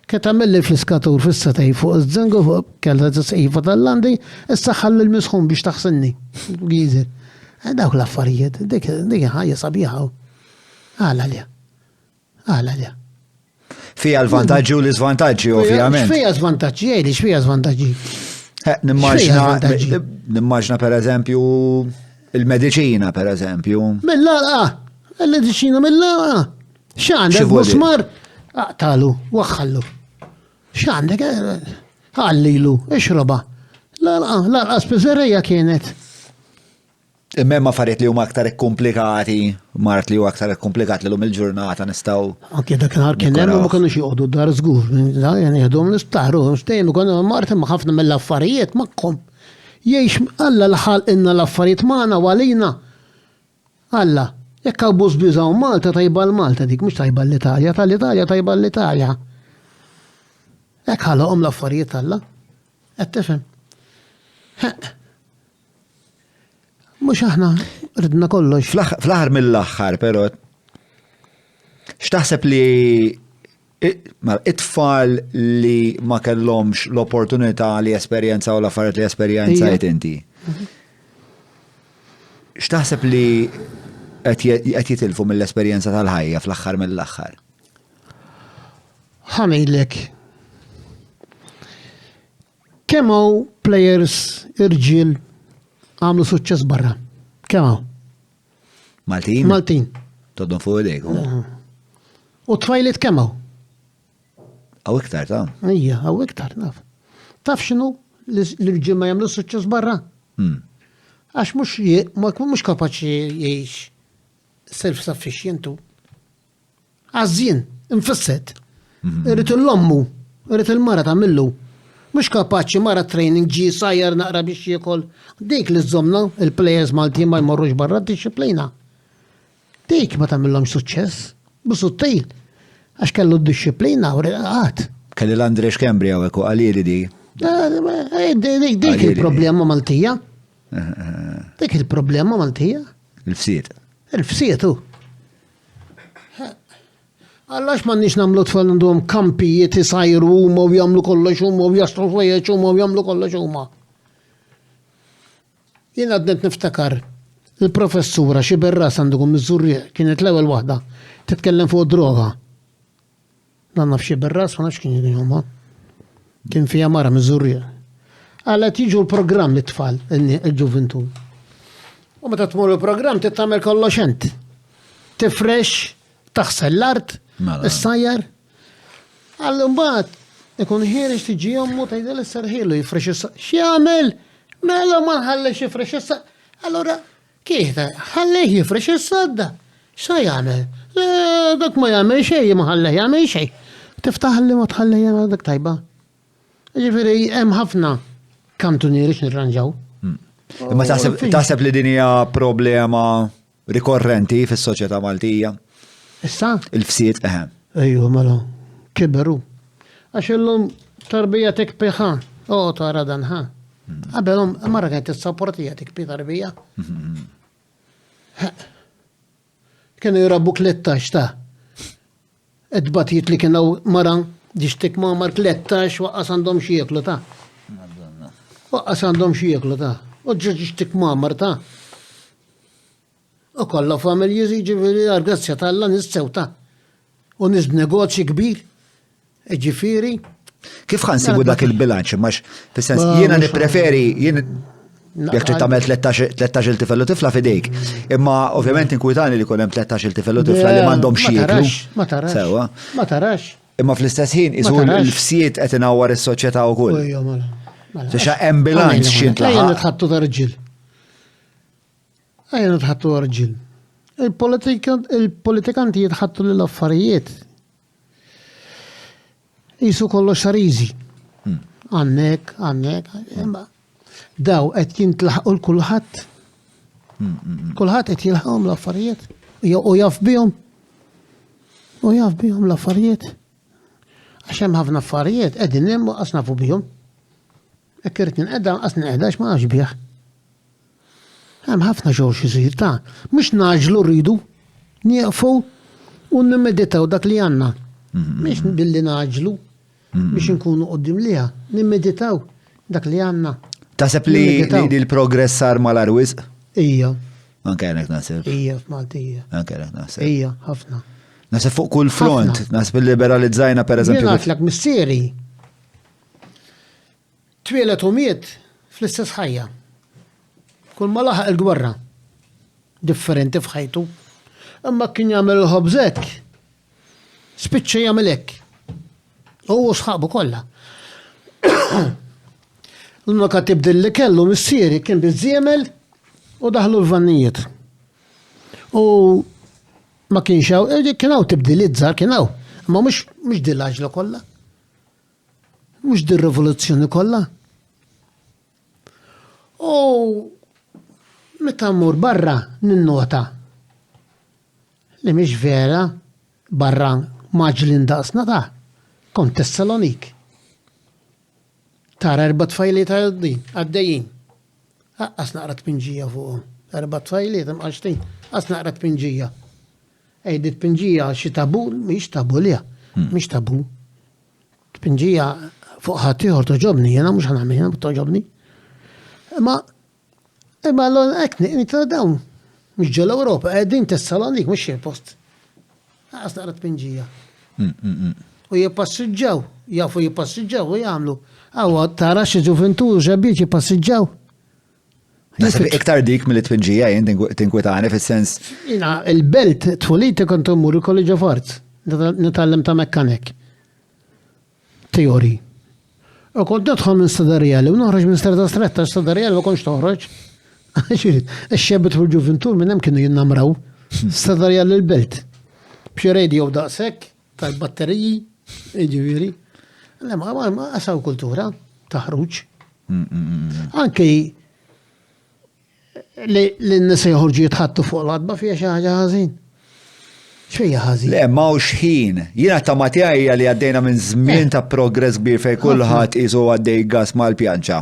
Ket għamilli fl-iskatur fis-setej fuq iż-żengu fuq kellha tisqifa tal-landi, issa ħalli l-misħun biex taħsinni. Giżer. Dawk l-affarijiet, dik ħajja sabiħa. Għala. Fija l-vantaġġi u l-iżvantaġġi, ovvjament. Fija żvantaġġi, jgħidi x'fija żvantaġġi. Nimmaġna per eżempju il-mediċina per eżempju. Mill-laqa, il-mediċina mill-laqa. X'għandek musmar? Aqtalu, waħħallu. X'għandek? Ħallilu, ixroba. Laqa spiżerija kienet. Imma affarijiet li huma aktar komplikati, mart li huwa aktar komplikat li l-lum il-ġurnata nistgħu. Anke dak nhar kien hemm ma kinux joqogħdu dar żgur, yani jeħdhom l-istaru, stejn ukoll mart imma ħafna mill-affarijiet magħhom. Jgħix Alla l-ħal inna l-affarijiet magħna walina. Alla, jekk abbuż biżaw Malta tajba l-Malta dik mhux tajba l-Italja, tal-Italja tajba l-Italja. Hekk ħalaqhom l-affarijiet Alla. Qed tifhem. Mux aħna ridna kollox. Fl-aħħar mill-aħħar, però x'taħseb li it-tfal li ma kellhomx l-opportunità li esperjenzaw l-affarijiet li esperjenzajt inti. X'taħseb li qed jitilfu mill-esperjenza tal-ħajja fl-aħħar mill-aħħar? Ħamejlek. Kemm hawn plejers irġiel għamlu suċċess barra. Kemm hawn? Maltin. Toddhom fuq idejk. U tfajlit kemm hawn? Aw iktar ta'. Ejja, aw iktar naf. Taf x'inhu l-irġiel ma jagħmlu suċċess barra? Għax mhux kapaċi jgħix self-sufficient. Għażjien, infisset. Irid il-lommu, irid il-mara tagħmillu. Mux kapaċi mara training ġi sajjar naqra biex jiekol. Dik li żomna il-plejers Maltin ma jmorrux barra disciplina. Dik ma tagħmilhom suċċess. Busuttil. Għax kellu d-disciplina u reqat. Kelli l-Andrex Kembri hawnhekk u qalili di. Dik il-problema Maltija. Dik il-problema Maltija. Il-fsiet. Il-fsiet hu. Għallax ma nix namlu tfal għandhom kampijiet jisajru huma u jagħmlu kollox huma u jastru flejjeġ huma u jagħmlu kollox huma. Jien għadnet niftakar il-professura xi berras għandhom miż-Żurrieq kienet l-ewwel waħda titkellem fuq droga. Dan naf xi berras ma nafx kien huma. Kien fiha mara miż-Żurrieq. Għalet jiġu l-programm it-tfal il-ġuventu. U meta tmur il-programm tittamel kollox ent. Tifresh taħsel l-art, s-sajjar. Għallum bat, ikun ħirex tiġi jommu tajda l-sarħilu jifrex s-sadda. X'jagħmel? Mela ma nħallex jifrex s-sadda. Allora, kieta, ħallex jifrex s-sadda. Xa jagħmel? Dak ma jagħmel xejn, ma ħallex jagħmel xejn. Tiftaħalli ma tħallex jagħmel dak tajba. Ġifieri hemm ħafna kantunieri x'nirranġaw. Imma taħseb li din hija problema rikorrenti fis-soċjetà Maltija? Issa? Il-fsiet Ejju, mela, kiberu. Għax illum tarbija tikpiħa, tara dan ħa. Għabelhom, marra kienet t-sapportija tikpi tarbija. Kienu jirabbu 13 ta' id-batijiet li kienu maran diġtik mamar 13 waqqas għandhom xieklu ta' waqqas għandhom xieklu ta' u ġiġtik mamar ta' u kolla familji ġifiri għargazzja tal-la nissew ta' u nis negozji kbir ġifiri. Kif ħansibu dak il-bilanċ, max fis-sens jiena nippreferi jekk trid tagħmel 13 tifel u tifla fidejk. Imma ovvjament inkwitani li jkun hemm 13 tifel u tifla li m'għandhomx jieklu. Ma tarax. Imma fl-istess ħin iżu l-fsiet qed inawwar is-soċjetà wkoll. Xa hemm bilanċ x'intlaħaq. Ejja nitħattu ta' rġil. Il-politikanti jitħattu lill-affarijiet. Jisu kollox sariżi. Għannek. Daw qed jintlaħqu l-kulħadd. Kulħadd qed jilħaqhom l-affarijiet. U jaf bihom. L-affarijiet. Għax hemm ħafna affarijiet qegħdin hemm qas nafu bihom. Hekk irid ninqeda qas ninqedax ma għax bih. Hemm ħafna xogħol isir ta' mhux naġlu rridu nieqfu u nimmeditaw dak li għandna. Mhix billi naġlu biex inkunu qudiem liha, nimmeditaw dak li għandna. Taħseb li l-progress sar mal-arwisq? Ija. Anke hekk naħseb. Ija f'Maltija. Anke hekk naħseb. Ija, ħafna. Naħseb fuq kull front, naħseb liberalizzajna pereżempju. Jien għatlek missieri. Twielet u miet fl-istess ħajja. Kull ma laħaq il-gwerra. Differenti f'ħajtu. Imma kien jagħmel il-ħobżek. Spiċċa jagħmel hekk. U sħabu kollha. L-unika tibdil li kellu missieri kien biżiemel u daħlu l-vannijiet. U ma kienx kien hawn tibdiliet żgħar kien hawn, ma mhux din l-għaġla kollha. Mhux din rivoluzzjoni kollha. U meta mmur barra ninnota li mhix vera barra maġlin daqsna ta' kont Tessalonik. Tara 4 tfajliet għaddejjin. Aqqas naqra tpinġija fuqhom. 4 tfajliet imqaxtin, qas naqra tpinġija. Ejdit pinġija xi tabu, mhix tabu liha, mhix tabu. Pinġija fuq ħadd ieħor toġobni, jiena mhux ħanagħmel jiena toġobni. Imma hekk nita dawn. Mhux ġol Ewropa, qegħdin Tessalonik mhux xi post. Qas naqra tpinġija. U jippassiġġaw, jafu jippassiġġaw u jagħmlu. Għawa tara xi ġuventu ġabiet jippassiġġaw. Naħseb iktar dik mill-tpinġija jien tinkwetani fis-sens. Jiena il-belt tfuliti kont immur il-Kolleġġ of Arts, nitgħallem ta' mekkanik. Teori. U kont nidħol minn Stadarjali u noħroġ minn Strada Stretta, Stadarjali ma kontx toħroġ. Ix-xebbet u l-ġuventur minn hemm kienu jinnamraw. Stadarjali l-belt. B'xi radio daqshekk tal-batteriji, jiġifieri. Ma qasaw kultura ta' ħruġ. Anke li n-nisa jħorġu jitħattu fuq l-adba fija xi ħaġa ħażin. X'hija ħażin? Le, m'hawnx ħin. Jiena ta' matjajja li għaddejna minn żmien ta' progress kbir fejn kulħadd isu għaddej gas mal-pjanċa.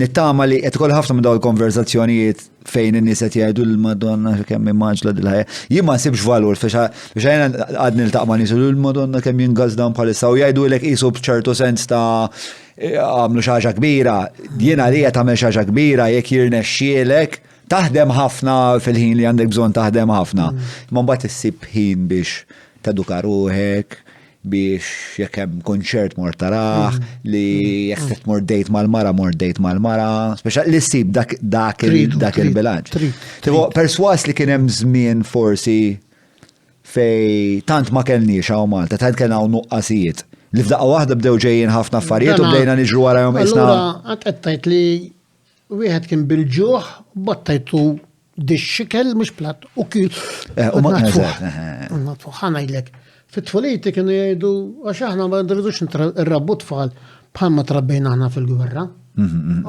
Nittama li qed ikoll ħafna minn dawn il-konverzazzjonijiet fejn in-nies qed jgħidu l-Madonna kemm immaġla dil-ħajja. Jien ma nsibx valur biex jiena għadni niltaq ma' nies l-Madonna kemm jingażdan bħalissa u jgħidulek qisu b'ċertu sens ta' għamlu xi ħaġa kbira. Jiena li qed tagħmel xi ħaġa kbira jekk jirnexxielek taħdem ħafna fil-ħin li għandek bżonn taħdem ħafna. Ma mbagħad issib ħin biex teduka ruħek, biex jekk hemm kunċert mor taraħ, li jekk qed tmur dejt mal-mara mor dejt mal-mara, speċjal li ssib dak il-bilanċ. Perswas li kien hemm żmien forsi fej tant ma kellniex hawn Malta, tant kellna hawn nuqqasijiet. Li f'daqqa waħda bdew ġejjin ħafna affarijiet u bdejna niġru warahom isna. Allura għattajt li wieħed kien bil-ġuħ, battajtu dix-xikel mhux platt u kil. U ma ħanajdlek. Fit-tfalieti kienu jgħidu għax aħna ma nridux nrabbu tfal bħalma trabbejna aħna fil-gwerra.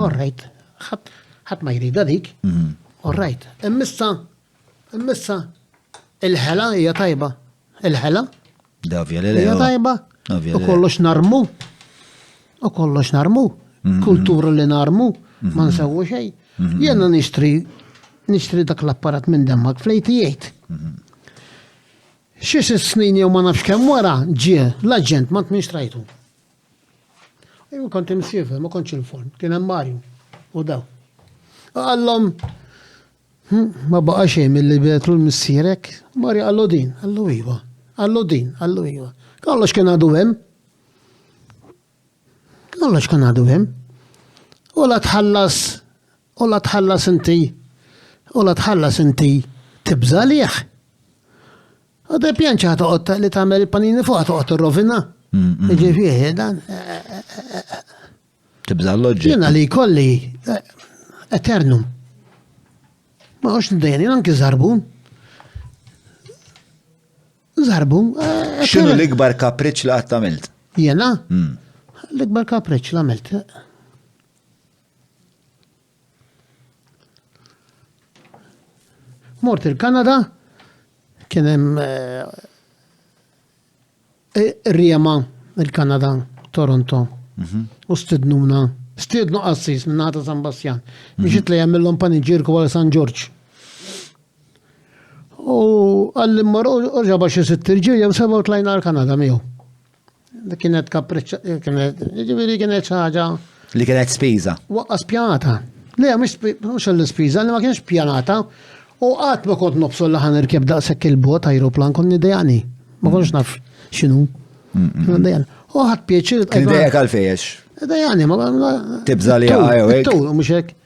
All right. Ħadd ma jrida dik. All right. Immissa il-ħela hija tajba. Il-ħela hija tajba. U kollox narmu. Kultura li narmu. Ma nsewwu xejn. Jiena nixtri dak l-apparat minn demmak flejtijiet. Xi snin jew ma nafx kemm wara ġie l-aġent ma tminx trajtu. Ejju kont imsiefer, ma kontx il-forn, kien hemm Marju u daw. Għallhom ma baqa' xejn milli betlu l-missierek, Marju għallu din, għallu iva. Kollox kien għadu hemm. U la tħallas inti tibża liħ. Għadda pjanċa toqgħod li tagħmel il-panini fuq toqgħod irrovina. Ġifieri dan. Tibża l-loġġi. Jiena li jkolli eternum. Ma għax niddejjeni anke żarbun. X'inhu l-ikbar kapriċċ li qatt għamilt? Jiena? L-ikbar kapriċċ li għamilt. Mort il-Kanada, kien hemm Riema il-Kanada, Toronto, u stidnu qassis minn ħata San Bastian, biex li jagħmilhom paniġġierku għal San George. U għallim orġaba xi sitt irġiel jew seba' tlajna għall-Kanada miegħu. Kienet kapriċċ, kienet ħaġa. Li kienet spiża. Waqqas pjanata. Le mhux l-ispiża, li ma kienx pjanata. U għat ma kont nobsu l-ħan irkeb daqsek il-bot aeroplan konni dejani. Ma konx naf xinu. U għat pieċir. Kien dejak għal-fejex. Dejani, ma. Tibza li għaj, u għek. Muxek.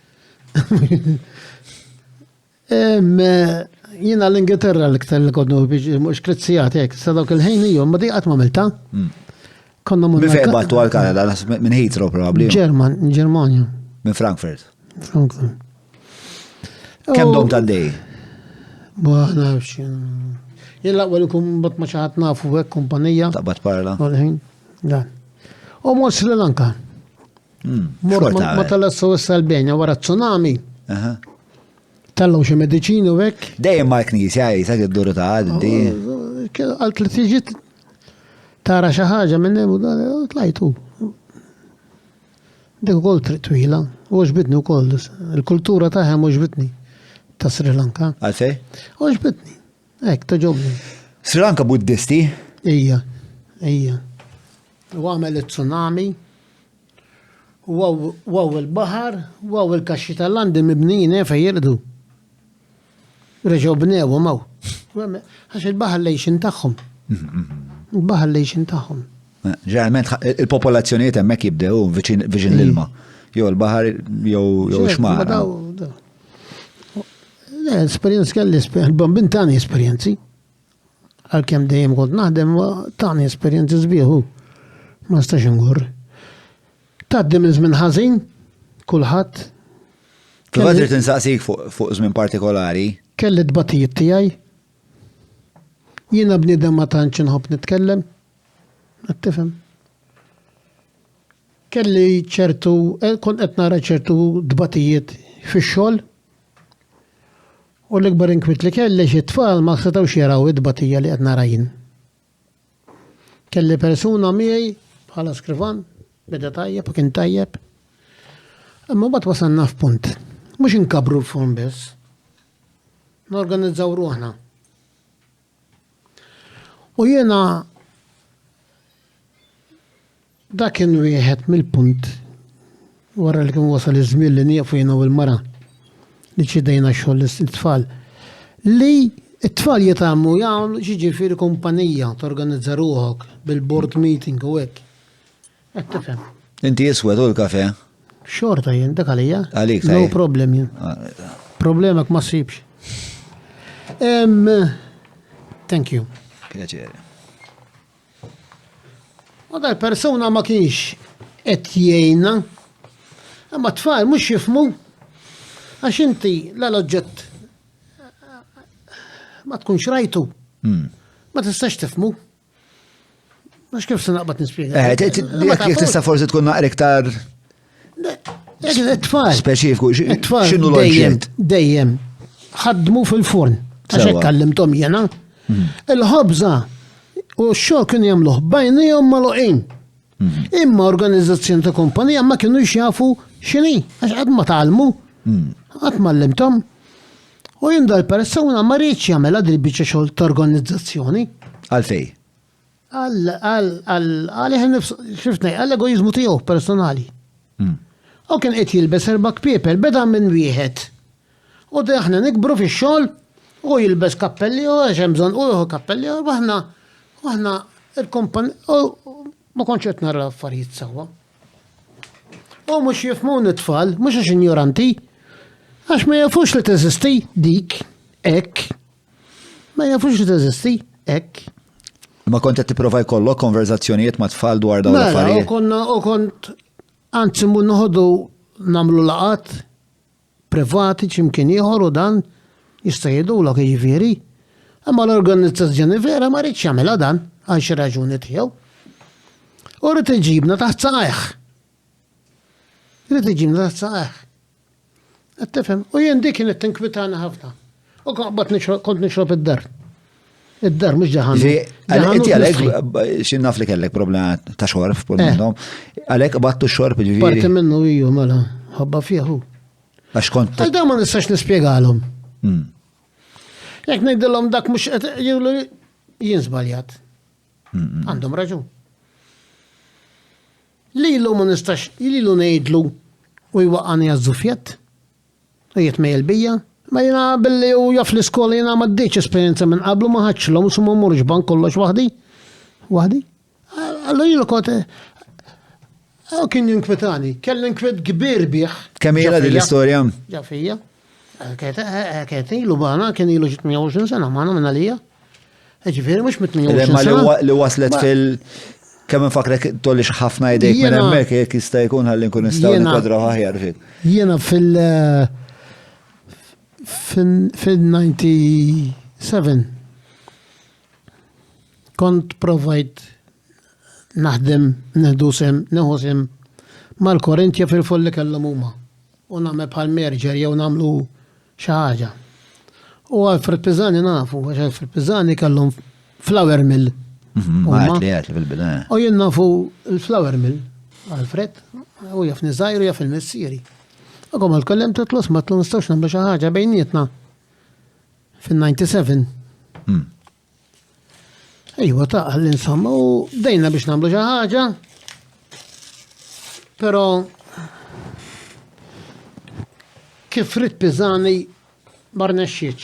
Jina l-Ingilterra l-iktar li kodnu mux krizzijat jek. Sadok il-ħejn jom, ma di għat ma milta. Konna mun. Bifej battu għal-Kanada, minn Heathrow probabli. Germania. Minn Frankfurt. Kem dom tal-dej? Ma nafx. Jella għal ikum bat maċaħat nafu għek kumpanija. Taqbat parla. Dan. U mor Sri Lanka. Ma tal-assu s-Salbenja wara tsunami. Tallaw xe medicini u għek. Dejjem ma l-knisja jisa id-duru ta' għaddi. Għalt li tiġi tara xaħġa minnem u tlajtu. Dik u kol twila. U ġbitni u kol. Il-kultura taħem u ġbitni. Ta' Sri Lanka. Għalfej? Oġbitni. Ek, ta' ġobni. Sri Lanka buddisti? Ija. U għamel il-tsunami, u għaw il-bahar, u għaw il-kaxxi tal-landi mibnijin fej jirdu. Reġaw bnew maw. Għax il-bahar lejxin taħħom. Il-bahar lejxin taħħom. Ġeneralment il-popolazzjonijiet hemmhekk jibdew viċin l-ilma. Jew il-bahar jew xmara. Esperienz kelli, il-bambin tani esperienzi. Għal-kem dejjem kont naħdem, tani esperienzi zbieħu. Ma stax ngur. Taddim iż-żmien ħażin, kulħadd. Tibgħat tinsaqsik fuq żmien partikolari. Kelli d-batijiet tiegħi. Jiena bniedem ma tantx inħobb nitkellem. Tifhem. Kelli ċertu, kont qed nara ċertu d-batijiet fix-xogħol. U l-ikbar inkwit li kelli xi tfal ma setgħux jaraw id-batija li qed nara jien. Kelli persuna miegħi bħala skrivan, beda tajjeb u kien tajjeb. Imma mbagħad wasalna f'punt. Mhux inkabru l-fon biss. Norganizzaw ruħna. U jiena dak kien wieħed mill-punt wara li kien wasal iż-żmien li nieqfu jiena u l-mara li ċidejna xogħol l-tfal. Li t-tfal jitammu jgħamlu ġiġifieri kumpanija torganizza ruħok bil-board meeting u hekk. Qed tifhem. Inti iswed u l-kafe? Xorta jien dak għalija. Għalik No problem jien. Problemek ma ssibx. Thank you. Pjaċeri. U dal-persuna ma kienx qed jgħinna, imma tfal mhux jifmu għax inti l-oġġett ma tkunx rajtu. Ma tistax tifmu. Mhux kif se naqbad nispjega. Jekk tista' forsi tkun naqra iktar it-tfal. speċifiku, It-tfal x'inhu l-oġġett? dejjem ħaddmu fil-furn. Għax hekk kallimtom jiena. Il-ħobża u x-xogħol kienu jagħmluh bajnejhom magħluqin. Imma organizzazzjoni ta' kumpanija ma kienu jafu x'inhi, għax qatt ma tgħallmu, qatt ma llimtom. U jien dal-persuna ma rridx jagħmel għadri biċċa xogħol ta' organizzazzjoni. Għalfej. Għall-egoizmu tiegħu personali. U kien qed jilbes erbak people beda minn wieħed. U aħna nikbru fix-xogħol u jilbes kappelli u għax hemm bżonn u jieħu kappelli u aħna il-kumpanija ma kontx qed nara affarijiet sewwa. U mhux jifhmu nitfal, mhux għax ignoranti, għax ma jafux li teżisti dik hekk. Ma jafux li teżisti hekk. Ma kont qed tipprova jkollok konverzazzjonijiet ma' tfal dwar dawn l-affarijiet. U kont anzi mu noħodu nagħmlu laqat privati ċimkien ieħor u dan jista' jgħidulok jiġifieri. Imma l-organizzazzjoni vera ma rridx jagħmilha dan għal xi raġuni tiegħu. U rrid iġibna taħt saqajh. Rrid iġibna taħt saqajh. Qed tifhem? U jien dik kienet tinkwitana ħafna. U kont nixrob id-dar. Id-dar mhux ġaħan. Inti għalhekk xi naf li kellek problema ta' xorb minnhom. Għalhekk battu x-xorb Parti ġifieri. minnu hiju mela ħabba fieħu. Għax kont. Għal dan ma nistax nispjegalhom. Jekk ngħidilhom dak mhux qed jgħidu jien żbaljat. Għandhom raġun. Lilu ma nistax, lilu ngħidlu u jwaqani għaż-żufjett. U jitmejl bija. Ma jena billi u jaf l-iskola jena ma d-deċ esperienza minn qablu ma ħadxlhom u summa murġ ban kollox waħdi. Waħdi? Allu jilu kote. Kien jinkwetani, kell inkwet kbir bieħ. Kemm hija din l-istorja? Ġafija. Kien ilu bana, kien ilu ġit 120 sena maħna minn għalija. Ġifieri mhux mit 120 sena. Li waslet fil- kemm infakrek tollix ħafna idejk minn hemmhekk jekk jista' jkun ħalli nkun nistgħu nikwadraw aħjar fik. Jiena fil-97 kont provajt naħdem neħusem mal-Korintja fil-folli kellhom huma. U nagħmel bħal merġer jew nagħmlu xi ħaġa. U Alfred Pizzani nafu, għax Alfred Pizzani kellhom flour mill. Għat li fil-bidu. U jien nafu il-flour mill, Alfred, u jafni żgħir u jaf il-missieri. U kom għal-kollem titlus ma tlu nistgħux nagħmlu xi ħaġa bejnietna fin-97. Ejwa taqal insomma u dejna biex nagħmlu xi ħaġa. Però kif rid Pizzani ma rnexxietx.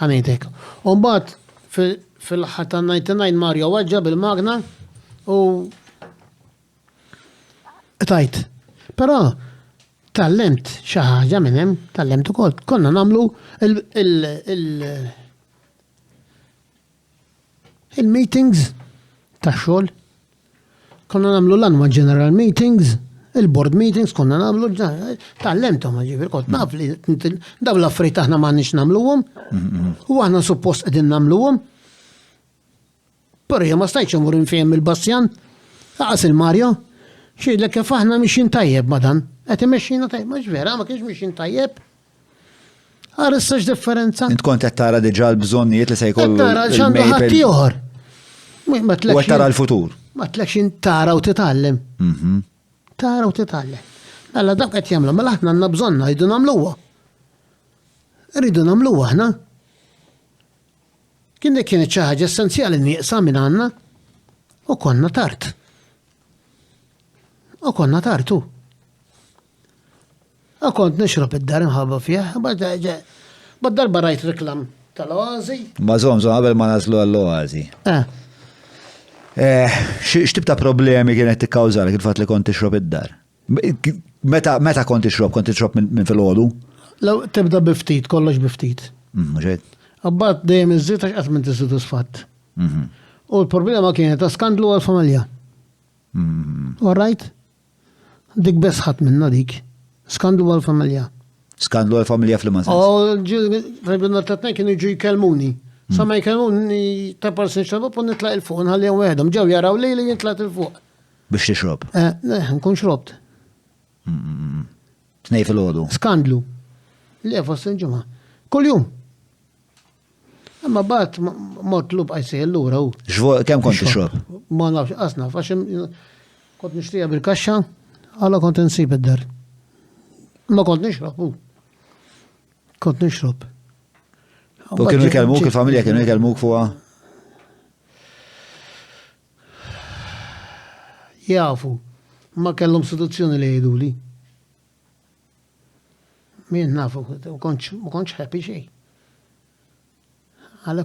Ħanejtek. U mbagħad fil-ħadd tan-99 Mario waġġa bil-magna u tajt. Però tallemt xi ħaġa minn hemm, tallemt ukoll. Konna nagħmlu il-meetings tax-xogħol. Konna nagħmlu l-annual general meetings, il-board meetings konna nagħmlu tallemthom ġifier kont naf li dawn l-affarijiet aħna m'għandniex nagħmluhom u aħna suppost qegħdin nagħmluhom. Però jien ma stajtx imur infejjem il-Bassjan, laqas il-Mario, xejdlek kif aħna mixin tajjeb ma dan. Qed imexxina tajjeb, mhux vera, ma kienx mixin tajjeb. Ara issax differenza. Int kont qed tara diġà l-bżonnijiet li se jkollu. Tara x'għandu ħadd ieħor. U qed tara l-futur. Ma tlekx tara u titgħallem. Tara u titgħallem. Alla dak qed jagħmlu, mela aħna għandna bżonna jridu nagħmluha. Rridu nagħmluha aħna. Kienet xi ħaġa essenzjali nieqsa minn għandna u konna tard. U konna tartu. U kont nixrob id-dar imħabba fih, bad-darba rajt reklam tal-oazi. Ma żomżom qabel ma nażlu għall-oazi. X'tib ta' problemi kienet tikkawżalek il-fatt li kont tixrob id-dar? Meta kont tixrob minn filgħodu? Law tibda biftit, kollox biftit. Mhux hekk. Abbat dejjem iż-żiet għax qatt minn tiżidu sfatt. U l-problema kienet ta' skandlu għal-familja. All right? Dik besħat minna dik. Skandlu għal-familja. Skandlu għal-familja fl-Imazens. Rebna t-tatnej kienu ġu jkelmuni. Sama jkelmuni ta' parsin xabab u nitlaq il-fuq, nħalli għu għedhom. Ġew jaraw li jintlaq il-fuq. Biex tixrob. Nkun xrobt. Tnej fil-ħodu. Skandlu. Li għafas il-ġumma. Kull-jum. Imma bat mort lub għajsej l-lura u. Kem kont tixrob? Ma nafx, asna, faxem kont nishtrija bil-kaxxa, għalla kont nsib id-dar. Ma kont nixrob u. Kont nixrob. U kienu jkelmuk, il-familja kienu jkelmuk fuqa? Jafu, ma kellhom seduzzjoni li jgħidu li. Min nafu, ma konċ happy xej. Għalla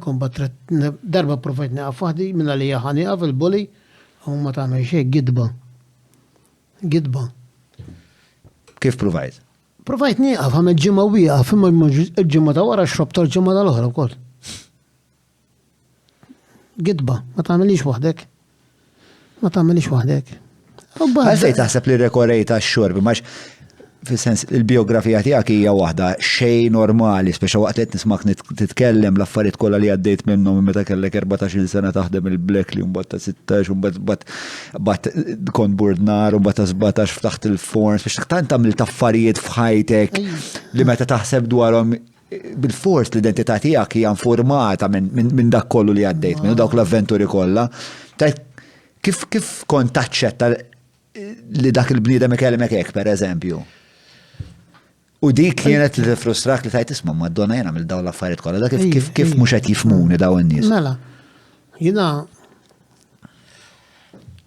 darba profajt naqaf waħdi minna li jaħani għaf il-bully u ma tagħmel xej gidba. Gidba. Kif provajt? Provajt nieqaf għamel ġimma u wieqaf imma il-ġimma ta' wara xrob tal-ġimma tal-oħra wkoll. Gidba, ma tagħmelix waħdek. Ma tagħmelix waħdek. Għalfej taħseb li rekorrejta x-xorb, maċ fil-sens il-biografija tiegħek hija waħda xejn normali, speċa waqt qed nismak titkellem l-affarijiet kollha li għaddejt minnhom meta kellek 14-il sena taħdem il-Black li mbagħad ta' 16 u mbagħad kont burdnar u mbagħad ta' 17 ftaħt il-forns biex tant tagħmel affarijiet f'ħajtek li meta taħseb dwarhom bil-fors l-identità tiegħek hija informata minn dak kollu li għaddejt minn dawk l-avventuri kollha. Kif kont taċċetta li dak il-bniedem ikelmek hekk pereżempju? U dik kienet li frustrak li tajt isma' Madonna jena mill dawn l-affarijiet kollha, kif mhux qed jifhmuni daw in-nies. Mela. Jiena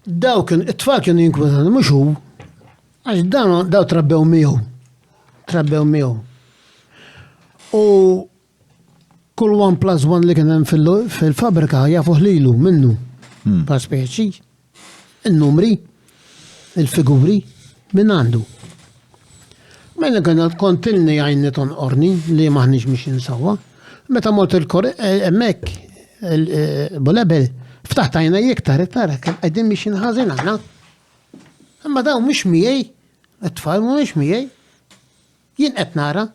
it-tfal kienu jinkwetani mhux hu għax daw trabbew miegħu. Trabbew miegħu. U kull 1+1 li kien hemm fil-fabrika jafuh lilu minnu. Pa' speċi. In-numri, il-figuri minn għandu. Mela kontilni għajni tonqorni li maħniġ miex insawa. Meta mort emmek, bolebel, ftaħt għajna jiktar, għajdin miex inħazin għana. Imma daw miex miej, it-tfal miex miej, jien qed nara.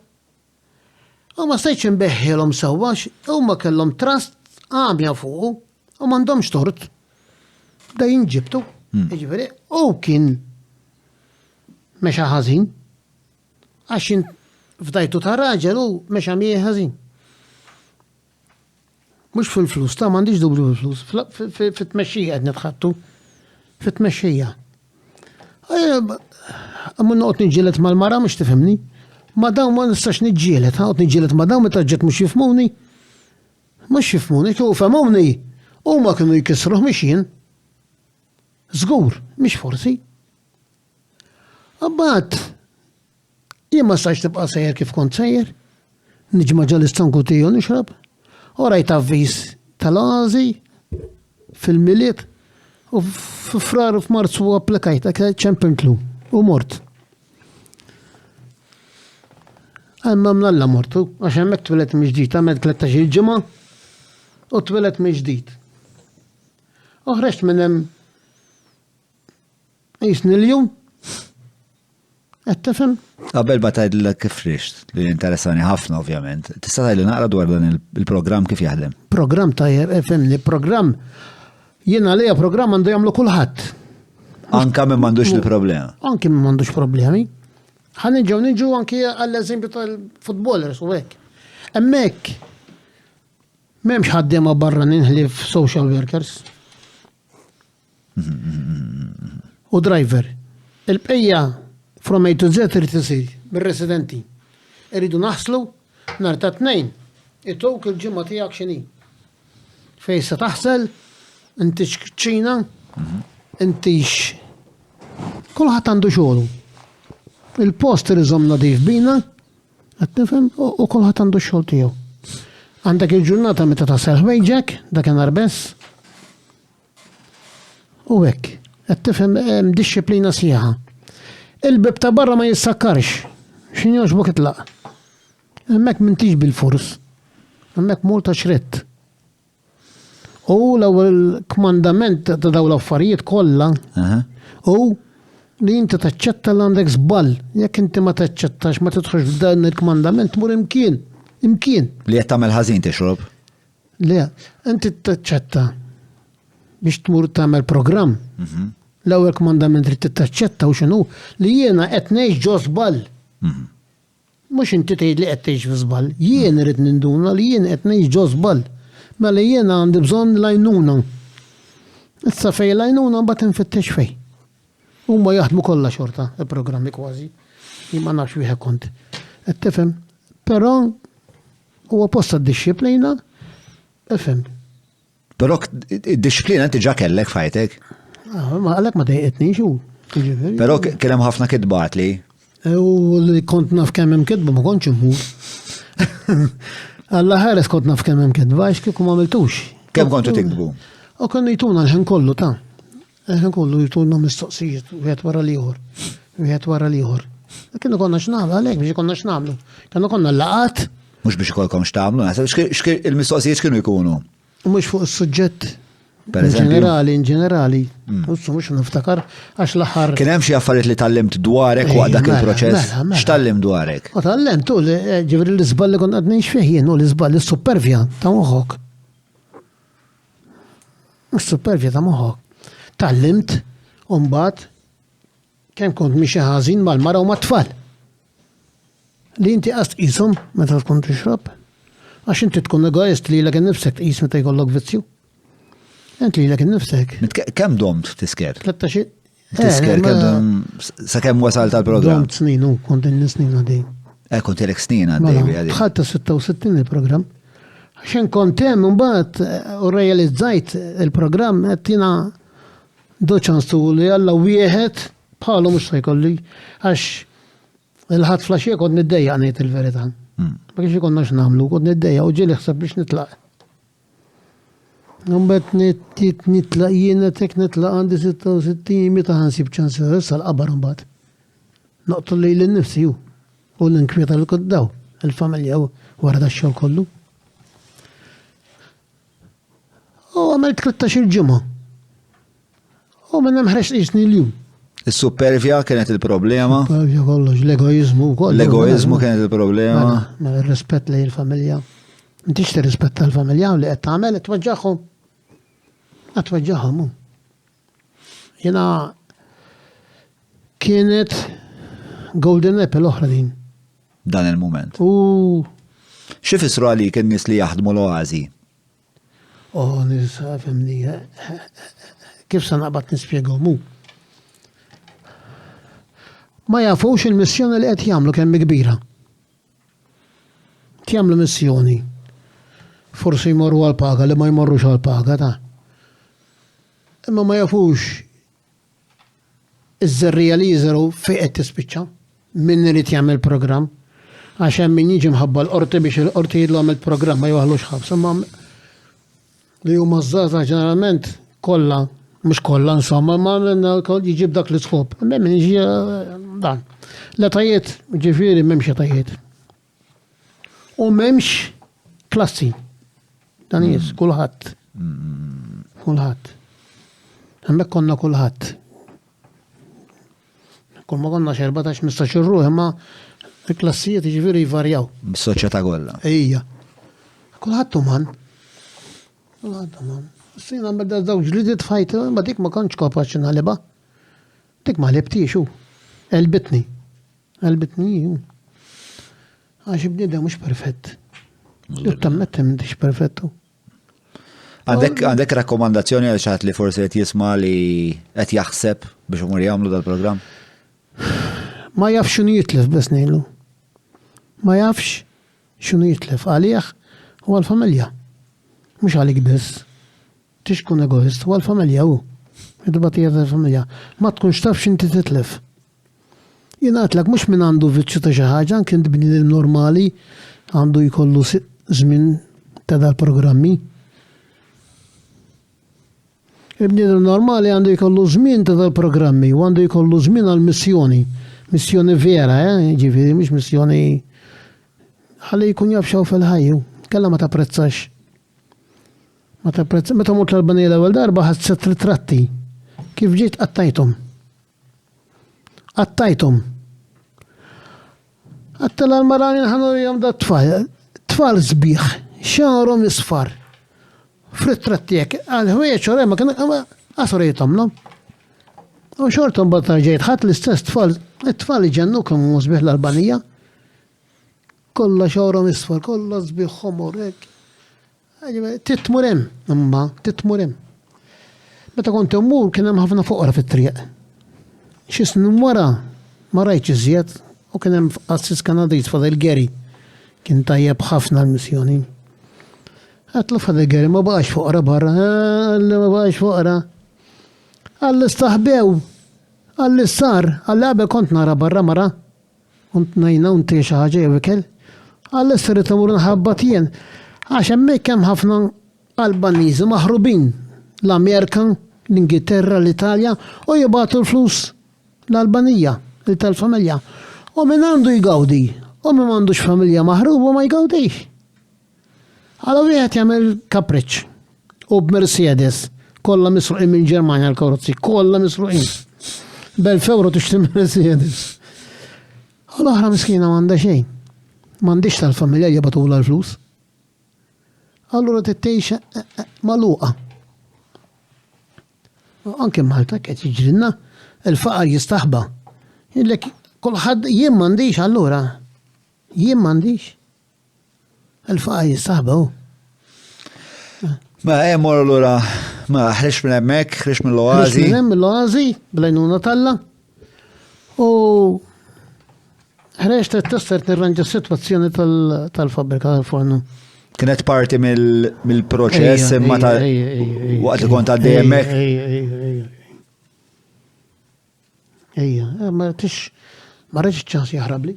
U ma stajċ nbeħħilhom sewwa, u ma kellhom trust għamja fuqu, u m'għandhomx tort. Da jinġibtu, ġifieri, u kien mexa ħażin. Għaxin fdajtu ta' raġel u meċa miej ħażin. Mux fil-flus, ta' mandiġ dublu fil-flus, fit-tmexxija għed netħattu. Fit-tmexxija. Għamma noqt nġilet mal-mara, mux tifemni. Ma daw ma nistax nġilet, għot nġilet ma daw meta ġet mux jifmuni. Mux jifmuni, tu femuni. U ma kienu jkisruħ miexin. Zgur, mux forsi. Abbat, jien ma stax tibqa' sejjer kif kont sejjer. Niġma ġal-istanku tiegħu nixrab. U rajt avviż tal-għażi fil-miliet u f'frar u f'Marzu applikajt ċempintlu u mort. Għamma mnalla mortu, għax hemmhekk twilet miġdid, għamed 13 ġimgħa u twilet miġdid. Uħreġt minn hemm jisniljum. Għattifem? Qabel ma tgħidlek kif rixt, li interessani ħafna ovvjament. Tista' tgħidli naqra dwar dan il-programm kif jaħdem? Programm tajjeb, fehmni, programm jiena lejha programm għandu jagħmlu kulħadd. Anka minn m'għandux il-problema. Anke minn m'għandux problemi. Niġu anke għall-eżempju tal-futballers u hekk. Hemmhekk m'hemmx ħaddiema barra ninħlif social workers. U driver. Il-bqejja from A to Z irid isir bir-residenti. Iridu naħslu nhar ta' tnejn. Ituk il-ġimgħa tiegħek x'inhi. Fejn se taħsel, intix ċina, intix kulħadd għandu xogħlu. Il-post iżomm nadif bina, qed tifhem, u kulħadd għandu x-xogħol tiegħu. Għandek il-ġurnata meta tasel ħwejġek, dakinhar bess. U hekk, qed tifhem disċiplina sieħa. Il-bib ta' barra ma jissakkarx. X'injox bok itlaq. Hemmhekk m'intix bil-furs. Hemmhekk multa xrett. U l-ewwel kmandament ta' dawn l-affarijiet kollha u li inti taċċetta l-għandek żball. Jekk inti ma taċċettax ma tidħolx f'dan il-kmandament tmur imkien. Li qed tagħmel ħażin tixrob. Le, inti taċċetta biex tmur tagħmel programm. L-ewwel kmandament li taċċetta u x'inhu li jiena qed ngħix ġo żball. Mhux inti tgħid li qed tgħix f'żball, jien irid ninduna li jien qed ngħix ġo żball. Mela jiena għandi bżonn l-għajnuna. Issa fejn l-għajnuna mbagħad infittex fejn. Huma jaħdmu kollha xorta, il-programmi kważi. Jien ma nafx wieħed kont. Qed tifhem? Però huwa posta d-disciplina, ifhem. Però id-disciplina inti ġa kellek fajtek. Ma għalhekk ma dejqetniex hu. Però kien hemm ħafna kidbat li. U li kont naf kemm hemm kidba ma kontx imur. Alla ħares kont naf kemm hemm kidba għax kieku ma għamiltux. Kemm kontu tikdbu? U kienu jtuna l-ħin kollu ta' l-ħin kollu jtuna mistoqsijiet wieħed wara l-ieħor. Kienu konna x'nagħmlu għalhekk biex konna x'nagħmlu. Kienu konna laqat. Mhux biex ikolkom x'tagħmlu, naħseb il-mistoqsijiet kienu jkunu. Mhux fuq is-suġġett. In Pereżempju. ġenerali. Mhux niftakar għax l-aħħar. Kien hemm xi affarijiet li tallimt dwarek waqt dak il-proċess. X'tallim dwarek? Ma tallemt tu ġifri l-iżball li kont qed ngħix fih jien u l-iżball is-supervja ta' moħħok. Is-supervja ta' moħħok. Tallimt u mbagħad kemm kont mixi ħażin mal-mara u mat-tfal. Li inti qast qishom meta tkun tixrob. Għax inti tkun egoist li lek innifsek tqis meta jkollok vizzju. Ent li lek innifsek. Kemm domt tisker? 13. Tisker kemm sakemm wasal tal-programm. Domt snin u kont snin għadej. Kont ilek snin għaddej. Bħalta 66 il-programm. Għaxen kont hemm imbagħad u realizzajt il-programm qed jiena doċansu li alla wieħed bħalu mhux se jkolli għax il-ħadd flaxija kont niddejjaq ngħid il-verità. Ma kienx ikollna x'nagħmlu, kont niddejjaq u ġieli ħseb biex nitlaq. Mbagħad nitlaq jiena tek nitlaq għandi 66 meta ħansib ċans issa l-qabar imbagħad. Noqtol lejl innifsi hu u l-inkwieta li kont daw il-familja wara dax-xogħol kollu. U għamilt 13 ġimgħa. U minn hemm ħreġt qisni l-jum. Is-supervja kienet il-problema. Supervja kollox, l-egoizmu kollox. L-egoizmu kienet il-problema. Ma il-rispett lejn il-familja. Intix tirrispetta l-familja li qed tagħmel qed twaġġaħhom. Qed twaġġaħhom. Jiena kienet golden apple oħra din. Dan il-mument. U X'ifissru għalik in-nies li jaħdmu l-oażi? nisa femni. Kif sa naqbad nispjegahom hu. Ma jafux il-missjoni li qed jagħmlu kemm kbira. Jagħmlu missjoni. Forsi jmorru għal-paga li ma jmorrux għal-paga ta'. Imma ma jafux iż-żerrija li jiżru fejn qed tispiċċa min irid jagħmel programm għax hemm min jiġi mħabba l-qorti biex il-qorti jidlu għamel programm ma jwaħlux ħabs. Imma li huma żgħażagħ ġeneralment kollha mhux kollha insomma ma jiġib dak l-iskop. Min jiġi dan. L-etajiet ġifieri m'hemmx etajiet. U m'hemmx klassi. Dan jis, kulħadd. Kulħadd. Hemmhekk konna kulħadd. Kull ma konna 14-15 ruħ, imma il-klassijiet jiġifieri jvarjaw. Bis-soċjetà kollha. Ejja. Kulħadd uman. Kulħadd uman. Sina beda żewġ li tfajt, ma dik ma kontx kapaċi nagħlibha. Dik ma ħlibtix hu. Elbitni. Hu. Għax bniedem mhux perfett. Tammet m'intix perfettu. Għandek rakkomandazzjoni għal xaħat li forsi qed jisma' li qed jaħseb biex imur jagħmlu dal-programm? Ma jafx x'inhu jitlef bes ngħidlu. Ma jafx x'inhu jitlef għalih u għall-familja. Mhux għalik biss. Tix tkun egoist u għall-familja hu. Id-dibatija tal-familja. Ma tkunx taf x'inti titlef. Jien għatlek mhux min għandu viċċju ta' xi ħaġa, anke bniedem normali għandu jkollu żmien ta' dal-programmi. Il-bniedem normali għandu jkollu żmien ta' dal-programmi u għandu jkollu żmien għal-missjoni. Missjoni vera, ġifieri mhux missjoni ħalli jkun jaf xew fil-ħajju, kellha ma tapprezzax. Meta mort l-Albanija l-ewwel darba ħadd set ritratti. Kif ġiet qattajthom. Għattela l-marani ħanurjom da tfal zbiħ, xarom isfar. Frittrattiek, għal-ħwieċ u remma kien għasurijitom, no? U xortom batta ġejt ħat l-istess tfal ġennu kem zbiħ l-Albanija. Kolla xarom isfar, kolla zbiħ xomor, titmurem, imma, titmurem. Meta kont immur kien hemm ħafna foqra fit-triq. Xi snin wara ma rajtx iżjed u kien hemm assis Kanadiż fadel Geri. Kien tajjeb ħafna l-missjoni. Għatlu fadel Geri ma baqax foqra barra, ma baqax foqra. Għalli staħbew, għalli sar, għalli għabe kont nara barra mara. Kont najna unti xi ħaġa jew ikel. Għalli s-sirrit imur nħabbat jien. Għax hemmhekk hemm ħafna Albaniżi maħrubin l-Amerika, l-Ingilterra, l-Italja u jibgħatu l-flus l-Albanija, l-tal-familja. U min għandu jgawdi, u min għandux familja maħrub u ma jgawdix. Għala wieħed jagħmel kapriċ u b'Mercedes, kollha misruqin minn Ġermanja l-karozzi, kollha misruqin. Bel-fewro tixtri Mercedes. U l-oħra miskina m'għandha xejn. M'għandix tal-familja jibgħatula l-flus. Allura tittejxa magħluqa. Anke Malta qed jiġrilna il-faqar jistaħba. Jillek kulħadd jien m'għandix allura. Jien m'għandix. Il-faqar jistaħba hu. Ma mor allura ma ħreġ minn hemmhekk, ħreġ mill-oażi. Ħreġ minn mill-oażi bl-għajnuna Talla. U ħreġ tester tirranġa s-sitwazzjoni tal-fabbrika tal-fornu. Kienet parti mill-proċess imma waqt li kont għaddej hemmhekk. Ejja, ma rridx ċans jaħrabli.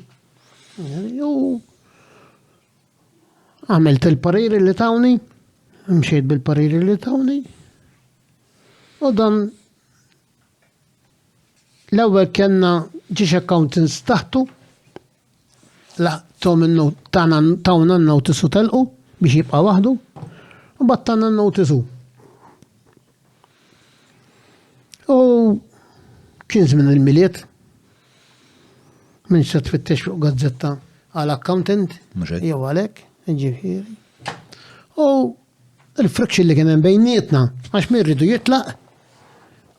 Għamilt il-pariri li tawni, mxejt bil-pariri li tawni, u dan l-ewwel kellna ġiex accountants taħtu, la tawna n-notisu telqu biex jibqa' waħdu, u battanna n-notisu. U kien żmien il-miliet, minn se tfittex fuq gazzetta għal-accountant, jew għalhekk, ġifieri. U il-friction li kien hemm bejnietna, għax min rridu jitlaq,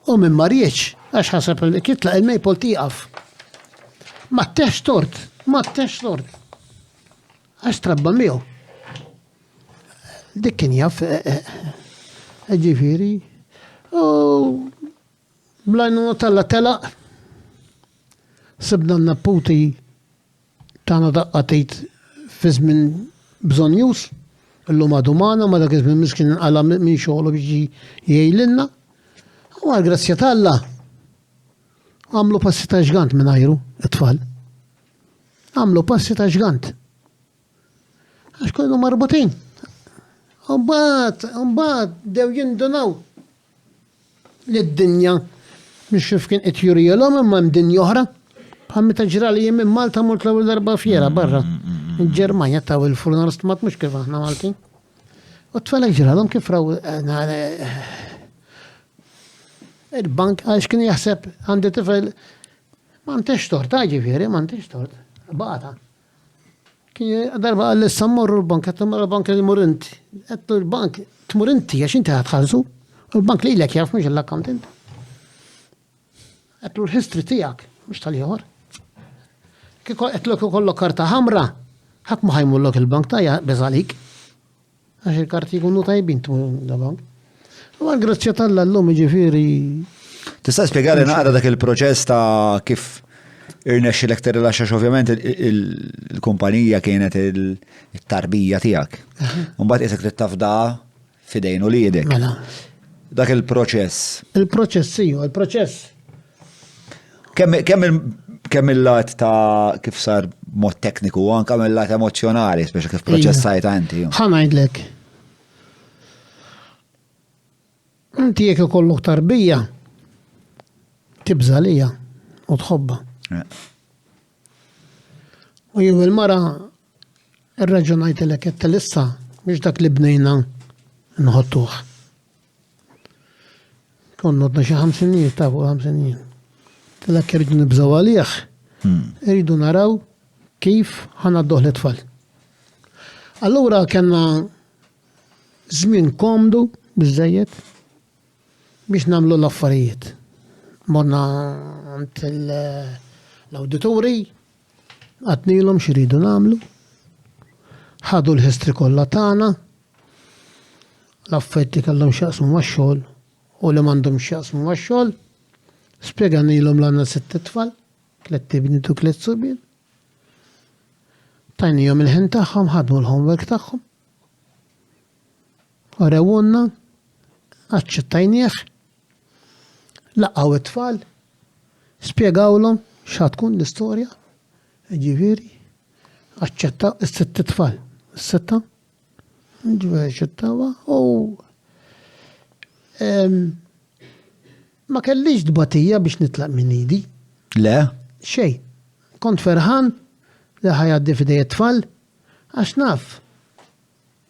u minn ma riex, għax ħaseb li jitlaq il-Maple tieqaf. Ma t-tex tort, għax trabba miegħu. Dik kien jaf, ġifieri, u bl-għajnuna Talla telaq, sibna n-napputi tagħna daqqatejt fi żmien bżonn jus, illum għadu magħna ma dak iż-żmien miskin inqala minn xogħlu biex jgħidilna. U għall-grazzja Talla għamlu passi ta' ġgant minn ajru, it-tfal. Għamlu passi ta' ġgant. Għax kollu marbutin. Umbagħad dew jindunaw lid-dinja nixxuf kien qed jurijolhom imma hemm dinja oħra. Bħal meta ġrali jien minn Malta mort l-ewwel darba fjera barra. Il-Ġermanja taw il-furnar stmat mhux kif aħna Maltin. U t-tfalek ġralhom kif raw il-bank għax kien jaħseb għandi tifel m'għandix tort, ġifieri m'għandix tort. Baqata. Kien darba għalli s-sammorru l-bank, għattamur l-bank li murinti. Għattu l-bank, t-murinti, għax inti għatħalsu. U l-bank li l-ek jaf, mux l-accountant. Għattu l-history tijak, mux tal-jħor. Għattu kollu karta ħamra, ħak muħajmu l-lok il-bank tajja bezalik. Għax il-karti jkunu tajbin t-bank. U għal-grazzja tal-lum ġifiri. Tista' spiegare naqra dak il-proċess ta' kif irnexxilek tirrilaxxax ovvjament il-kumpanija kienet il-tarbija tiegħek. Mbagħad isek tittafda fidejn u liedek. Mela. Dak il-proċess. Il-proċess il-proċess. Kemm il-lat ta' kif sar mod tekniku u anke mill-lat emozjonali, speċi kif proċessajt inti. Ħanajdlek. Inti jekk ikollok tarbija tibżalija u tħobba. U jew il-mara ir-raġunajt lek qed issa biex dak li bnejna nħottuħ. Konnodna xi 5 snin, tafu 5 snin. Tilak irridu nibżaw għalih, irridu naraw kif ħanadduh l-tfal. Allura kellna żmien komdu biżejjed biex nagħmlu l-affarijiet. Morna għand l-awditori, għatnilhom x'iridu nagħmlu, ħadu l-history kollha tagħna, l-affetti kellhom x'jaqsmu max-xogħol u li m'għandhom x'jaqsmu max-xogħol, spjeganilhom l-għandna 6 tfal, 3 tibniet u 3 subien. Tajnijhom il-ħin tagħhom, ħadmu l-homework tagħhom. Rewunna, aċċettajnieh, laqgħu it-tfal, spjegawlhom x'ħatkun l-istorja, ġifieri, aċċettaw is-6 tfal. Is-6 ġifieri aċċettawha u ma kellix dbatija biex nitlaq minn idi. Le? Xejn. Kont ferħan li ħajaddi fidej tfal għax naf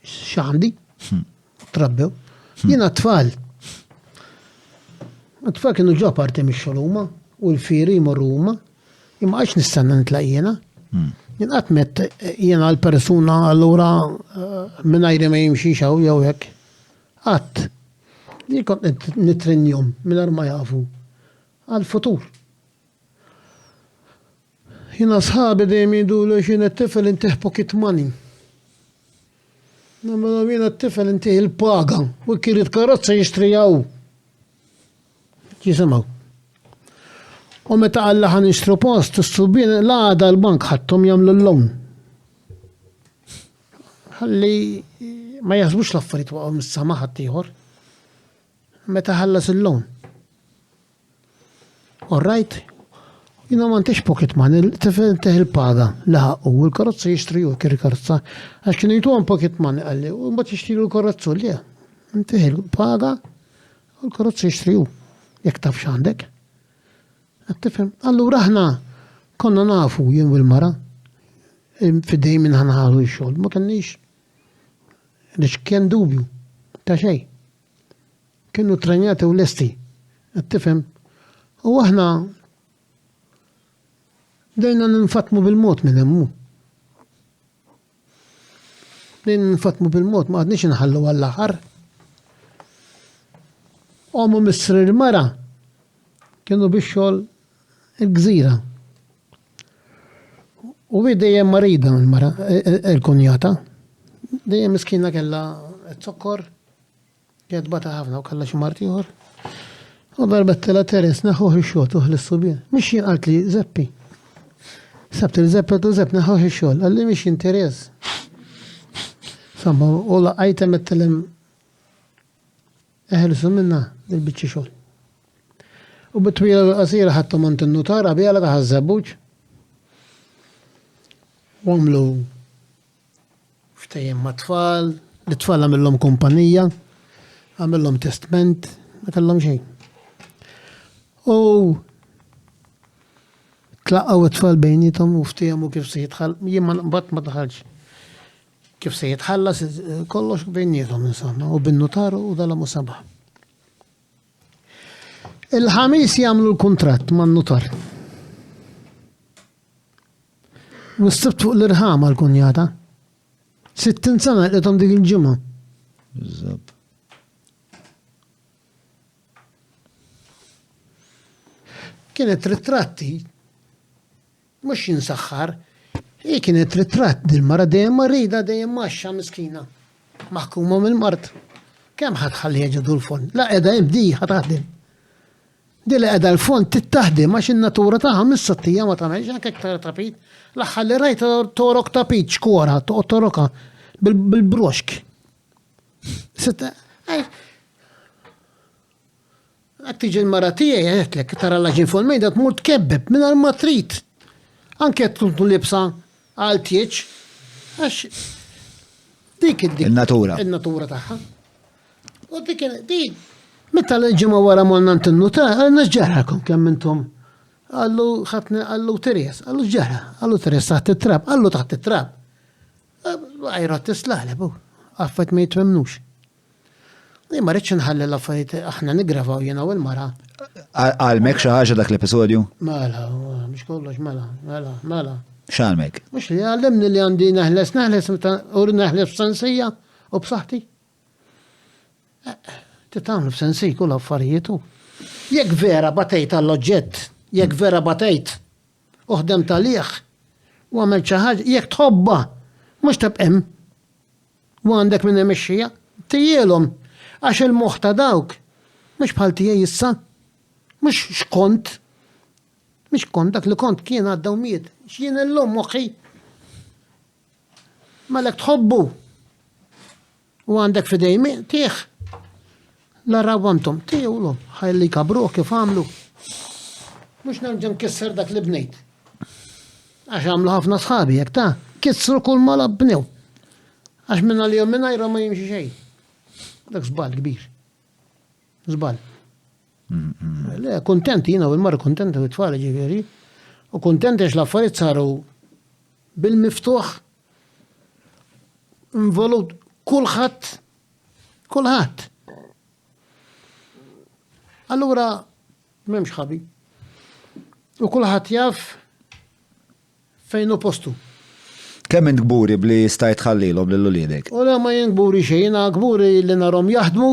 x'għandi. Trabbew. Jiena tfal. Tfal kienu ġo parti mix-xogħol huma u l-fieri jmorru huma. Imma għax nistanna nitlaq jiena. Jien qatt mett jiena l-persuna allura mingħajr ma jimxi xaw jew hekk. Qatt. Li kont nitrenjhom mingħajr ma jafu għall-futur. Jiena sħabi dejjem jgħidulu x'jien it-tifel intih pocket money. Namma jiena t-tifel intih il-paga u kirit karozza jixtrijaw. Jisimgħu. U meta qalla ħan nixtru post, is-subien l-għada l-bank ħadthom jagħmlu l-loan. Ħalli ma jaħsbux l-affarijiet waqgħu mis-sama ħadd ieħor. Meta ħallas il-loan. All right. Jiena m'għandix pocket money, tifel intih il-paga laħaq u l-karozza jixtriju kiri karozza. Għax kienu jituhom pocket money qalli u mbagħad jixtrilu l-karozza li intih il-paga u l-karozza jixtriju. Jekk taf x'għandek. Tifhem. Allura aħna konna nafu jien u l-mara fidej minn ħanħalu x-xogħol. Ma kenniex għaliex kien dubju ta' xejn. Kienu trenjati u lesti. Tifhem. U aħna dejna ninfatmu bil-mod minn hemmu. Dejna ninfatmu bil-mod ma għadniex inħallu għall-aħħar. Omu Missr il-mara kienu biex xogħol il-gżira. U dejjem marida il-mara, il-kunjata. Dejjem miskina kellha t-sokkor, kienet bata ħafna u kellha xi mart ieħor. U darbettela Teres naħuh ix-xogħol tuħ l-subien. Mhix jien qalt li Zeppi. Sabt il-Zepp u Zepp naħuh ix-xogħol, għalli mhix jien Teres. Samma u laqajta mettelem eħelsu minna il-biċċi xogħol. U bitwila l-qasira ħattu mont in-nutar għabjala taħ żabbuġ. U għamlu ftehim ma' tfal, l-tfal għamillhom kumpanija, għamillhom testament, ma kellhom xejn. U tlaqqgħu it-tfal bejnietom u ftehmu kif se jitħall, jien mbagħad ma daħalx. Kif se jitħallas kollox bejnietom insomma u bin-nutar u dalamu sabaħ. Il-ħamis jagħmlu l-kuntratt man-nutar. U s-sibt fuq l-irħam għall-kunjata. 60 sena qedhom dik il-ġimgħa. Biżabb. Kienet ritratti mhux jinsaħħar. Kienet ritratt dil-mara dejjem marrida dejjem maxxa miskina. Maħkuma mill-mart. Kemm ħadħalli ġedu l-fond? La qiegħda jibdi ħataħdem. Di li qiegħda l-fond tittaħdem għax in-natura tagħha mis-sattija ma tagħmelx anke aktar tapit. L-aħħar li rajt torok tapit xkwara, toroka bil-broxk. Għak tiġi l-mara tiegħi għetlek tara l-ġin fuq il-mejda tmur tkebbeb mingħajr ma trid. Anke tkun libsa għal tieċ, għax dik il-natura. Il-natura tagħha. U dik meta l-ġimgħa wara molna n-nuta, għalna ġġarħakom kemm intom. Għallu ħatni għallu Teres, għallu ġġarħa, għallu Teres taħt it-trab, għallu taħt it-trab. Għajra t-islaħleb, għaffet ma jitwemnux. Ma rridx nħalli l-affarijiet aħna nigravaw jiena u l-mara. Għalmek xi ħaġa dak l-episodju? Mela, mhux kollox mela. X'għalmek? Mhux li għallimni li għandi neħles u neħles b'sensija u b'saħħti. Titgħamlu b'sensij kull affarijiet hu. Jekk vera batejt għall-oġġett, jekk vera batejt uħdem talih u għamel xi ħaġa, jekk tħobba mhux tabqem u għandek minn imexxija, tijjelhom għax il-moħħ ta' dawk mhux bħal tiegħi issa, mhux xkont dak li kont kien għaddew miet, x'jien illum moħħi. Malek tħobbu u għandek fidejmi, tieħ. La rawamtom, tiegħulhom, ħajli kabruh kif għamlu. Mhux nerġa' nkisser dak li bnejt. Għax għamlu ħafna sħabi jekk ta' kissru kull ma bnew. Għax minna li minnajra ma jimxi xejn. Dak żball kbir. Żball. Le, kontenti jiena u l-mar kontenti u t-tfal ġifieri. U kontenti għax l-affarijiet saru bil-miftuħ involut kulħadd. Allura m'hemmx ħabi. U kulħadd jaf fejn hu postu. Kemm int gburi bli stajt ħallilhom lil uliedek? U la ma jingburi xejn, gburi li narhom jaħdmu,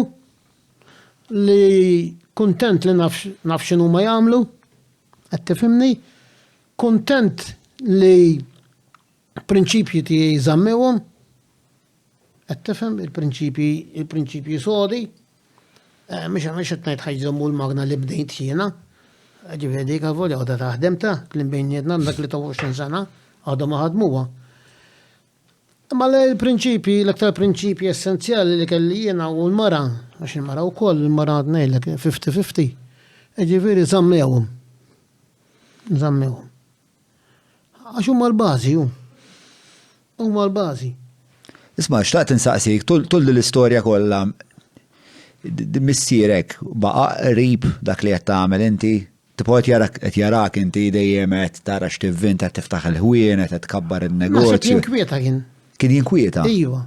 li kuntent li naf x'inhu ma jagħmlu, qed tifhimni? Kuntent li prinċipji tiegħi żammewhom, qed tifhem il-prinċipji sodi, mhux qed ngħid ħajżommu l-magna li bdejt jiena. Ġifieri dik avolja għadha taħdem ta' klim bejnietna dak li 20 sena għadha ma ħadmuha. Ma l-prinċipji, l-aktar prinċipji essenzjali li kelli jiena u l-mara, għax il-mara wkoll il-mara ngħidlek 50-50. Ġifieri żammewhom. Għax huma l-bażi hu. Huma l-bażi. Isma' xtaqt insaqsik tul l-istorja kollha missierek baqa' qrib dak li qed tagħmel inti. Tipo qed jarak inti dejjem qed tara x'tivvint qed tiftaħ il-ħwien qed tkabbar in-negozju. Naħseb jinkwieta kien. Kien jinkwieta? Ejwa.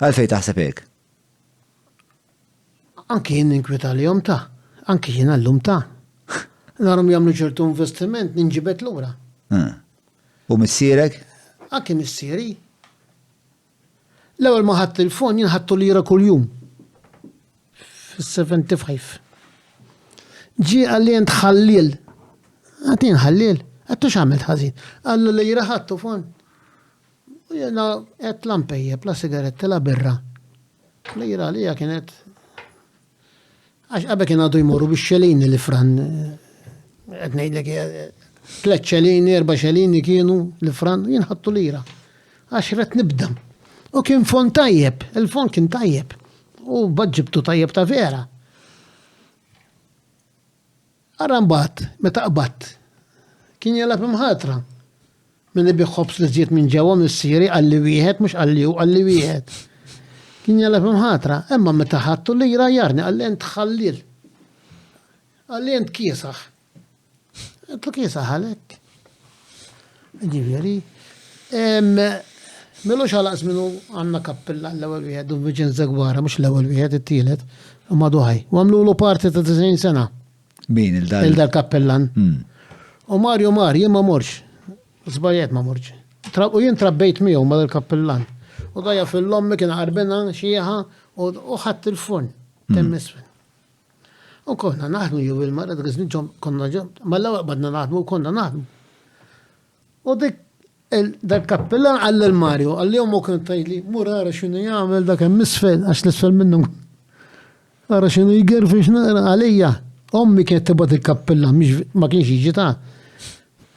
Għalfejn taħseb hekk? Anki jien ninkwieta li ta'. Anki jien għallum ta'. Narhom jagħmlu ċertu investiment ninġibet lura. U missierek? Anki missieri. L-ewwel ma ħadd il-fon jien ħadtu lira kuljum. Fis-75. Ġi għalli jent ħallil. Għatin ħallil. Għattu xamelt ħazin. Għallu li jiraħattu fon. U jena għet lampejja, la sigaretti, la birra. Li jira li kienet. Għax għabek kien għadu jmorru biex xelini li fran. Għet nejdlek 3 xelini, 4 xelini kienu li fran. Jinħattu li jira. Għax ret nibdam. U kien fon tajjeb. Il-fon kien tajjeb. U budġibtu tajjeb ta' vera. Arrambat, meta qbat. Kien jelab imħatra. Min ibi ħobs li żiet minn ġewwa missieri għalli wieħed mhux għalli hu għalli wieħed. Kien jelab imħatra, imma meta ħadtu li jarni għalli ent ħallil. Għalli ent kiesaħ. Għetlu kiesaħ għalek. Ġifieri. Melux għalaqs minnu għanna kappella l-ewwel wieħed u viġin Zegwara, mhux l-ewwel wieħed it-tielet, u maduħaj. U għamlu lu parti ta' 90 sena. Min il-dal? Il-dal kappellan. U Mario jien ma morx. Zbajiet ma morx. U jien trabbejt miegħu ma dal-kappellan. U dajja fil-lommi kien qarbena xieħa u ħadd il-fon. Temmisfin. U konna naħdmu jew il-mara dak konna ma l-ewwel badna naħdmu konna naħdmu. U dik dal-kappellan għall il-Mario, għall-jom u kien tajli, mur għara xinu jgħamil dak misfel, għax l-isfel minnu. Għara xinu jgħirfix għalija. Ommi kienet tibbat il-kappellan, ma kienx jiġita.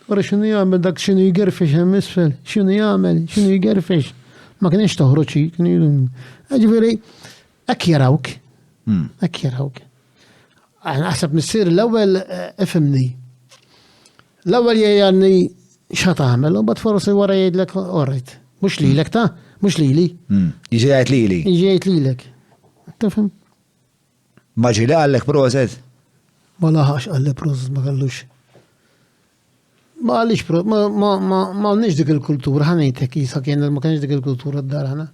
Għara xinu jgħamil dak xinu jgħirfix misfel, xinu jgħirfix. Ma kienx toħroċi. Ġifiri, ek jarawk. Għana għasab nissir l-ewel ifimni. L-ewel jgħanni xatħamel, u bat forsi wara jgħidlek orrit. Mux li l-ek ta' mux li li. Iġijajt li li. Iġijajt li l-ek. Tifem? Maġi li għallek proset? Ma laħax għalli proset, ma għallux. Ma għallix proset, ma għallix dik il-kultura, ħanajtek jisa kien ma kienx dik il-kultura d-dar ħana.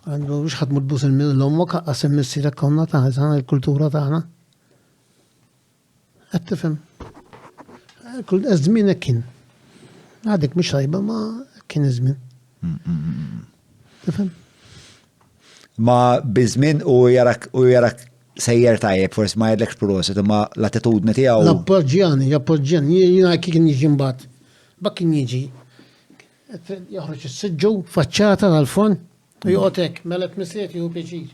Għandu biex ħadmu tbus l-ommok għasim missira konna taħna il-kultura taħna. Għattifem. Zmin kien. Għadek mux tajba ma kien zmin. Tifem? Ma bizmin u jarak sejjer tajjeb, forsi ma jedlek proset, ma l-attitudni tiegħu. L-appoġġjani, jina kien jiġi mbagħad. Bakkin jiġi. Joħroġ is-siġġu faċċata tal-fon u joqgħod melet misliet jieħu peċir.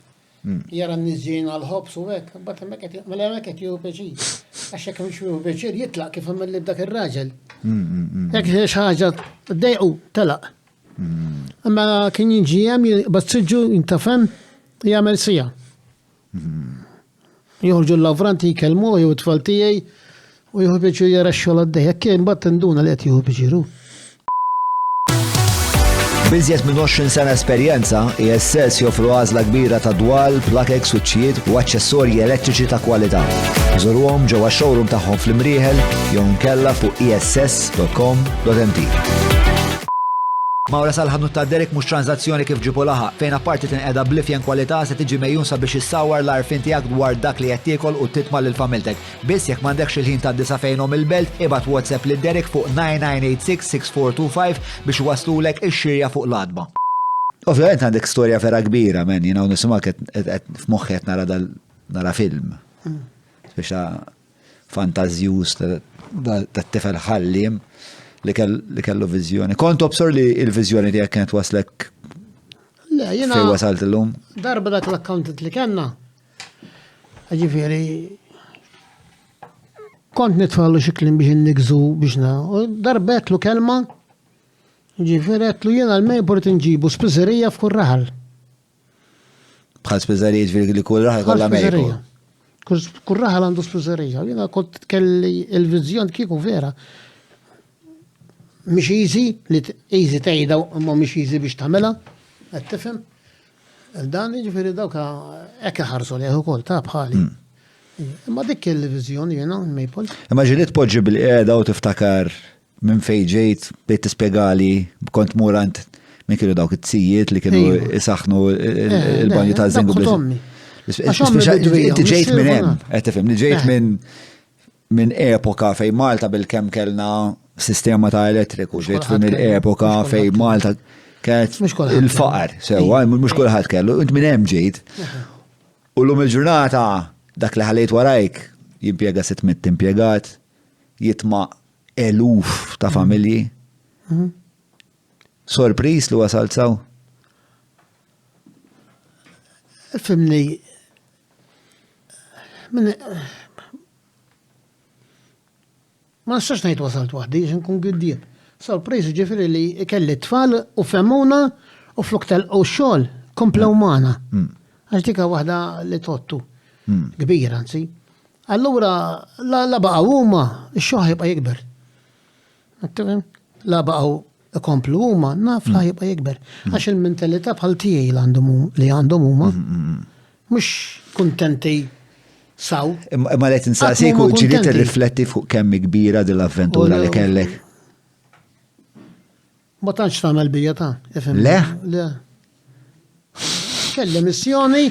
Jara n-niżġin għal-ħobs u hekk, mbagħad hemmhekk qed jieħu peċir. Għax hekk mhux jieħu peċir jitlaq kif għamel dak ir-raġel. Hekk xi ħaġa ddejqu telaq. Imma kien jiġi hemm bas siġġu intafhem jagħmel sija. Joħorġu l-lavranti jkellmu jew it-tfal tiegħi u jieħu peċir jara x-xogħol għaddej. Hekk kien mbagħad tinduna li qed jieħu peċiru. Biżjed minn 20 sena esperjenza, ISS joffru għażla kbira ta' dwal, plakek, suċċijiet u aċċessorji elettriċi ta' kwalità. Żurhom ġewwa showroom tagħhom fl-Imrieħel jew nkella fuq iss.com.mt. Mawra sal-ħadnu ta' Derek mhux tranzazzjoni kif ġipu laħaq, fejn apparti tinqeda blifjen kwalità se tiġi mejjun sabiex issawwar l-arfin tiegħek dwar dak li qed tiekol u titma' lil familtek. Biss jekk m'għandekx il-ħin tgħaddi fejnhom il-belt, ibad WhatsApp lil Derek fuq 9986-6425 biex waslulek ix-xirja fuq l-adba. Ovvjament għandek storja vera kbira, men, jiena nisimgħek qed f'moħħi qed nara film. Biex fantażjuż tat-tifel ħalliem li kellu viżjoni. Kontu absor li il-viżjoni tiegħek kienet waslek fejn wasalt illum? Darba dak l-accountant li kellna. Ġifieri kont nitfallu xi kliem biex innigżu biex darba qedlu kelma. Ġifieri qedlu jiena l-mejport inġibu spiżerija f'kull raħal. Bħal spiżerija ġifieri li kull raħal kollha mejpu. Kull raħal għandu spiżerija. Jiena kont kelli il-viżjoni kieku vera. Mhix easy li easy tgħidha imma mhix easy biex tagħmilha, qed tifhem? Dan jiġifieri dawk hekk ħarsu lejh ukoll ta' bħali. Imma dik il-viżjoni jiena Maple. Imma ġieli tpoġġi bil-qiegħda u tiftakar minn fejn ġejt bejn tispjegali kont murant minn kienu dawk it-tzijiet li kienu isaħħnu il-banju ta' żengu. Inti ġejt minn hemm, qed tifhem, li ġejt minn epoka fejn Malta bil-kemm kellna sistema ta' elettriku, ġejt mill-epoka fejn Malta kienet il-faqar, sewa, mhux kulħadd kellu, int minn hemm ġejt. U llum il-ġurnata dak li ħallejt warajk jimpjega 600 impjegat, jitma' eluf ta' familji. Sorpriż li wasalt saw? Fimni ma nistax ngħid wasalt waħdi biex nkun giddien. Sorpriż ġifieri li kelli tfal u femmuna u flok telqgħu xogħol komplew magħna. Għax dik waħda li tottu. Kbira anzi. Allura la baqgħu huma x-xogħol jibqa' jikber. La baqgħu ikomplu huma naf la jibqa' jikber. Għax il-mentalità bħal tiegħi li għandhom huma mhux kuntenti saw. Imma li tinsaqsik u ġiri tirrifletti fuq kemm kbira din l-avventura li kellek. Ma tantx tagħmel bija ta'. Le? Le. Kelli missjoni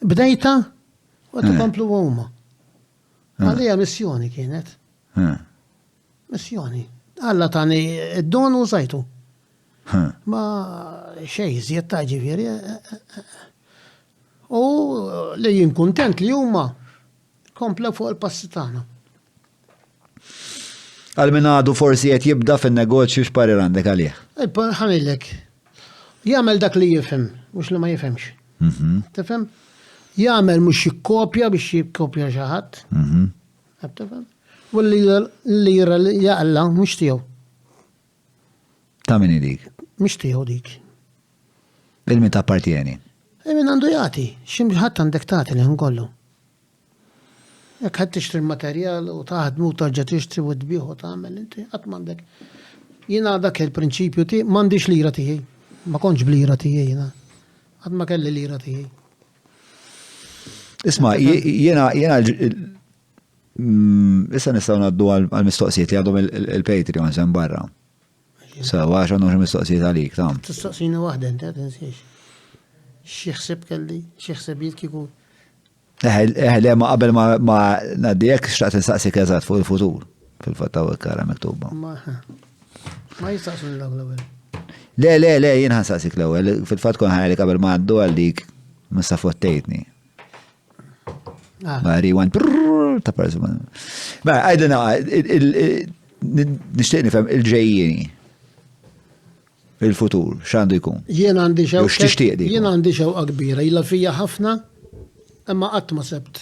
bdejta u tkomplu huma. Għalija missjoni kienet. Missjoni. Alla tani id-don u żajtu. Ma xejn żjed ta' ġifieri. U li jien kuntent li huma komplew fuq il-passi tagħna. Għal min għadu forsi qed jibda fin-negozju x'parir għandek għalih? Ħanillek. Jagħmel dak li jifhem, mhux li ma jifhemx. Tifhem? Jagħmel mhux jikkopja biex jikkopja xi ħadd. Tifhem? U li jara li jaqla mhux tiegħu. Ta' min dik? Mhux tiegħu dik. Il-min tappartieni? Min għandu jagħti, ximħat għandek tagħti li nkollu. Jekk ħadd tixtri materjal u taħdmu tarġa' tixtri u tbieħ u tagħmel inti qatt m'għandek. Jiena dak il-prinċipju tiegħi m'għandix lira tiegħi. Ma kontx b'lira tiegħi jiena. Qatt ma kelli lira tiegħi. Isma' jiena issa nistgħu ngħaddu għall-mistoqsijiet li għadhom il-Patreon hemm barra. Sewa għax għandhom xi mistoqsijiet għalik tam. Tistaqsina waħda inti qed insiex. xieħseb kelli, xieħseb jid kieku. Le ma qabel ma naddijek xtaqt nistaqsik eżatt fuq il-futur. Fil-fatt hawnhekk kara miktuba. Ma jistaqsuni l-ewwel. Le, jien ħansaqsik l-ewwel. Fil-fatt kon ħajli qabel ma għaddu għal dik missa fottejtni. Ma riwan ta' persuna. Ma għajdina, nishtiq nifhem il-ġejjieni. Il-futur, x'għandu jkun? Jien għandi xewqa. X'tixtieq dik? Jien għandi xewqa kbira, ilha fija ħafna, imma qatt ma sebt.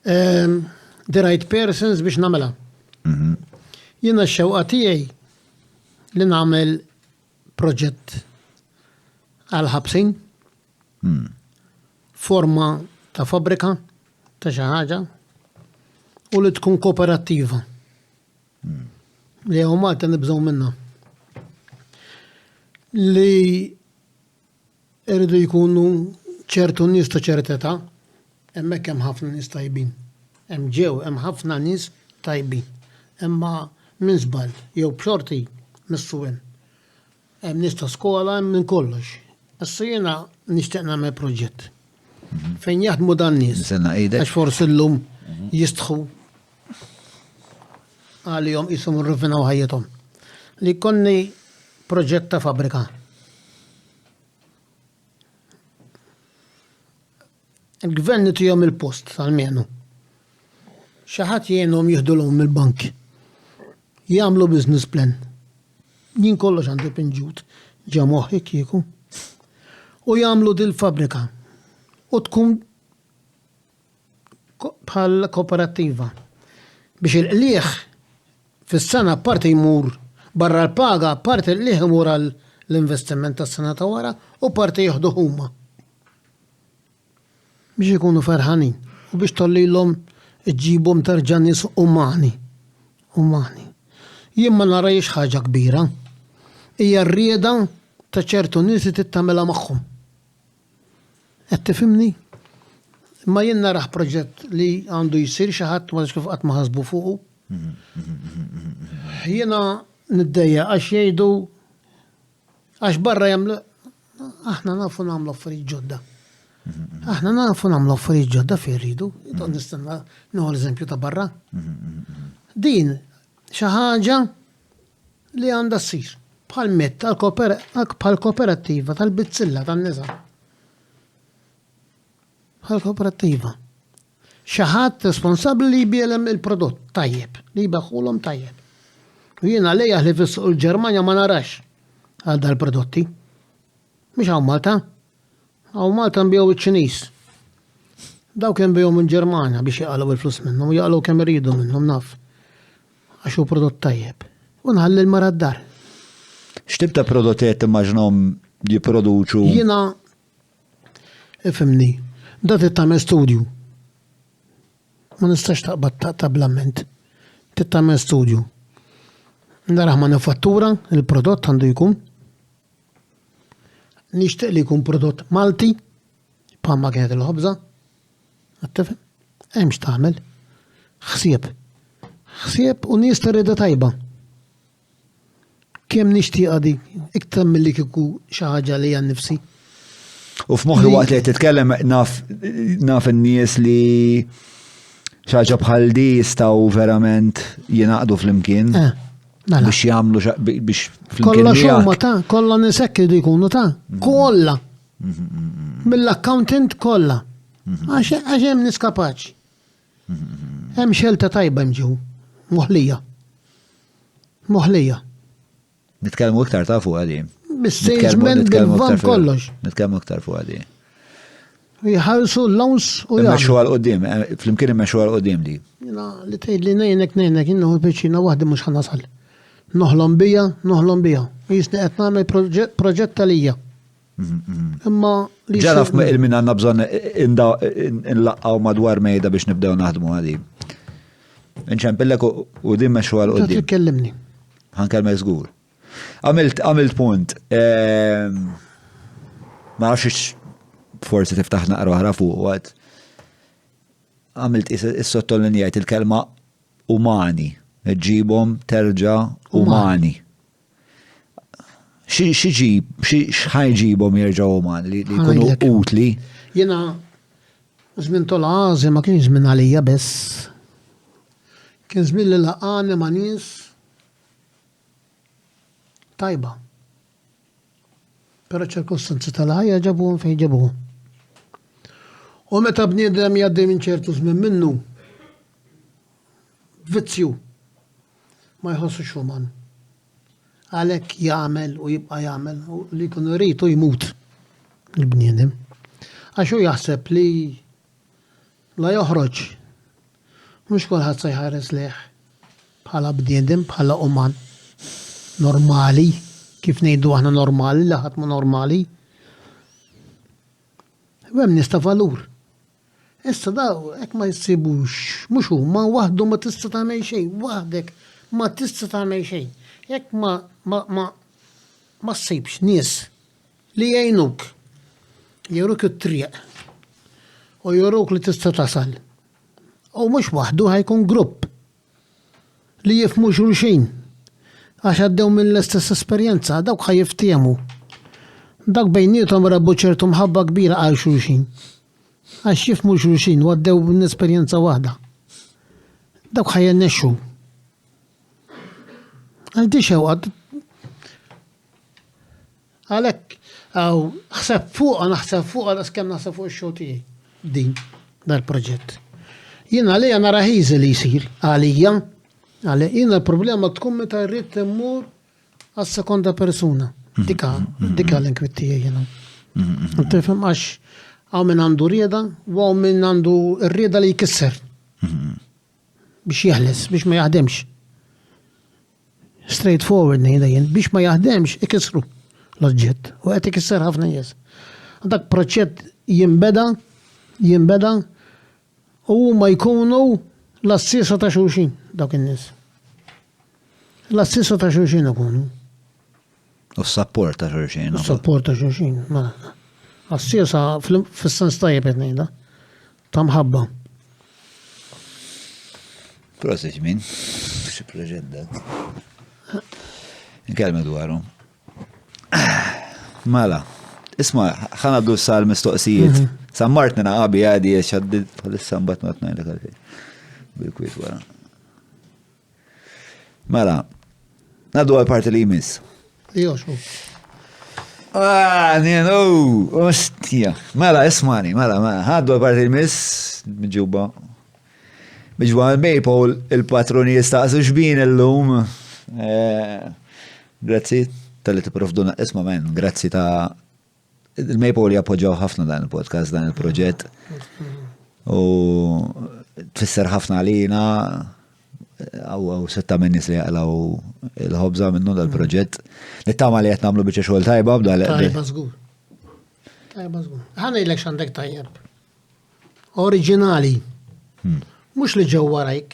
The right persons biex nagħmilha. Jiena x-xewqa tiegħi li nagħmel proġett għal ħabsin, forma ta' fabrika ta' xi ħaġa u li tkun kooperattiva. Li hawn Malta nibżgħu minnha. Li irridu jkunu ċertu nies ta' ċerteta, hemmhekk hemm ħafna nies tajbin. Hemm ħafna nies tajbin. Imma minn żball jew b'xorti missuwen. Hemm nies ta' skola hemm minn kollox. Issa jiena nixtieq nagħmel proġett. Fejn jaħdmu dan nies. Għax forsi llum jistħu għalihom qishom irrifinaw ħajjithom. Li konni proġett ta' fabrika. Il-gvern nitihom il-post tal-menu. Xi ħadd jgħinhom jieħdulhom mill-bank. Jagħmlu business plan. Jien kollox għandi pinġut ġa moħħi kieku. U jagħmlu dil-fabrika. U tkun bħal kooperattiva. Biex il-qlieħ fis-sena parti jmur barra l-paga, parti l-qlieħ imur l-investiment tas-sena ta' wara u parti jieħdu huma. Biex ikunu ferħanin u biex tollilhom iġġibhom terġa' nies umani. Jien ma narajx ħaġa kbira. Hija rrieda ta' ċertu nies li tittamela magħhom. Qed tifhimni? Ma jien naraħ proġett li għandu jsir xi ħadd ma kif qatt ma ħasbu fuqu. Jiena niddejja għax jgħidu għax barra jagħmlu aħna nafu nagħmlu affarijiet ġodda. Aħna nafu nagħmlu affarijiet ġodda fejn rridu. Nistenna nieħu l-eżempju ta' barra. Din xi ħaġa li għandha ssir bħal mett bħal kooperattiva tal-bizzilla tan-nisa. Bħal kooperattiva. Xi ħadd responsabbli li jbielhem il-prodott tajjeb, li jbaħħulhom tajjeb. U jiena lejja li fis-suq il-Ġermanja ma narax għal dal-prodotti. Mhux hawn Malta. Hawn Malta nbigħu iċ-Ċiniż. Dawk nbigħu minn Ġermanja biex jaqalgħu il-flus minnhom u jaqalgħu kemm iridu minnhom naf. Għax hu prodott tajjeb. U nħalli l-mara d-dar. X'tib ta' prodotti qed timmaġinhom jipproduċu? Jiena ifhimni, da tittamel studju. Ma nistax taqbad tablament. Tittamel studju. Naraħ manifattura, il-prodott għandu jkun. Nixtieq li jkun prodott Malti, bħalma kienet il-ħobża. Għattifhem? Hemm x'tagħmel. Ħsieb u nies tarida tajba. Kemm nixtieq dik iktar milli kieku xi ħaġa li hija nnifsi. U f'moħħi waqt li titkellem naf in-nies li xi ħaġa bħal di jistgħu verament jingħaqdu flimkien. Biex jagħmlu biex flimkien. Kollha huma ta' kollha nisekk li jkunu ta' kollha. Mill-accountant kollha. Għax hemm nies kapaċi. Hemm xelta tajba mġew. Moħħlija. Nitkellmu iktar ta' fuq għadi. Bis-salesman bil-van kollox. Nitkellmu iktar fuq għadi. Jħallsu l-lawns u jgħamlu. Immexxu għal-qoddim, flimkien immexxu għal-qoddim di. Li tgħid li ngħinek innahu biċċina waħda mhux ħanasal. Noħlom bija. Jisni qed nagħmel proġett talija. Imma li ġaraf il-min għandna bżonn inlaqqgħu madwar mejda biex nibdew naħdmu għadi. Inċempillek u din mexxu għal-qoddim. Tkellimni. Ħankellmek żgur. Għamilt punt. Ma nafx forsi tiftaħ naqra oħra fuq waqt. Għamilt is-sottolinjajt il-kelma umani. Ġibhom terġa' umani. xħajġibom jirġaw man li jkunu Ħanajlek. utli. Jena, żmien tol għażi ma kienx żmien għalija bess. Kien żmien li laqani ma' nies tajba. Però ċirkostanzi tal-ħajja ġabuhom fejn ġabuhom. U meta bniedem jgħaddi minn ċertu żmien minnu vizzju ma jħossux xuman. Għalhekk jagħmel u jibqa' jagħmel u li jkun rritu jmut il-bniedem. Għax hu jaħseb li la joħroġ mhux kulħadd se jħares leħ bħala bniedem, bħala uman normali, kif ngħidu aħna normali, li ħadd ma normali. U hemm nies ta' valur. Issa daw hekk ma jsibux, mhux huma waħdu ma tista' tagħmel xejn, waħdek ma tista' tagħmel xejn. Jekk ma ssibx nies li jgħinuk, juruk it-triq u juruk li tista' tasal. U mhux waħdu ħajkun grupp li jifhmu xulxin għax għaddew mill-istess esperjenza, dawk ħajiftiemu. Dak bejnietom rabbu ċertu mħabba kbira għal xulxin. Għax jifhmu xulxin u għaddew mill-esperjenza waħda. Dawk ħajjennexxu. Għaldi xewqad. Għalhekk għaw ħseb fuq għal kemm naħseb fuq ix-xogħol din dal-proġett. Jien għalija nara ħiżi li jsir għalija. Jien il-problema tkun meta rrid immur għas-sekonda persuna. Dika l-inkwittija jiena. Tifhem għax għaw minn għandu rieda u għaw minn għandu r-rieda li jkisser. Biex jeħles, biex ma jaħdemx. Straight forward nejda jien, biex ma jaħdemx ikisru l-oġġett. U għet ikisser ħafna jes. Dak proċett jimbeda u ma jkunu l-assisa ta' xulxin dak in-nies. L-assisa ta' xulxin ikunu. U s-sapport ta' xulxin. S-sapport ta' xulxin. Assisa fis-sens tajjeb qed ngħidha. Ta' mħabba. Prosit min, xi proġett dak. Nkellmu dwaru. Mela, isma' ħanaddu sal-mistoqsijiet. Sammartni naqabi għadi xaddit bħalissa mbatt ma tnajlek għalfej. Bil-kwit wara. Mela, naddu għal-parti li jmiss. Joxu. Nienu, ostja. Mela, ismani, mela, ħaddu għal-parti li jmiss, mġuba. Mġuba għal-Maple, il-patroni jistaqsu xbin il-lum. Grazzi tal-li t-profduna, isma men, grazzi ta' il-Maple li appoġġaw ħafna dan il-podcast, dan il-proġett. U tfisser ħafna għalina, għaw 6 minnis li għalaw il-ħobza minnu dal-proġett. Nittama li għetnamlu bieċa xogħol tajba b'da li. Tajba żgur. Tajba żgur. Ħana jilek xandek tajjeb. Oriġinali. Mux li ġew warajk,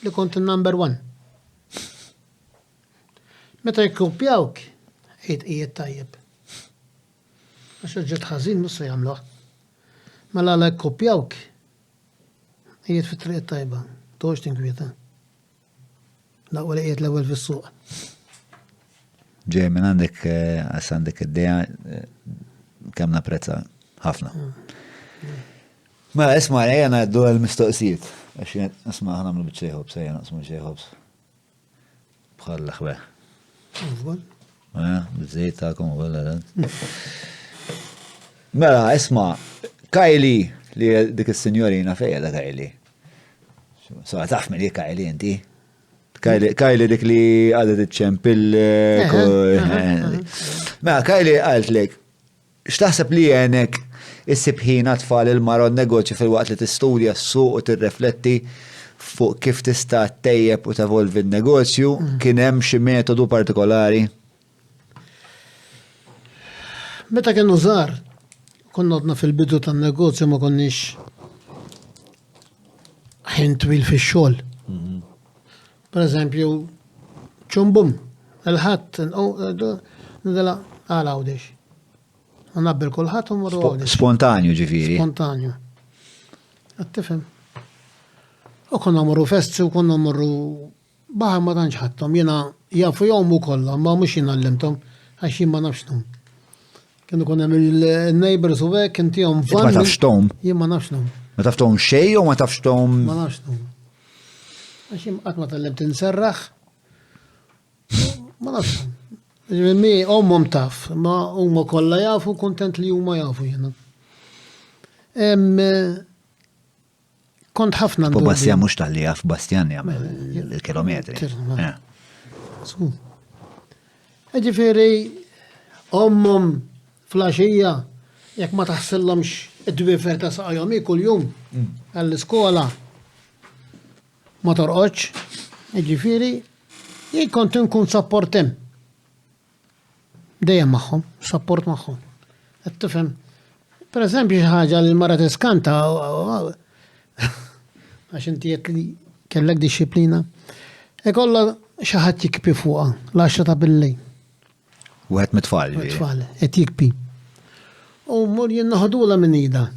li kont il-number 1. Meta jkupjawk, qiegħed tajjeb. Għax ġet ħażin mhux se jagħmluh. Mela la jkupjawk, qiegħed fit-triq tajba, tox tinkwieta. Laqwa li qiegħed l-ewwel fis-suq. Ġej minn għandek għas għandek id-dea kemm napprezza ħafna. Mela isma' ejja ngħaddu l-mistoqsijiet. Għax isma' ħanamlu biċċejħobs, ejja naqsmu ċejħobs. Bħal l-ħweħ. Bizzejt ta'kom u għalla. Mela, isma, Kylie, li dik il-senjorina fejja da Kylie. So, taf li Kylie inti? Kylie dik li għadet iċċempil. Mela, Kylie għalt lek, xtaħseb li jenek is-sibħina tfal il-marod negozju fil-waqt li t-studja s-suq u t-rifletti fuq kif tista' tejjeb u tevolvi n-negozju, kien hemm xi metodu partikolari? Meta kienu żgħar, konna għadna fil-bidu tan-negozju ma konniex ħin twil fix-xogħol. Pereżempju, ċumbum, il-ħadd nidela għal għawdex. Nabbel kulħadd u morru għawdex. Spontanju ġifieri. Spontanju. Qed tifhem. U konna morru festi u konna morru baħar ma tantx ħadthom. Jiena jafu jom u kollha, ma mhux jien għallimthom Għax jien ma nafx num. Kienu kun hemm il-neighbors u hekk intihom van. Ma tafx tom? Jien ma nafx num. Ma tafx tom xej u ma tafx tom? Ma nafx num. Għax jien qatt ma tallimt inserraħ. Ma nafx num. Mi ommhom taf, ma huma kollha jafu, kuntent li huma jafu jiena. Kont ħafna U Bastjan mhux tal-li jaf Bastjan jagħmel il-kilometri. Ġifieri ommhom flaxija jekk ma taħsillhomx id-dwifer ta' saqajhom kuljum għall-iskola ma torqodx. Ġifieri jien kont inkun support hemm. Dejjem magħhom, support magħhom. Qed tifhem. Pereżempju xi ħaġa li l-mara tiskanta għax inti qed li kellek dixxiplina. Ikollha xi ħadd jikbi fuqha l-10 ta' billejl. Wieħed mit-tfal. Tfal qed jikbi. U mmur jien naħdula minn ida.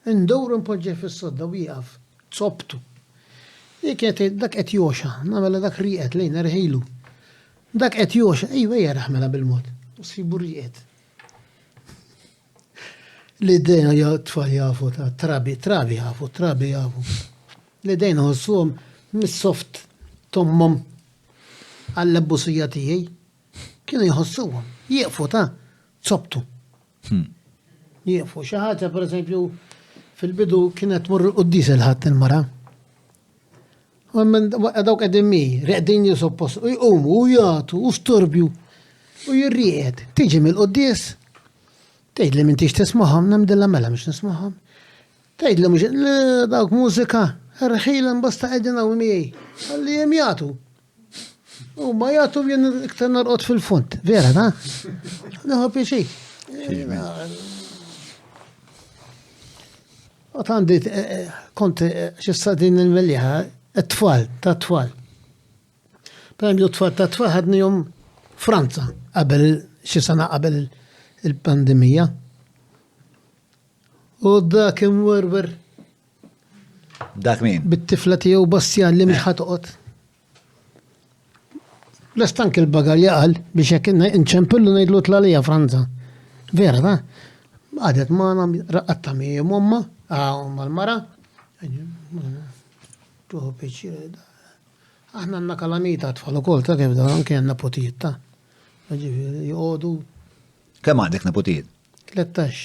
Indowru npoġġeh fis-sodda u jieqaf. Tzobtu. Dik dak qed joxa, nagħmel dak rieqed lejn erħilu. Dak qed joxa, ejja raħmela bil-mod. U sibu rieqed. L-idejna ja tfal jafu ta' trabi jafu. L-idejna ħossuhom mis-soft tommhom għall-abbusija tiegħi. Kienu jħossuhom. Jieqfu ta' tzobtu. Jieqfu xi ħaġa pereżempju fil-bidu kienet tmur qudies il-ħadd il-mara. U dawk qegħdin reqdin jisoppost, u jqumu, u jagħtu, u storbju, u jirriqed. Tiġi mill-qudies, tgħidli m'intix tisma'hom, nemdilha mela mhux nisma'hom. Tgħidli mhux dawk mużika, rħilhom bosta qegħdin hawn miegħi. Ħalli hemm jagħtu. U ma jagħtu jien iktar narqod fil-funt, vera da? Naħu pjaċir. U għandi kont x'issa din il-melliħa it-tfal, ta' tfal. Premju tfal ta' tfal ħadnihom Franza qabel xi sena qabel il-pandemija. U dak imwerwer. Dak min? Bit-tifla tiegħu Bastjan li mhix ħatoqgħod. L-estank il-bagal jaqal biex jekk inċempillu ngħidlu tlalija Franza. Vera da? Għadet magħna raqqatta miegħi momma, omma l-mara. Tuħu pieċir. Aħna għandna kalamita tfal ukoll ta' kif da anke għandna potijiet ta'. Ġifieri jgħodu. Kemm għandek nepotijiet? 13.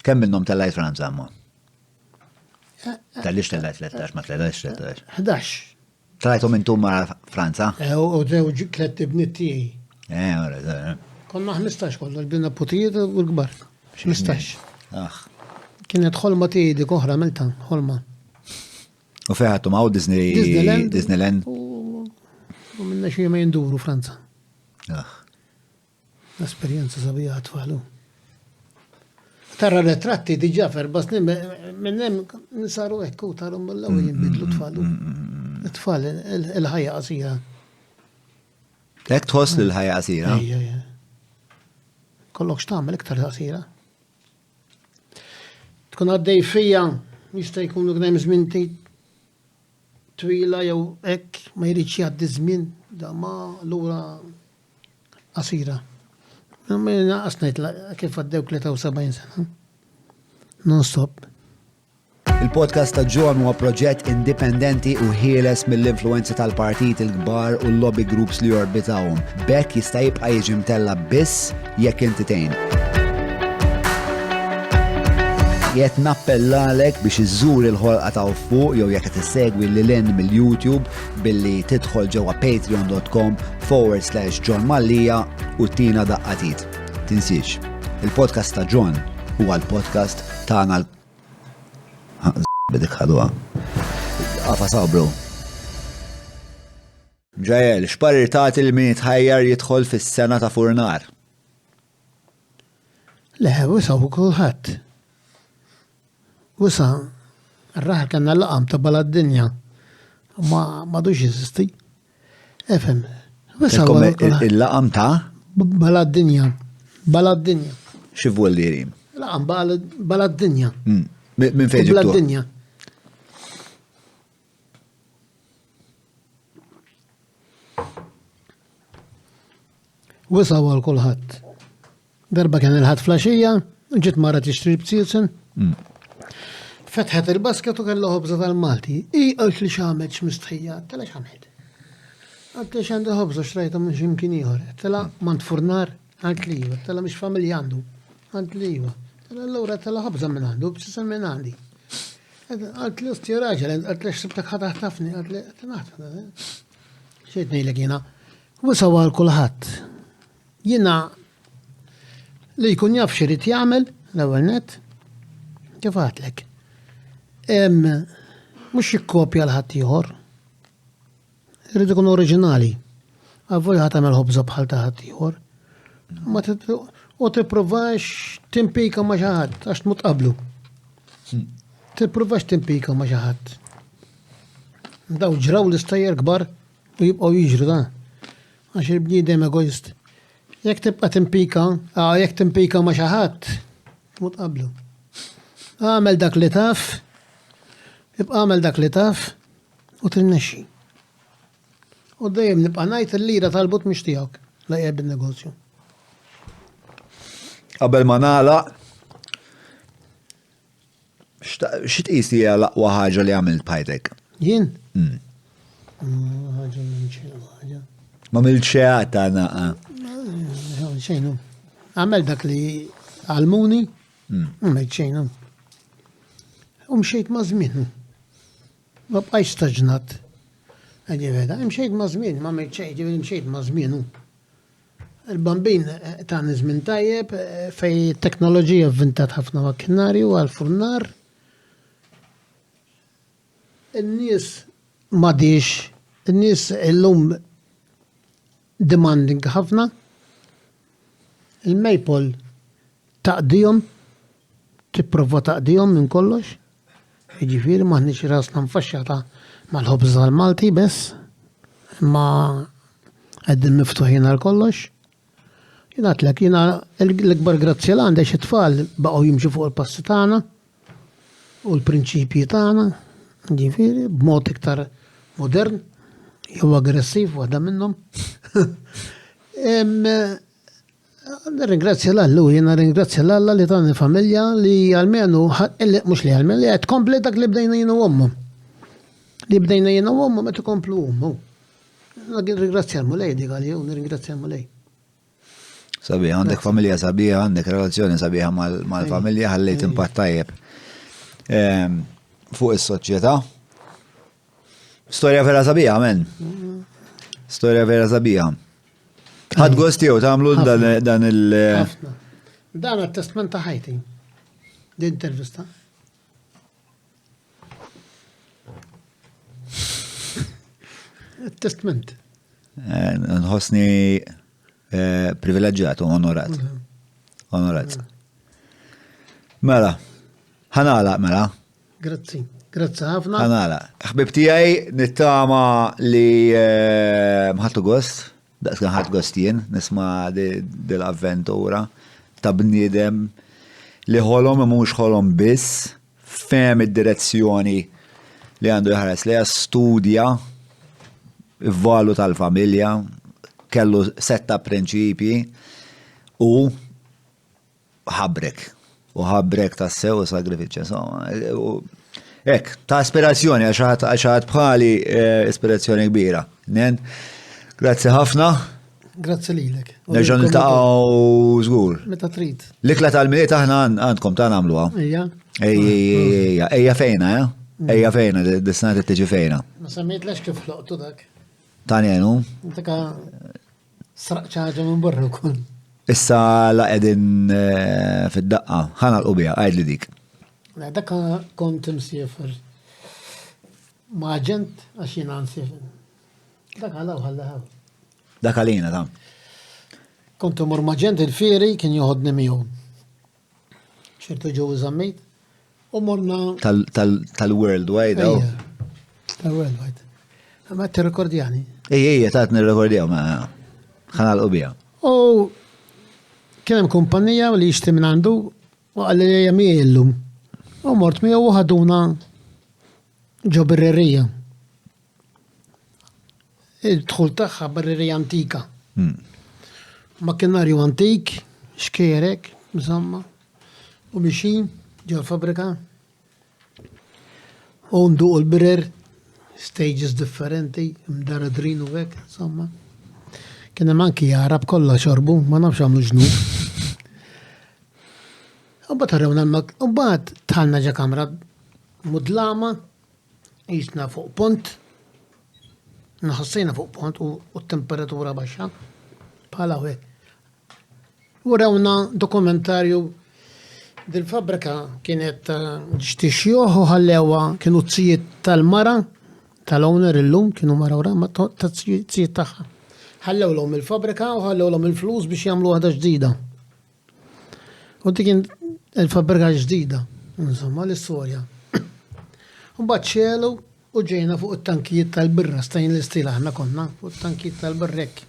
Kemm minnhom tellajt Franza amma? Tellix tellajt 13 ma tellajx 13. 11. Tellajthom intom mara Franza? U żewġ tliet ibniet tiegħi. Ora. Konna 15 kollu l-bina potijiet u l-kbar. 15. Kienet ħolma tiegħi dik oħra milta, ħolma. U feħattum għaw Disneyland? U minna xie ma jinduru Franza. L-esperienza sabija għatfalu. Tarra retratti diġa ferbas minnem nisaru ekku tarum l-għu jimbidlu tfalu. Tfal il-ħajja qasira. Ek tħoss l-ħajja qasira? Kollok xtamel iktar qasira. Tkun għaddej fija jista' jkunu għnem żmien twila jew hekk ma jridx jgħaddi żmien da ma lura qasira. Ma naqas ngħid kif għaddew 73 sena. Non stop. Il-podcast ta' John huwa proġett indipendenti u ħieles mill-influenzi tal-partit il-kbar u l-lobby groups li jorbitawhom. Bekk jista' jibqa' jiġi mtella biss jekk inti tgħin. Jiet nappellalek biex iżżur il-ħolqa ta' fuq jew jekk qed issegwi lil mill-YouTube billi tidħol ġewwa patreon.com/John Mallija u tina daqqatit. Tinsiex, il-podcast ta' John huwa l-podcast tagħna bidik ħadwa. Għafa sabru. Ġajel, x'parir tagħti li min jitħajjar jidħol fis-sena ta' Furnar? Le, wisa u kulħadd. Wisa, r-raħal kanna laqam ta' balad-dinja. Ma dux jesisti. Efem. Wisa il-laqam ta'? Balad-dinja. Balad-dinja. X'vuol li jrim? Laqam balad-dinja. Min fejn ġibtuha? Balad-dinja. Wisaw għal kulħadd. Darba kien il-ħadd flaxija, ġiet mara tixtri b'silsen. Fetħet il-basket u kellha ħobża tal-Malti. Qalt li x'għamel x'mistħija, tela x'għamel. Għalt li x'għandi ħobża xtrajta minn x'imkien ieħor. Tela mant furnar, għalt li iva, tela mhix familja għandu. Għalt li iva. Tela allura tela ħobża minn għandu, b'silsen minn għandi. Għalt li usti raġel, għalt li xsibtek ħataħtafni, għalt li naħtafni. Xejt ngħidlek jiena. Wisaw għal kulħadd. Jiena li jkun jaf x'irid jagħmel l-ewwel nett. Kif għatlek? Mhux jikkopja l-ħadd ieħor. Irid ikun oriġinali. Avvoj ħadd tagħmel ħobża bħal ta' ħadd ieħor. Ma tippruvax timpika ma' xi ħadd għax tmut qablu. Tippruvax timpika ma' xi ħadd. Daw ġraw l-istajjer kbar u jibqgħu jiġru dan. Għax il-bniedem egoist. Jekk tibqa' timpika ma' xi ħadd, tmut qablu. Għamel dak li taf, ibqa' għamel dak li taf u tinnexxi. U dejjem nibqa' ngħid il-lira tal-but mhix tiegħek, laqgħa bin-negozju. Qabel ma nagħlaq, xi tqis hija l-aqwa ħaġa li għamilt bħajtek? Jien? Ħaġa minn ħaġa. Ma mill-ċeħat għana. Xejnu. Għamel dak li għalmuni, għamel xejnu. U mxejt ma' żmien. Ma bqajx staġnat. Għadji veda, mxejt ma' żmien, ma' mxejt ma' żmien. Il-bambin ta' żmien tajjeb fej teknoloġija vvintat ħafna makkinarju għal-furnar. In-nies m'għadix, in-nies illum demanding ħafna. Il-Maple taqdijom, tipprova taqdijom minn kollox. Jiġifieri maħniex rasna mfaxxata mal-ħobża tal-Malti bess, ma qegħdin miftuħin għal kollox. Jien għadlek, jiena l-ikbar grazzja l għandek xi tfal baqgħu jimxu fuq il-passi tagħna u l-prinċipji tagħna, jiġifieri b'mod iktar modern, jew aggressiv waħda minnhom. Ringrazzja l-Allu, jena ringrazzja l-Alla li tani familja li għalmenu, mux li għalmenu, li għed kompli dak li bdejna jena u għommu. Li bdejna jena u għommu, metu komplu għommu. Ringrazzja l-mulej, di għalli, ringrazzja l-mulej. Sabiħa, għandek familja sabiħa, għandek relazzjoni sabiħa mal-familja, ħallejt impatt tajjeb. Fuq is-soċjetà. Storja vera sabiħa, men. Storja vera sabiħa. Ħad gost jew tagħmlu dan il- Ħafna. Dan it-testament ta' ħajti. Din intervista. Il-testament. Nħossni privileġġjat u onorat. Onorat. Mela, ħanala mela. Grazzi. Grazzi ħafna. Ħanala. Ħbib tiegħi nittama li mħattu gost. Daqs kan ħadd gost jien, nisma' dil-avventura ta' bniedem li ħolhom mhux ħolhom biss, fehem id-direzzjoni li għandu jħares li studja il-valu tal-familja, kellu setta prinċipji u ħabrek tas-sew sagrifiċċja. Ek, ta' aspirazzjoni għaxħat bħali ispirazzjoni kbira. Grazzi ħafna. Grazzi lilek. Nerġa' niltaqgħu żgur. Meta trid. L-ikla tal-miliet aħna għandkom ta' nagħmluha. Ejja fejna, ejja fejna, dis-sena tiġi fejna. Ma semmejtlex kif ħloqtu dak. Tani għenu? Dak sraq ħaġa minn barra wkoll. Issa la qegħdin fid-daqqa, ħana l-qubija, għajdli dik. Dak kont imsiefer ma' ġent għax jiena nsiefer. Dak għalaw ħallaħaw. Dak għalina tam. Kontu mur ma' ġent il-fieri kien joħodni miegħu. ċertu ġew żammejt u morna tal-Worldwide. Tal-Worldwide. Ma t-rekordjani. Ejja, ta' t-rekordjaw ma' ħanal ubija. U kienem kumpanija li jishti minn għandu u għalli jami illum. U mort mi u ħaduna ġo birrerija. Il-dħul taħħa birrerija antika. Makkinarju antik, xkierek, insomma, u bixin ġew fabrika. U nduq il-birer, stages differenti, mdaradrin u hekk, insomma. Kien hemm anki jarab kollha xorbu, ma nafx għamlu ġnu. U bat ħarrewna u bat tħallna ġa kamra mudlama, jisna fuq pont, naħassejna fuq pont u t-temperatura baxxa, bħala u hekk. U rawna dokumentarju dil-fabrika kienet ġtixjuħ u ħallewa kienu t-sijiet tal-mara, tal-owner il-lum, kienu mara u ramma t-sijiet taħħa. ħallew l-om il-fabrika u ħallew l-om il-flus biex jamlu għada ġdida. U kien il-fabrika ġdida, insomma, l-istoria. U bħadċelu u ġejna fuq it-tankijiet tal-birra, stajn l-istil aħna konna, fuq it-tankijiet tal-birrek.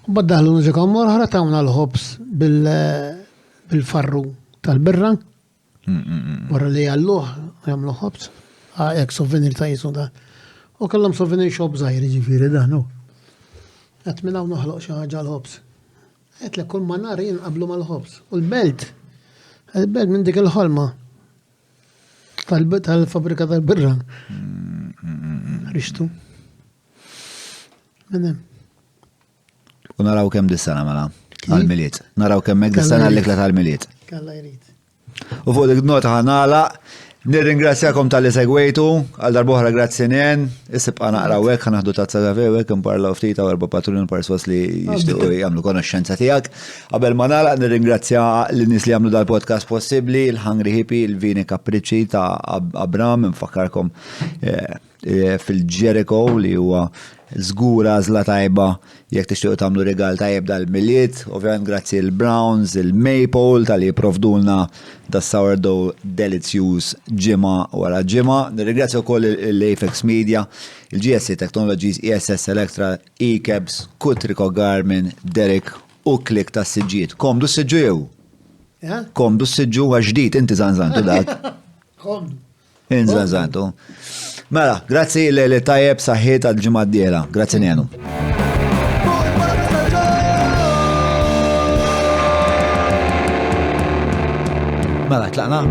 U baddaħlu nġekam morħra tawna l-ħobs bil-farru tal-birra, warra li għalluħ, jamlu ħobs, għek souvenir ta' jisu da. U kallam souvenir shop zaħir ġifiri daħnu. Għet minna u noħloq xaħġa l-ħobs. Għet li kull ma nar jinqablu ma l-ħobs. U l-belt, il-belt minn dik il-ħolma tal-fabrika tal-birra. Rixtu. Minnem. U naraw kem dis-sena mela, għal-miliet. Naraw kem mek dis-sena l-ikla tal-miliet. Kalla jrid. U fuq dik nota ħanala, nirringrazzjakom tal-li segwejtu, għal darbohra grazzi nien, issib naqra wek, ħanaħdu tazza għafe wek, imparlaw ftita u erba patrun perswas li jishtiqu jgħamlu konoxxenza tijak. Qabel ma nagħlaq nirringrazzja l-nis li jgħamlu dal-podcast possibli, il-Hungry Hippie, il-Vini Capricci ta' Abram, nfakkarkom fil-Jericho li huwa żgura żla tajba jekk tixtiequ tagħmlu regal tajjeb dal-miliet, ovvjament grazzi il-Browns, il-Maple tal-li jipprovdulna da sourdough delicious ġimgħa wara ġimgħa. Nirringrazzja wkoll l-Apex Media, il-GSC Technologies, ESS Electra, eCabs, Kutriko Garmin, Derek u Klik tas-siġġiet. Komdu s-siġġu jew? Komdu s-siġġu għax-ġdid inti żanżantu dak. Komdu. Inżanżantu. Mela, grazzi li tajjeb saħħiet għal-ġimgħa d-diela. Grazzi nienu. Mela, tlaqna?